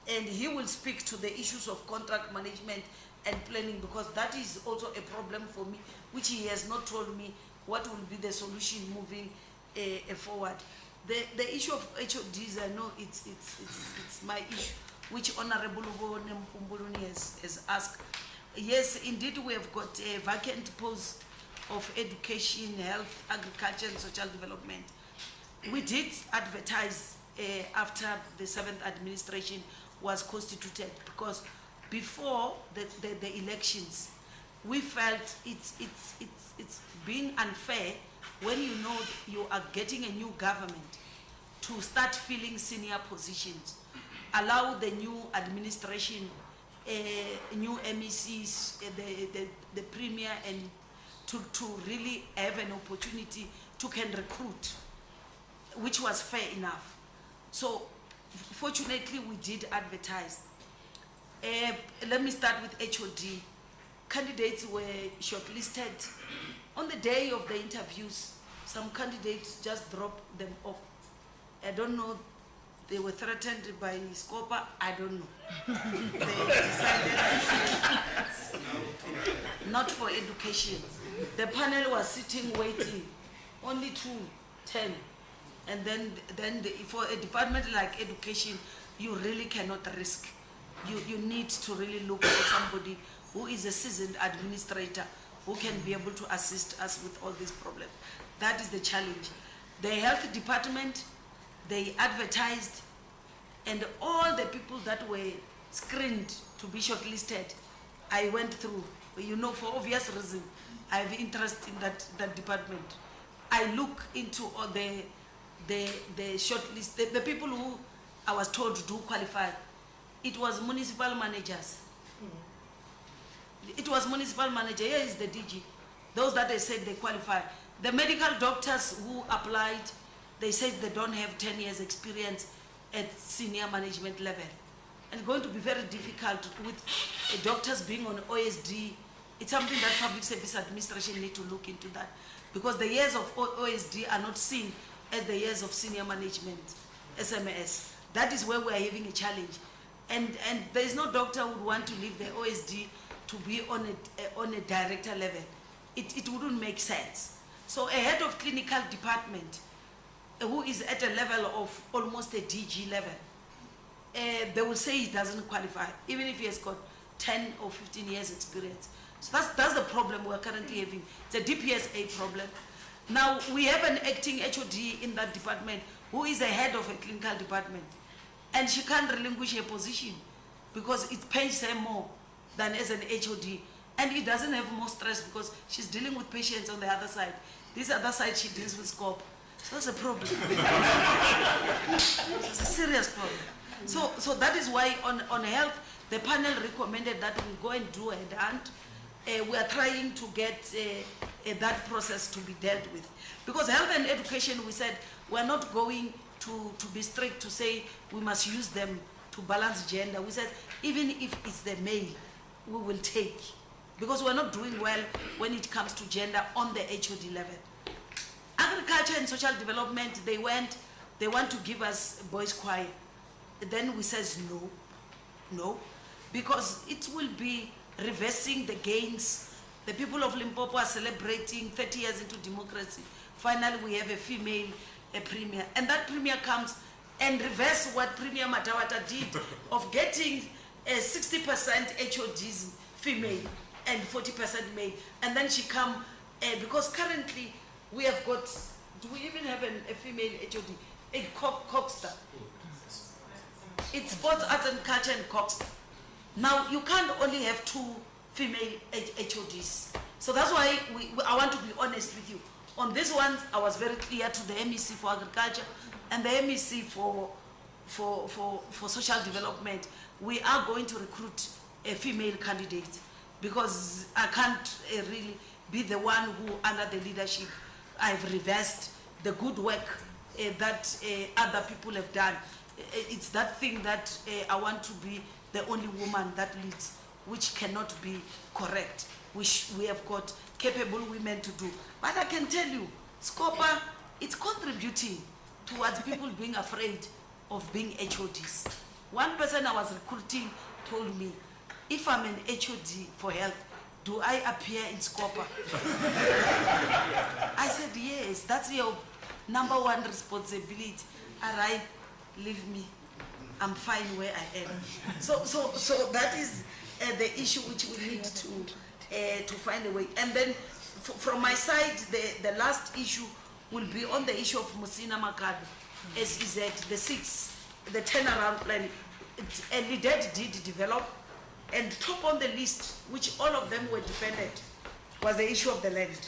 and he will speak to the issues of contract management and planning, because that is also a problem for me, which he has not told me what will be the solution moving forward. The issue of HODs, I know it's my issue, which Honorable Mpumbuluni has asked. Yes, indeed, we have got a vacant post of education, health, agriculture, and social development. We did advertise after the 7th administration was constituted, because before the elections, we felt it's being unfair when you know you are getting a new government to start filling senior positions. Allow the new administration, new MECs, the Premier and to really have an opportunity to can recruit, which was fair enough. So fortunately we did advertise. Let me start with HOD. Candidates were shortlisted. On the day of the interviews, some candidates just dropped them off. I don't know, they were threatened by Scopa, I don't know. They decided to say, not for education. The panel was sitting waiting, only 10. And then for a department like education, you really cannot risk. You need to really look for somebody who is a seasoned administrator who can be able to assist us with all these problems. That is the challenge. The health department, they advertised, and all the people that were screened to be shortlisted, I went through. You know, for obvious reason, I have interest in that department. I look into all the shortlist, the people who I was told do qualify. It was municipal managers. It was municipal manager. Here is the DG. Those that they said they qualify. The medical doctors who applied, they said they don't have 10 years experience at senior management level. And it's going to be very difficult with doctors being on OSD. It's something that Public Service Administration need to look into that, because the years of OSD are not seen as the years of senior management, SMS. That is where we are having a challenge. And there is no doctor who would want to leave the OSD to be on a director level. It wouldn't make sense. So a head of clinical department who is at a level of almost a DG level, they will say he doesn't qualify, even if he has got 10 or 15 years experience. So that's the problem we're currently having. It's a DPSA problem. Now we have an acting HOD in that department who is a head of a clinical department, and she can't relinquish her position because it pays her more than as an HOD, and it doesn't have more stress because she's dealing with patients on the other side. This other side she deals with Scopa. So that's a problem. It's a serious problem. So that is why on health, the panel recommended that we go and do a hunt. We are trying to get that process to be dealt with. Because health and education, we said, we're not going to be strict to say we must use them to balance gender. We said, even if it's the male, we will take. Because we're not doing well when it comes to gender on the HOD level. Agriculture and social development, they want to give us boys choir. Then we says no, because it will be reversing the gains. The people of Limpopo are celebrating 30 years into democracy. Finally, we have a female premier, and that premier comes and reverse what Premier Matawata did of getting 60% HODs female and 40% male, and then she come because currently we have got. Do we even have a female HOD? A Coxter. It's sports, arts and culture and Coxter. Now you can't only have 2 female HODs. So that's why I want to be honest with you. On this one, I was very clear to the MEC for agriculture and the MEC for social development. We are going to recruit a female candidate because I can't really be the one who, under the leadership, I've reversed the good work that other people have done. It's that thing that I want to be the only woman that leads, which cannot be correct, which we have got capable women to do. But I can tell you, Scopa, it's contributing towards people being afraid of being HODs. One person I was recruiting told me, if I'm an HOD for health, do I appear in Scopa? I said, yes, that's your #1 responsibility. All right, leave me. I'm fine where I am. So that is the issue which we need to find a way. And then from my side, the last issue will be on the issue of Musina Makado, SEZ, the turnaround plan. A leader did develop, and top on the list, which all of them were dependent, was the issue of the land.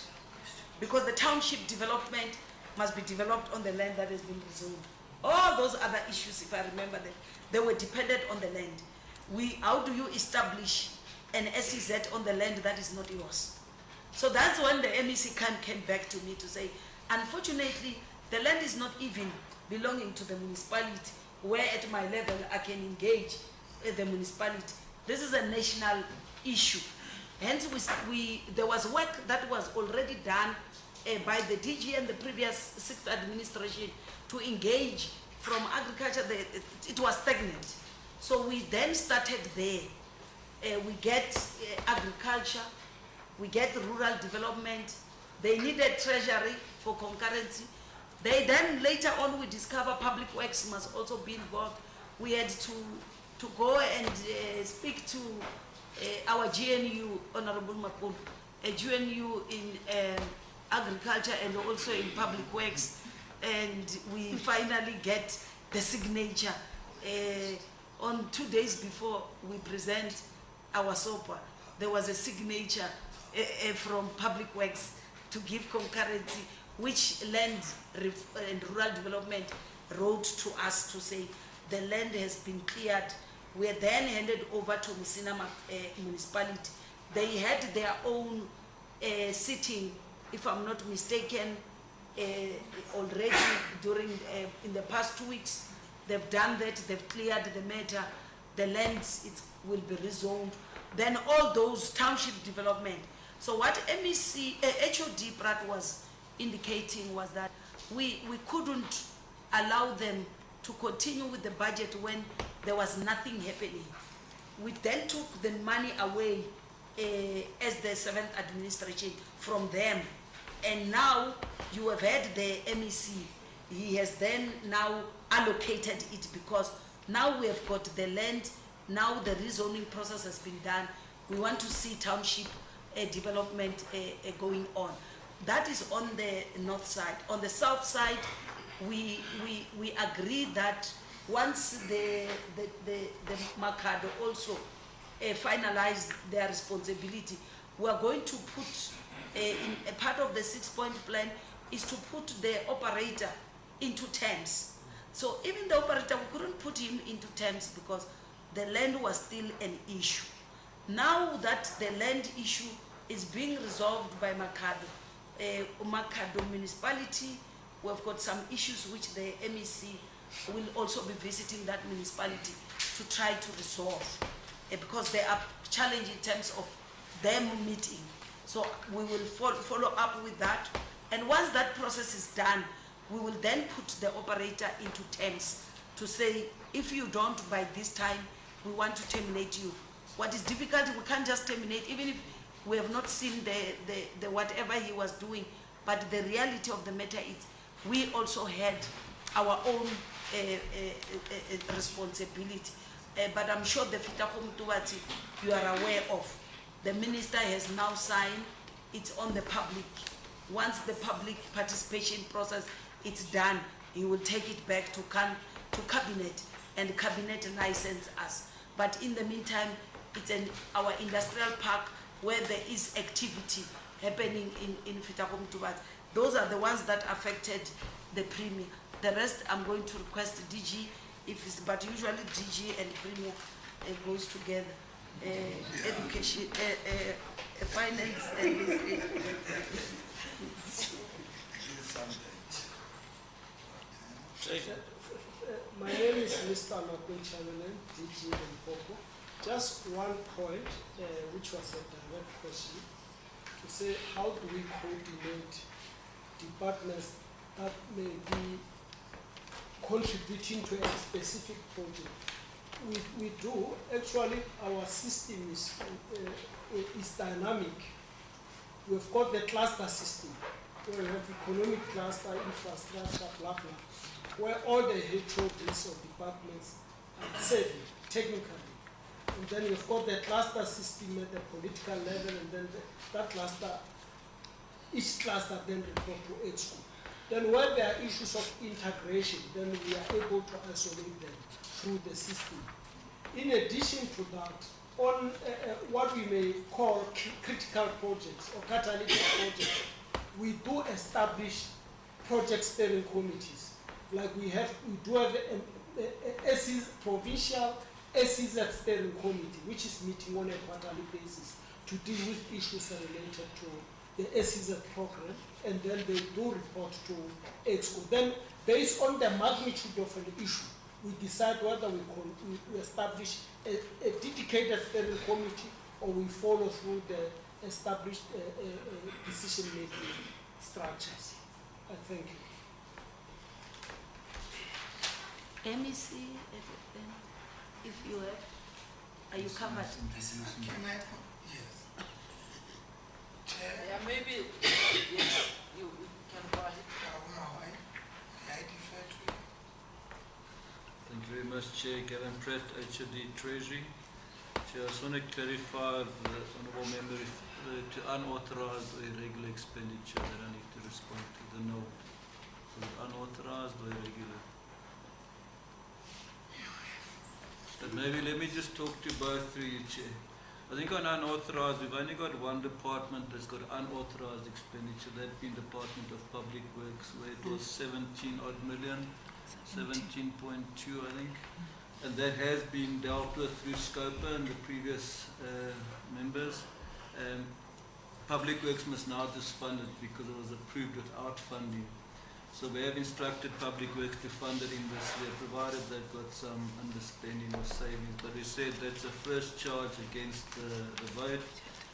Because the township development must be developed on the land that has been rezoned. All those other issues, if I remember them, they were dependent on the land. How do you establish an SEZ on the land that is not yours? So that's when the MEC came back to me to say, unfortunately, the land is not even belonging to the municipality, where at my level I can engage the municipality. This is a national issue. Hence, there was work that was already done by the DG and the previous 6th administration to engage from agriculture. It was stagnant. So we then started there. We get agriculture, we get rural development. They needed treasury for concurrency. Then later on we discover public works must also be involved. We had to go and speak to our GNU, Honorable Mapun, a GNU in agriculture and also in public works, and we finally get the signature on 2 days before we present our SOPA. There was a signature from public works to give concurrency, which land and rural development wrote to us to say the land has been cleared. We are then handed over to Musina municipality. They had their own sitting, if I'm not mistaken, already during in the past 2 weeks. They've done that. They've cleared the matter. The land will be rezoned. Then all those township development. So what MEC HOD Pratt was indicating was that we couldn't allow them to continue with the budget when there was nothing happening. We then took the money away as the 7th administration from them. And now you have had the MEC. He has then now allocated it because now we have got the land. Now the rezoning process has been done. We want to see township development going on. That is on the north side. On the south side, we agree that once the Makado also finalize their responsibility, we are going to put in a part of the 6-point plan is to put the operator into terms. So even the operator, we couldn't put him into terms because the land was still an issue. Now that the land issue is being resolved by Makado, Makado municipality, we've got some issues which the MEC will also be visiting that municipality to try to resolve because they are challenged in terms of them meeting. So we will follow up with that. And once that process is done, we will then put the operator into terms to say, if you don't by this time, we want to terminate you. What is difficult, we can't just terminate, even if we have not seen the whatever he was doing. But the reality of the matter is we also had our own responsibility. But I'm sure the Fitahum Tuwati you are aware of. The minister has now signed, it's on the public. Once the public participation process is done, he will take it back to cabinet and cabinet license us. But in the meantime, it's our industrial park where there is activity happening in Fitahum Tuwati. Those are the ones that affected the premier. The rest I'm going to request DG, but usually DG and premier goes together. Education, finance, and my name is Mr. Makun Chamanen, DG Limpopo. Just one point, which was a direct question, to say how do we coordinate departments that may be contributing to a specific project. We do, actually our system is dynamic. We've got the cluster system, where we have economic cluster, infrastructure, blah, blah, where all the HODs of departments are serving technically. And then we've got the cluster system at the political level, and then that cluster, each cluster then report to each school. Then when there are issues of integration, then we are able to isolate them through the system. In addition to that, on what we may call critical projects or catalytic projects, we do establish project steering committees. Like we do have a provincial SEZ steering committee, which is meeting on a quarterly basis to deal with issues related to the SEZ program, and then they do report to EXCO. Then, based on the magnitude of an issue, we decide whether we establish a dedicated steering committee or we follow through the established decision-making structures. I thank you. MEC, if you have, are you covered? Can I? Yes. Chair. Yeah, maybe, yes, you can go ahead. May I defer to you? Thank you very much, Chair. Gavin Pratt, HOD Treasury. Chair, I just want to clarify the Honourable Member to unauthorised or irregular expenditure that I need to respond to the no. Is it unauthorised or irregular? But maybe let me just talk to both through you, Chair. I think on unauthorised, we've only got one department that's got unauthorised expenditure, that being Department of Public Works, where it was 17 odd million, 17.2 I think. And that has been dealt with through Scopa and the previous members. Public Works must now just fund it because it was approved without funding. So we have instructed Public Works to fund it in this year, provided they've got some underspending or savings. But we said that's a first charge against the vote,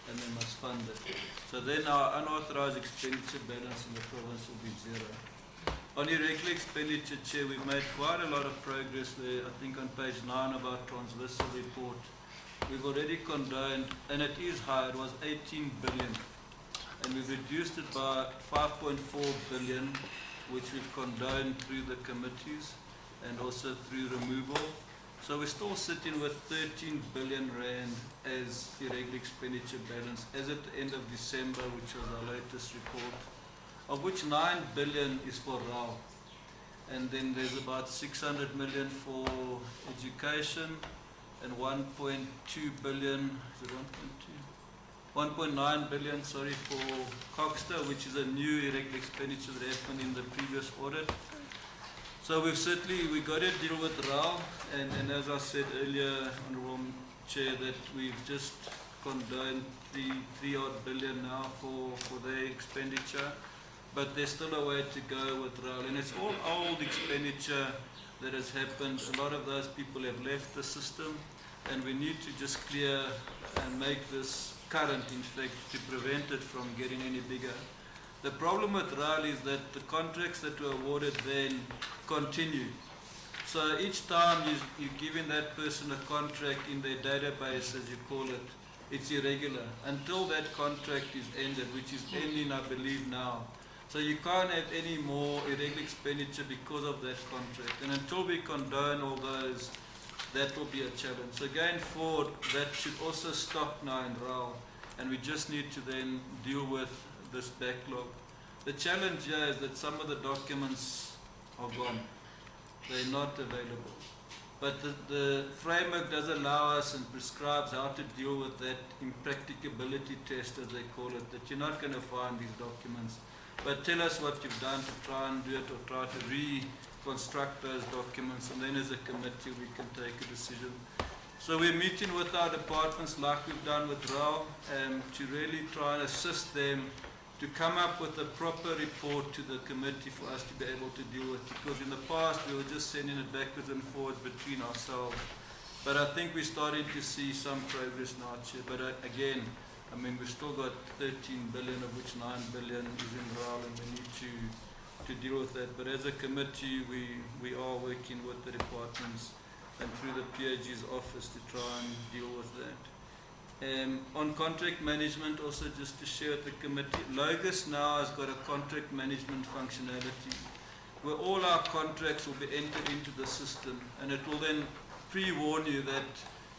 and they must fund it. So then our unauthorised expenditure balance in the province will be zero. On irregular expenditure, Chair, we've made quite a lot of progress there. I think on page 9 of our transversal report, we've already condoned, and it is high, it was 18 billion. And we've reduced it by 5.4 billion, which we've condoned through the committees and also through removal. So we're still sitting with 13 billion rand as irregular expenditure balance as at the end of December, which was our latest report, of which 9 billion is for RAL. And then there's about 600 million for education and 1.2 billion, is it 1.9 billion, sorry, for Coxter, which is a new irregular expenditure that happened in the previous audit. So we've certainly, we got to deal with RAL, and as I said earlier, Honourable Chair, that we've just condoned 3 odd billion now for their expenditure, but there's still a way to go with RAL, and it's all old expenditure that has happened. A lot of those people have left the system, and we need to just clear and make this current, in fact, to prevent it from getting any bigger. The problem with RAL is that the contracts that were awarded then continue. So each time you're giving that person a contract in their database, as you call it, it's irregular until that contract is ended, which is ending, I believe, now. So you can't have any more irregular expenditure because of that contract. And until we condone all those, that will be a challenge. So going forward, that should also stop now in RAL, and we just need to then deal with this backlog. The challenge here is that some of the documents are gone. They're not available. But the framework does allow us and prescribes how to deal with that impracticability test, as they call it, that you're not going to find these documents. But tell us what you've done to try and do it, or try to reconstruct those documents, and then as a committee we can take a decision. So we're meeting with our departments like we've done with RAL to really try and assist them to come up with a proper report to the committee for us to be able to deal with, because in the past we were just sending it backwards and forwards between ourselves. But I think we're starting to see some progress now, Chair. But again, I mean, we've still got 13 billion, of which 9 billion is in RAL, and we need to deal with that. But as a committee, we are working with the departments and through the PAG's office to try and deal with that. On contract management, also just to share with the committee, Logos now has got a contract management functionality where all our contracts will be entered into the system, and it will then pre-warn you that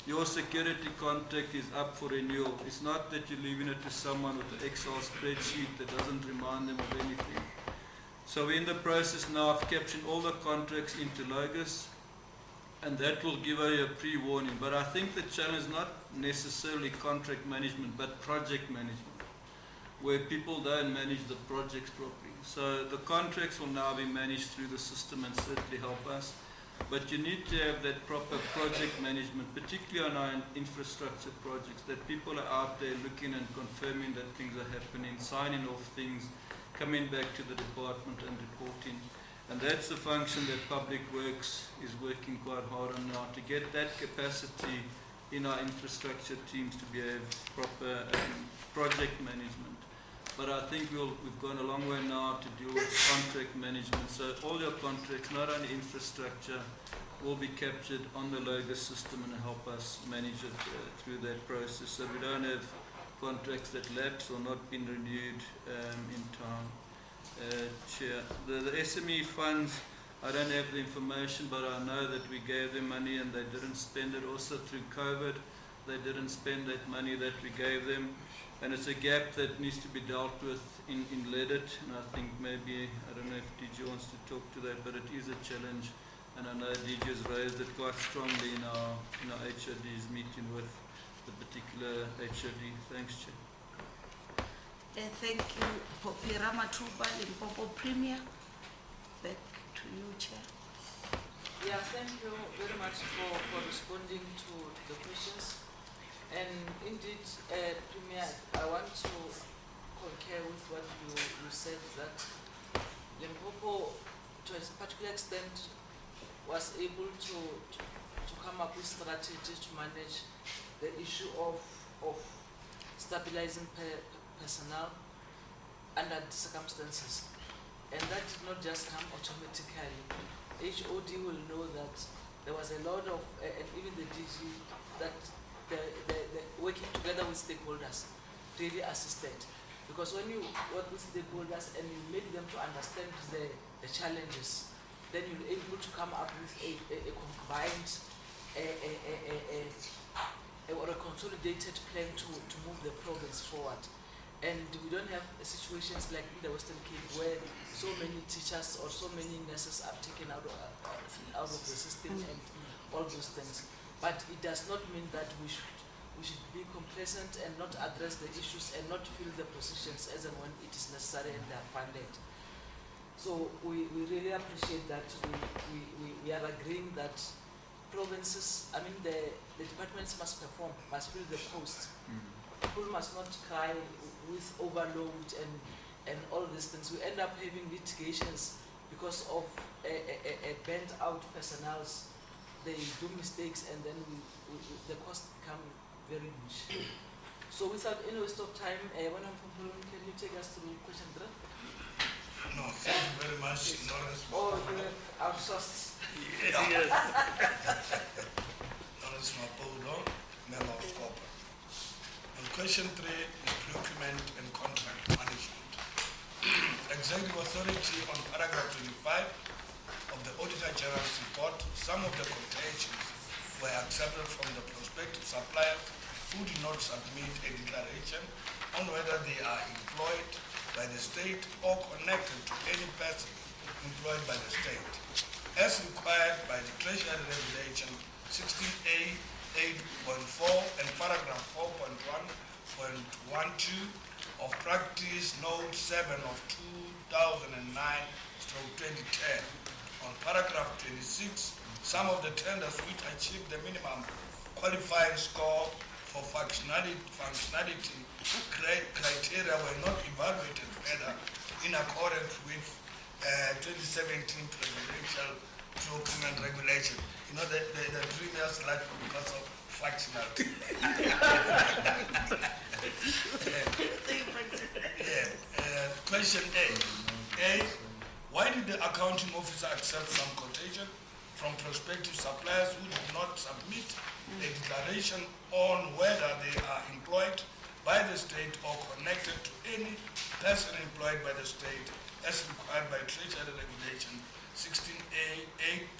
your security contract is up for renewal. It's not that you're leaving it to someone with an Excel spreadsheet that doesn't remind them of anything. So we're in the process now of capturing all the contracts into Logos, and that will give you a pre-warning. But I think the challenge is not necessarily contract management, but project management, where people don't manage the projects properly. So the contracts will now be managed through the system and certainly help us. But you need to have that proper project management, particularly on our infrastructure projects, that people are out there looking and confirming that things are happening, signing off things, coming back to the department and reporting. And that's the function that Public Works is working quite hard on now, to get that capacity in our infrastructure teams to be a proper project management. But I think we've gone a long way now to deal with contract management. So all your contracts, not only infrastructure, will be captured on the Logos system and help us manage it through that process. So we don't have contracts that lapse or not been renewed in time. Chair, the SME funds, I don't have the information, but I know that we gave them money and they didn't spend it. Also through COVID, they didn't spend that money that we gave them. And it's a gap that needs to be dealt with in LEDIT. And I think maybe, I don't know if DG wants to talk to that, but it is a challenge. And I know DG has raised it quite strongly in our HOD's meeting with the particular HOD. Thanks, Chair. Thank you, Popira Matuba, Limpopo Premier. Back to you, Chair. Yeah, thank you very much for responding to the questions. And indeed, Premier, I want to concur with what you said, that Limpopo, to a particular extent, was able to come up with strategies to manage the issue of stabilizing personnel under the circumstances. And that did not just come automatically. HOD will know that there was a lot of, and even the DG, that the working together with stakeholders really assisted. Because when you work with stakeholders and you make them to understand the challenges, then you're able to come up with a combined or a consolidated plan to move the progress forward. And we don't have situations like in the Western Cape where so many teachers or so many nurses are taken out of the system and all those things. But it does not mean that we should be complacent and not address the issues and not fill the positions as and when it is necessary and they are funded. So we really appreciate that we are agreeing that provinces, I mean the departments must perform, must fill the posts. People must not cry with overload and all these things. We end up having litigations because of a burnt out personnel. They do mistakes and then the costs become very huge. So without any waste of time, can you take us through question 3? No, thank you very much. Yes. Oh, you have outsourced. Yes. Lawrence Mapudo, member of Scopa. And question 3 is procurement and contract management. Executive Authority on paragraph 25 of the Auditor General's report, some of the quotations were accepted from the prospective suppliers who did not submit a declaration on whether they are employed by the state or connected to any person employed by the state, as required by the Treasury Regulation 16A 8.4 and paragraph 4.1.12 of Practice Note 7 of 2009/2010. On paragraph 26, some of the tenders which achieved the minimum qualifying score for functionality criteria were not evaluated further in accordance with 2017 Provincial Treasury Regulation. You know, the previous life because of functionality. Question A. Why did the accounting officer accept some quotation from prospective suppliers who did not submit a declaration on whether they are employed by the state or connected to any person employed by the state as required by Treasury Regulation 16A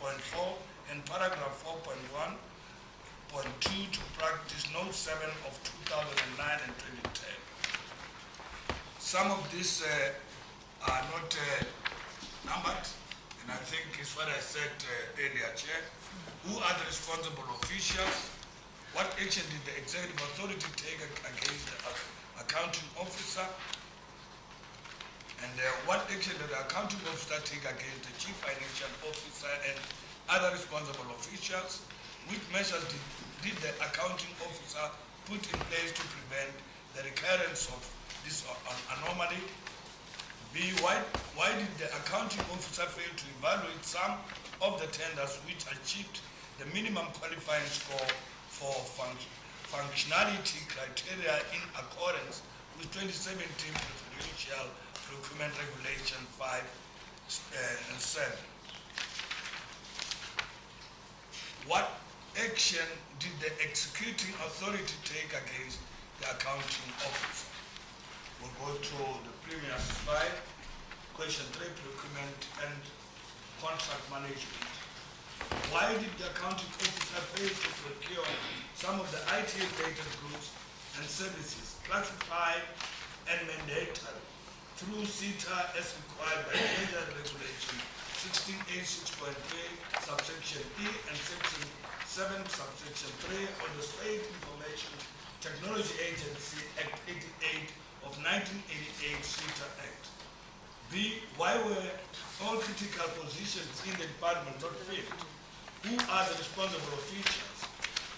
8.4 and paragraph 4.1.2 to Practice Note 7 of 2009 and 2010? Some of these are not numbered, and I think it's what I said earlier, Chair. Who are the responsible officials? What action did the Executive Authority take against the accounting officer? And what action did the accounting officer take against the Chief Financial Officer and other responsible officials? Which measures did the accounting officer put in place to prevent the recurrence of this anomaly? B, why did the accounting officer fail to evaluate some of the tenders which achieved the minimum qualifying score for functionality criteria in accordance with 2017 Provincial Procurement Regulation 5 and 7? What action did the executing authority take against the accounting officer? We'll go to the previous slide. Question 3, procurement and contract management. Why did the accounting officer fail to procure some of the IT-related goods and services classified and mandatory through CETA as required by Treasury Regulation 16A 6.3 subsection E and section 7 subsection 3 of the State Information Technology Agency Act 88 of 1988 CETA Act? B, why were all critical positions in the department not filled? Who are the responsible officials?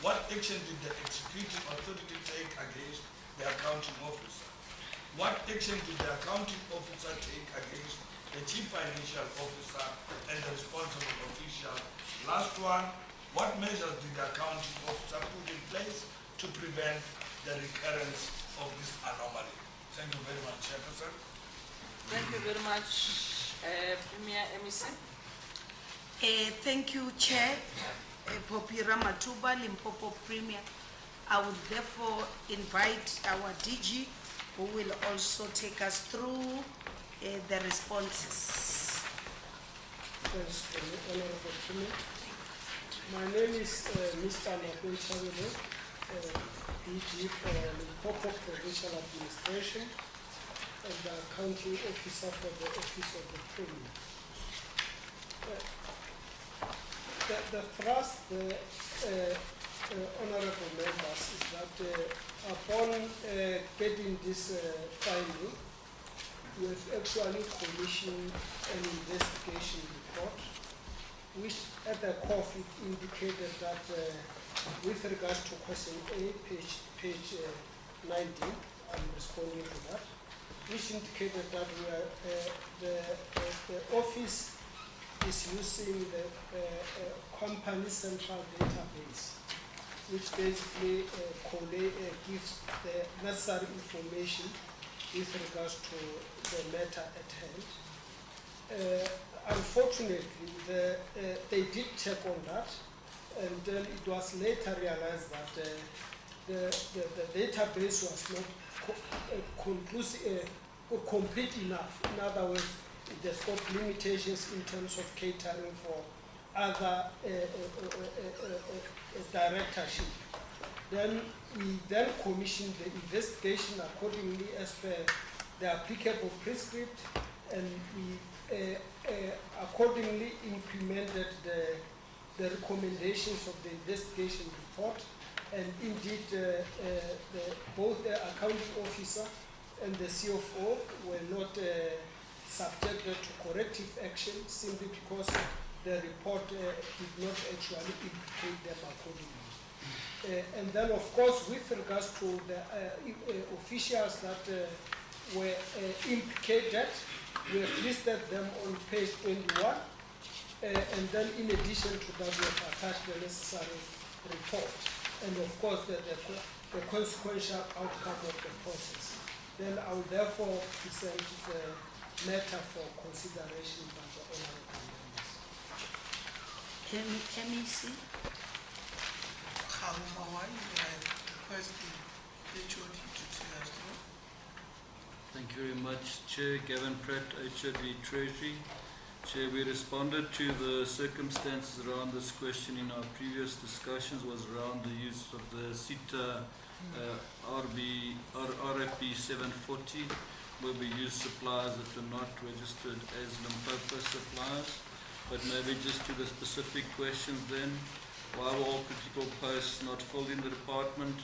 What action did the executive authority take against the accounting officer? What action did the accounting officer take against the chief financial officer and the responsible official? Last one, what measures did the accounting officer put in place to prevent the recurrence of this anomaly? Thank you very much, Chairperson. Thank you very much, Premier MEC. Thank you, Chair. Popira Matuba, Limpopo Premier. I would therefore invite our DG, who will also take us through the responses. Thanks, Honorable Premier. My name is Mr. Nakun Chavile, DG for Limpopo Provincial Administration and the Accounting Officer for the Office of the Premier. The thrust, honorable members, is that upon getting this finding, we have actually commissioned an investigation report, which at the core of it indicated that with regards to question A, page 19, I'm responding to that, which indicated that we are, the office is using the company central database, which basically gives the necessary information with regards to the matter at hand. Unfortunately, they did check on that, and then it was later realized that the database was not complete enough. In other words, there's got limitations in terms of catering for other directorship. Then we then commissioned the investigation accordingly as per the applicable prescript, and we accordingly implemented the recommendations of the investigation report, and indeed both the accounting officer and the CFO were not subjected to corrective action simply because the report did not actually implicate them accordingly. And then, of course, with regards to the officials that were implicated, we have listed them on page 21, and then in addition to that, we have attached the necessary report, and of course the consequential outcome of the process. Then I will therefore present the matter for consideration by the honorable members. MEC? Khabumawai, I request the HOD to take us through. Thank you very much, Chair. Gavin Pratt, HOD Treasury. Chair, we responded to the circumstances around this question in our previous discussions, was around the use of the CETA RFP 740, where we use suppliers that were not registered as Limpopo suppliers. But maybe just to the specific questions then, why were all critical posts not filled in the department?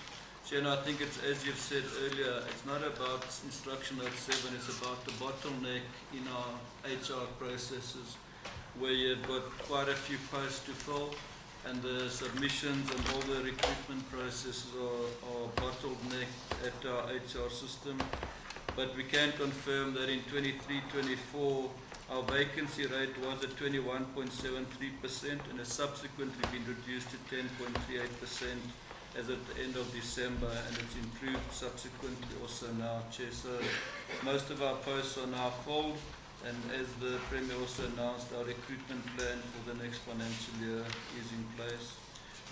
Chair, I think it's, as you've said earlier, it's not about instruction note 7, it's about the bottleneck in our HR processes. where you've got quite a few posts to fill, and the submissions and all the recruitment processes are bottlenecked at our HR system. But we can confirm that in 23-24, our vacancy rate was at 21.73% and has subsequently been reduced to 10.38% as at the end of December, and it's improved subsequently also now, Chair. So most of our posts are now filled, and as the Premier also announced, our recruitment plan for the next financial year is in place.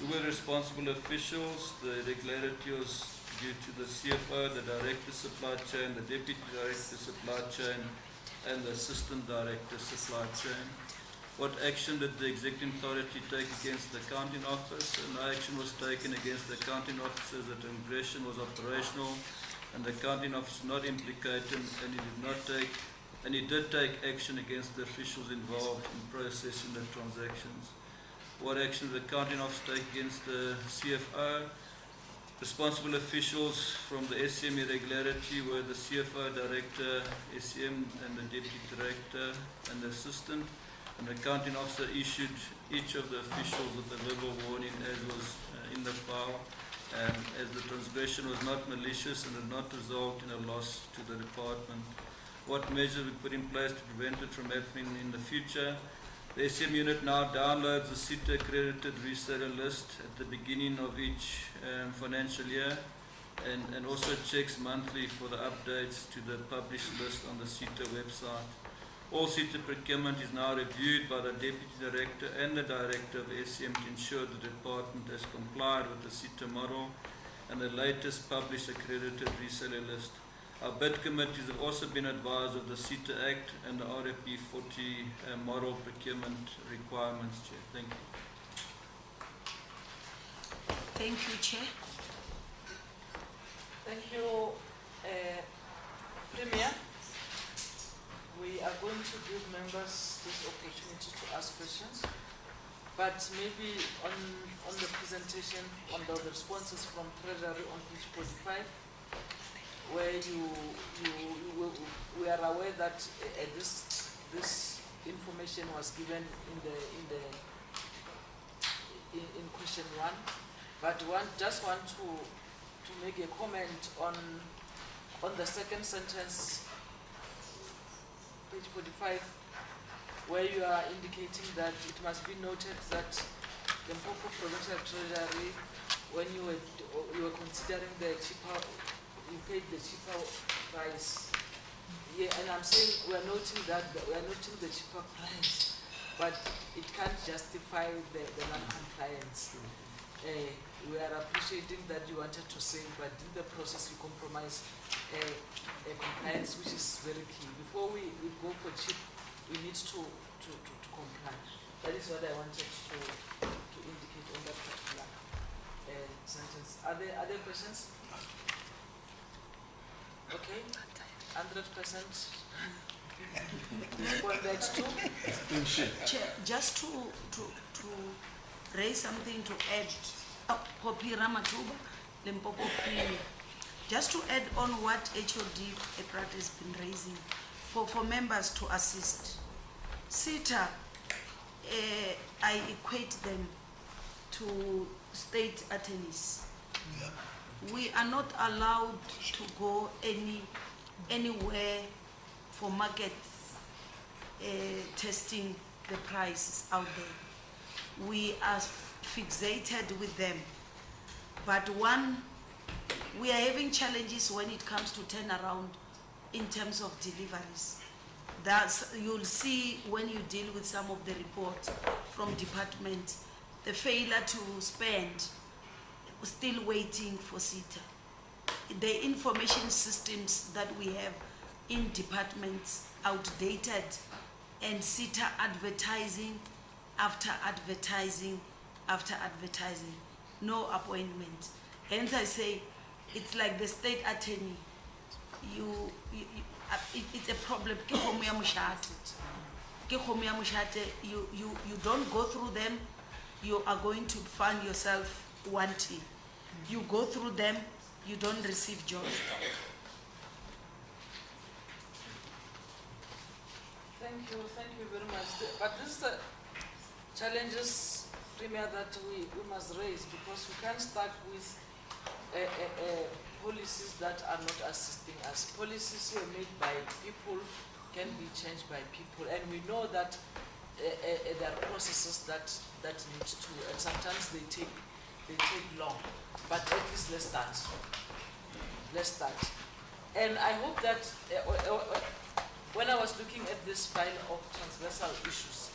We were responsible officials. The regularity was due to the CFO, the Director Supply Chain, the Deputy Director Supply Chain, and the Assistant Director Supply Chain. What action did the Executive Authority take against the Accounting Office? No action was taken against the Accounting Office as the transgression was operational, and the Accounting Office not implicated, and he did take action against the officials involved in processing the transactions. What action did the Accounting Office take against the CFO? Responsible officials from the SCM irregularity were the CFO, Director, SCM, and the Deputy Director and the Assistant. And the Accounting Officer issued each of the officials with a verbal warning as was in the file, as the transgression was not malicious and did not result in a loss to the department. What measures we put in place to prevent it from happening in the future? The SCM unit now downloads the CITA accredited reseller list at the beginning of each financial year, and also checks monthly for the updates to the published list on the CITA website. All CITA procurement is now reviewed by the Deputy Director and the Director of SCM to ensure the department has complied with the CITA model and the latest published accredited reseller list. Our bid committees have also been advised of the CITA Act and the RFP 40 model procurement requirements, Chair. Thank you. Thank you, Chair. Thank you, Premier. We are going to give members this opportunity to ask questions, but maybe on the presentation, on the responses from Treasury on page 45, where we are aware that this information was given in question 1, but just want to make a comment on the second sentence, page 45, where you are indicating that it must be noted that the Provincial Treasury, when you were considering the cheaper, you paid the cheaper price. Yeah, and I'm saying we are noting the cheaper price, but it can't justify the non-compliance. We are appreciating that you wanted to say, but in the process you compromise a compliance, which is very key. Before we go for cheap, we need to comply. That is what I wanted to indicate on that particular sentence. Are there other questions? Okay, 100% responded to. Chair, just to raise something to add, Copy Ramatuba, Limpopo Premier. Just to add on what HOD EPRAT has been raising, for members to assist. CITA, I equate them to state attorneys. Yeah. We are not allowed to go anywhere for market testing the prices out there. We are fixated with them. But we are having challenges when it comes to turnaround in terms of deliveries. You'll see when you deal with some of the reports from department, the failure to spend, still waiting for CITA. The information systems that we have in departments outdated, and CITA advertising after advertising after advertising, no appointment. Hence I say, it's like the state attorney. It's a problem. You don't go through them, you are going to find yourself wanting. You go through them, you don't receive joy. thank you very much. But this is the challenges, Premier, that we must raise, because we can't start with policies that are not assisting us. Policies were made by people, can be changed by people, and we know that there are processes that need to, and sometimes they take long. But at least let's start. Let's start. And I hope that when I was looking at this file of transversal issues,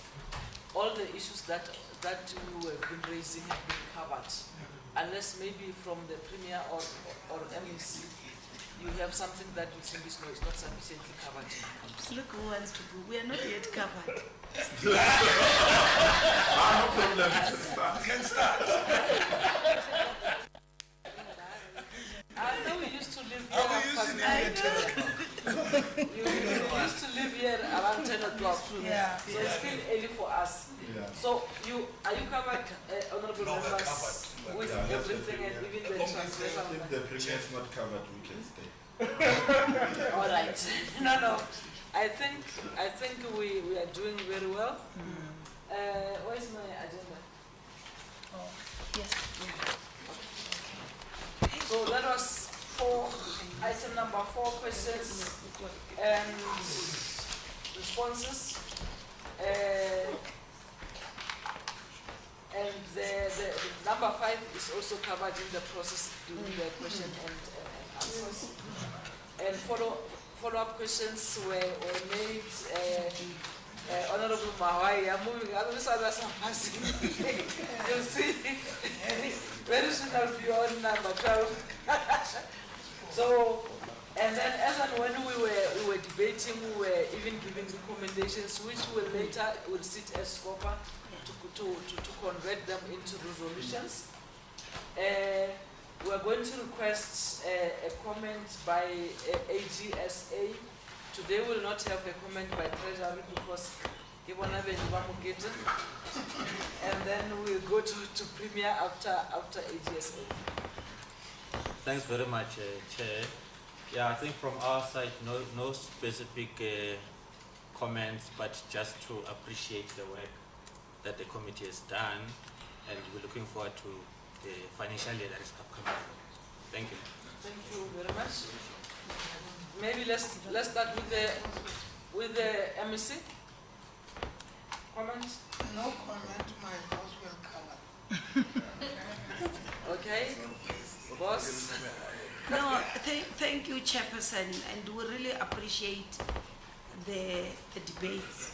all the issues that you have been raising have been covered, unless maybe from the Premier or MEC, you have something that you think is not sufficiently covered. Look who wants to go. We are not yet covered. No problem. Can start. I know we used to live here. You used to live here around 10 o'clock. Yeah. So it's still early for us. Yeah. So are you covered, honorable members, with everything and even the transversal? If the Premier is not covered, we can stay. All right. No. I think we are doing very well. Where's my agenda? Oh, yes. So that was item number 4, questions and responses. And the number 5 is also covered in the process during the question and answers. And follow-up questions were made. Honorable Mahwai, I'm moving. Others are passing. You see, very soon I'll be on number 12. So, and then as and when we were debating, we were even giving recommendations, which will later will sit as Scopa to convert them into resolutions. We are going to request a comment by AGSA. Today we will not have a comment by Treasury because and then we'll go to Premier after AGSA. Thanks very much, Chair. Yeah, I think from our side, no specific comments, but just to appreciate the work that the committee has done, and we're looking forward to the financial year that is upcoming. Thank you. Thank you very much. Maybe let's start with the MEC. Comment? No comment, my boss will cover. Okay. Boss? No, thank you, Chairperson, and we really appreciate the debates.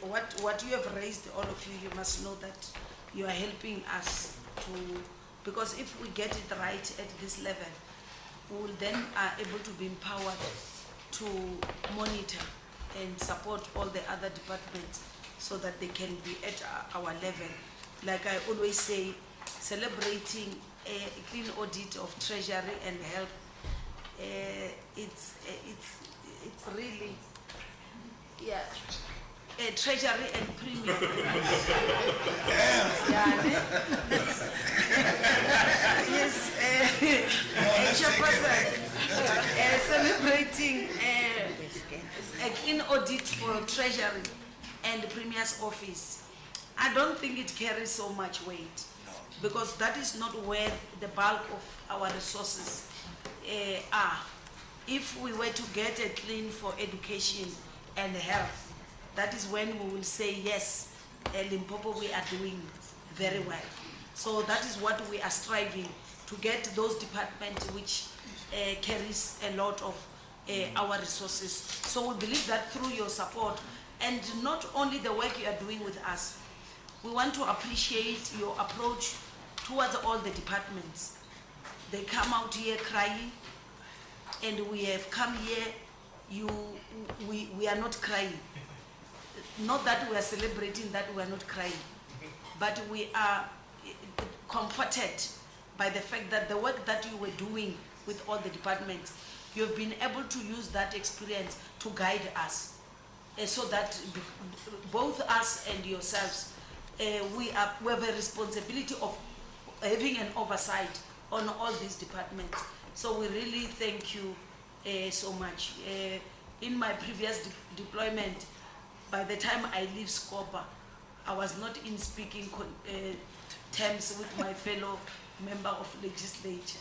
What you have raised, all of you, you must know that you are helping us to, because if we get it right at this level, we will then are able to be empowered to monitor and support all the other departments so that they can be at our level. Like I always say, celebrating a clean audit of Treasury and Health, it's really, yeah, Treasury and Premium. Yes, Chairperson, celebrating a clean audit for Treasury and Premier's office. I don't think it carries so much weight, because that is not where the bulk of our resources are. If we were to get a clean for education and health, that is when we will say, yes, Limpopo, we are doing very well. So that is what we are striving to get those departments which carries a lot of our resources. So we believe that through your support, and not only the work you are doing with us, we want to appreciate your approach towards all the departments. They come out here crying, and we have come here, we are not crying. Not that we are celebrating that we are not crying, but we are comforted by the fact that the work that you were doing with all the departments, you have been able to use that experience to guide us, so that both us and yourselves, we have a responsibility of having an oversight on all these departments. So we really thank you so much. in my previous deployment, by the time I leave Scopa, I was not in speaking terms with my fellow member of legislature.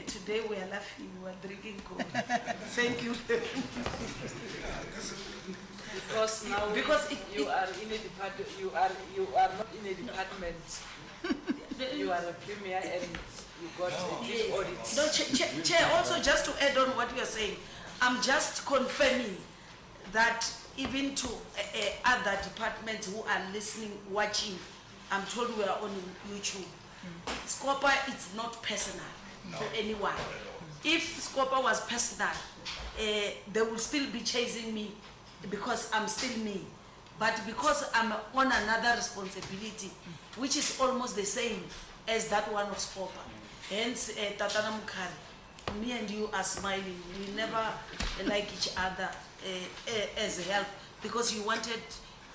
Today we are laughing, we are drinking coffee. Thank you. Because now you are in a department, you are not in a department. You are a premier and you got a big audit. No, Chair, also just to add on what you are saying, I'm just confirming that even to other departments who are listening, watching, I'm told we are on YouTube. Scopa is not personal to anyone. If Scopa was personal, they will still be chasing me because I'm still me. But because I'm on another responsibility, which is almost the same as that one of Scopa, hence Tatana Mukhari, me and you are smiling. We never like each other as help, because you wanted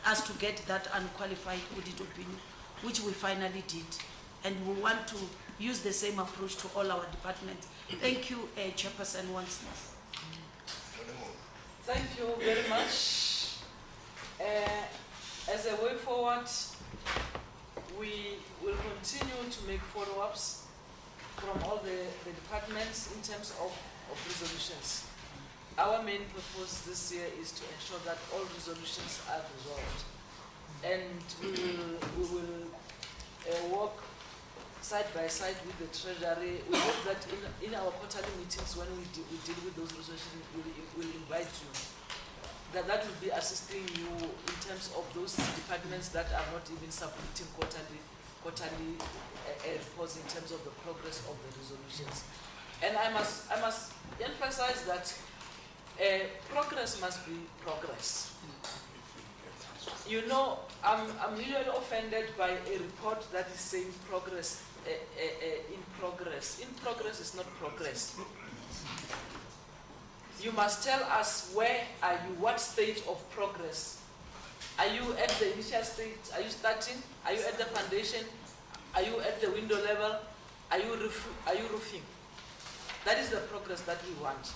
us to get that unqualified audit opinion, which we finally did. And we want to use the same approach to all our departments. Thank you, Chairperson, once more. Thank you very much. As a way forward, we will continue to make follow-ups from all the departments in terms of resolutions. Our main purpose this year is to ensure that all resolutions are resolved. And we will work side by side with the Treasury. We hope that in our quarterly meetings, when we deal with those resolutions, we'll invite you. That will be assisting you in terms of those departments that are not even submitting quarterly reports in terms of the progress of the resolutions. And I must emphasize that progress must be progress. You know, I'm usually offended by a report that is saying progress in progress. In progress is not progress. You must tell us where are you, what stage of progress. Are you at the initial stage? Are you starting? Are you at the foundation? Are you at the window level? Are you roofing? That is the progress that we want.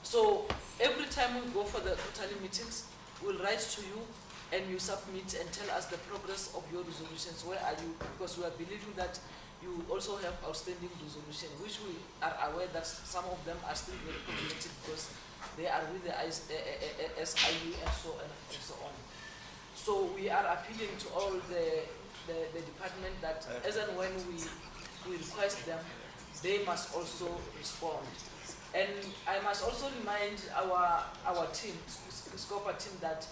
So every time we go for the quarterly meetings, we'll write to you and you submit and tell us the progress of your resolutions. Where are you? Because we are believing that you also have outstanding resolution, which we are aware that some of them are still very problematic because they are with the SIU and so on. So we are appealing to all the department that as and when we request them, they must also respond. And I must also remind our team, Scopa team, that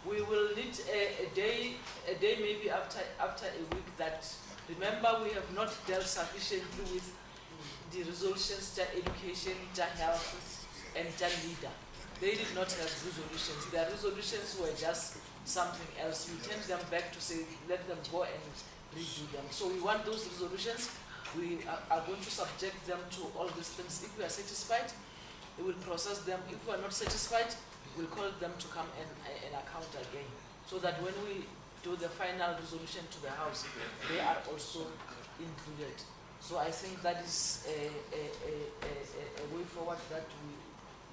we will need a day maybe after a week that, remember, we have not dealt sufficiently with the resolutions, education, health, and leader. They did not have resolutions. Their resolutions were just something else. We tend them back to say, let them go and redo them. So we want those resolutions. We are going to subject them to all these things. If we are satisfied, we will process them. If we are not satisfied, we'll call them to come and account again. So that when we do the final resolution to the House, they are also included. So I think that is a way forward that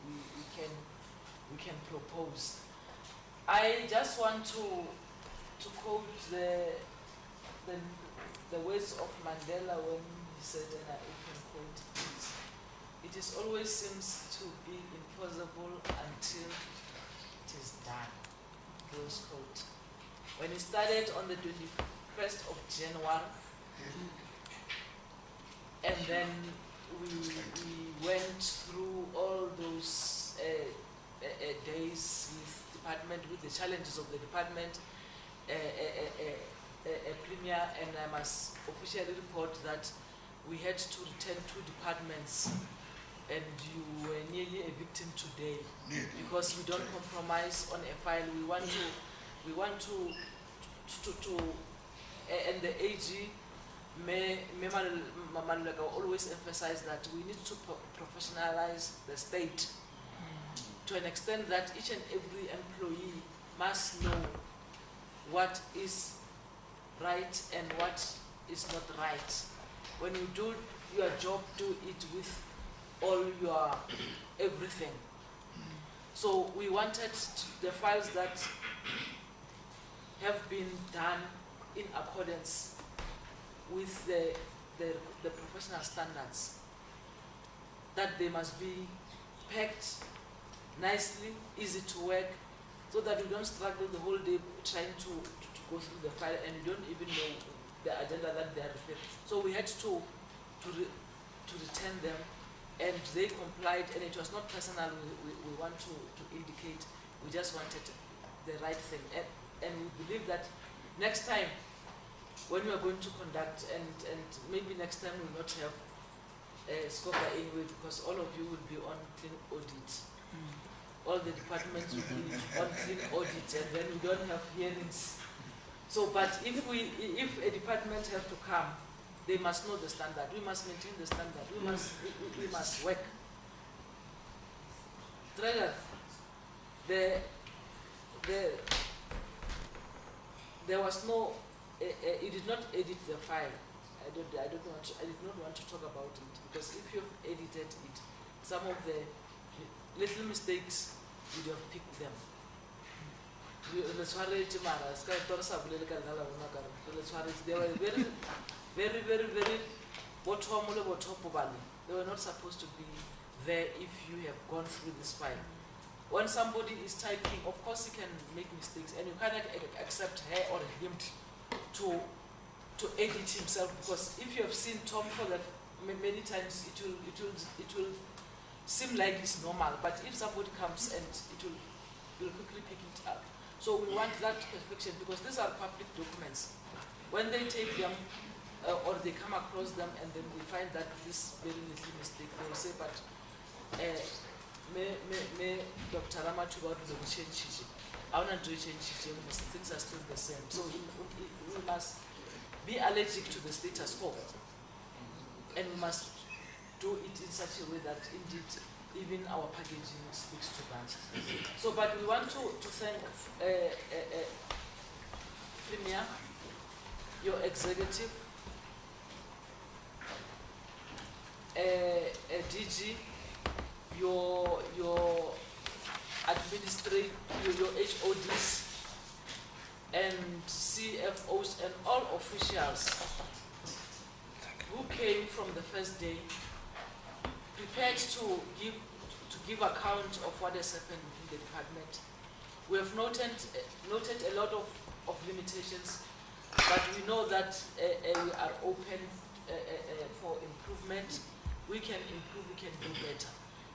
we can propose. I just want to quote the words of Mandela when he said, and I can quote it: "It always seems to be impossible until it is done." Close quote. When he started on the 21st of January, and then we went through all those days with department, with the challenges of the department, a premier, and I must officially report that we had to return 2 departments, and you were nearly a victim today, because we don't compromise on a file. We want to and the AG always emphasize that we need to professionalize the state to an extent that each and every employee must know what is right and what is not right. When you do your job, do it with all your everything. So we wanted the files that have been done in accordance with the professional standards, that they must be packed nicely, easy to work, so that you don't struggle the whole day trying to go through the file and you don't even know the agenda that they are referring. So we had to return them, and they complied, and it was not personal. We want to indicate, we just wanted the right thing. And we believe that next time, when we are going to conduct, and maybe next time we will not have Scopa anyway, because all of you will be on clean audit. All the departments will be on clean audit, and then we don't have hearings. So, but if a department have to come, they must know the standard. We must maintain the standard. We must work. Treasurer, there was no. It did not edit the file. I did not want to talk about it, because if you've edited it, some of the little mistakes, you have picked them. They were very bottom. They were not supposed to be there if you have gone through this file. When somebody is typing, of course he can make mistakes, and you cannot accept her or him to edit himself, because if you have seen Tom for that many times, it will seem like it's normal, but if somebody comes and you'll quickly pick it up. So we want that perfection, because these are public documents. When they take them or they come across them and then we find that this very little mistake, they will say, but Dr. Ramatuba will change it. I want to change it, things are still the same. So we must be allergic to the status quo, and we must do it in such a way that indeed even our packaging speaks to that. So, but we want to thank Premier, your executive, DG, your administrator, your HODs, and CFOs, and all officials who came from the first day, prepared to give account of what has happened in the department. We have noted a lot of limitations, but we know that we are open for improvement. We can improve, we can do better.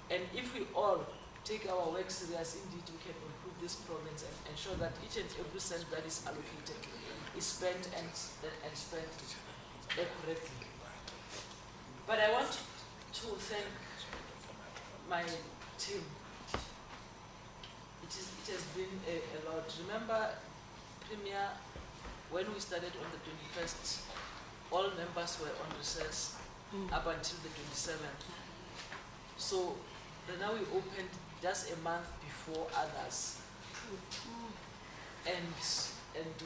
And if we all take our work serious, indeed we can improve this province and ensure that each and every cent that is allocated is spent and spent correctly. But I want to thank my team. It has been a lot. Remember, Premier, when we started on the 21st, all members were on recess up until the 27th. So now we opened just a month before others, and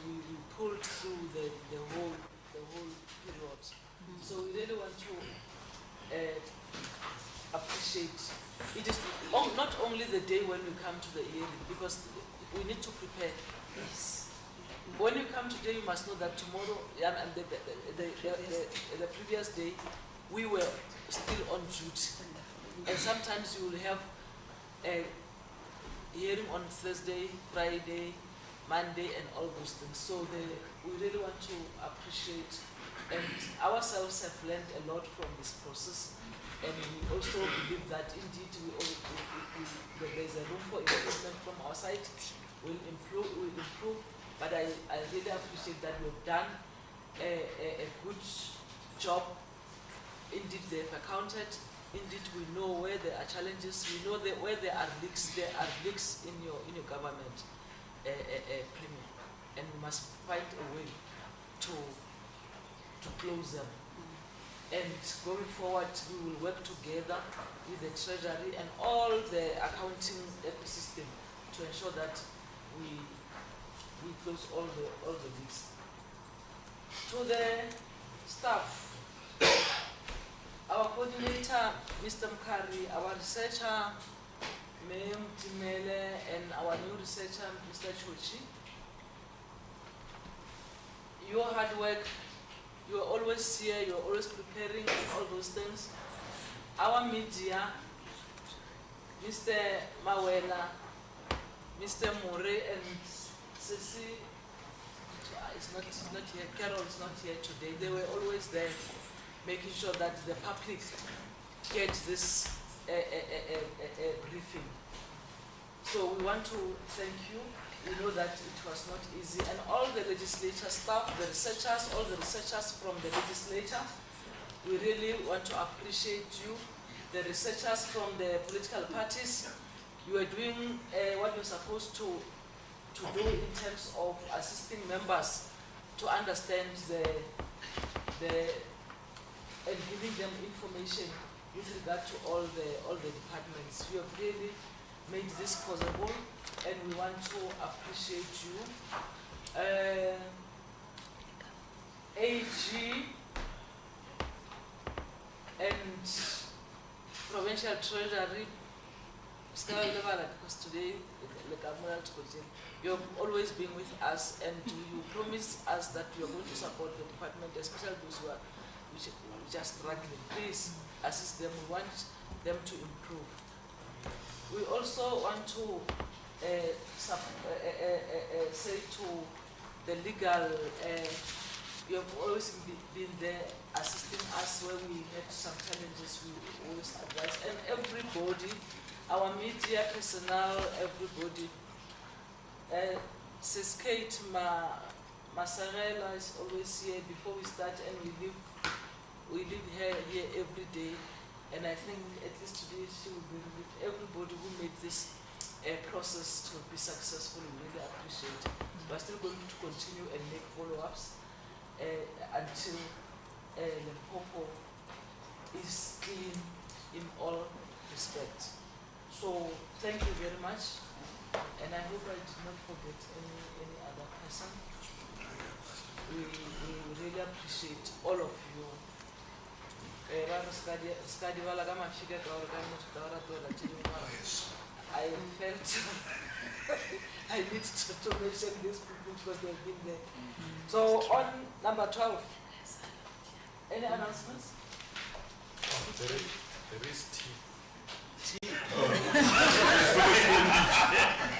we pulled through the whole period. So we really want to appreciate. It is not only the day when we come to the hearing, because we need to prepare. Yes. When you come today, you must know that tomorrow and the previous day, we were still on duty. And sometimes you will have a hearing on Thursday, Friday, Monday, and all those things. So we really want to appreciate, and ourselves have learned a lot from this process. And we also believe that indeed there's a room for improvement from our side. We'll improve. But I really appreciate that we've done a good job. Indeed, they've accounted. Indeed, we know where there are challenges. We know where there are leaks. There are leaks in your government, Premier, and we must find a way to close them. And going forward, we will work together with the Treasury and all the accounting ecosystem to ensure that we close all the leaks. To the staff, our coordinator, Mr. Mkari, our researcher, Mayor Timele and our new researcher, Mr. Chochi. Your hard work, you are always here, you are always preparing and all those things. Our media, Mr. Mawela, Mr. More and Sisi is not here, Carol is not here today. They were always there making sure that the public gets this briefing. So we want to thank you. We know that it was not easy. And all the legislature staff, the researchers, all the researchers from the legislature, we really want to appreciate you. The researchers from the political parties, you are doing what you're supposed to do in terms of assisting members to understand and giving them information with regard to all the departments. You have really made this possible, and we want to appreciate you. AG and Provincial Treasury, because today you have always been with us, and you promise us that you are going to support the department, especially those who are just struggling. Please assist them. We want them to improve. We also want to say to the legal, you have always been there assisting us when we had some challenges. We always advise, and everybody, our media personnel, everybody. Sis Kate Masarela is always here before we start, and we live here every day. And I think at least today she will be with everybody who made this process to be successful. We really appreciate it. We are still going to continue and make follow-ups until Limpopo is clean in all respects. So thank you very much, and I hope I did not forget any other person. We really appreciate all of you. I felt I need to mention these people because they've been there. So on number 12, any announcements? There is tea.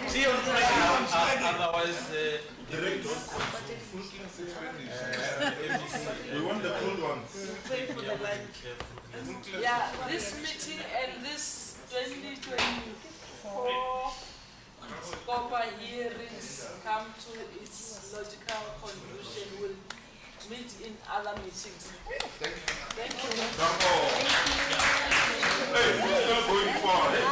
Tea on Friday. Otherwise, we want the cold ones. Pray for the lunch. Yeah, this meeting and this 2024 Scopa hearings come to its logical conclusion. We'll meet in other meetings. Thank you. Hey, we're still going forward.